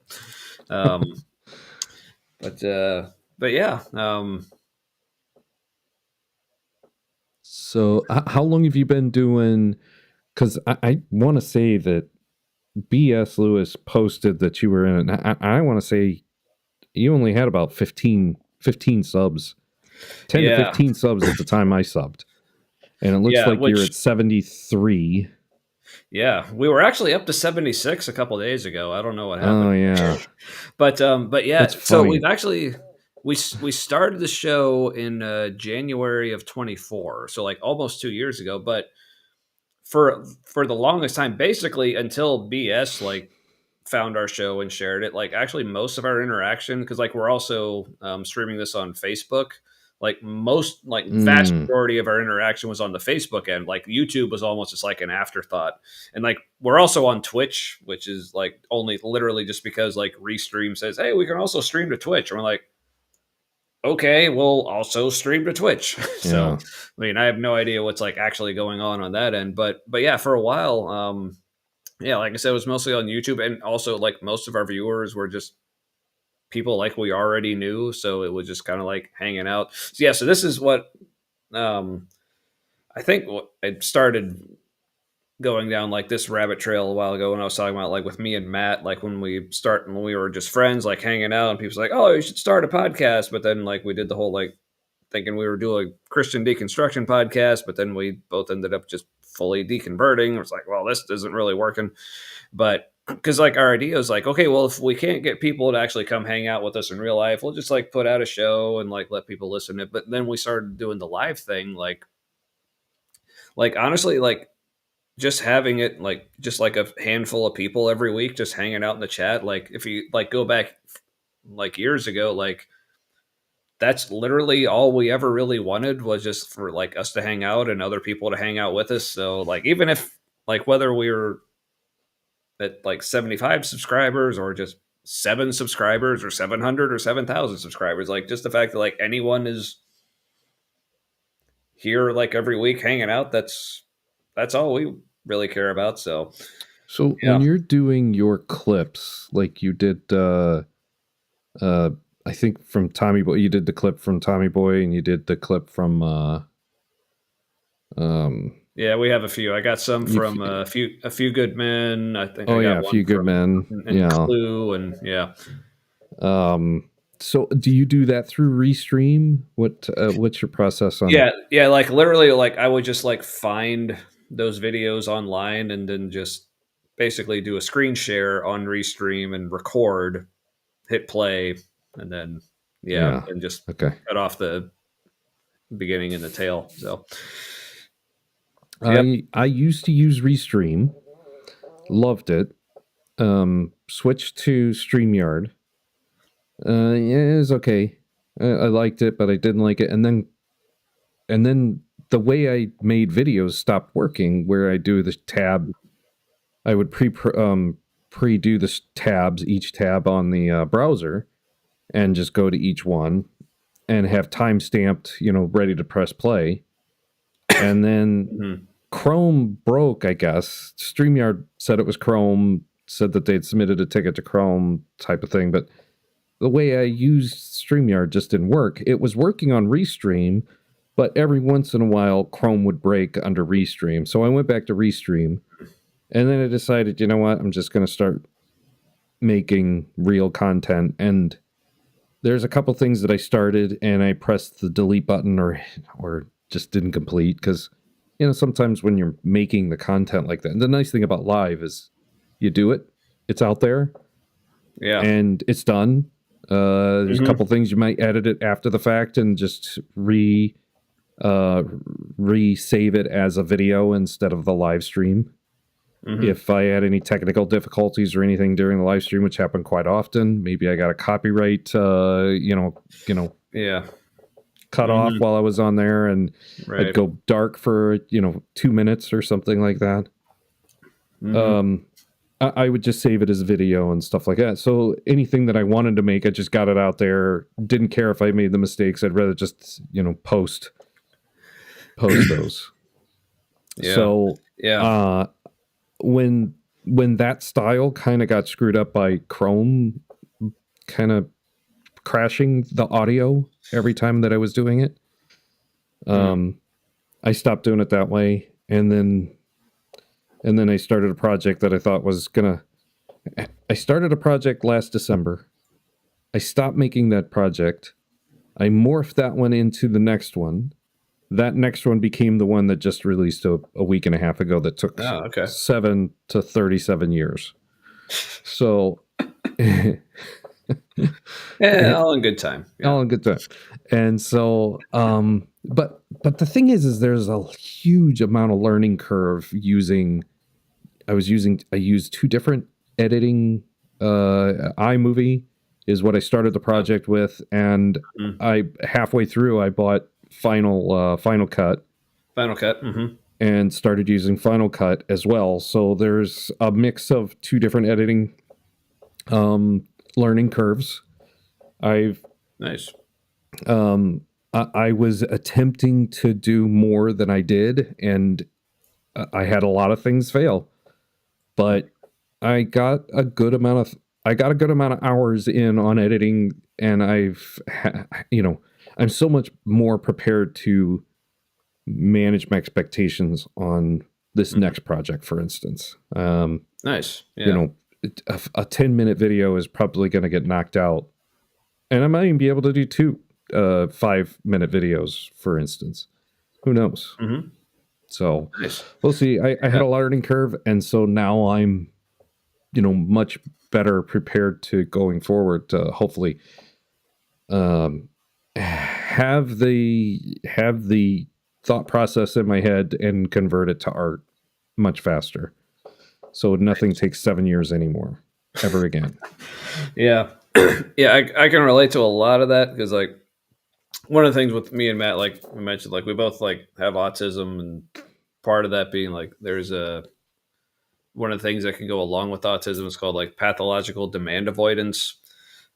But yeah. So, how long have you been doing? Because I want to say that B.S. Lewis posted that you were in it. I want to say you only had about 15 subs, 10 to 15 subs at the time I subbed. And it looks like you're at 73. Yeah, we were actually up to 76 a couple of days ago. I don't know what happened. Oh, yeah. But yeah, so we've actually... We started the show in January of 24, so like almost 2 years ago. But for the longest time, basically until BS like found our show and shared it, like actually most of our interaction, because like we're also streaming this on Facebook. Like vast majority of our interaction was on the Facebook end. Like YouTube was almost just like an afterthought. And like we're also on Twitch, which is like only literally just because like Restream says, hey, we can also stream to Twitch, and we're like, okay, we'll also stream to Twitch. So, I mean, I have no idea what's like actually going on that end, but yeah, for a while, yeah, like I said, it was mostly on YouTube, and also like most of our viewers were just people like we already knew. So it was just kind of like hanging out. So yeah, so this is what, I think I started going down like this rabbit trail a while ago when I was talking about like with me and Matt, like when we were just friends, like hanging out, and people's like, oh, you should start a podcast. But then like we did the whole like thinking we were doing a Christian deconstruction podcast, but then we both ended up just fully deconverting. It's like, well, this isn't really working. But because like our idea is like, okay, well, if we can't get people to actually come hang out with us in real life, we'll just like put out a show and like let people listen to it. But then we started doing the live thing, like honestly, like just having it like just like a handful of people every week just hanging out in the chat. Like if you like go back like years ago, like that's literally all we ever really wanted was just for like us to hang out and other people to hang out with us. So like even if like whether we were at like 75 subscribers or just 7 subscribers or 700 or 7,000 subscribers, like just the fact that like anyone is here like every week hanging out, that's all we really care about. So when you're doing your clips, like you did, I think from Tommy Boy, you did the clip from Tommy Boy, and you did the clip from, yeah, we have a few. I got some from a few good men. I think. Oh I got yeah, a one few good men. and Yeah. Clue and yeah. So do you do that through Restream? What's your process on? Yeah, like literally, like I would just like find those videos online and then just basically do a screen share on Restream and record, hit play, and then and just cut off the beginning and the tail. So I used to use Restream, loved it. Switched to StreamYard. Yeah, it was okay. I liked it, but I didn't like it. And then the way I made videos stopped working. Where I do the tab, I would pre-do the tabs, each tab on the browser, and just go to each one and have time stamped, ready to press play. And then Chrome broke, I guess. StreamYard said it was Chrome, said that they'd submitted a ticket to Chrome type of thing, but the way I used StreamYard just didn't work. It was working on Restream, but every once in a while, Chrome would break under Restream. So I went back to Restream, and then I decided, you know what, I'm just going to start making real content. And there's a couple things that I started, and I pressed the delete button or just didn't complete, because sometimes when you're making the content like that, and the nice thing about live is you do it, it's out there, and it's done. There's a couple things you might edit it after the fact and just re-save it as a video instead of the live stream. If I had any technical difficulties or anything during the live stream, which happened quite often, maybe I got a copyright, cut off while I was on there, and I'd go dark for 2 minutes or something like that. I would just save it as video and stuff like that. So anything that I wanted to make, I just got it out there. Didn't care if I made the mistakes. I'd rather just post those. So when that style kind of got screwed up by Chrome kind of crashing the audio every time that I was doing it, I stopped doing it that way, and then I started a project that I thought was I started a project last December. I stopped making that project. I morphed that one into the next one. That next one became the one that just released a week and a half ago that took 7 to 37 years. So all in good time. All in good time. And so but the thing is there's a huge amount of learning curve using I used 2 different editing. iMovie is what I started the project with, and I halfway through I bought Final Cut. And started using Final Cut as well. So there's a mix of 2 different editing learning curves. I was attempting to do more than I did, and I had a lot of things fail. But I got a good amount of hours in on editing, and I'm so much more prepared to manage my expectations on this next project, for instance. A 10-minute video is probably going to get knocked out, and I might even be able to do 2 5-minute videos, for instance. Who knows? So Nice. we'll see. I had a learning curve, and so now I'm, much better prepared to going forward to hopefully have the thought process in my head and convert it to art much faster. So nothing takes 7 years anymore, ever again. Yeah. Yeah, I can relate to a lot of that because, like, one of the things with me and Matt, like we mentioned, like we both like have autism, and part of that being like there's one of the things that can go along with autism is called like pathological demand avoidance.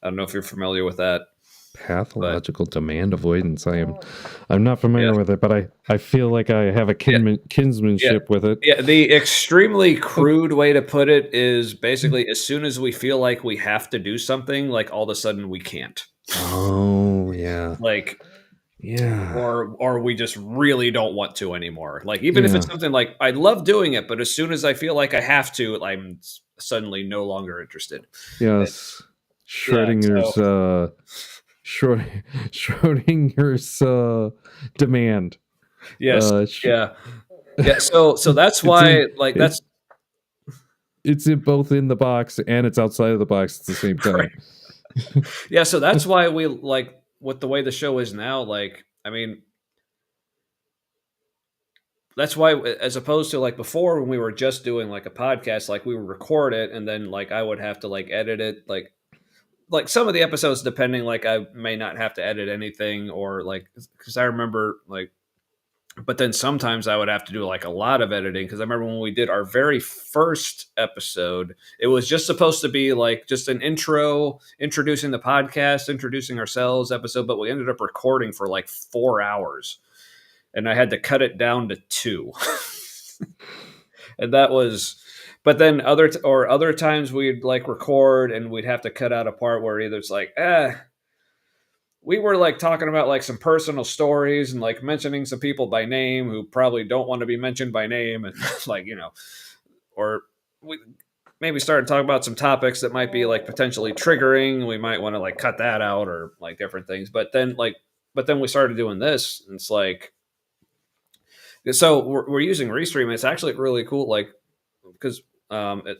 I don't know if you're familiar with that. Pathological demand avoidance. I'm not familiar with it, but I feel like I have a kinsmanship with it. Yeah, the extremely crude way to put it is basically as soon as we feel like we have to do something, like all of a sudden we can't. Oh yeah. Like, yeah. Or we just really don't want to anymore. Like, even if it's something like I love doing it, but as soon as I feel like I have to, I'm suddenly no longer interested. Yes. Schrodinger's Schrodinger's demand. Yes. Yeah. So that's why that's it's both in the box and it's outside of the box at the same time. Right. Yeah, so that's why we like with the way the show is now, like, I mean, that's why as opposed to like before when we were just doing like a podcast, like we would record it and then like I would have to like edit it, like some of the episodes, depending, like I may not have to edit anything, or like because I remember like, but then sometimes I would have to do like a lot of editing because I remember when we did our very first episode, it was just supposed to be like just an intro, introducing the podcast, introducing ourselves episode, but we ended up recording for like 4 hours, and I had to cut it down to 2, and that was. But then other times we'd like record and we'd have to cut out a part where either it's like, we were like talking about like some personal stories and like mentioning some people by name who probably don't want to be mentioned by name, and like, or we maybe started talking about some topics that might be like potentially triggering. We might want to like cut that out or like different things. But then we started doing this, and it's like, so we're using Restream. It's actually really cool. Like, because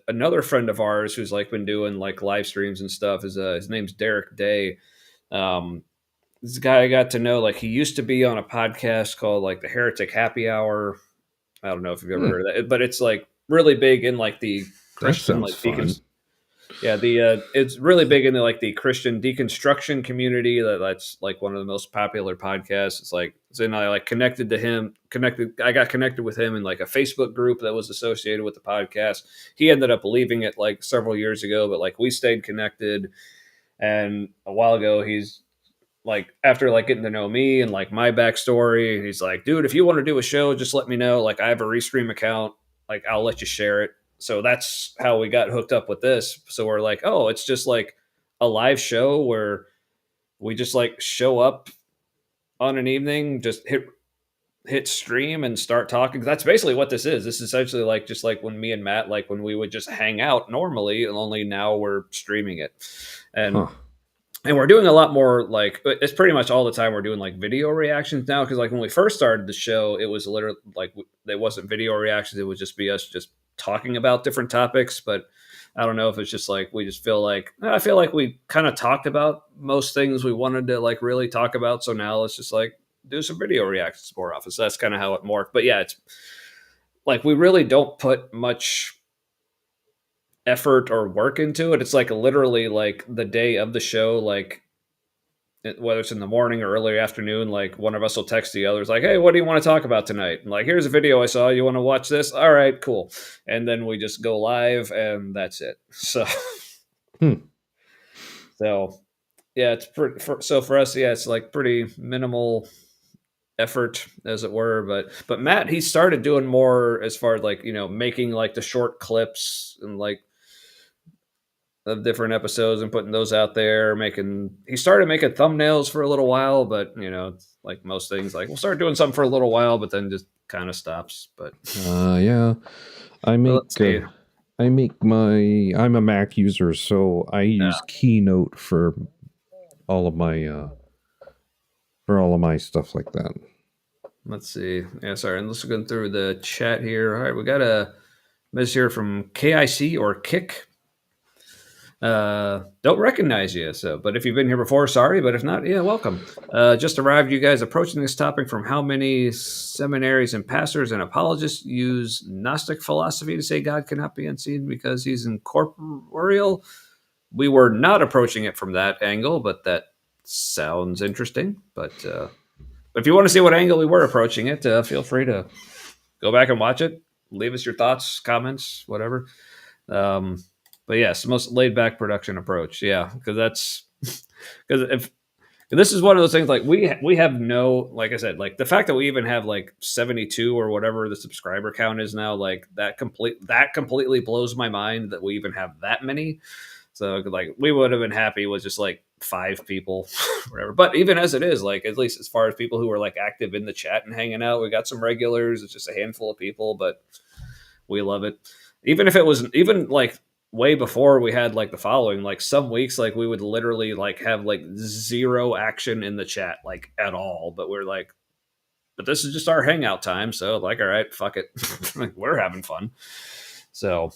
another friend of ours who's like been doing like live streams and stuff is his name's Derek Day. This guy I got to know, like he used to be on a podcast called like the Heretic Happy Hour. I don't know if you've ever heard of that, but it's like really big in like the Christian, like it's really big in the like the Christian deconstruction community. That's like one of the most popular podcasts. It's like, so then I like I got connected with him in like a Facebook group that was associated with the podcast. He ended up leaving it like several years ago, but like we stayed connected. And a while ago, he's like, after like getting to know me and like my backstory, he's like, dude, if you want to do a show, just let me know. Like I have a Restream account, like I'll let you share it. So that's how we got hooked up with this. So we're like, oh, it's just like a live show where we just like show up on an evening, just hit stream and start talking. That's basically what this is. This is essentially like just like when me and Matt, like when we would just hang out normally, and only now we're streaming it. And and we're doing a lot more, like it's pretty much all the time we're doing like video reactions now, because like when we first started the show, it was literally like it wasn't video reactions, it would just be us just talking about different topics. But I don't know if it's just like we just feel like, I feel like we kind of talked about most things we wanted to like really talk about, so now let's just like do some video reactions more often. So that's kind of how it morphed. But yeah, it's like we really don't put much effort or work into it. It's like literally like the day of the show, like whether it's in the morning or early afternoon, like one of us will text the others like, hey, what do you want to talk about tonight? And like, here's a video I saw, you want to watch this? All right, cool. And then we just go live, and that's it. So so yeah, it's pretty so for us, yeah, it's like pretty minimal effort, as it were. But Matt, he started doing more as far as like, making like the short clips and like of different episodes and putting those out there. He started making thumbnails for a little while, but it's like most things, like we'll start doing something for a little while, but then just kind of stops. But yeah, I'm a Mac user, so I use Keynote for all of my stuff like that. Let's see. Yeah, sorry. I'm just looking through the chat here. All right, we got a message here from KIC or Kick. Don't recognize you, so but if you've been here before, sorry, but if not, yeah, welcome. Just arrived, you guys approaching this topic from how many seminaries and pastors and apologists use Gnostic philosophy to say God cannot be unseen because he's incorporeal. We were not approaching it from that angle, but that sounds interesting. But if you want to see what angle we were approaching it, feel free to go back and watch it. Leave us your thoughts, comments, whatever. But yes, most laid back production approach. Yeah, because that's because if this is one of those things like we have no, like I said, like the fact that we even have like 72 or whatever the subscriber count is now, like that completely blows my mind that we even have that many. So like we would have been happy with just like 5 people, whatever. But even as it is, like at least as far as people who are like active in the chat and hanging out, we got some regulars. It's just a handful of people, but we love it. Even if it was even like way before we had like the following, like some weeks like we would literally like have like 0 action in the chat like at all, but we're like, but this is just our hangout time, so like, all right, fuck it. We're having fun. So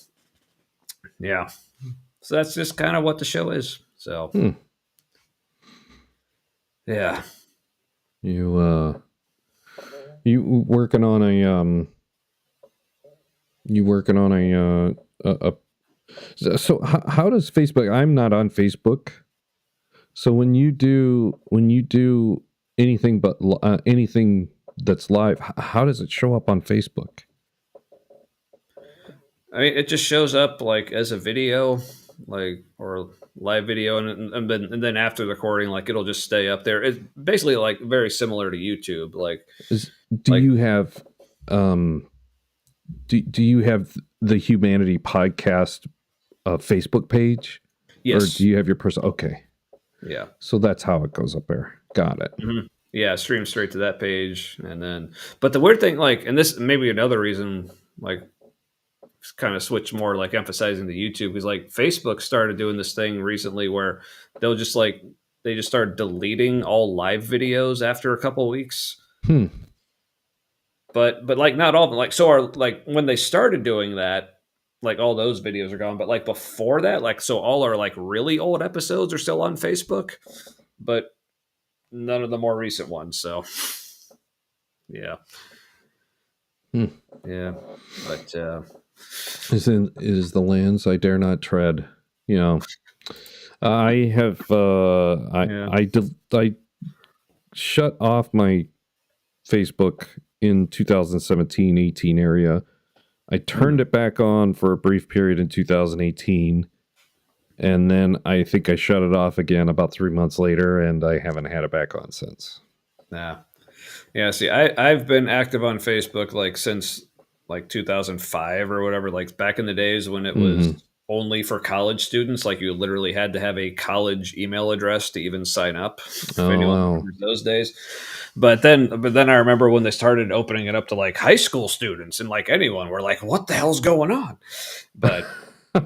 yeah, so that's just kind of what the show is. So yeah, you working on a so how does Facebook? I'm not on Facebook. So when you do anything but anything that's live, how does it show up on Facebook? I mean, it just shows up like as a video, like or live video, and then after the recording, like it'll just stay up there. It's basically like very similar to YouTube. Like, do you have do you have the Humanity Podcast Facebook page? Yes. Or do you have your personal? Okay. Yeah. So that's how it goes up there. Got it. Mm-hmm. Yeah, stream straight to that page, and then. But the weird thing, like, and this may be another reason, like, kind of switch more, like emphasizing the YouTube, is like Facebook started doing this thing recently where they'll just like they just start deleting all live videos after a couple of weeks. But like not all of them. Like so are like when they started doing that, like all those videos are gone. But like before that, like so all our like really old episodes are still on Facebook, but none of the more recent ones. So yeah. Yeah. But is the lands I dare not tread. You know. I have I shut off my Facebook in 2017-18 area. I turned it back on for a brief period in 2018, and then I think I shut it off again about 3 months later, and I haven't had it back on since. Yeah. See, I've been active on Facebook like since like 2005 or whatever, like back in the days when it was only for college students. Like you literally had to have a college email address to even sign up. If anyone remembers those days. But then I remember when they started opening it up to like high school students and like anyone, we're like, what the hell's going on? But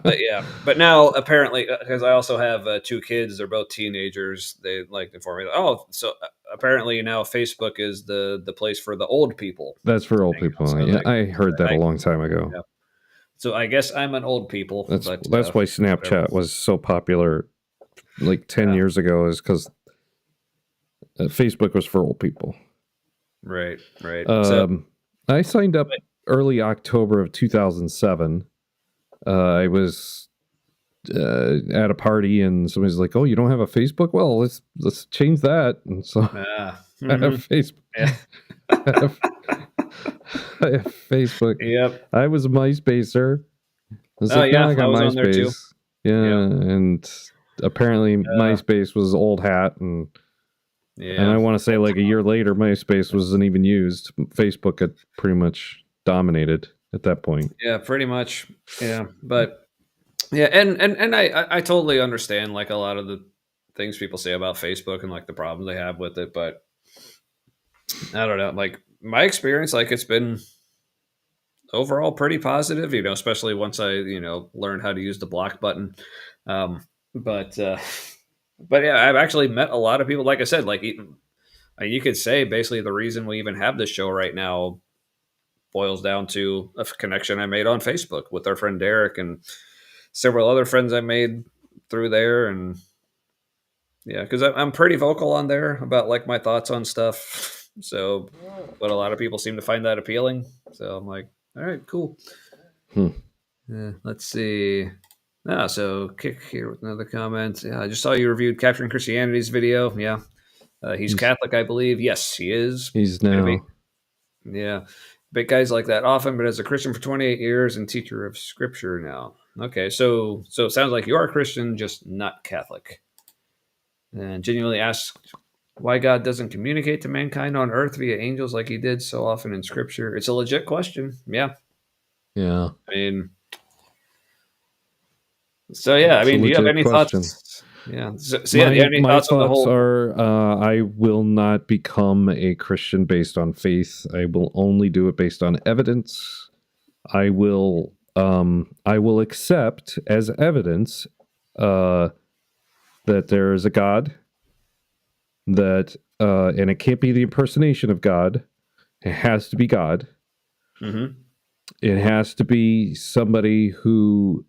yeah, but now apparently, because I also have 2 kids, they're both teenagers. They like inform me, so apparently now Facebook is the place for the old people. That's for old people. So yeah, like, I heard that a long time ago. Yeah. So I guess I'm an old people. That's why Snapchat whatever. Was so popular like 10 years ago, is because Facebook was for old people. Right. I signed up early October of 2007. I was at a party and somebody's like, "Oh, you don't have a Facebook? Well, let's change that." And so I have Facebook. Yeah. I have Facebook. Yep. I was a MySpacer. I got MySpace. And apparently MySpace was old hat, and I want to say like a year later, MySpace wasn't even used. Facebook had pretty much dominated at that point. Yeah, pretty much. Yeah, but yeah, and I totally understand like a lot of the things people say about Facebook and like the problems they have with it, but I don't know. Like my experience, like it's been overall pretty positive, especially once I, learned how to use the block button. But yeah, I've actually met a lot of people. Like I said, like you could say basically the reason we even have this show right now boils down to a connection I made on Facebook with our friend Derek and several other friends I made through there. And yeah, because I'm pretty vocal on there about like my thoughts on stuff. So, but a lot of people seem to find that appealing. So I'm like, all right, cool. Let's see. So Kick here with another comment. Yeah, I just saw you reviewed Capturing Christianity's video. Yeah. He's Catholic, I believe. Yes, he is. He's now. Yeah. Big guys like that often, but as a Christian for 28 years and teacher of scripture now. Okay, so it sounds like you are a Christian, just not Catholic. And genuinely asked why God doesn't communicate to mankind on earth via angels like he did so often in scripture. It's a legit question. Yeah. Yeah. I mean, so yeah, I mean, do you have any thoughts? Yeah. So yeah, do you have any my thoughts on the whole? are I will not become a Christian based on faith. I will only do it based on evidence. I will accept as evidence that there is a God, that and it can't be the impersonation of God. It has to be God. Mm-hmm. It has to be somebody who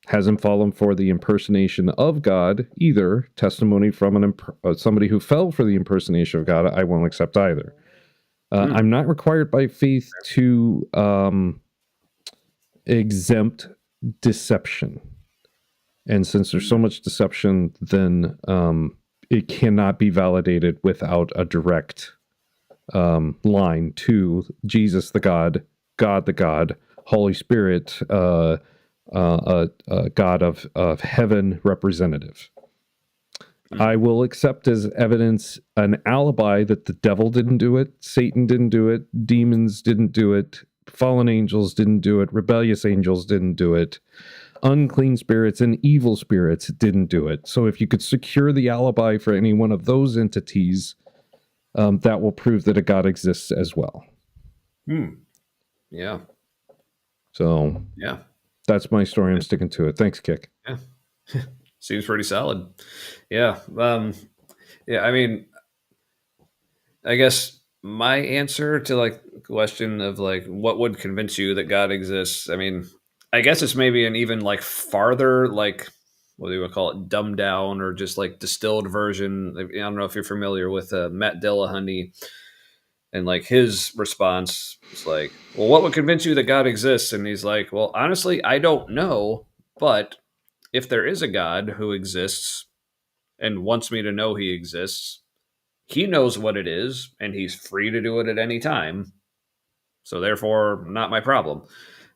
hasn't fallen for the impersonation of God either. Testimony from somebody who fell for the impersonation of God, I won't accept either. I'm not required by faith to exempt deception. And since there's so much deception, then it cannot be validated without a direct line to Jesus the God, God the God, Holy Spirit, God of heaven representative. I will accept as evidence an alibi that the devil didn't do it, Satan didn't do it, demons didn't do it, fallen angels didn't do it, rebellious angels didn't do it, unclean spirits and evil spirits didn't do it. So if you could secure the alibi for any one of those entities, that will prove that a God exists as well. Yeah. So yeah, that's my story. I'm sticking to it. Thanks, Kick. Yeah. Seems pretty solid. Yeah. Yeah. I mean, I guess my answer to like the question of like what would convince you that God exists. I mean, I guess it's maybe an even like farther like what do you call it, dumbed down or just like distilled version. I don't know if you're familiar with Matt Dillahunty. And like his response is like, well, what would convince you that God exists? And he's like, well, honestly, I don't know. But if there is a God who exists and wants me to know he exists, he knows what it is and he's free to do it at any time. So therefore, not my problem.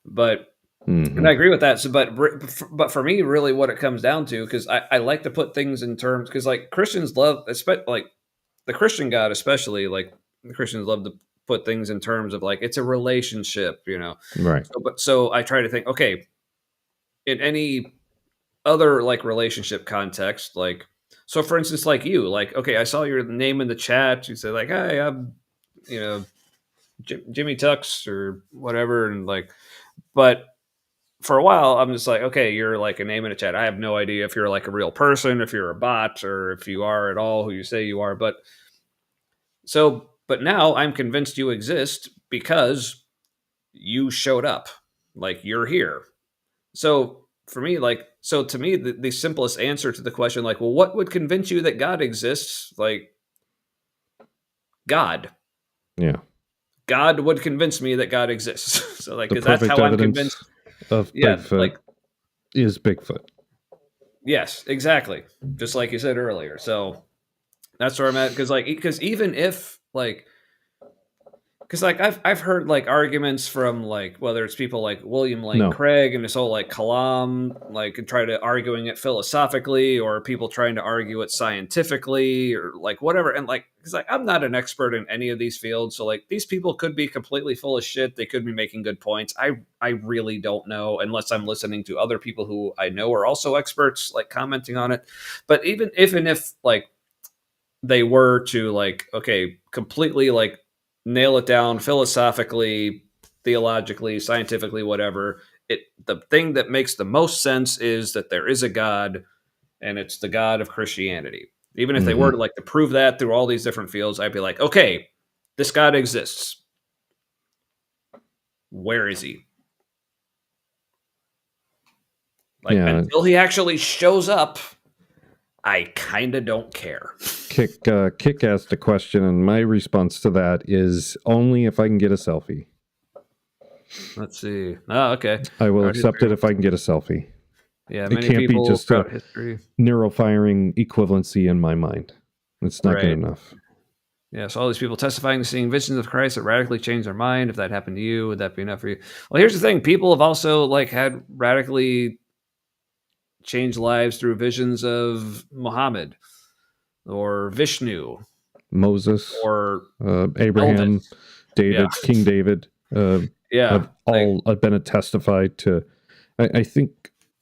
But and I agree with that. So, but for me, really, what it comes down to, because I like to put things in terms, because like Christians love, like the Christian God, especially like the Christians love to put things in terms of like it's a relationship, you know. Right. So I try to think, okay, in any other like relationship context, like so for instance, like you, like okay, I saw your name in the chat. You said like, hey, I'm Jimmy Tux or whatever, and like, but for a while, I'm just like, okay, you're like a name in a chat. I have no idea if you're like a real person, if you're a bot, or if you are at all who you say you are. But now I'm convinced you exist because you showed up. Like you're here. So for me, like, so to me, the simplest answer to the question, like, well, what would convince you that God exists? Like, God. Yeah. God would convince me that God exists. So like, because that's how I'm convinced. Of Bigfoot is Bigfoot. Yes, exactly. Just like you said earlier. So that's where I'm at. Because even if like, because like I've heard like arguments from like whether it's people like William Lane Craig and this whole like Kalam, like and try to arguing it philosophically, or people trying to argue it scientifically or like whatever. And like, because like I'm not an expert in any of these fields, so like these people could be completely full of shit. They could be making good points. I really don't know unless I'm listening to other people who I know are also experts, like commenting on it. But even if like they were to like okay, completely like nail it down philosophically, theologically, scientifically, whatever. The thing that makes the most sense is that there is a God, and it's the God of Christianity. Even if they were to like to prove that through all these different fields, I'd be like, okay, this God exists. Where is he? Like until he actually shows up, I kind of don't care. Kick asked a question, and my response to that is only if I can get a selfie. Let's see. Oh, okay. I will accept it if I can get a selfie. Yeah, it many can't be people just throughout a history. neurofiring equivalency in my mind. It's not good enough. Yeah, so all these people testifying to seeing visions of Christ that radically changed their mind. If that happened to you, would that be enough for you? Well, here's the thing: people have also like had radically changed lives through visions of Muhammad or Vishnu, Moses, or Abraham, Elvis. David, King David. Yeah, I've been testified to. I think.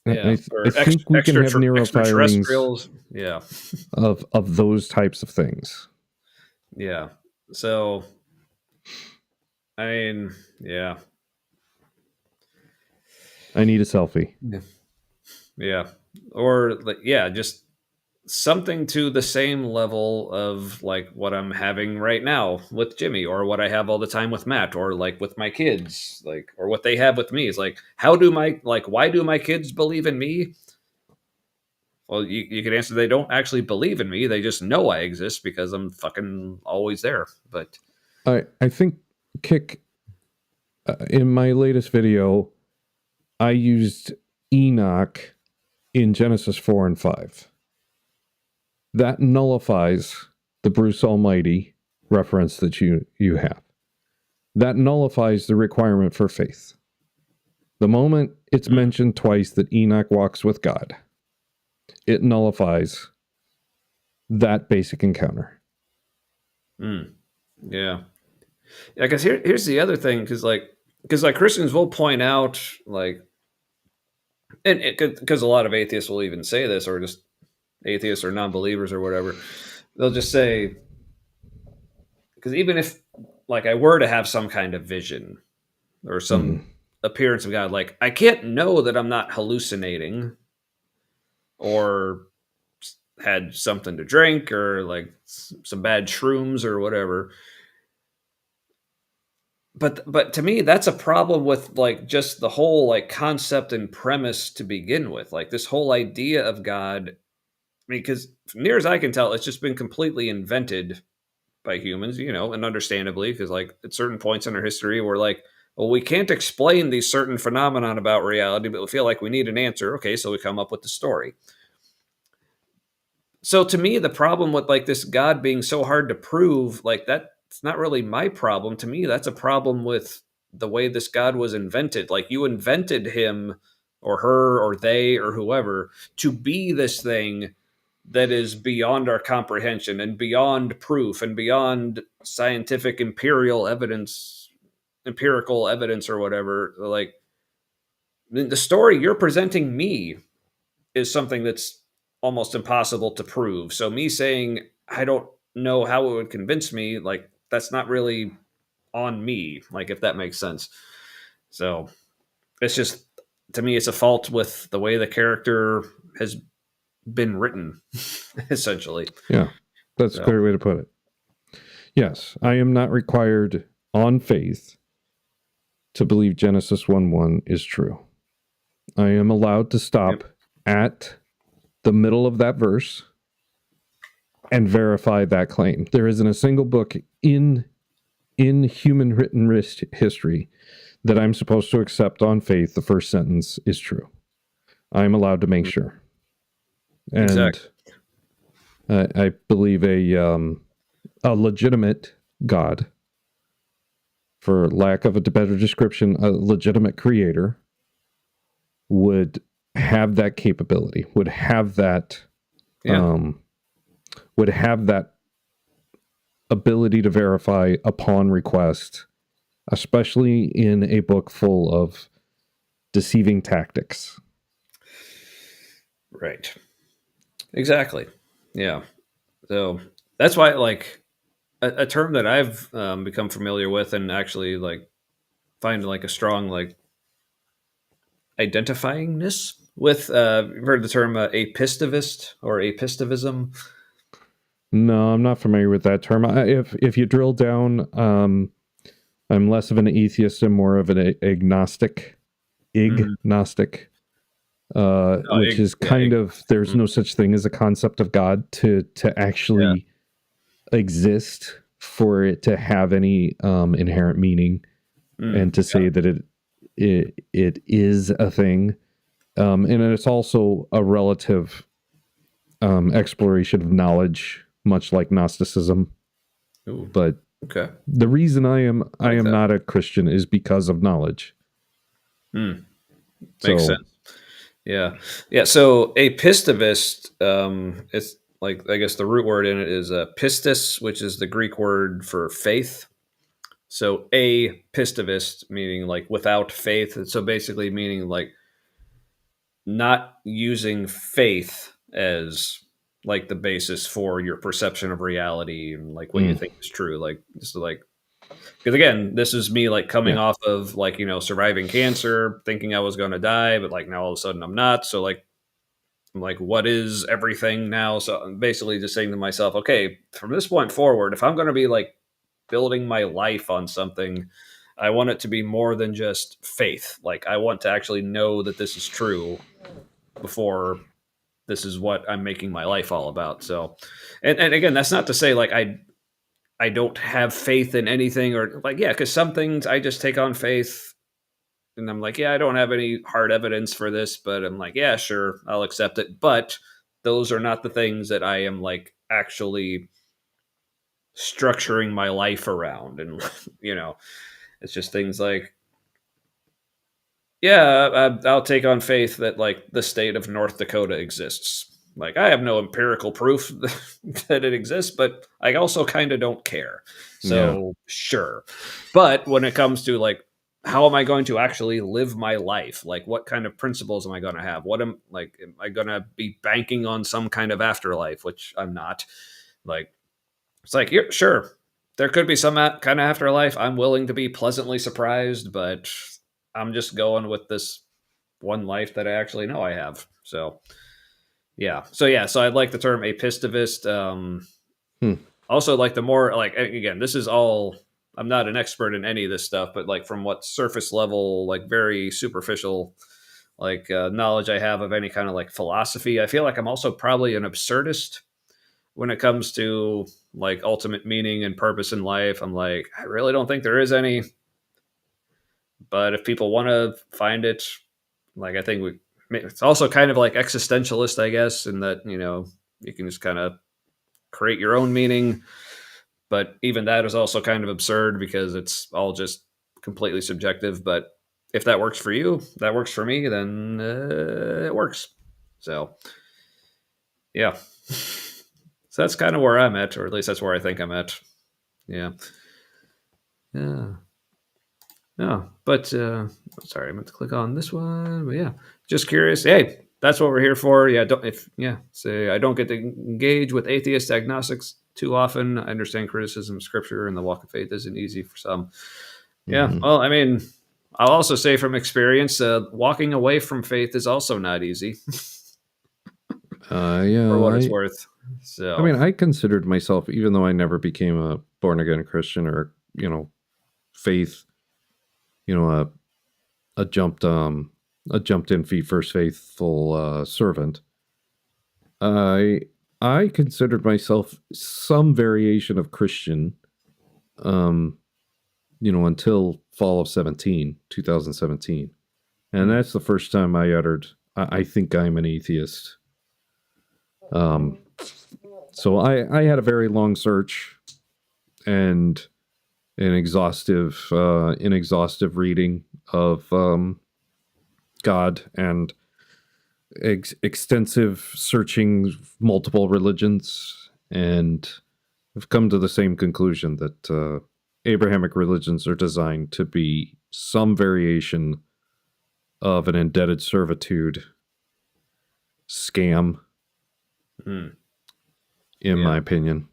Yeah, I think we can have extraterrestrials. Yeah, of those types of things. Yeah. So, I mean, yeah. I need a selfie. Yeah. Or like, yeah, just something to the same level of like what I'm having right now with Jimmy, or what I have all the time with Matt, or like with my kids, like, or what they have with me. Is like, why do my kids believe in me? Well, you could answer they don't actually believe in me. They just know I exist because I'm fucking always there. But I think, Kick, in my latest video, I used Enoch in Genesis 4 and 5. That nullifies the Bruce Almighty reference that you have. That nullifies the requirement for faith. The moment it's mentioned twice that Enoch walks with God, it nullifies that basic encounter. Yeah. Because here's the other thing, because Christians will point out, like, and because a lot of atheists will even say this, or just atheists or non-believers or whatever, they'll just say, because even if like I were to have some kind of vision or some appearance of God, like I can't know that I'm not hallucinating or had something to drink or like some bad shrooms or whatever. But to me, that's a problem with like just the whole like concept and premise to begin with. Like this whole idea of God, I mean, because near as I can tell, it's just been completely invented by humans, and understandably, because like at certain points in our history, we're like, well, we can't explain these certain phenomenon about reality, but we feel like we need an answer. Okay, so we come up with the story. So to me, the problem with like this God being so hard to prove, like that's not really my problem. To me, that's a problem with the way this God was invented. Like you invented him or her or they or whoever to be this thing that is beyond our comprehension and beyond proof and beyond scientific empirical evidence or whatever. Like the story you're presenting me is something that's almost impossible to prove. So me saying I don't know how it would convince me, like that's not really on me, like if that makes sense. So it's just, to me, it's a fault with the way the character has been written, essentially. Yeah, that's a great way to put it. Yes, I am not required on faith to believe Genesis 1:1 is true. I am allowed to stop at the middle of that verse and verify that claim. There isn't a single book in human written history that I'm supposed to accept on faith the first sentence is true. I'm allowed to make sure. And exactly. I believe a legitimate God, for lack of a better description, a legitimate creator would have that capability, would have that ability to verify upon request, especially in a book full of deceiving tactics. Right. Exactly. Yeah. So that's why, like, a term that I've become familiar with and actually like find like a strong like identifyingness with. You've heard the term apistivist or apistivism. No, I'm not familiar with that term. If you drill down, I'm less of an atheist and more of an agnostic. Ignostic. Which is kind of, there's no such thing as a concept of God to actually exist, for it to have any inherent meaning, and to say that it is a thing. And it's also a relative exploration of knowledge, much like Gnosticism. Ooh, but okay. The reason I am not a Christian is because of knowledge. Makes sense. Yeah. So a pistivist, it's like, I guess the root word in it is pistis, which is the Greek word for faith. So a pistivist meaning like without faith. So basically meaning like not using faith as like the basis for your perception of reality and like what you think is true. Like this is like, because again, this is me like coming off of like, surviving cancer, thinking I was going to die, but like now all of a sudden I'm not. So like, I'm like, what is everything now? So I'm basically just saying to myself, okay, from this point forward, if I'm going to be like building my life on something, I want it to be more than just faith. Like I want to actually know that this is true before this is what I'm making my life all about. So, and again, that's not to say like I don't have faith in anything, or like, because some things I just take on faith and I'm like, I don't have any hard evidence for this, but I'm like, sure, I'll accept it. But those are not the things that I am like actually structuring my life around. And, it's just things like, I'll take on faith that like the state of North Dakota exists. Like I have no empirical proof that it exists, but I also kind of don't care. So sure. But when it comes to like, how am I going to actually live my life? Like what kind of principles am I going to have? Am I going to be banking on some kind of afterlife, which I'm not. Like, it's like, sure, there could be some kind of afterlife. I'm willing to be pleasantly surprised, but I'm just going with this one life that I actually know I have. So, So I like the term apistivist. Also, like the more like, again, this is all, I'm not an expert in any of this stuff, but like from what surface level, like very superficial, like knowledge I have of any kind of like philosophy, I feel like I'm also probably an absurdist when it comes to like ultimate meaning and purpose in life. I'm like, I really don't think there is any. But if people want to find it, like I think it's also kind of like existentialist, I guess, in that, you can just kind of create your own meaning. But even that is also kind of absurd because it's all just completely subjective. But if that works for you, that works for me, then it works. So, yeah. So that's kind of where I'm at, or at least that's where I think I'm at. Yeah. But sorry, I meant to click on this one. But just curious. Hey, that's what we're here for. I don't get to engage with atheist agnostics too often. I understand criticism of scripture and the walk of faith isn't easy for some. Well, I mean, I'll also say from experience, walking away from faith is also not easy. For what it's worth. So I mean, I considered myself, even though I never became a born again Christian or faith, a jumped in feet first faithful servant. I considered myself some variation of Christian, until fall of 2017. And that's the first time I uttered, I think I'm an atheist. So I had a very long search and an exhaustive reading of God and extensive searching multiple religions, and I've come to the same conclusion that Abrahamic religions are designed to be some variation of an indebted servitude scam, in my opinion.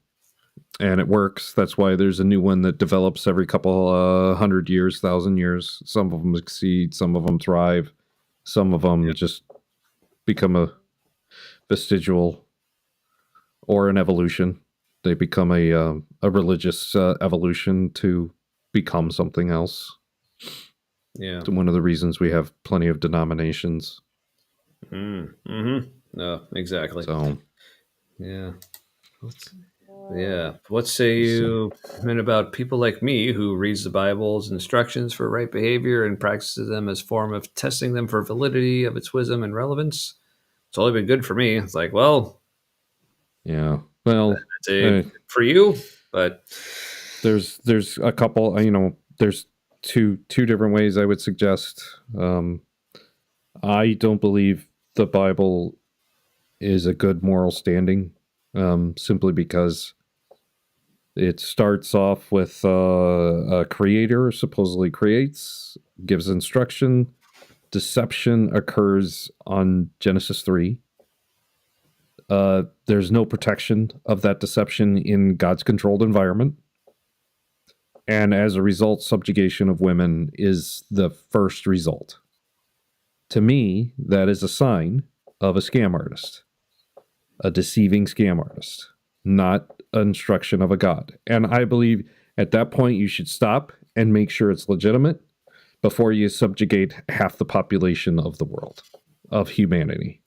And it works. That's why there's a new one that develops every couple 100 years, 1,000 years. Some of them succeed, some of them thrive, some of them just become a vestigial or an evolution. They become a religious evolution to become something else. Yeah. It's one of the reasons we have plenty of denominations. No, exactly. So, yeah. What say you men about people like me who reads the Bible's instructions for right behavior and practices them as form of testing them for validity of its wisdom and relevance? It's only been good for me. It's like, well, yeah. Well, for you, but there's a couple. There's two different ways I would suggest. I don't believe the Bible is a good moral standing, simply because it starts off with a creator supposedly creates, gives instruction. Deception occurs on Genesis 3. There's no protection of that deception in God's controlled environment. And as a result, subjugation of women is the first result. To me, that is a sign of a scam artist, a deceiving scam artist, not instruction of a God. And I believe at that point you should stop and make sure it's legitimate before you subjugate half the population of the world, of humanity.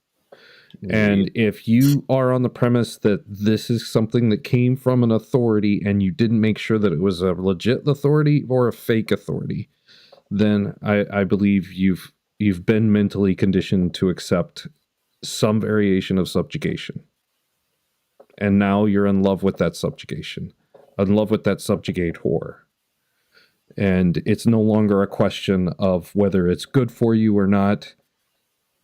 And if you are on the premise that this is something that came from an authority and you didn't make sure that it was a legit authority or a fake authority, then I believe you've been mentally conditioned to accept some variation of subjugation. And now you're in love with that subjugation, in love with that subjugator. And it's no longer a question of whether it's good for you or not.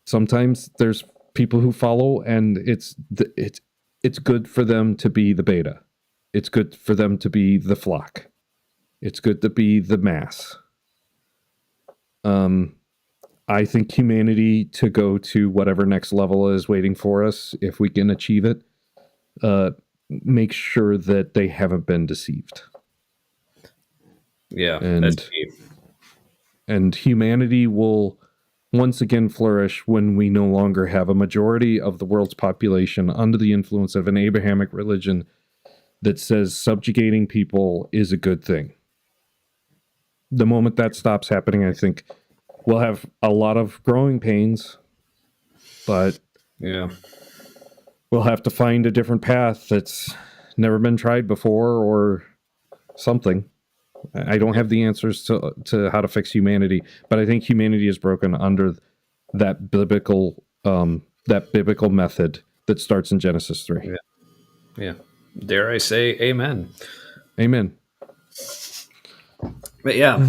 Sometimes there's people who follow, and it's good for them to be the beta. It's good for them to be the flock. It's good to be the mass. I think humanity to go to whatever next level is waiting for us, if we can achieve it, make sure that they haven't been deceived. Yeah, that's key. And humanity will once again flourish when we no longer have a majority of the world's population under the influence of an Abrahamic religion that says subjugating people is a good thing. The moment that stops happening, I think we'll have a lot of growing pains, but we'll have to find a different path that's never been tried before or something. I don't have the answers to how to fix humanity, but I think humanity is broken under that biblical method that starts in Genesis 3. Yeah. Dare I say amen. Amen. But yeah, but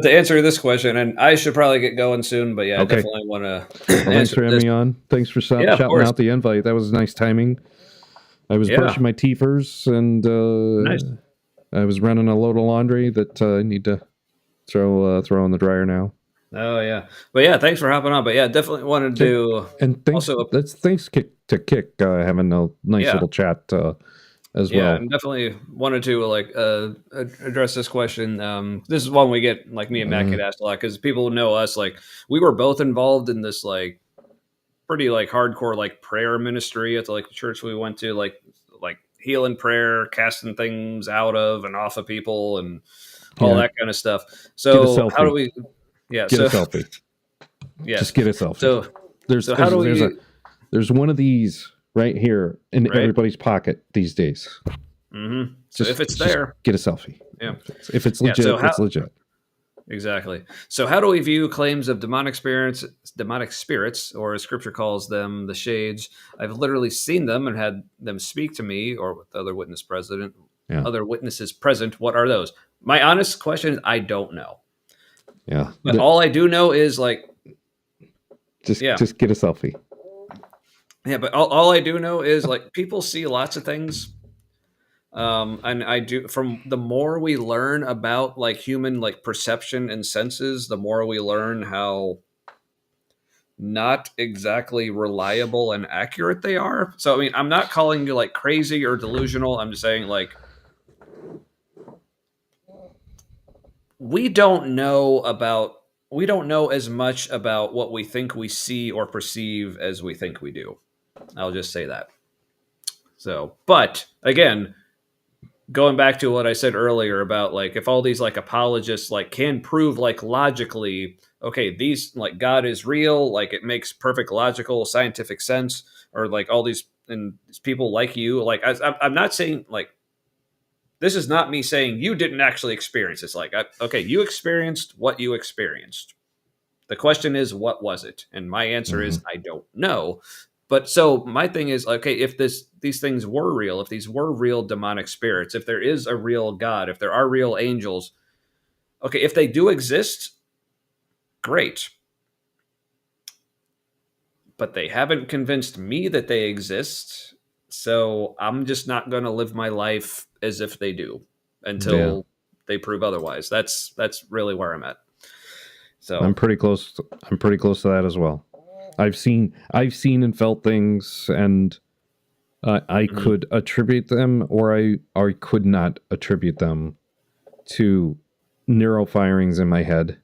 to answer this question, and I should probably get going soon, but yeah, I definitely want to thanks for having me on. Thanks for shouting out the invite. That was nice timing. I was brushing my teethers, and nice. I was running a load of laundry that I need to throw in the dryer now. Oh yeah, but yeah, thanks for hopping on. But yeah, definitely wanted to. And thanks to Kick having a nice little chat as well. Yeah, and definitely wanted to address this question. This is one we get, like me and Matt get asked a lot because people know us. Like we were both involved in this pretty hardcore prayer ministry at the church we went to, like healing prayer, casting things out of and off of people and all that kind of stuff. So how do we get a selfie? Yeah. Just get a selfie. So there's one of these right here in everybody's pocket these days. Mm-hmm. So if it's there, get a selfie. Yeah. If it's legit, it's legit. Exactly. So how do we view claims of demonic spirits, or as scripture calls them, the shades? I've literally seen them and had them speak to me or with other witnesses present. What are those? My honest question is I don't know. Yeah. But all I do know is just get a selfie. Yeah, but all I do know is people see lots of things. And I do, from the more we learn about human perception and senses, the more we learn how not exactly reliable and accurate they are. So, I mean, I'm not calling you crazy or delusional. I'm just saying we don't know about we don't know as much about what we think we see or perceive as we think we do. I'll just say that. So, but again, going back to what I said earlier about like if all these like apologists like can prove like logically, okay, these like God is real, like it makes perfect logical scientific sense, or like all these and these people like you, like I'm not saying like this is not me saying you didn't actually experience. It's like okay, you experienced what you experienced. The question is, what was it? And my answer is, I don't know. But so my thing is, okay, if these things were real, if these were real demonic spirits, if there is a real God, if there are real angels, okay, if they do exist, great. But they haven't convinced me that they exist, so I'm just not going to live my life as if they do until they prove otherwise. That's really where I'm at. So I'm pretty close. I'm pretty close to that as well. I've seen and felt things, and I could attribute them, or I could not attribute them to neural firings in my head,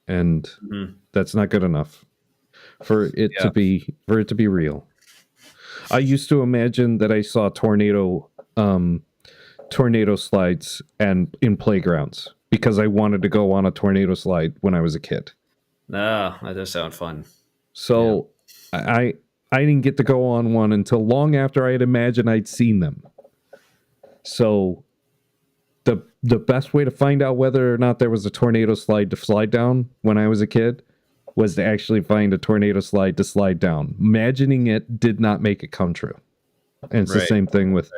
and that's not good enough for it to be real. I used to imagine that I saw tornado slides and in playgrounds because I wanted to go on a tornado slide when I was a kid. Ah, that does sound fun. So I didn't get to go on one until long after I had imagined I'd seen them. So the best way to find out whether or not there was a tornado slide to slide down when I was a kid was to actually find a tornado slide to slide down. Imagining it did not make it come true. And it's the same thing with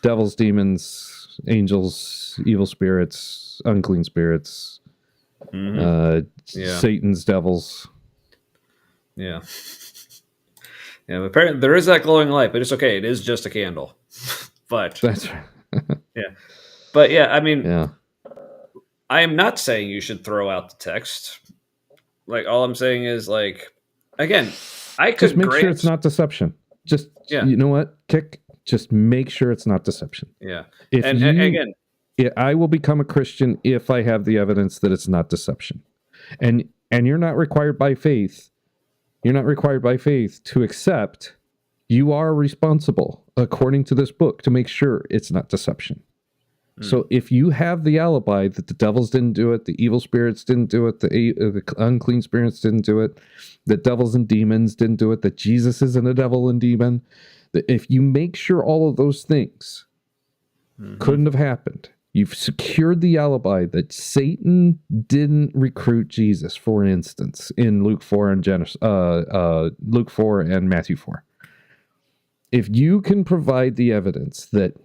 devils, demons, angels, evil spirits, unclean spirits, Satan's devils. Yeah. Yeah, but apparently there is that glowing light, but it's okay. It is just a candle. But that's right. Yeah. But yeah, I mean, I am not saying you should throw out the text. Like, all I'm saying is, like, again, I could just make sure it's not deception. Just, you know what, Kick? Just make sure it's not deception. Yeah. If and again, I will become a Christian if I have the evidence that it's not deception. And you're not required by faith. You're not required by faith to accept. You are responsible, according to this book, to make sure it's not deception. So if you have the alibi that the devils didn't do it, the evil spirits didn't do it, the unclean spirits didn't do it, the devils and demons didn't do it, that Jesus isn't a devil and demon, that if you make sure all of those things couldn't have happened, you've secured the alibi that Satan didn't recruit Jesus, for instance, in Luke 4 and Luke 4 and Matthew 4. If you can provide the evidence that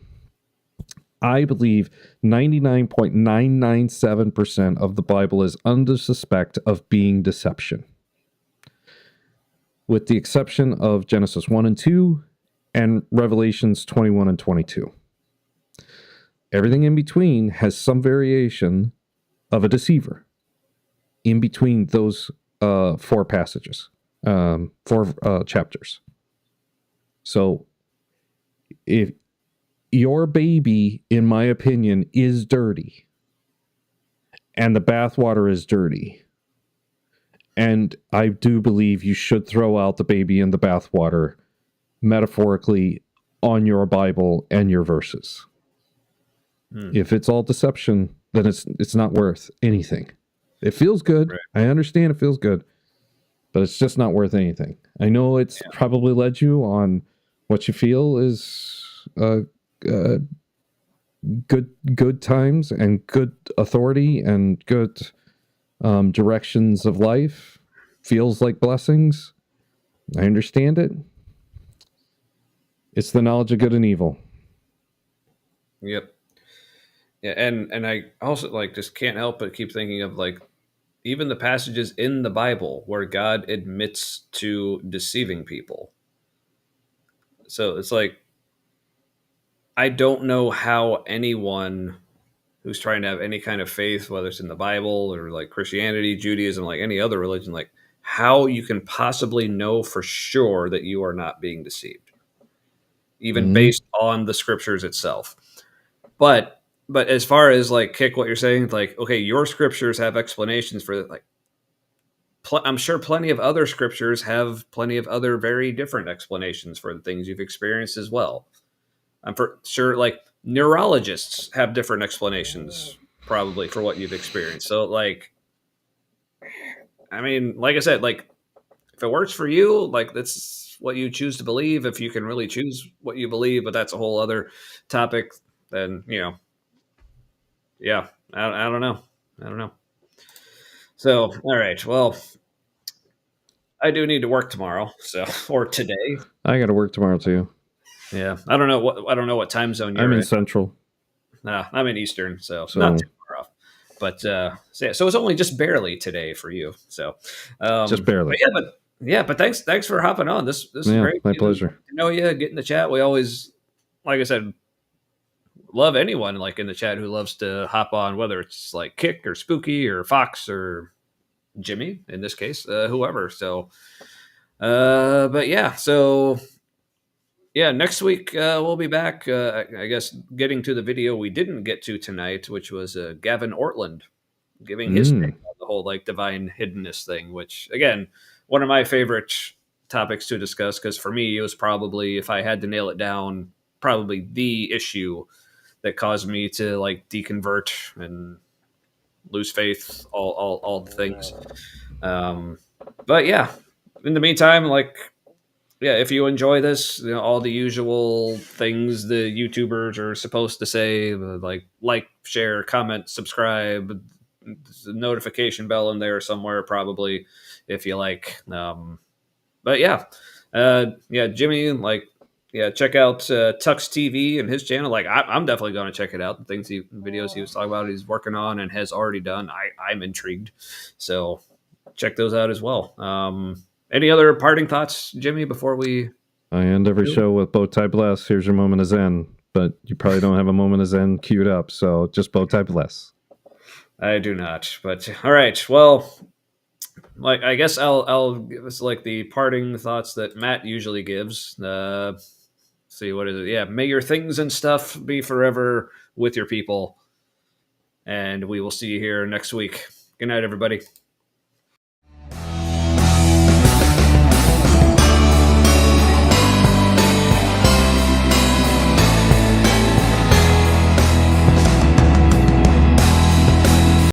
I believe 99.997% of the Bible is under suspect of being deception, with the exception of Genesis 1 and 2 and Revelations 21 and 22. Everything in between has some variation of a deceiver in between those four passages, four chapters. So if your baby, in my opinion, is dirty, and the bathwater is dirty, and I do believe you should throw out the baby in the bathwater, metaphorically, on your Bible and your verses. If it's all deception, then it's not worth anything. It feels good. Right. I understand it feels good, but it's just not worth anything. I know it's probably led you on what you feel is good times and good authority and good directions of life. Feels like blessings. I understand it. It's the knowledge of good and evil. Yep. Yeah, and I also like just can't help but keep thinking of like even the passages in the Bible where God admits to deceiving people. So it's like I don't know how anyone who's trying to have any kind of faith, whether it's in the Bible or like Christianity, Judaism, like any other religion, like how you can possibly know for sure that you are not being deceived, even based on the scriptures itself. But as far as like Kick what you're saying, like, okay, your scriptures have explanations for that. Like, I'm sure plenty of other scriptures have plenty of other very different explanations for the things you've experienced as well. I'm for sure, like, neurologists have different explanations probably for what you've experienced. So, like, I mean, like I said, like, if it works for you, like, that's what you choose to believe. If you can really choose what you believe, but that's a whole other topic, then, yeah, I don't know. I don't know. So, all right. Well, I do need to work tomorrow, so or today. I got to work tomorrow too. Yeah, I don't know what time zone you're I'm in in. Central. I'm in Eastern, so not too far off. But so it's only just barely today for you. So just barely. But thanks for hopping on. This is great. My pleasure. To know you, get in the chat. We always, like I said, love anyone like in the chat who loves to hop on, whether it's like Kick or Spooky or Fox or Jimmy in this case, whoever. So, but yeah, so. Yeah, next week we'll be back, I guess, getting to the video we didn't get to tonight, which was Gavin Ortland giving his take on the whole, like, divine hiddenness thing, which, again, one of my favorite topics to discuss, because for me, it was probably, if I had to nail it down, probably the issue that caused me to, like, deconvert and lose faith, all the things. But yeah, in the meantime, like, yeah, if you enjoy this, all the usual things the YouTubers are supposed to say, like, share, comment, subscribe, notification bell in there somewhere probably, if you like. But yeah, Jimmy, check out Tux TV and his channel. Like, I'm definitely going to check it out. The videos he was talking about, he's working on and has already done. I'm intrigued, so check those out as well. Any other parting thoughts, Jimmy, before we... I end every show with bow tie bless. Here's your moment of Zen. But you probably don't have a moment of Zen queued up, so just bow tie bless. I do not. But all right, well, like, I guess I'll give us like the parting thoughts that Matt usually gives. See, what is it? Yeah, may your things and stuff be forever with your people, and we will see you here next week. Good night, everybody.